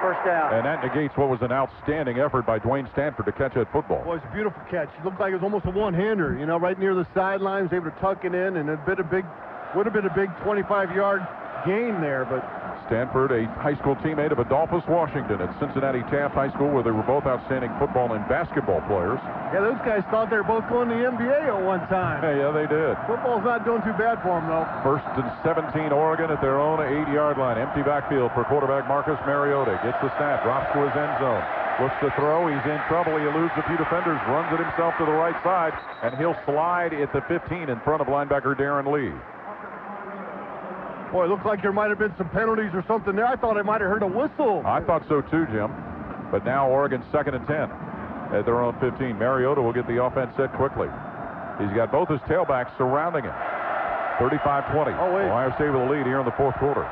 S12: First down.
S5: And that negates what was an outstanding effort by Dwayne Stanford to catch that football.
S11: Well, it's a beautiful catch. It looked like it was almost a one-hander, right near the sideline. Was able to tuck it in, and would have been a big 25-yard gain there, but
S5: Stanford, a high school teammate of Adolphus Washington at Cincinnati Taft High School, where they were both outstanding football and basketball players.
S11: Yeah, those guys thought they were both going to the NBA at one time.
S5: Yeah, they did.
S11: Football's not doing too bad for them, though.
S5: First and 17, Oregon at their own 8-yard line. Empty backfield for quarterback Marcus Mariota. Gets the snap, drops to his end zone. Looks to throw. He's in trouble. He eludes a few defenders, runs it himself to the right side, and he'll slide at the 15 in front of linebacker Darren Lee.
S11: Boy, it looks like there might have been some penalties or something there. I thought I might have heard a whistle.
S5: I thought so too, Jim. But now Oregon's 2nd and 10 at their own 15. Mariota will get the offense set quickly. He's got both his tailbacks surrounding him. 35-20.
S11: Oh, wait.
S5: Ohio State with the lead here in the fourth quarter.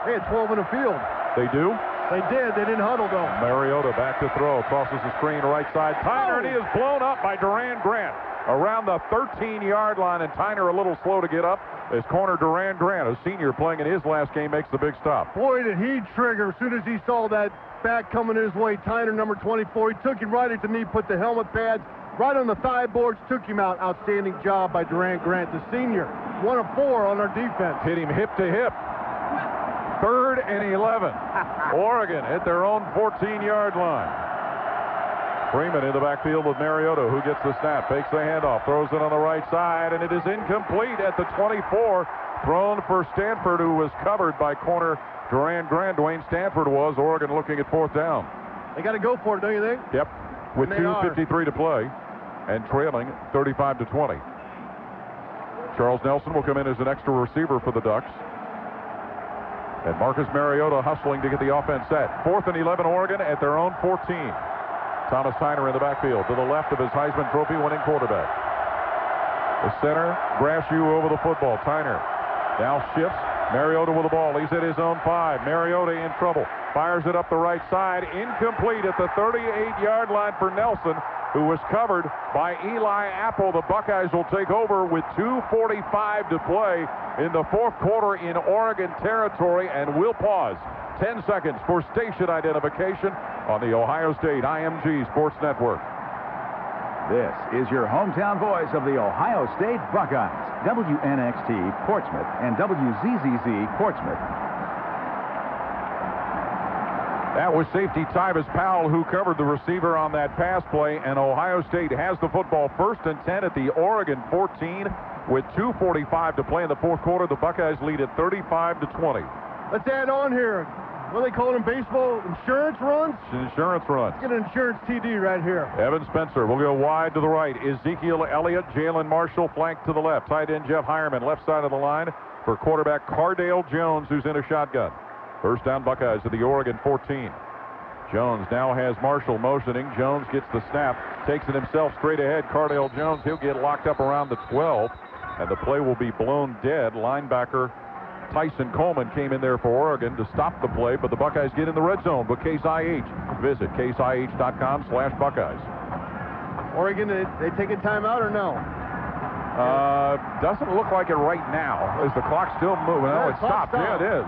S11: They had 12 in the field.
S5: They do?
S11: They did. They didn't huddle, though.
S5: Mariota back to throw. Crosses the screen right side. Tyner, and he is blown up by Duran Grant. Around the 13-yard line, and Tyner a little slow to get up. As corner Duran Grant, a senior playing in his last game, makes the big stop.
S11: Boy, did he trigger as soon as he saw that back coming his way. Tyner, number 24. He took him right at the knee, put the helmet pads right on the thigh boards, took him out. Outstanding job by Duran Grant, the senior. 1 of 4 on our defense.
S5: Hit him hip to hip. 3rd and 11. Oregon at their own 14-yard line. Freeman in the backfield with Mariota, who gets the snap, fakes the handoff, throws it on the right side, and it is incomplete at the 24. Thrown for Stanford, who was covered by corner Duran Grant. Dwayne Stanford was. Oregon looking at 4th down.
S11: They got to go for it, don't you think?
S5: Yep. With 2:53 to play and trailing 35-20. Charles Nelson will come in as an extra receiver for the Ducks. And Marcus Mariota hustling to get the offense set. 4th and 11 Oregon at their own 14. Thomas Tyner in the backfield to the left of his Heisman Trophy winning quarterback. The center grabs you over the football. Tyner now shifts. Mariota with the ball. He's at his own 5. Mariota in trouble. Fires it up the right side. Incomplete at the 38-yard line for Nelson, who was covered by Eli Apple. The Buckeyes will take over with 2:45 to play in the 4th quarter in Oregon territory, and we'll pause 10 seconds for station identification on the Ohio State IMG Sports Network.
S9: This is your hometown voice of the Ohio State Buckeyes, WNXT Portsmouth and WZZZ Portsmouth.
S5: That was safety Tyvis Powell who covered the receiver on that pass play, and Ohio State has the football 1st and 10 at the Oregon 14 with 2:45 to play in the 4th quarter. The Buckeyes lead at 35-20.
S11: Let's add on here. What do they call them? Baseball insurance runs?
S5: Insurance runs.
S11: Let's get an insurance TD right here.
S5: Evan Spencer will go wide to the right. Ezekiel Elliott, Jalen Marshall flanked to the left. Tight end Jeff Hireman, left side of the line for quarterback Cardale Jones, who's in a shotgun. 1st down Buckeyes at the Oregon 14. Jones now has Marshall motioning. Jones gets the snap, takes it himself straight ahead. Cardale Jones, he'll get locked up around the 12, and the play will be blown dead. Linebacker Tyson Coleman came in there for Oregon to stop the play, but the Buckeyes get in the red zone with Case IH. Visit caseih.com/Buckeyes.
S11: Oregon, they take a timeout or no?
S5: Doesn't look like it right now. Is the clock still moving?
S11: Yeah,
S5: Oh, it stopped. Yeah, it is.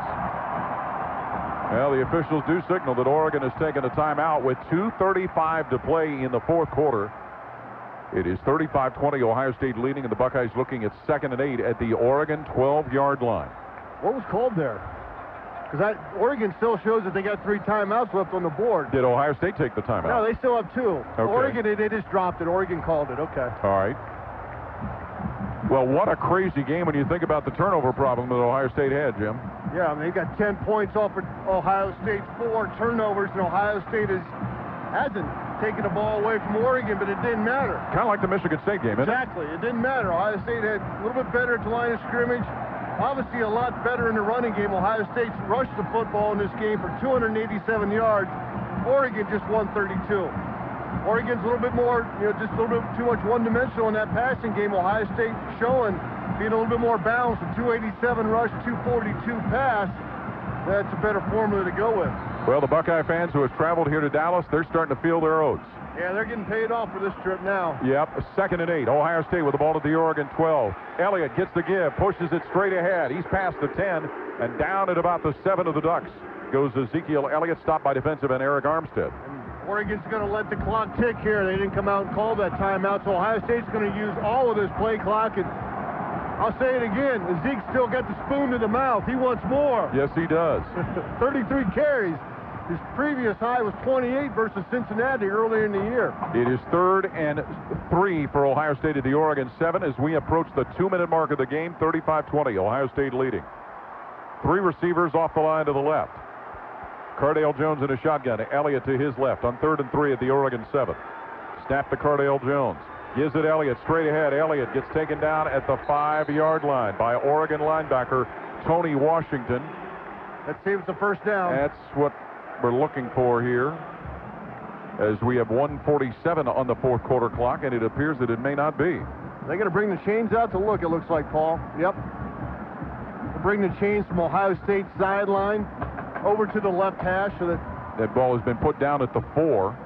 S5: Well, the officials do signal that Oregon has taken a timeout with 2:35 to play in the 4th quarter. It is 35-20, Ohio State leading, and the Buckeyes looking at 2nd and 8 at the Oregon 12-yard line.
S11: What was called there? Because Oregon still shows that they got 3 timeouts left on the board.
S5: Did Ohio State take the timeout?
S11: No, they still have 2.
S5: Okay.
S11: Oregon, they just dropped it. Oregon called it. Okay.
S5: All right. Well, what a crazy game when you think about the turnover problem that Ohio State had, Jim.
S11: Yeah, I mean, they got 10 points off of Ohio State, 4 turnovers, and Ohio State hasn't taken the ball away from Oregon, but it didn't matter.
S5: Kind of like the Michigan State game, isn't
S11: Exactly. It didn't matter. Ohio State had a little bit better at the line of scrimmage. Obviously a lot better in the running game. Ohio State's rushed the football in this game for 287 yards. Oregon just 132. Oregon's a little bit more, just a little bit too much one-dimensional in that passing game. Ohio State showing being a little bit more balanced. A 287 rush, 242 pass. That's a better formula to go with.
S5: Well, the Buckeye fans who have traveled here to Dallas, they're starting to feel their oats.
S11: Yeah, they're getting paid off for this trip now.
S5: Yep, 2nd and 8. Ohio State with the ball at the Oregon 12. Elliott gets the give, pushes it straight ahead. He's past the 10 and down at about the 7 of the Ducks. Goes Ezekiel Elliott, stopped by defensive end Eric Armstead.
S11: Oregon's going to let the clock tick here. They didn't come out and call that timeout, so Ohio State's going to use all of this play clock. And I'll say it again, Zeke's still got the spoon to the mouth. He wants more.
S5: Yes, he does.
S11: 33 carries. His previous high was 28 versus Cincinnati earlier in the year.
S5: It is 3rd and 3 for Ohio State at the Oregon 7 as we approach the 2-minute mark of the game, 35-20, Ohio State leading. 3 receivers off the line to the left. Cardale Jones in a shotgun. Elliott to his left on 3rd and 3 at the Oregon 7. Snap to Cardale Jones. Gives it Elliott straight ahead. Elliott gets taken down at the 5-yard line by Oregon linebacker Tony Washington.
S11: Let's see if it's a 1st down.
S5: That's what we're looking for here, as we have 1:47 on the 4th quarter clock, and it appears that it may not be.
S11: They're going to bring the chains out to look, it looks like, Paul. Yep. They'll bring the chains from Ohio State sideline over to the left hash so
S5: that ball has been put down at the 4.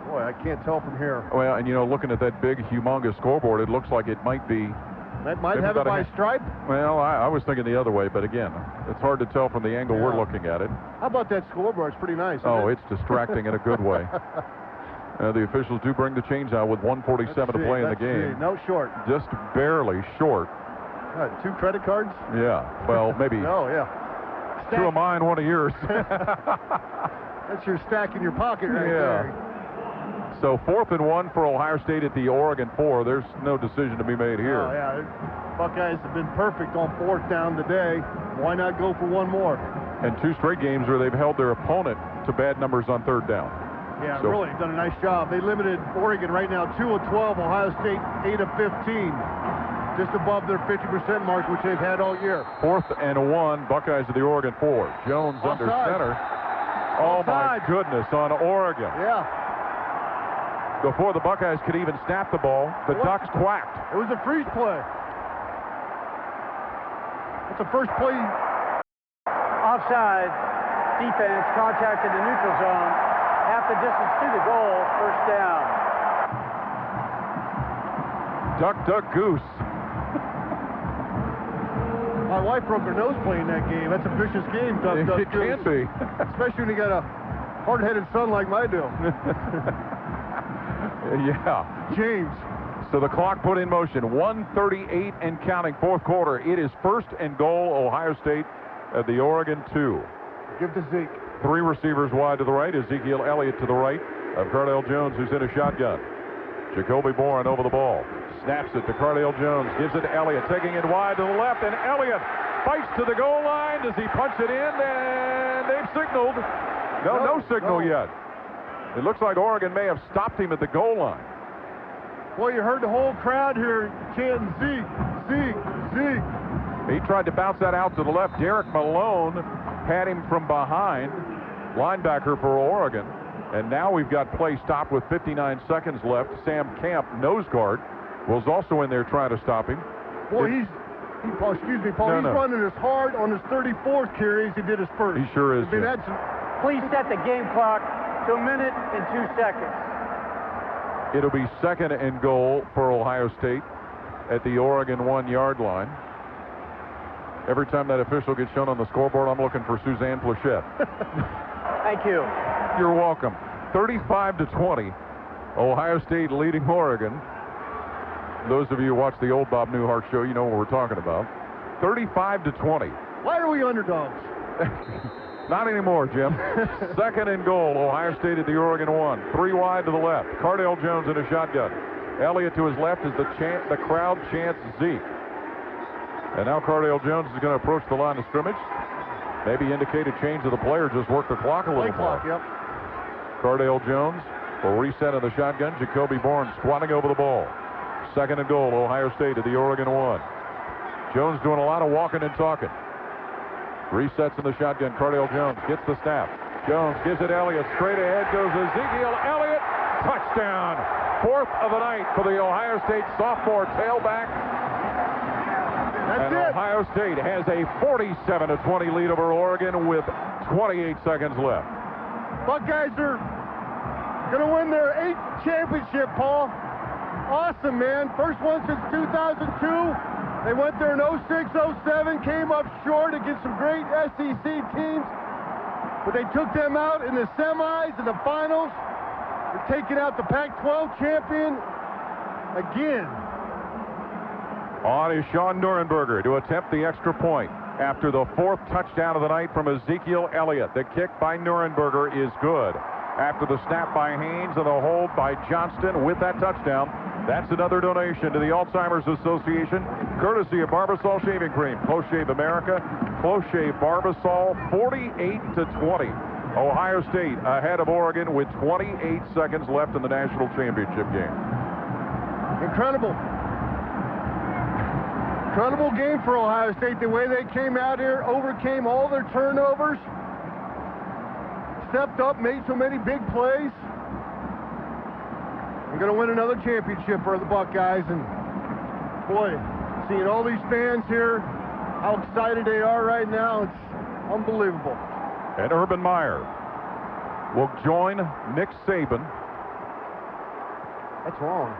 S11: Boy, I can't tell from here.
S5: Well, and looking at that big, humongous scoreboard, it looks like it might be.
S11: That might have it by stripe?
S5: Well, I was thinking the other way, but again, it's hard to tell from the angle we're looking at it.
S11: How about that scoreboard? It's pretty nice.
S5: Oh, it's distracting in a good way. The officials do bring the chains out with 1:47 to play in the game.
S11: No short.
S5: Just barely short.
S11: 2 credit cards?
S5: Yeah. Well, maybe.
S11: Oh, yeah.
S5: 2 of mine, 1 of yours.
S11: That's your stack in your pocket right there.
S5: So 4th and 1 for Ohio State at the Oregon 4. There's no decision to be made here.
S11: Oh, yeah. Buckeyes have been perfect on 4th down today. Why not go for 1 more?
S5: And 2 straight games where they've held their opponent to bad numbers on 3rd down.
S11: Yeah, really done a nice job. They limited Oregon right now 2 of 12. Ohio State 8 of 15. just above their 50% mark, which they've had all year.
S5: 4th and 1, Buckeyes of the Oregon 4. Jones under center. Oh, my goodness, on Oregon.
S11: Yeah.
S5: Before the Buckeyes could even snap the ball, the Ducks quacked.
S11: It was a freeze play. That's the first play.
S12: Offside. Defense contacted the neutral zone. Half the distance to the goal. First down.
S5: Duck, duck, goose.
S11: My wife broke her nose playing that game. That's a vicious game, duck, duck,
S5: It
S11: goose.
S5: can be.
S11: Especially when you got a hard-headed son like I do.
S5: Yeah.
S11: James.
S5: So the clock put in motion. 1:38 and counting, fourth quarter. It is 1st and goal, Ohio State at the Oregon 2.
S11: Give to Zeke.
S5: 3 receivers wide to the right. Ezekiel Elliott to the right of Cardale Jones, who's in a shotgun. Jacoby Bourne over the ball. Snaps it to Cardale Jones. Gives it to Elliott. Taking it wide to the left. And Elliott fights to the goal line. Does he punch it in? And they've signaled. No signal yet. It looks like Oregon may have stopped him at the goal line.
S11: Boy, you heard the whole crowd here chanting Zeke, Zeke, Zeke.
S5: He tried to bounce that out to the left. Derek Malone had him from behind, linebacker for Oregon. And now we've got play stopped with 59 seconds left. Sam Camp, nose guard, was also in there trying to stop him.
S11: Boy, Paul, excuse me, Paul, he's running as hard on his 34th carry as he did his first.
S5: He sure is.
S11: I mean, that's...
S12: Please set the game clock to 1 minute and 2 seconds.
S5: It'll be 2nd and goal for Ohio State at the Oregon 1-yard line. Every time that official gets shown on the scoreboard, I'm looking for Suzanne Plachette.
S12: Thank you.
S5: You're welcome. 35-20. Ohio State leading Oregon. Those of you who watch the old Bob Newhart show, you know what we're talking about. 35-20.
S11: Why are we underdogs?
S5: Not anymore, Jim. 2nd and goal. Ohio State at the Oregon 1. 3 wide to the left. Cardale Jones in a shotgun. Elliott to his left as the crowd chants Zeke. And now Cardale Jones is going to approach the line of scrimmage. Maybe indicate a change of the player, just work the clock a little more.
S11: Yep.
S5: Cardale Jones will reset in the shotgun. Jacoby Bourne squatting over the ball. 2nd and goal, Ohio State at the Oregon 1. Jones doing a lot of walking and talking. Resets in the shotgun. Cardale Jones gets the snap. Jones gives it Elliott. Straight ahead goes Ezekiel Elliott. Touchdown. 4th of the night for the Ohio State sophomore tailback.
S11: That's it.
S5: Ohio State has a 47-20 lead over Oregon with 28 seconds left.
S11: Buckeyes are going to win their 8th championship, Paul. Awesome, man. First one since 2002. They went there in 06, 07, came up short against some great SEC teams, but they took them out in the semis and the finals. They're taking out the Pac-12 champion again.
S5: On is Sean Nurenberger to attempt the extra point after the 4th touchdown of the night from Ezekiel Elliott. The kick by Nurenberger is good. After the snap by Haynes and the hold by Johnston with that touchdown, that's another donation to the Alzheimer's Association, courtesy of Barbasol Shaving Cream. Close Shave America, Close Shave Barbasol, 48-20. Ohio State ahead of Oregon with 28 seconds left in the national championship game.
S11: Incredible. Incredible game for Ohio State. The way they came out here, overcame all their turnovers, stepped up, made so many big plays. We're going to win another championship for the Buckeyes. And boy, seeing all these fans here, how excited they are right now, it's unbelievable.
S5: And Urban Meyer will join Nick Saban.
S11: That's wrong.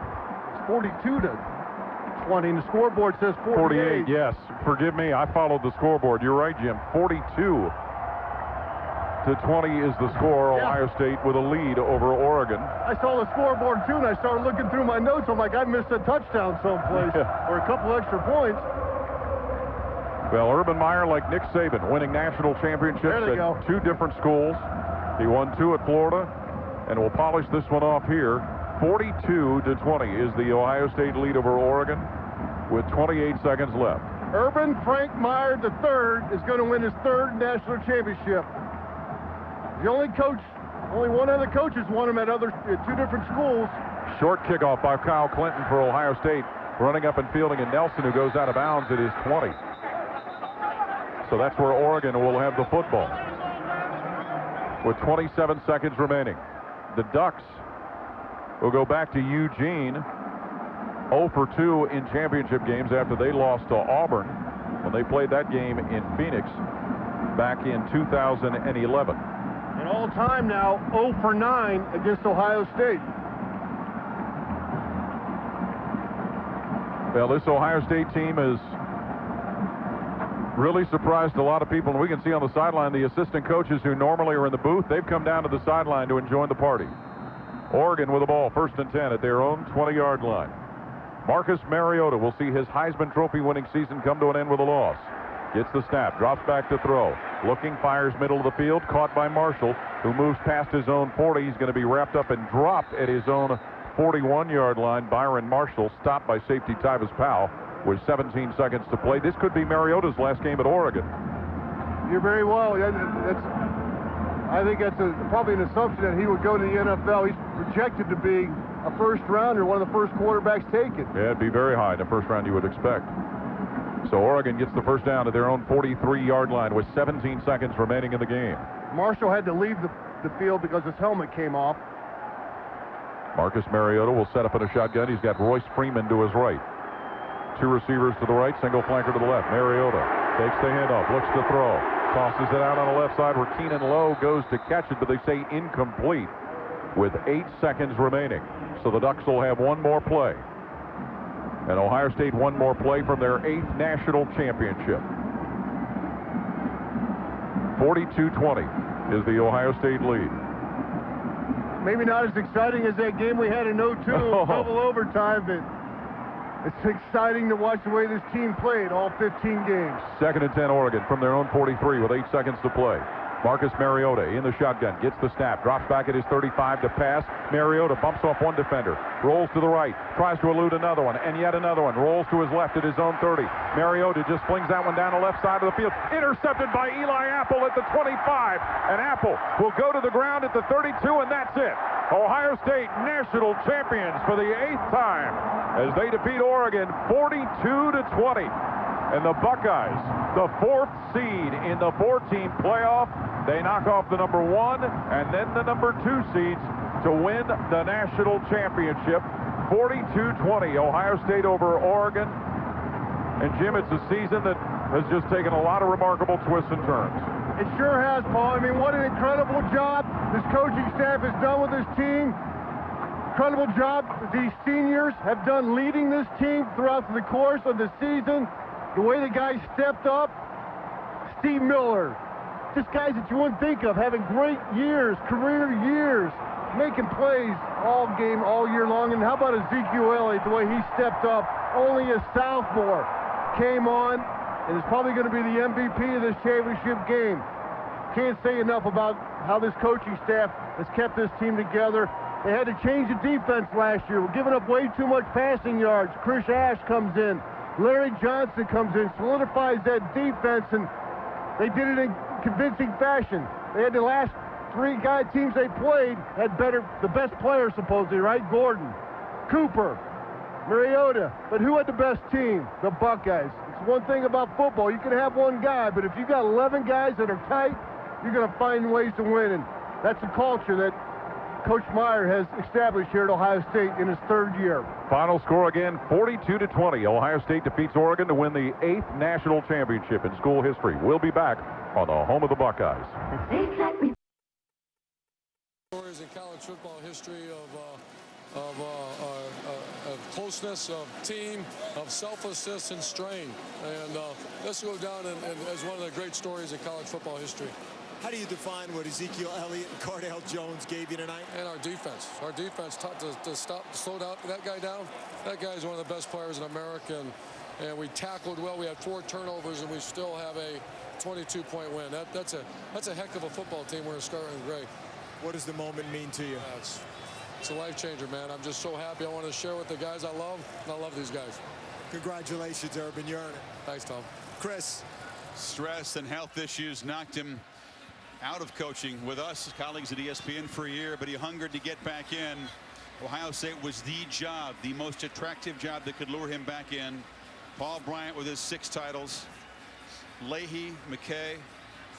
S11: It's 42-20, and the scoreboard says 48.
S5: Yes. Forgive me, I followed the scoreboard. You're right, Jim. 42-20 is the score. Yeah. Ohio State with a lead over Oregon.
S11: I saw the scoreboard, too, and I started looking through my notes. I'm like, I missed a touchdown someplace or a couple extra points.
S5: Well, Urban Meyer, like Nick Saban, winning national championships at 2 different schools. He won 2 at Florida, and will polish this one off here. 42-20 is the Ohio State lead over Oregon with 28 seconds left.
S11: Urban Frank Meyer III is going to win his 3rd national championship. The only one other coach has won them at 2 different schools.
S5: Short kickoff by Kyle Clinton for Ohio State. running up and fielding, and Nelson, who goes out of bounds at his 20. So that's where Oregon will have the football with 27 seconds remaining. The Ducks will go back to Eugene, 0 for 2 in championship games after they lost to Auburn when they played that game in Phoenix back in 2011.
S11: And all time now, 0 for 9 against Ohio State.
S5: Well, this Ohio State team has really surprised a lot of people, and we can see on the sideline the assistant coaches who normally are in the booth, they've come down to the sideline to join the party. Oregon with the ball, 1st and 10 at their own 20-yard line. Marcus Mariota will see his Heisman Trophy winning season come to an end with a loss. Gets the snap, drops back to throw. Looking, fires middle of the field, caught by Marshall, who moves past his own 40. He's going to be wrapped up and dropped at his own 41-yard line. Byron Marshall stopped by safety Tyvis Powell with 17 seconds to play. This could be Mariota's last game at Oregon.
S11: You're very well. I think that's probably an assumption that he would go to the NFL. He's projected to be a first rounder, one of the first quarterbacks taken.
S5: Yeah, it'd be very high in the first round, you would expect. So Oregon gets the first down at their own 43-yard line with 17 seconds remaining in the game.
S11: Marshall had to leave the field because his helmet came off.
S5: Marcus Mariota will set up in a shotgun. He's got Royce Freeman to his right. 2 receivers to the right, single flanker to the left. Mariota takes the handoff, looks to throw, tosses it out on the left side where Keenan Lowe goes to catch it, but they say incomplete with 8 seconds remaining. So the Ducks will have one more play. And Ohio State one more play from their 8th national championship. 42-20 is the Ohio State lead.
S11: Maybe not as exciting as that game we had in 02, double overtime, but it's exciting to watch the way this team played all 15 games.
S5: 2nd and 10 Oregon from their own 43 with 8 seconds to play. Marcus Mariota in the shotgun, gets the snap, drops back at his 35 to pass. Mariota bumps off one defender, rolls to the right, tries to elude another one, and yet another one, rolls to his left at his own 30. Mariota just flings that one down the left side of the field, intercepted by Eli Apple at the 25, and Apple will go to the ground at the 32, and that's it. Ohio State national champions for the 8th time as they defeat Oregon 42-20. And the Buckeyes, the 4th seed in the 4-team playoff, they knock off the number 1 and then the number 2 seeds to win the national championship. 42-20, Ohio State over Oregon. And Jim, it's a season that has just taken a lot of remarkable twists and turns.
S11: It sure has, Paul. I mean, what an incredible job this coaching staff has done with this team. Incredible job these seniors have done leading this team throughout the course of the season. The way the guys stepped up, Steve Miller, just guys that you wouldn't think of, having great years, career years, making plays all game, all year long. And how about Ezekiel Elliott, the way he stepped up, only a sophomore, came on, and is probably going to be the MVP of this championship game. Can't say enough about how this coaching staff has kept this team together. They had to change the defense last year. We're giving up way too much passing yards. Chris Ash comes in. Larry Johnson comes in, solidifies that defense, and they did it in convincing fashion. They had the last 3 teams they played had the best players supposedly, right? Gordon, Cooper, Mariota. But who had the best team? The Buckeyes. It's one thing about football. You can have one guy, but if you got 11 guys that are tight, you're going to find ways to win. And that's a culture that Coach Meyer has established here at Ohio State in his 3rd year.
S5: Final score again, 42-20. Ohio State defeats Oregon to win the 8th national championship in school history. We'll be back on the home of the Buckeyes.
S1: Stories in college football history of closeness, of team, of selflessness and strain. And this will go down as one of the great stories in college football history.
S17: How do you define what Ezekiel Elliott and Cardale Jones gave you tonight?
S1: And our defense. Our defense taught to stop, to slow that guy down. That guy is one of the best players in America, and we tackled well. We had 4 turnovers, and we still have a 22-point win. That's a heck of a football team. We're starting great.
S17: What does the moment mean to you?
S1: It's a life changer, man. I'm just so happy. I want to share with the guys I love, and I love these guys.
S17: Congratulations, Urban. You're in it.
S1: Thanks, Tom.
S17: Chris.
S18: Stress and health issues knocked him out of coaching with us, colleagues at ESPN, for a year, but he hungered to get back in. Ohio State was the job, the most attractive job that could lure him back in. Paul Bryant with his 6 titles. Lachey, McKay,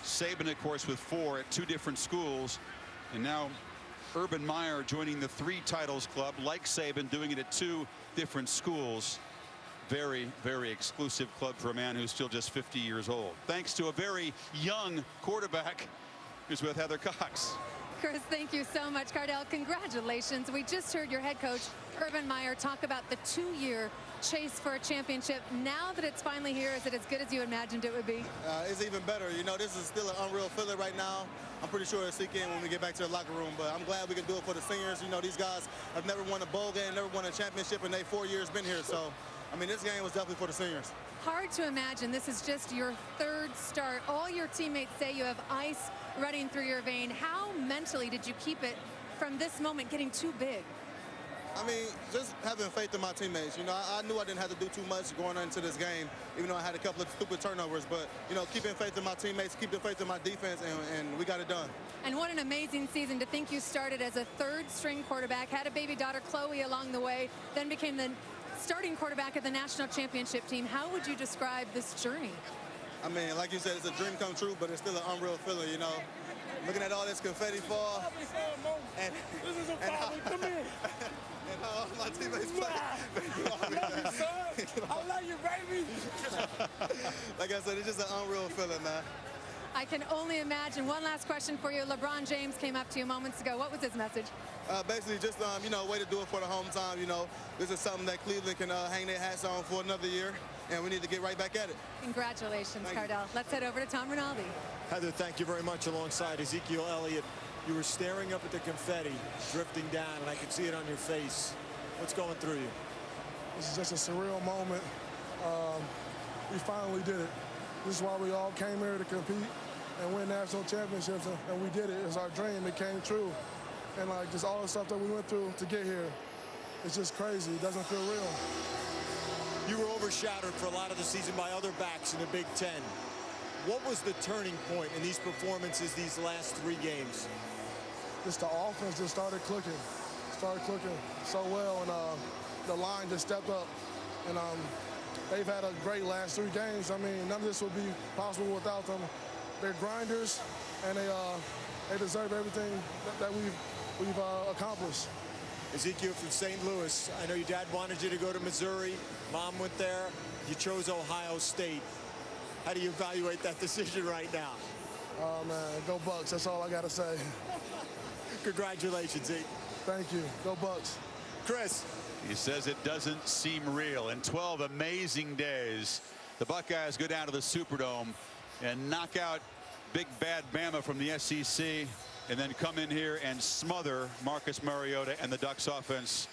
S18: Saban, of course, with 4 at 2 different schools. And now Urban Meyer joining the 3 titles club, like Saban, doing it at 2 different schools. Very, very exclusive club for a man who's still just 50 years old. Thanks to a very young quarterback who's with Heather Cox.
S8: Chris, thank you so much. Cardell, congratulations. We just heard your head coach, Urban Meyer, talk about the 2-year chase for a championship. Now that it's finally here, is it as good as you imagined it would be?
S13: It's even better. You know, this is still an unreal feeling right now. I'm pretty sure it'll sink in when we get back to the locker room, but I'm glad we can do it for the seniors. You know, these guys have never won a bowl game, never won a championship, and they 4 years been here. So, I mean, this game was definitely for the seniors.
S8: Hard to imagine this is just your 3rd start. All your teammates say you have ice running through your vein. How mentally did you keep it from this moment getting too big?
S13: I mean, just having faith in my teammates. You know, I knew I didn't have to do too much going into this game, even though I had a couple of stupid turnovers. But, you know, keeping faith in my teammates, keeping faith in my defense, and we got it done.
S8: And what an amazing season to think you started as a 3rd-string quarterback, had a baby daughter, Chloe, along the way, then became the starting quarterback of the national championship team. How would you describe this journey?
S13: I mean, like you said, it's a dream come true, but it's still an unreal feeling, you know. Looking at all this confetti fall, and how my teammates play.
S16: I love you, baby.
S13: Like I said, it's just an unreal feeling, man.
S8: I can only imagine. One last question for you. LeBron James came up to you moments ago. What was his message?
S13: Basically, just, you know, a way to do it for the hometown. You know, this is something that Cleveland can hang their hats on for another year, and we need to get right back at it.
S8: Congratulations, Cardell. Let's head over to Tom Rinaldi.
S17: Heather, thank you very much. Alongside Ezekiel Elliott, you were staring up at the confetti drifting down, and I could see it on your face. What's going through you?
S1: This is just a surreal moment. We finally did it. This is why we all came here to compete and win national championships, and we did it. It's our dream. It came true. And like just all the stuff that we went through to get here, it's just crazy. It doesn't feel real.
S17: You were overshadowed for a lot of the season by other backs in the Big Ten. What was the turning point in these performances these last 3 games?
S1: Just the offense just started clicking so well, and the line just stepped up. And they've had a great last 3 games. I mean, none of this would be possible without them. They're grinders, and they deserve everything that we've accomplished.
S17: Ezekiel from St. Louis, I know your dad wanted you to go to Missouri. Mom went there. You chose Ohio State. How do you evaluate that decision right now?
S1: Oh, man, go Bucks. That's all I got to say.
S17: Congratulations, Zeke.
S1: Thank you. Go Bucks.
S17: Chris.
S18: He says it doesn't seem real. In 12 amazing days, the Buckeyes go down to the Superdome and knock out big bad Bama from the SEC, and then come in here and smother Marcus Mariota and the Ducks offense,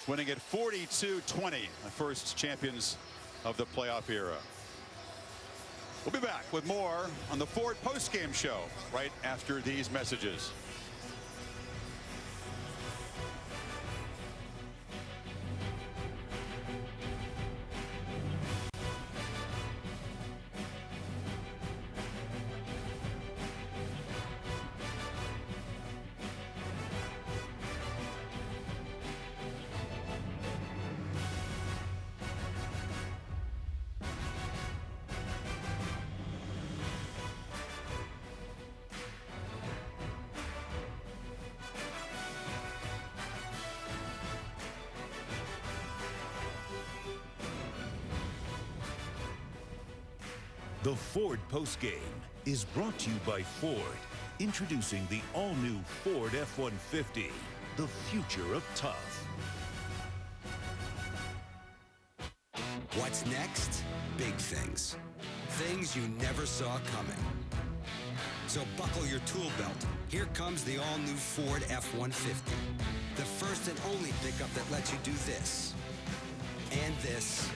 S18: winning it 42-20, the first champions of the playoff era. We'll be back with more on the Ford postgame show right after these messages.
S20: The Ford postgame is brought to you by Ford, introducing the all-new Ford F-150, the future of tough.
S22: What's next? Big things. Things you never saw coming. So buckle your tool belt. Here comes the all-new Ford F-150. The first and only pickup that lets you do this, and this,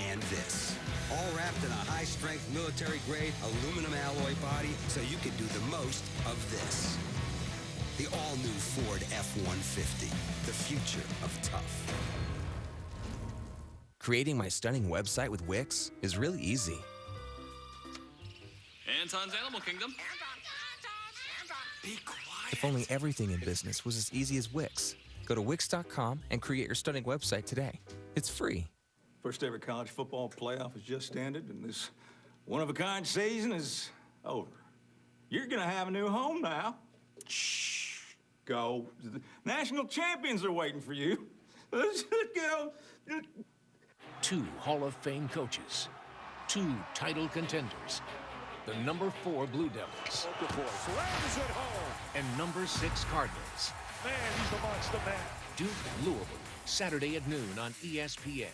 S22: and this. All wrapped in a high-strength military-grade aluminum alloy body so you can do the most of this. The all-new Ford F-150, the future of tough.
S26: Creating my stunning website with Wix is really easy.
S27: Anton's Animal Kingdom. Be quiet.
S26: If only everything in business was as easy as Wix. Go to Wix.com and create your stunning website today. It's free.
S2: First ever college football playoff has just ended, and this one-of-a-kind season is over. You're going to have a new home now. Shh. Go. The national champions are waiting for you. Let's go.
S19: 2 Hall of Fame coaches, 2 title contenders, the number 4 Blue Devils, and number 6 Cardinals.
S3: Man, he's the monster man.
S19: Duke Louisville, Saturday at noon on ESPN.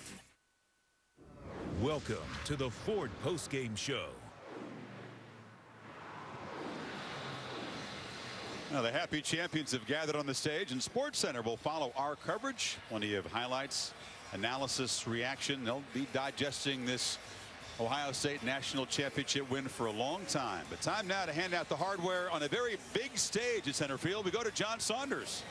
S20: Welcome to the Ford Postgame Show.
S18: Now, the happy champions have gathered on the stage, and SportsCenter will follow our coverage. Plenty of highlights, analysis, reaction. They'll be digesting this Ohio State National Championship win for a long time. But time now to hand out the hardware on a very big stage at center field. We go to John Saunders.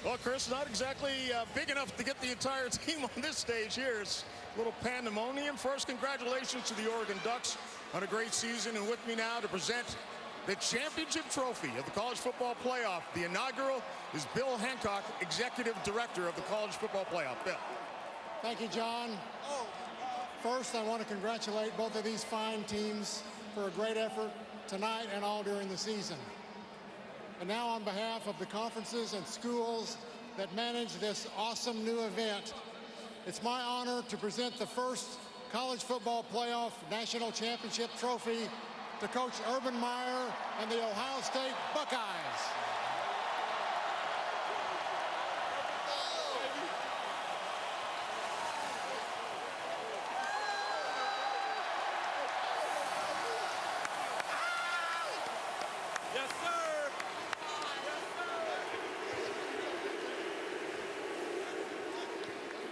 S7: Well, Chris, not exactly big enough to get the entire team on this stage here. It's a little pandemonium. First, congratulations to the Oregon Ducks on a great season. And with me now to present the championship trophy of the College Football Playoff. The inaugural is Bill Hancock, Executive Director of the College Football Playoff. Bill.
S10: Thank you, John. First, I want to congratulate both of these fine teams for a great effort tonight and all during the season. And now on behalf of the conferences and schools that manage this awesome new event, it's my honor to present the first College Football Playoff National Championship trophy to Coach Urban Meyer and the Ohio State Buckeyes.
S3: Yes, sir.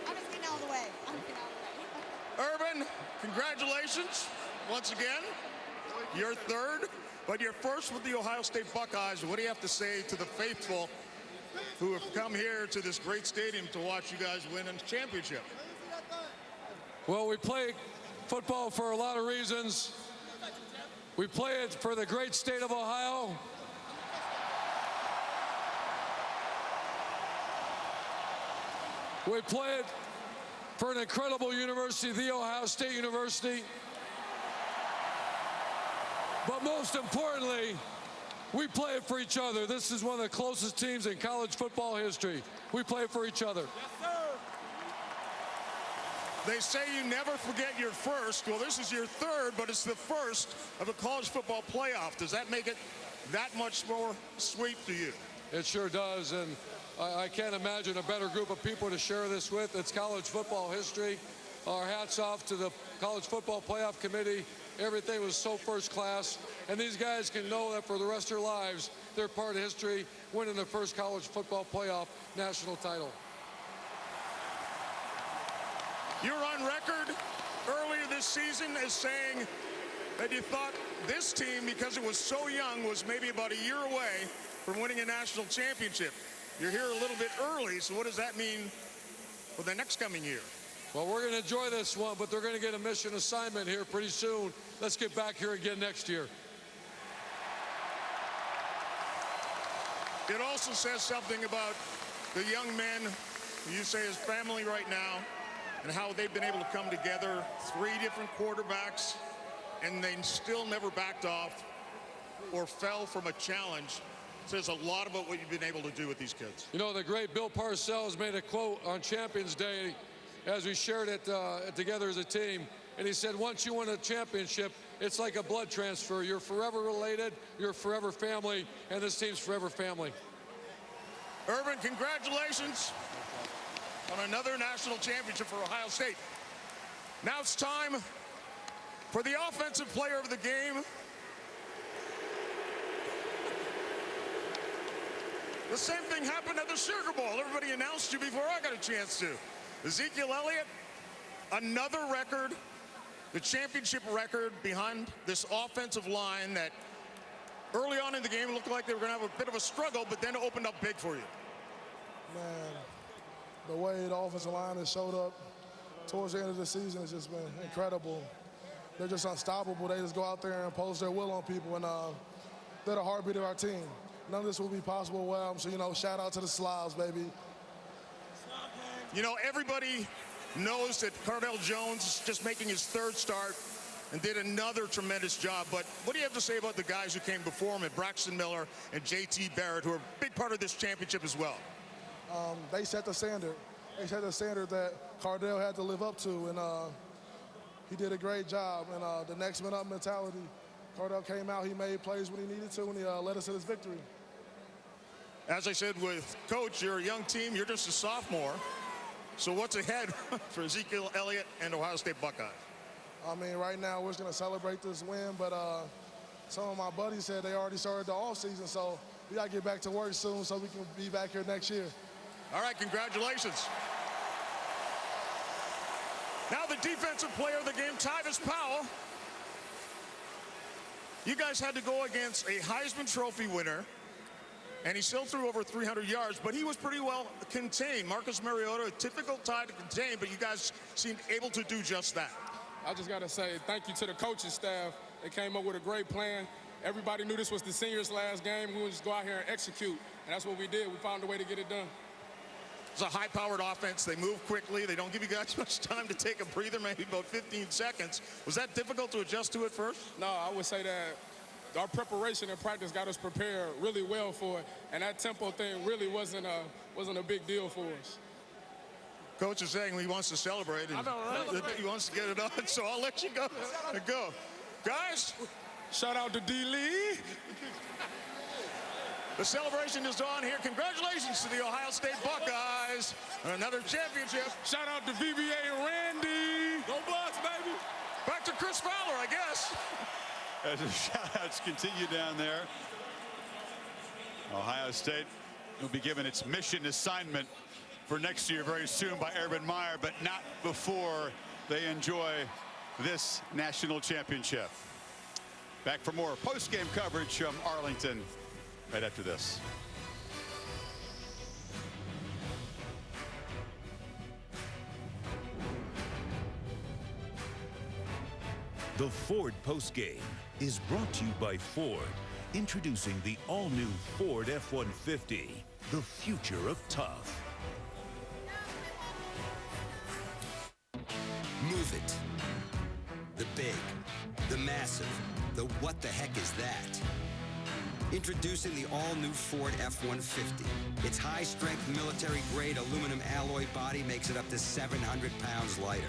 S14: I'm just getting out of the way.
S7: Urban, congratulations once again. You're third, but you're first with the Ohio State Buckeyes. What do you have to say to the faithful who have come here to this great stadium to watch you guys win a championship?
S1: Well, we play football for a lot of reasons. We play it for the great state of Ohio. We play it for an incredible university, The Ohio State University. But most importantly, we play it for each other. This is one of the closest teams in college football history. We play it for each other.
S7: Yes, sir. They say you never forget your first. Well, this is your third, but it's the first of a college football playoff. Does that make it that much more sweet to you?
S1: It sure does, and I can't imagine a better group of people to share this with. It's college football history. Our hats off to the College Football Playoff Committee. Everything was so first class, and these guys can know that for the rest of their lives, they're part of history, winning the first college football playoff national title.
S7: You're on record earlier this season as saying that you thought this team, because it was so young, was maybe about a year away from winning a national championship. You're here a little bit early, so what does that mean for the next coming year?
S1: Well, we're going to enjoy this one, but they're going to get a mission assignment here pretty soon. Let's get back here again next year.
S7: It also says something about the young men who you say is family right now and how they've been able to come together, 3 different quarterbacks, and they still never backed off or fell from a challenge. It says a lot about what you've been able to do with these kids.
S1: You know, the great Bill Parcells made a quote on Champions Day as we shared it together as a team. And he said, once you win a championship, it's like a blood transfer. You're forever related, you're forever family, and this team's forever family.
S7: Urban, congratulations on another national championship for Ohio State. Now it's time for the offensive player of the game. The same thing happened at the Sugar Bowl. Everybody announced you before I got a chance to. Ezekiel Elliott, another record, the championship record behind this offensive line that early on in the game looked like they were going to have a bit of a struggle, but then opened up big for you.
S16: Man, the way the offensive line has showed up towards the end of the season has just been incredible. They're just unstoppable. They just go out there and impose their will on people, and they're the heartbeat of our team. None of this would be possible without them. So, you know, shout out to the Slavs, baby.
S7: You know, everybody knows that Cardale Jones is just making his third start and did another tremendous job. But what do you have to say about the guys who came before him, Braxton Miller and J.T. Barrett, who are a big part of this championship as well?
S16: They set the standard. They set the standard that Cardale had to live up to, and he did a great job. And the next man up mentality, Cardale came out, he made plays when he needed to, and he led us to this victory.
S7: As I said with Coach, you're a young team, you're just a sophomore. So what's ahead for Ezekiel Elliott and Ohio State Buckeyes?
S16: I mean, right now we're just going to celebrate this win, but some of my buddies said they already started the offseason, so we got to get back to work soon so we can be back here next year.
S7: All right, congratulations. Now the defensive player of the game, Tyvis Powell. You guys had to go against a Heisman Trophy winner, and he still threw over 300 yards, but he was pretty well contained. Marcus Mariota, a typical tie to contain, but you guys seemed able to do just that.
S6: I just got to say thank you to the coaching staff. They came up with a great plan. Everybody knew this was the seniors' last game. We would just go out here and execute, and that's what we did. We found a way to get it done.
S7: It's a high-powered offense. They move quickly. They don't give you guys much time to take a breather, maybe about 15 seconds. Was that difficult to adjust to at first?
S6: No, I would say that our preparation and practice got us prepared really well for it, and that tempo thing really wasn't a big deal for us.
S7: Coach is saying he wants to celebrate, and he wants to get it on, so I'll let you go. Guys,
S6: shout out to D. Lee.
S7: The celebration is on here. Congratulations to the Ohio State Buckeyes on another championship.
S6: Shout out to VBA and Randy.
S7: Go Bucks, baby. Back to Chris Fowler, I guess.
S18: As the shout-outs continue down there, Ohio State will be given its mission assignment for next year very soon by Urban Meyer, but not before they enjoy this national championship. Back for more post-game coverage from Arlington right after this.
S20: The Ford postgame is brought to you by Ford, introducing the all-new Ford F-150, the future of tough.
S22: Move it. The big, the massive, the what the heck is that? Introducing the all-new Ford F-150. Its high-strength military-grade aluminum alloy body makes it up to 700 pounds lighter.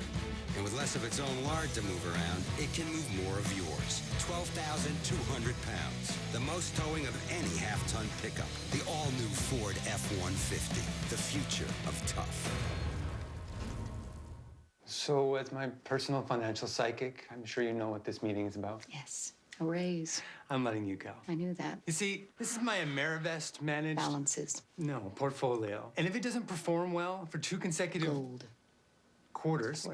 S22: And with less of its own lard to move around, it can move more of yours. 12,200 pounds. The most towing of any half-ton pickup. The all-new Ford F-150. The future of tough.
S15: So, as my personal financial psychic, I'm sure you know what this meeting is about.
S21: Yes, a raise.
S15: I'm letting you go.
S21: I knew that.
S15: You see, this is my Amerivest managed...
S21: Balances.
S15: No, portfolio. And if it doesn't perform well for 2 consecutive...
S21: Gold.
S15: Quarters.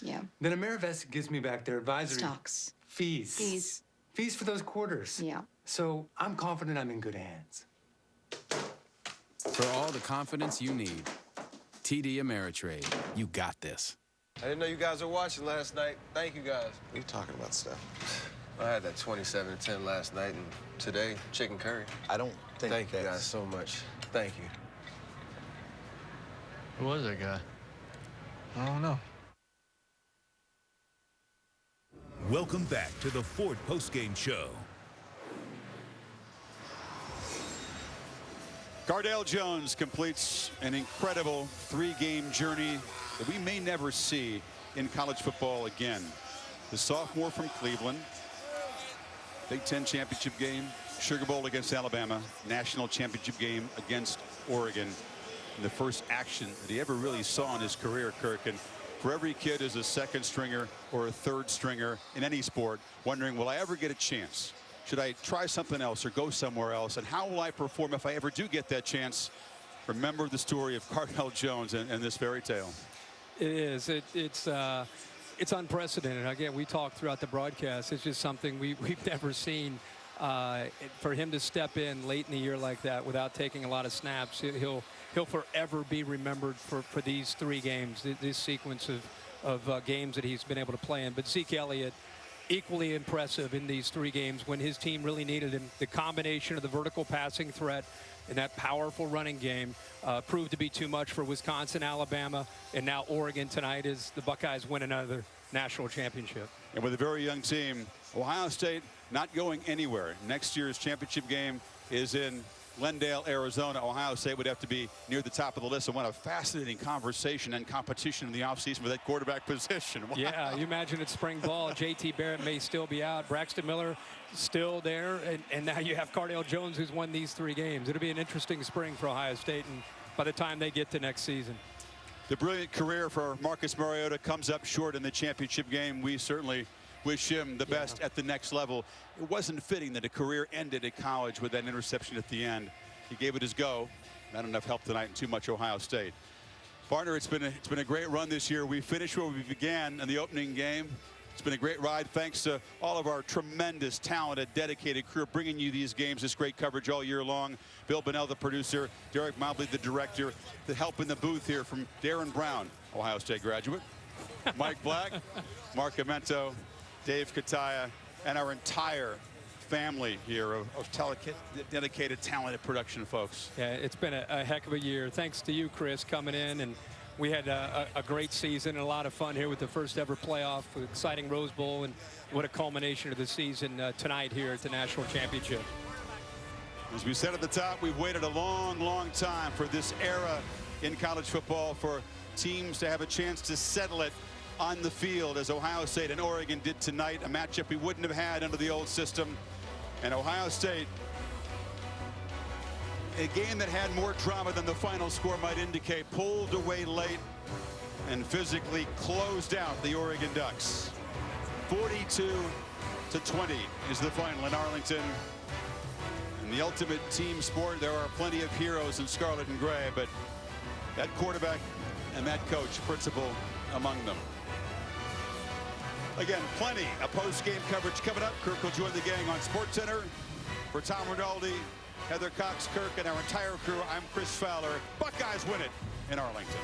S21: Yeah.
S15: Then Amerivest gives me back their advisory...
S21: Stocks.
S15: Fees. Fees for those quarters.
S21: Yeah.
S15: So, I'm confident I'm in good hands.
S23: For all the confidence you need, TD Ameritrade. You got this.
S24: I didn't know you guys were watching last night. Thank you, guys. What are you talking about, Steph? I had that 27-10 last night, and today, chicken curry. I don't think Thank you guys so much. Thank you.
S25: Who was that guy?
S24: I don't know.
S20: Welcome back to the Ford postgame show.
S18: Cardale Jones completes an incredible 3-game journey that we may never see in college football again. The sophomore from Cleveland, Big Ten championship game, Sugar Bowl against Alabama, national championship game against Oregon. And the first action that he ever really saw in his career, Kirk. And for every kid who's a second stringer or a third stringer in any sport, wondering, will I ever get a chance? Should I try something else or go somewhere else? And how will I perform if I ever do get that chance? Remember the story of Cardale Jones and this fairy tale.
S27: It is. It's unprecedented. Again, we talked throughout the broadcast. It's just something we've never seen. For him to step in late in the year like that without taking a lot of snaps, he'll forever be remembered for these 3 games, this sequence of games that he's been able to play in. But Zeke Elliott, equally impressive in these 3 games when his team really needed him. The combination of the vertical passing threat, and that powerful running game proved to be too much for Wisconsin, Alabama, and now Oregon tonight as the Buckeyes win another national championship.
S18: And with a very young team, Ohio State not going anywhere. Next year's championship game is in Glendale, Arizona. Ohio State would have to be near the top of the list. And what a fascinating conversation and competition in the offseason for that quarterback position. Wow.
S27: Yeah, you imagine it's spring ball. J.T. Barrett may still be out. Braxton Miller still there. And now you have Cardale Jones, who's won these 3 games. It'll be an interesting spring for Ohio State and by the time they get to next season.
S18: The brilliant career for Marcus Mariota comes up short in the championship game. We certainly wish him the best at the next level. It wasn't fitting that a career ended at college with that interception at the end. He gave it his go. Not enough help tonight and too much Ohio State. Partner, it's been a great run this year. We finished where we began in the opening game. It's been a great ride. Thanks to all of our tremendous, talented, dedicated crew bringing you these games, this great coverage all year long. Bill Bonnell, the producer, Derek Mobley, the director, the help in the booth here from Darren Brown, Ohio State graduate, Mike Black, Mark Amento, Dave Kataya, and our entire family here of dedicated, talented production folks.
S27: Yeah, it's been a heck of a year. Thanks to you, Chris, coming in. And we had a great season and a lot of fun here with the first ever playoff, with exciting Rose Bowl, and what a culmination of the season tonight here at the National Championship.
S18: As we said at the top, we've waited a long, long time for this era in college football, for teams to have a chance to settle it on the field, as Ohio State and Oregon did tonight, a matchup we wouldn't have had under the old system. And Ohio State, a game that had more drama than the final score might indicate, pulled away late and physically closed out the Oregon Ducks. 42-20 is the final in Arlington. In the ultimate team sport, there are plenty of heroes in scarlet and gray, but that quarterback and that coach, principal among them. Again, plenty of post-game coverage coming up. Kirk will join the gang on SportsCenter. For Tom Rinaldi, Heather Cox, Kirk, and our entire crew, I'm Chris Fowler. Buckeyes win it in Arlington.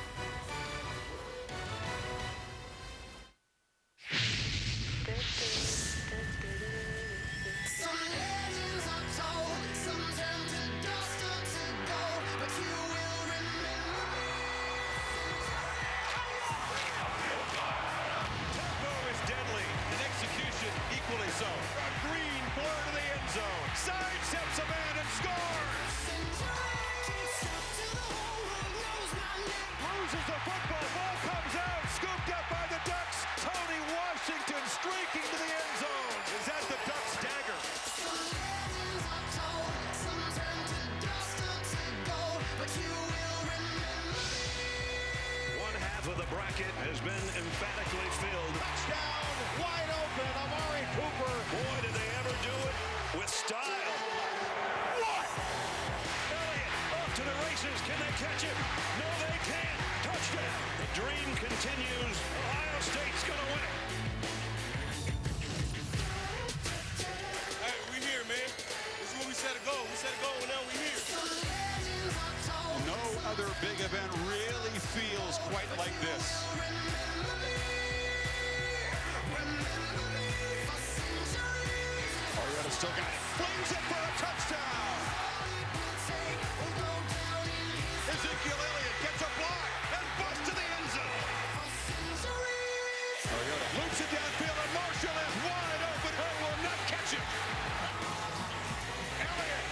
S3: So, a green blur to the end zone. Sidesteps a man and scores. Loses the football. Ball comes out. Scooped up by the Ducks. Tony Washington streaking to the end zone. Is that the Ducks' dagger? One half of the bracket has been emphatically filled. Touchdown, wide open, Amari Cooper. Boy, did they ever do it with style. What? Elliott off to the races. Can they catch him? No, they can't. Touchdown. The dream continues. Ohio State's going to win it. Hey, we here, man. This is where we set a goal. We set a goal, and now we here.
S18: No other big event really feels quite like this. Mariota still got it. Flings it for a touchdown. Ezekiel Elliott gets a block and busts to the end zone. Mariota loops it downfield, and Marshall is wide open. Who will not catch it? Elliott.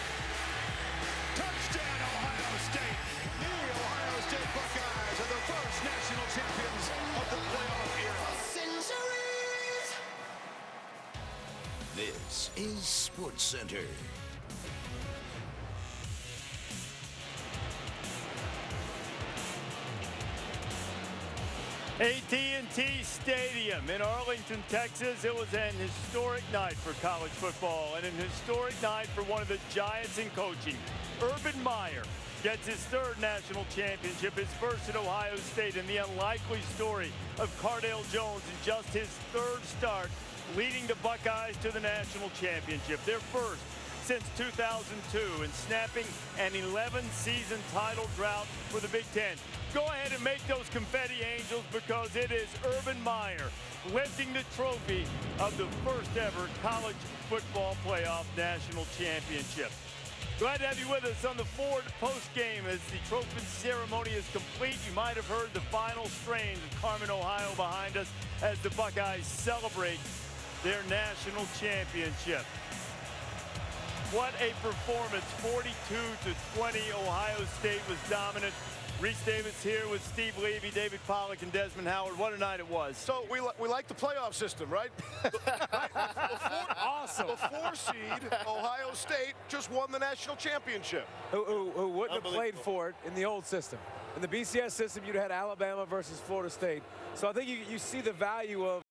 S18: Touchdown, Ohio State. The Ohio State Buckeyes are the first national champions of the playoff era.
S20: This is SportsCenter.
S4: AT&T Stadium in Arlington, Texas. It was an historic night for college football and an historic night for one of the giants in coaching. Urban Meyer gets his third national championship, his first at Ohio State, and the unlikely story of Cardale Jones in just his third start, leading the Buckeyes to the national championship, their first since 2002, and snapping an 11-season title drought for the Big Ten. Go ahead and make those confetti angels, because it is Urban Meyer lifting the trophy of the first ever college football playoff national championship. Glad to have you with us on the Ford postgame as the trophy ceremony is complete. You might have heard the final strains of Carmen, Ohio behind us as the Buckeyes celebrate their national championship. What a performance. 42-20. Ohio State was dominant. Reese Davis here with Steve Levy, David Pollack, and Desmond Howard. What a night it was.
S7: So we like the playoff system, right?
S5: Awesome.
S7: The 4 seed, Ohio State, just won the national championship.
S5: Who wouldn't have played for it in the old system. In the BCS system, you'd had Alabama versus Florida State. So I think you see the value of,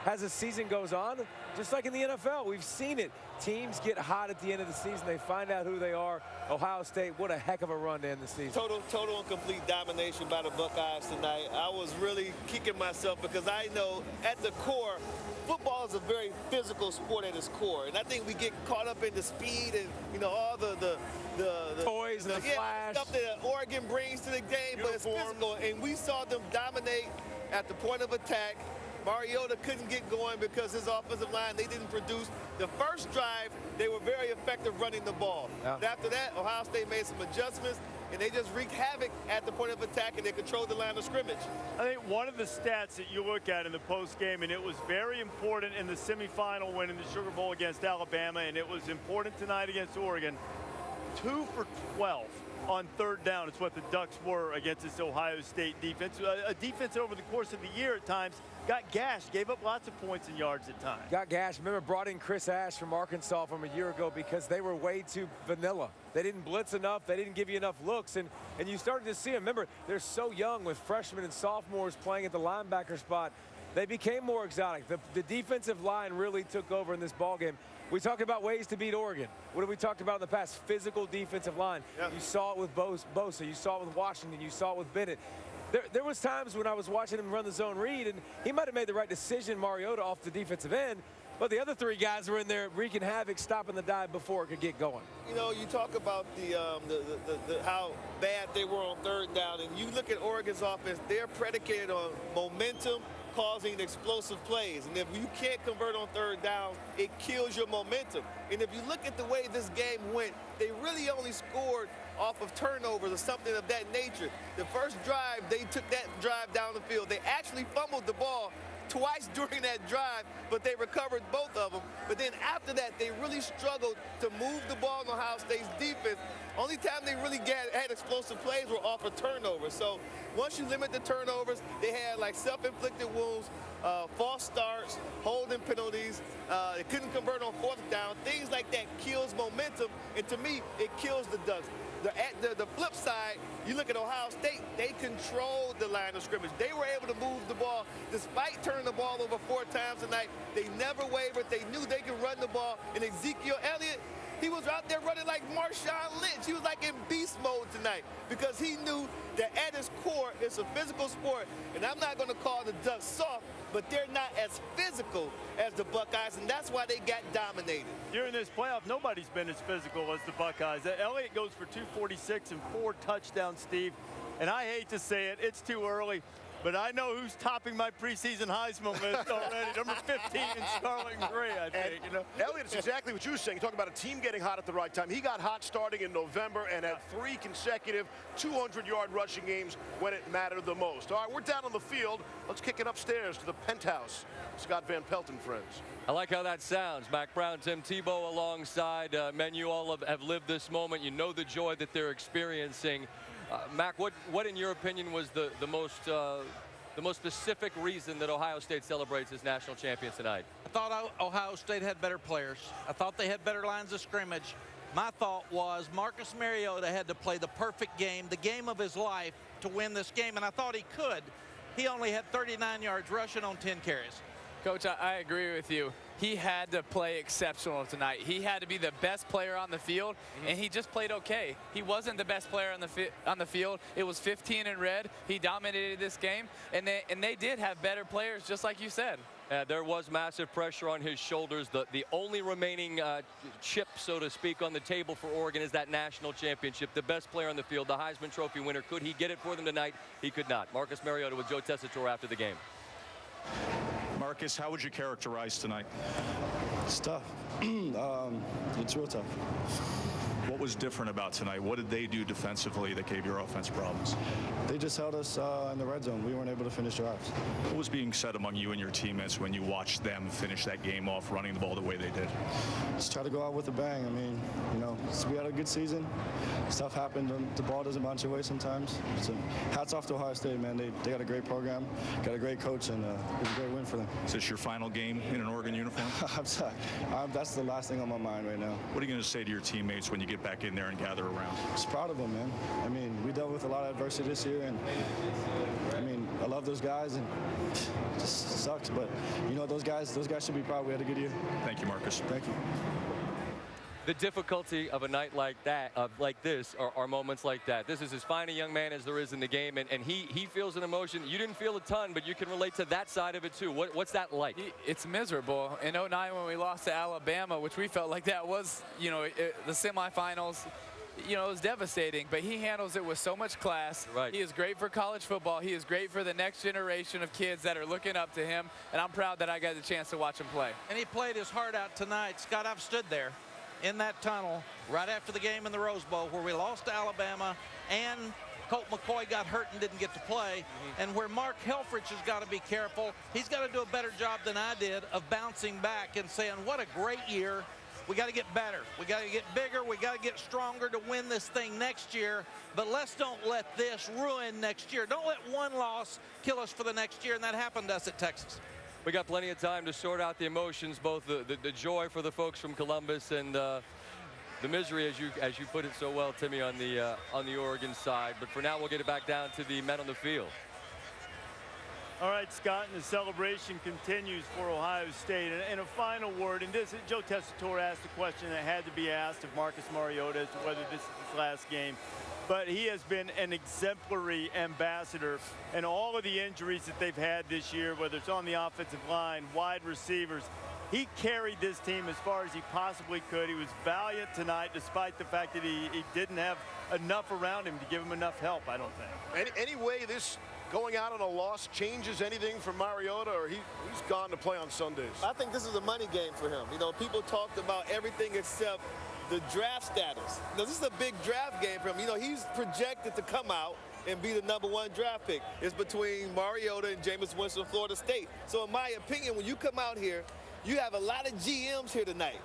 S5: as the season goes on, just like in the NFL, we've seen it. Teams get hot at the end of the season. They find out who they are. Ohio State, what a heck of a run to end the season.
S24: Total and complete domination by the Buckeyes tonight. I was really kicking myself because I know at the core, football is a very physical sport at its core. And I think we get caught up in the speed and, you know, all the
S5: toys and the flash.
S24: Stuff that Oregon brings to the game, but it's physical. And we saw them dominate at the point of attack. Mariota couldn't get going because his offensive line, they didn't produce. The first drive, they were very effective running the ball.
S5: Yeah.
S24: But after that, Ohio State made some adjustments, and they just wreaked havoc at the point of attack, and they controlled the line of scrimmage.
S4: I think one of the stats that you look at in the postgame, and it was very important in the semifinal win in the Sugar Bowl against Alabama, and it was important tonight against Oregon, 2 for 12 on third down. It's what the Ducks were against this Ohio State defense. A defense over the course of the year at times got gashed, gave up lots of points and yards at times.
S5: Got gashed. Remember, brought in Chris Ash from Arkansas from a year ago because they were way too vanilla. They didn't blitz enough. They didn't give you enough looks. And you started to see them. Remember, they're so young with freshmen and sophomores playing at the linebacker spot. They became more exotic. The defensive line really took over in this ballgame. We talked about ways to beat Oregon. What have we talked about in the past? Physical defensive line. Yeah. You saw it with Bosa. You saw it with Washington. You saw it with Bennett. There was times when I was watching him run the zone read, and he might have made the right decision, Mariota, off the defensive end, but the other 3 guys were in there wreaking havoc, stopping the dive before it could get going.
S24: You know, you talk about the how bad they were on third down, and you look at Oregon's offense, they're predicated on momentum, causing explosive plays. And if you can't convert on third down, it kills your momentum. And if you look at the way this game went, they really only scored off of turnovers or something of that nature. The first drive, they took that drive down the field. They actually fumbled the ball twice during that drive, but they recovered both of them. But then after that, they really struggled to move the ball in Ohio State's defense. Only time they really had explosive plays were off of turnovers. So once you limit the turnovers, they had like self-inflicted wounds, false starts, holding penalties. They couldn't convert on fourth down. Things like that kills momentum, and to me, it kills the Ducks. The flip side, you look at Ohio State, they controlled the line of scrimmage. They were able to move the ball despite turning the ball over 4 times tonight. They never wavered. They knew they could run the ball. And Ezekiel Elliott, he was out there running like Marshawn Lynch. He was like in beast mode tonight because he knew that at its core, it's a physical sport. And I'm not going to call the Ducks soft, but they're not as physical as the Buckeyes, and that's why they got dominated.
S4: During this playoff, nobody's been as physical as the Buckeyes. Elliott goes for 246 and 4 touchdowns, Steve. And I hate to say it, it's too early, but I know who's topping my preseason Heisman list already. Number 15 in Scarlet and Gray, I think. You know?
S7: Elliott, it's exactly what you were saying. You talk about a team getting hot at the right time. He got hot starting in November and had 3 consecutive 200-yard rushing games when it mattered the most. All right, we're down on the field. Let's kick it upstairs to the penthouse. Scott Van Pelt and friends.
S8: I like how that sounds. Mac Brown, Tim Tebow alongside. Man, you all have lived this moment. You know the joy that they're experiencing. Mac, what in your opinion was the most specific reason that Ohio State celebrates as national champions tonight?
S9: I thought Ohio State had better players. I thought they had better lines of scrimmage. My thought was Marcus Mariota had to play the perfect game, the game of his life, to win this game, and I thought he could. He only had 39 yards rushing on 10 carries.
S11: Coach, I agree with you. He had to play exceptional tonight. He had to be the best player on the field, and he just played okay. He wasn't the best player on the field. It was 15 in red. He dominated this game, and they did have better players, just like you said.
S8: There was massive pressure on his shoulders. The only remaining chip, so to speak, on the table for Oregon is that national championship. The best player on the field, the Heisman Trophy winner. Could he get it for them tonight? He could not. Marcus Mariota with Joe Tessitore after the game.
S12: Marcus, how would you characterize tonight?
S13: It's tough. It's real tough.
S12: What was different about tonight? What did they do defensively that gave your offense problems?
S2: They just held us in the red zone. We weren't able to finish drives.
S12: What was being said among you and your teammates when you watched them finish that game off running the ball the way they did?
S2: Just try to go out with a bang. I mean, you know, we had a good season. Stuff happened. The ball doesn't bounce your way sometimes. So hats off to Ohio State, man. They got a great program, got a great coach, and it was a great win for them.
S12: Is this your final game in an Oregon uniform?
S2: I'm sorry. That's the last thing on my mind right now.
S12: What are you going to say to your teammates when you get back in there and gather around?
S2: Just proud of them, man. I mean, we dealt with a lot of adversity this year, and I mean, I love those guys, and it just sucks. But you know, those guys should be proud. We had a good year.
S12: Thank you, Marcus.
S2: Thank you.
S8: The difficulty of a night like that, like this, are moments like that. This is as fine a young man as there is in the game, and he feels an emotion. You didn't feel a ton, but you can relate to that side of it too. What's that like?
S11: It's miserable. In 09 when we lost to Alabama, which we felt like that was, you know, the semifinals, you know, it was devastating, but he handles it with so much class.
S8: Right.
S11: He is great for college football. He is great for the next generation of kids that are looking up to him, and I'm proud that I got the chance to watch him play.
S9: And he played his heart out tonight. Scott, I've stood there in that tunnel right after the game in the Rose Bowl where we lost to Alabama and Colt McCoy got hurt and didn't get to play, and where Mark Helfrich has got to be careful. He's got to do a better job than I did of bouncing back and saying, what a great year. We got to get better. We got to get bigger. We got to get stronger to win this thing next year. But let's don't let this ruin next year. Don't let one loss kill us for the next year, and that happened to us at Texas.
S8: We got plenty of time to sort out the emotions, both the joy for the folks from Columbus and the misery, as you put it so well, Timmy, on the Oregon side. But for now, we'll get it back down to the men on the field.
S4: All right, Scott, and the celebration continues for Ohio State. And a final word, and this, Joe Tessitore asked a question that had to be asked of Marcus Mariota as to whether this is his last game. But he has been an exemplary ambassador, and all of the injuries that they've had this year, whether it's on the offensive line, wide receivers, he carried this team as far as he possibly could. He was valiant tonight, despite the fact that he didn't have enough around him to give him enough help, I don't think.
S7: Any way this going out on a loss changes anything for Mariota, or he's gone to play on Sundays?
S24: I think this is a money game for him. You know, people talked about everything except the draft status. You know, this is a big draft game for him. You know, he's projected to come out and be the #1 draft pick. It's between Mariota and Jameis Winston, Florida State. So in my opinion, when you come out here, you have a lot of GMs here tonight.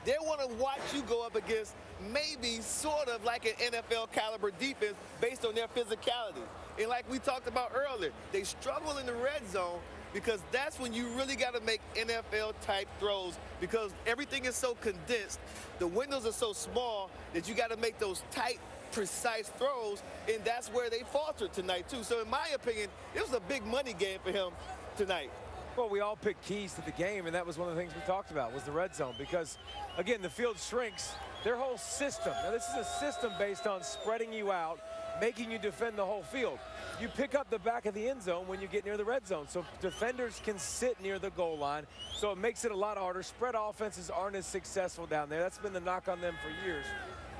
S24: They want to watch you go up against maybe sort of like an NFL caliber defense based on their physicality. And like we talked about earlier, they struggle in the red zone because that's when you really got to make NFL-type throws because everything is so condensed. The windows are so small that you got to make those tight, precise throws, and that's where they faltered tonight, too. So in my opinion, it was a big money game for him tonight.
S5: Well, we all picked keys to the game, and that was one of the things we talked about was the red zone because, again, the field shrinks. Their whole system. Now, this is a system based on spreading you out, making you defend the whole field. You pick up the back of the end zone when you get near the red zone, so defenders can sit near the goal line, so it makes it a lot harder. Spread offenses aren't as successful down there. That's been the knock on them for years.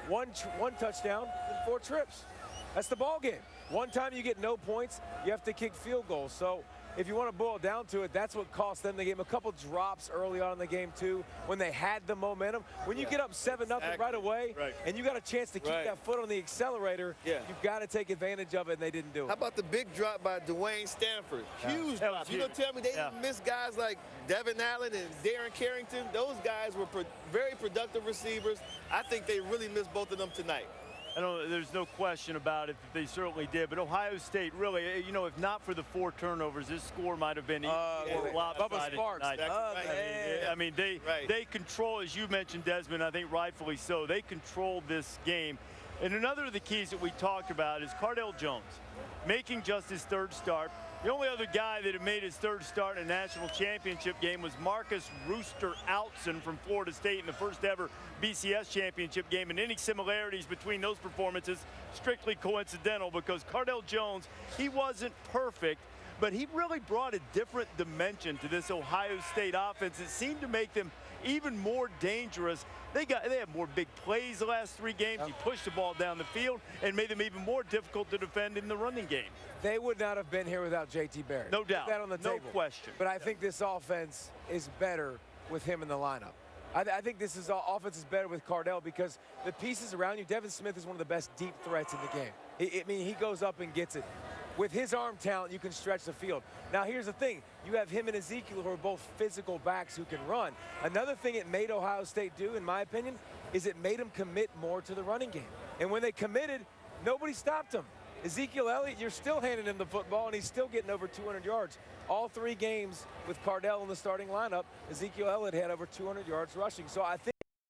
S5: One touchdown in 4 trips. That's the ball game. One time you get no points, you have to kick field goals. So if you want to boil down to it, that's what cost them the game. A couple drops early on in the game, too, when they had the momentum. When you get up 7-0 right away, and you got a chance to keep that foot on the accelerator, you've got to take advantage of it, and they didn't do it.
S24: How about the big drop by Dwayne Stanford? Huge drop. You know, tell me they didn't miss guys like Devin Allen and Darren Carrington. Those guys were very productive receivers. I think they really missed both of them tonight.
S4: There's no question about it that they certainly did. But Ohio State, really, you know, if not for the 4 turnovers, this score might have been even more lopsided tonight. I mean, they control, as you mentioned, Desmond, I think rightfully so. They controlled this game. And another of the keys that we talked about is Cardale Jones making just his 3rd start. The only other guy that had made his 3rd start in a national championship game was Marcus Rooster Outson from Florida State in the first ever BCS championship game. And any similarities between those performances, strictly coincidental because Cardale Jones, he wasn't perfect, but he really brought a different dimension to this Ohio State offense. It seemed to make them even more dangerous. They had more big plays the last 3 games. He pushed the ball down the field and made them even more difficult to defend in the running game.
S5: They would not have been here without J.T. Barrett.
S4: No doubt.
S5: Put that on the table.
S4: No question.
S5: But I think this offense is better with him in the lineup. I think this is offense is better with Cardell because the pieces around you, Devin Smith is one of the best deep threats in the game. I mean, he goes up and gets it. With his arm talent, you can stretch the field. Now, here's the thing. You have him and Ezekiel who are both physical backs who can run. Another thing it made Ohio State do, in my opinion, is it made them commit more to the running game. And when they committed, nobody stopped them. Ezekiel Elliott, you're still handing him the football, and he's still getting over 200 yards. All 3 games with Cardell in the starting lineup, Ezekiel Elliott had over 200 yards rushing. So I think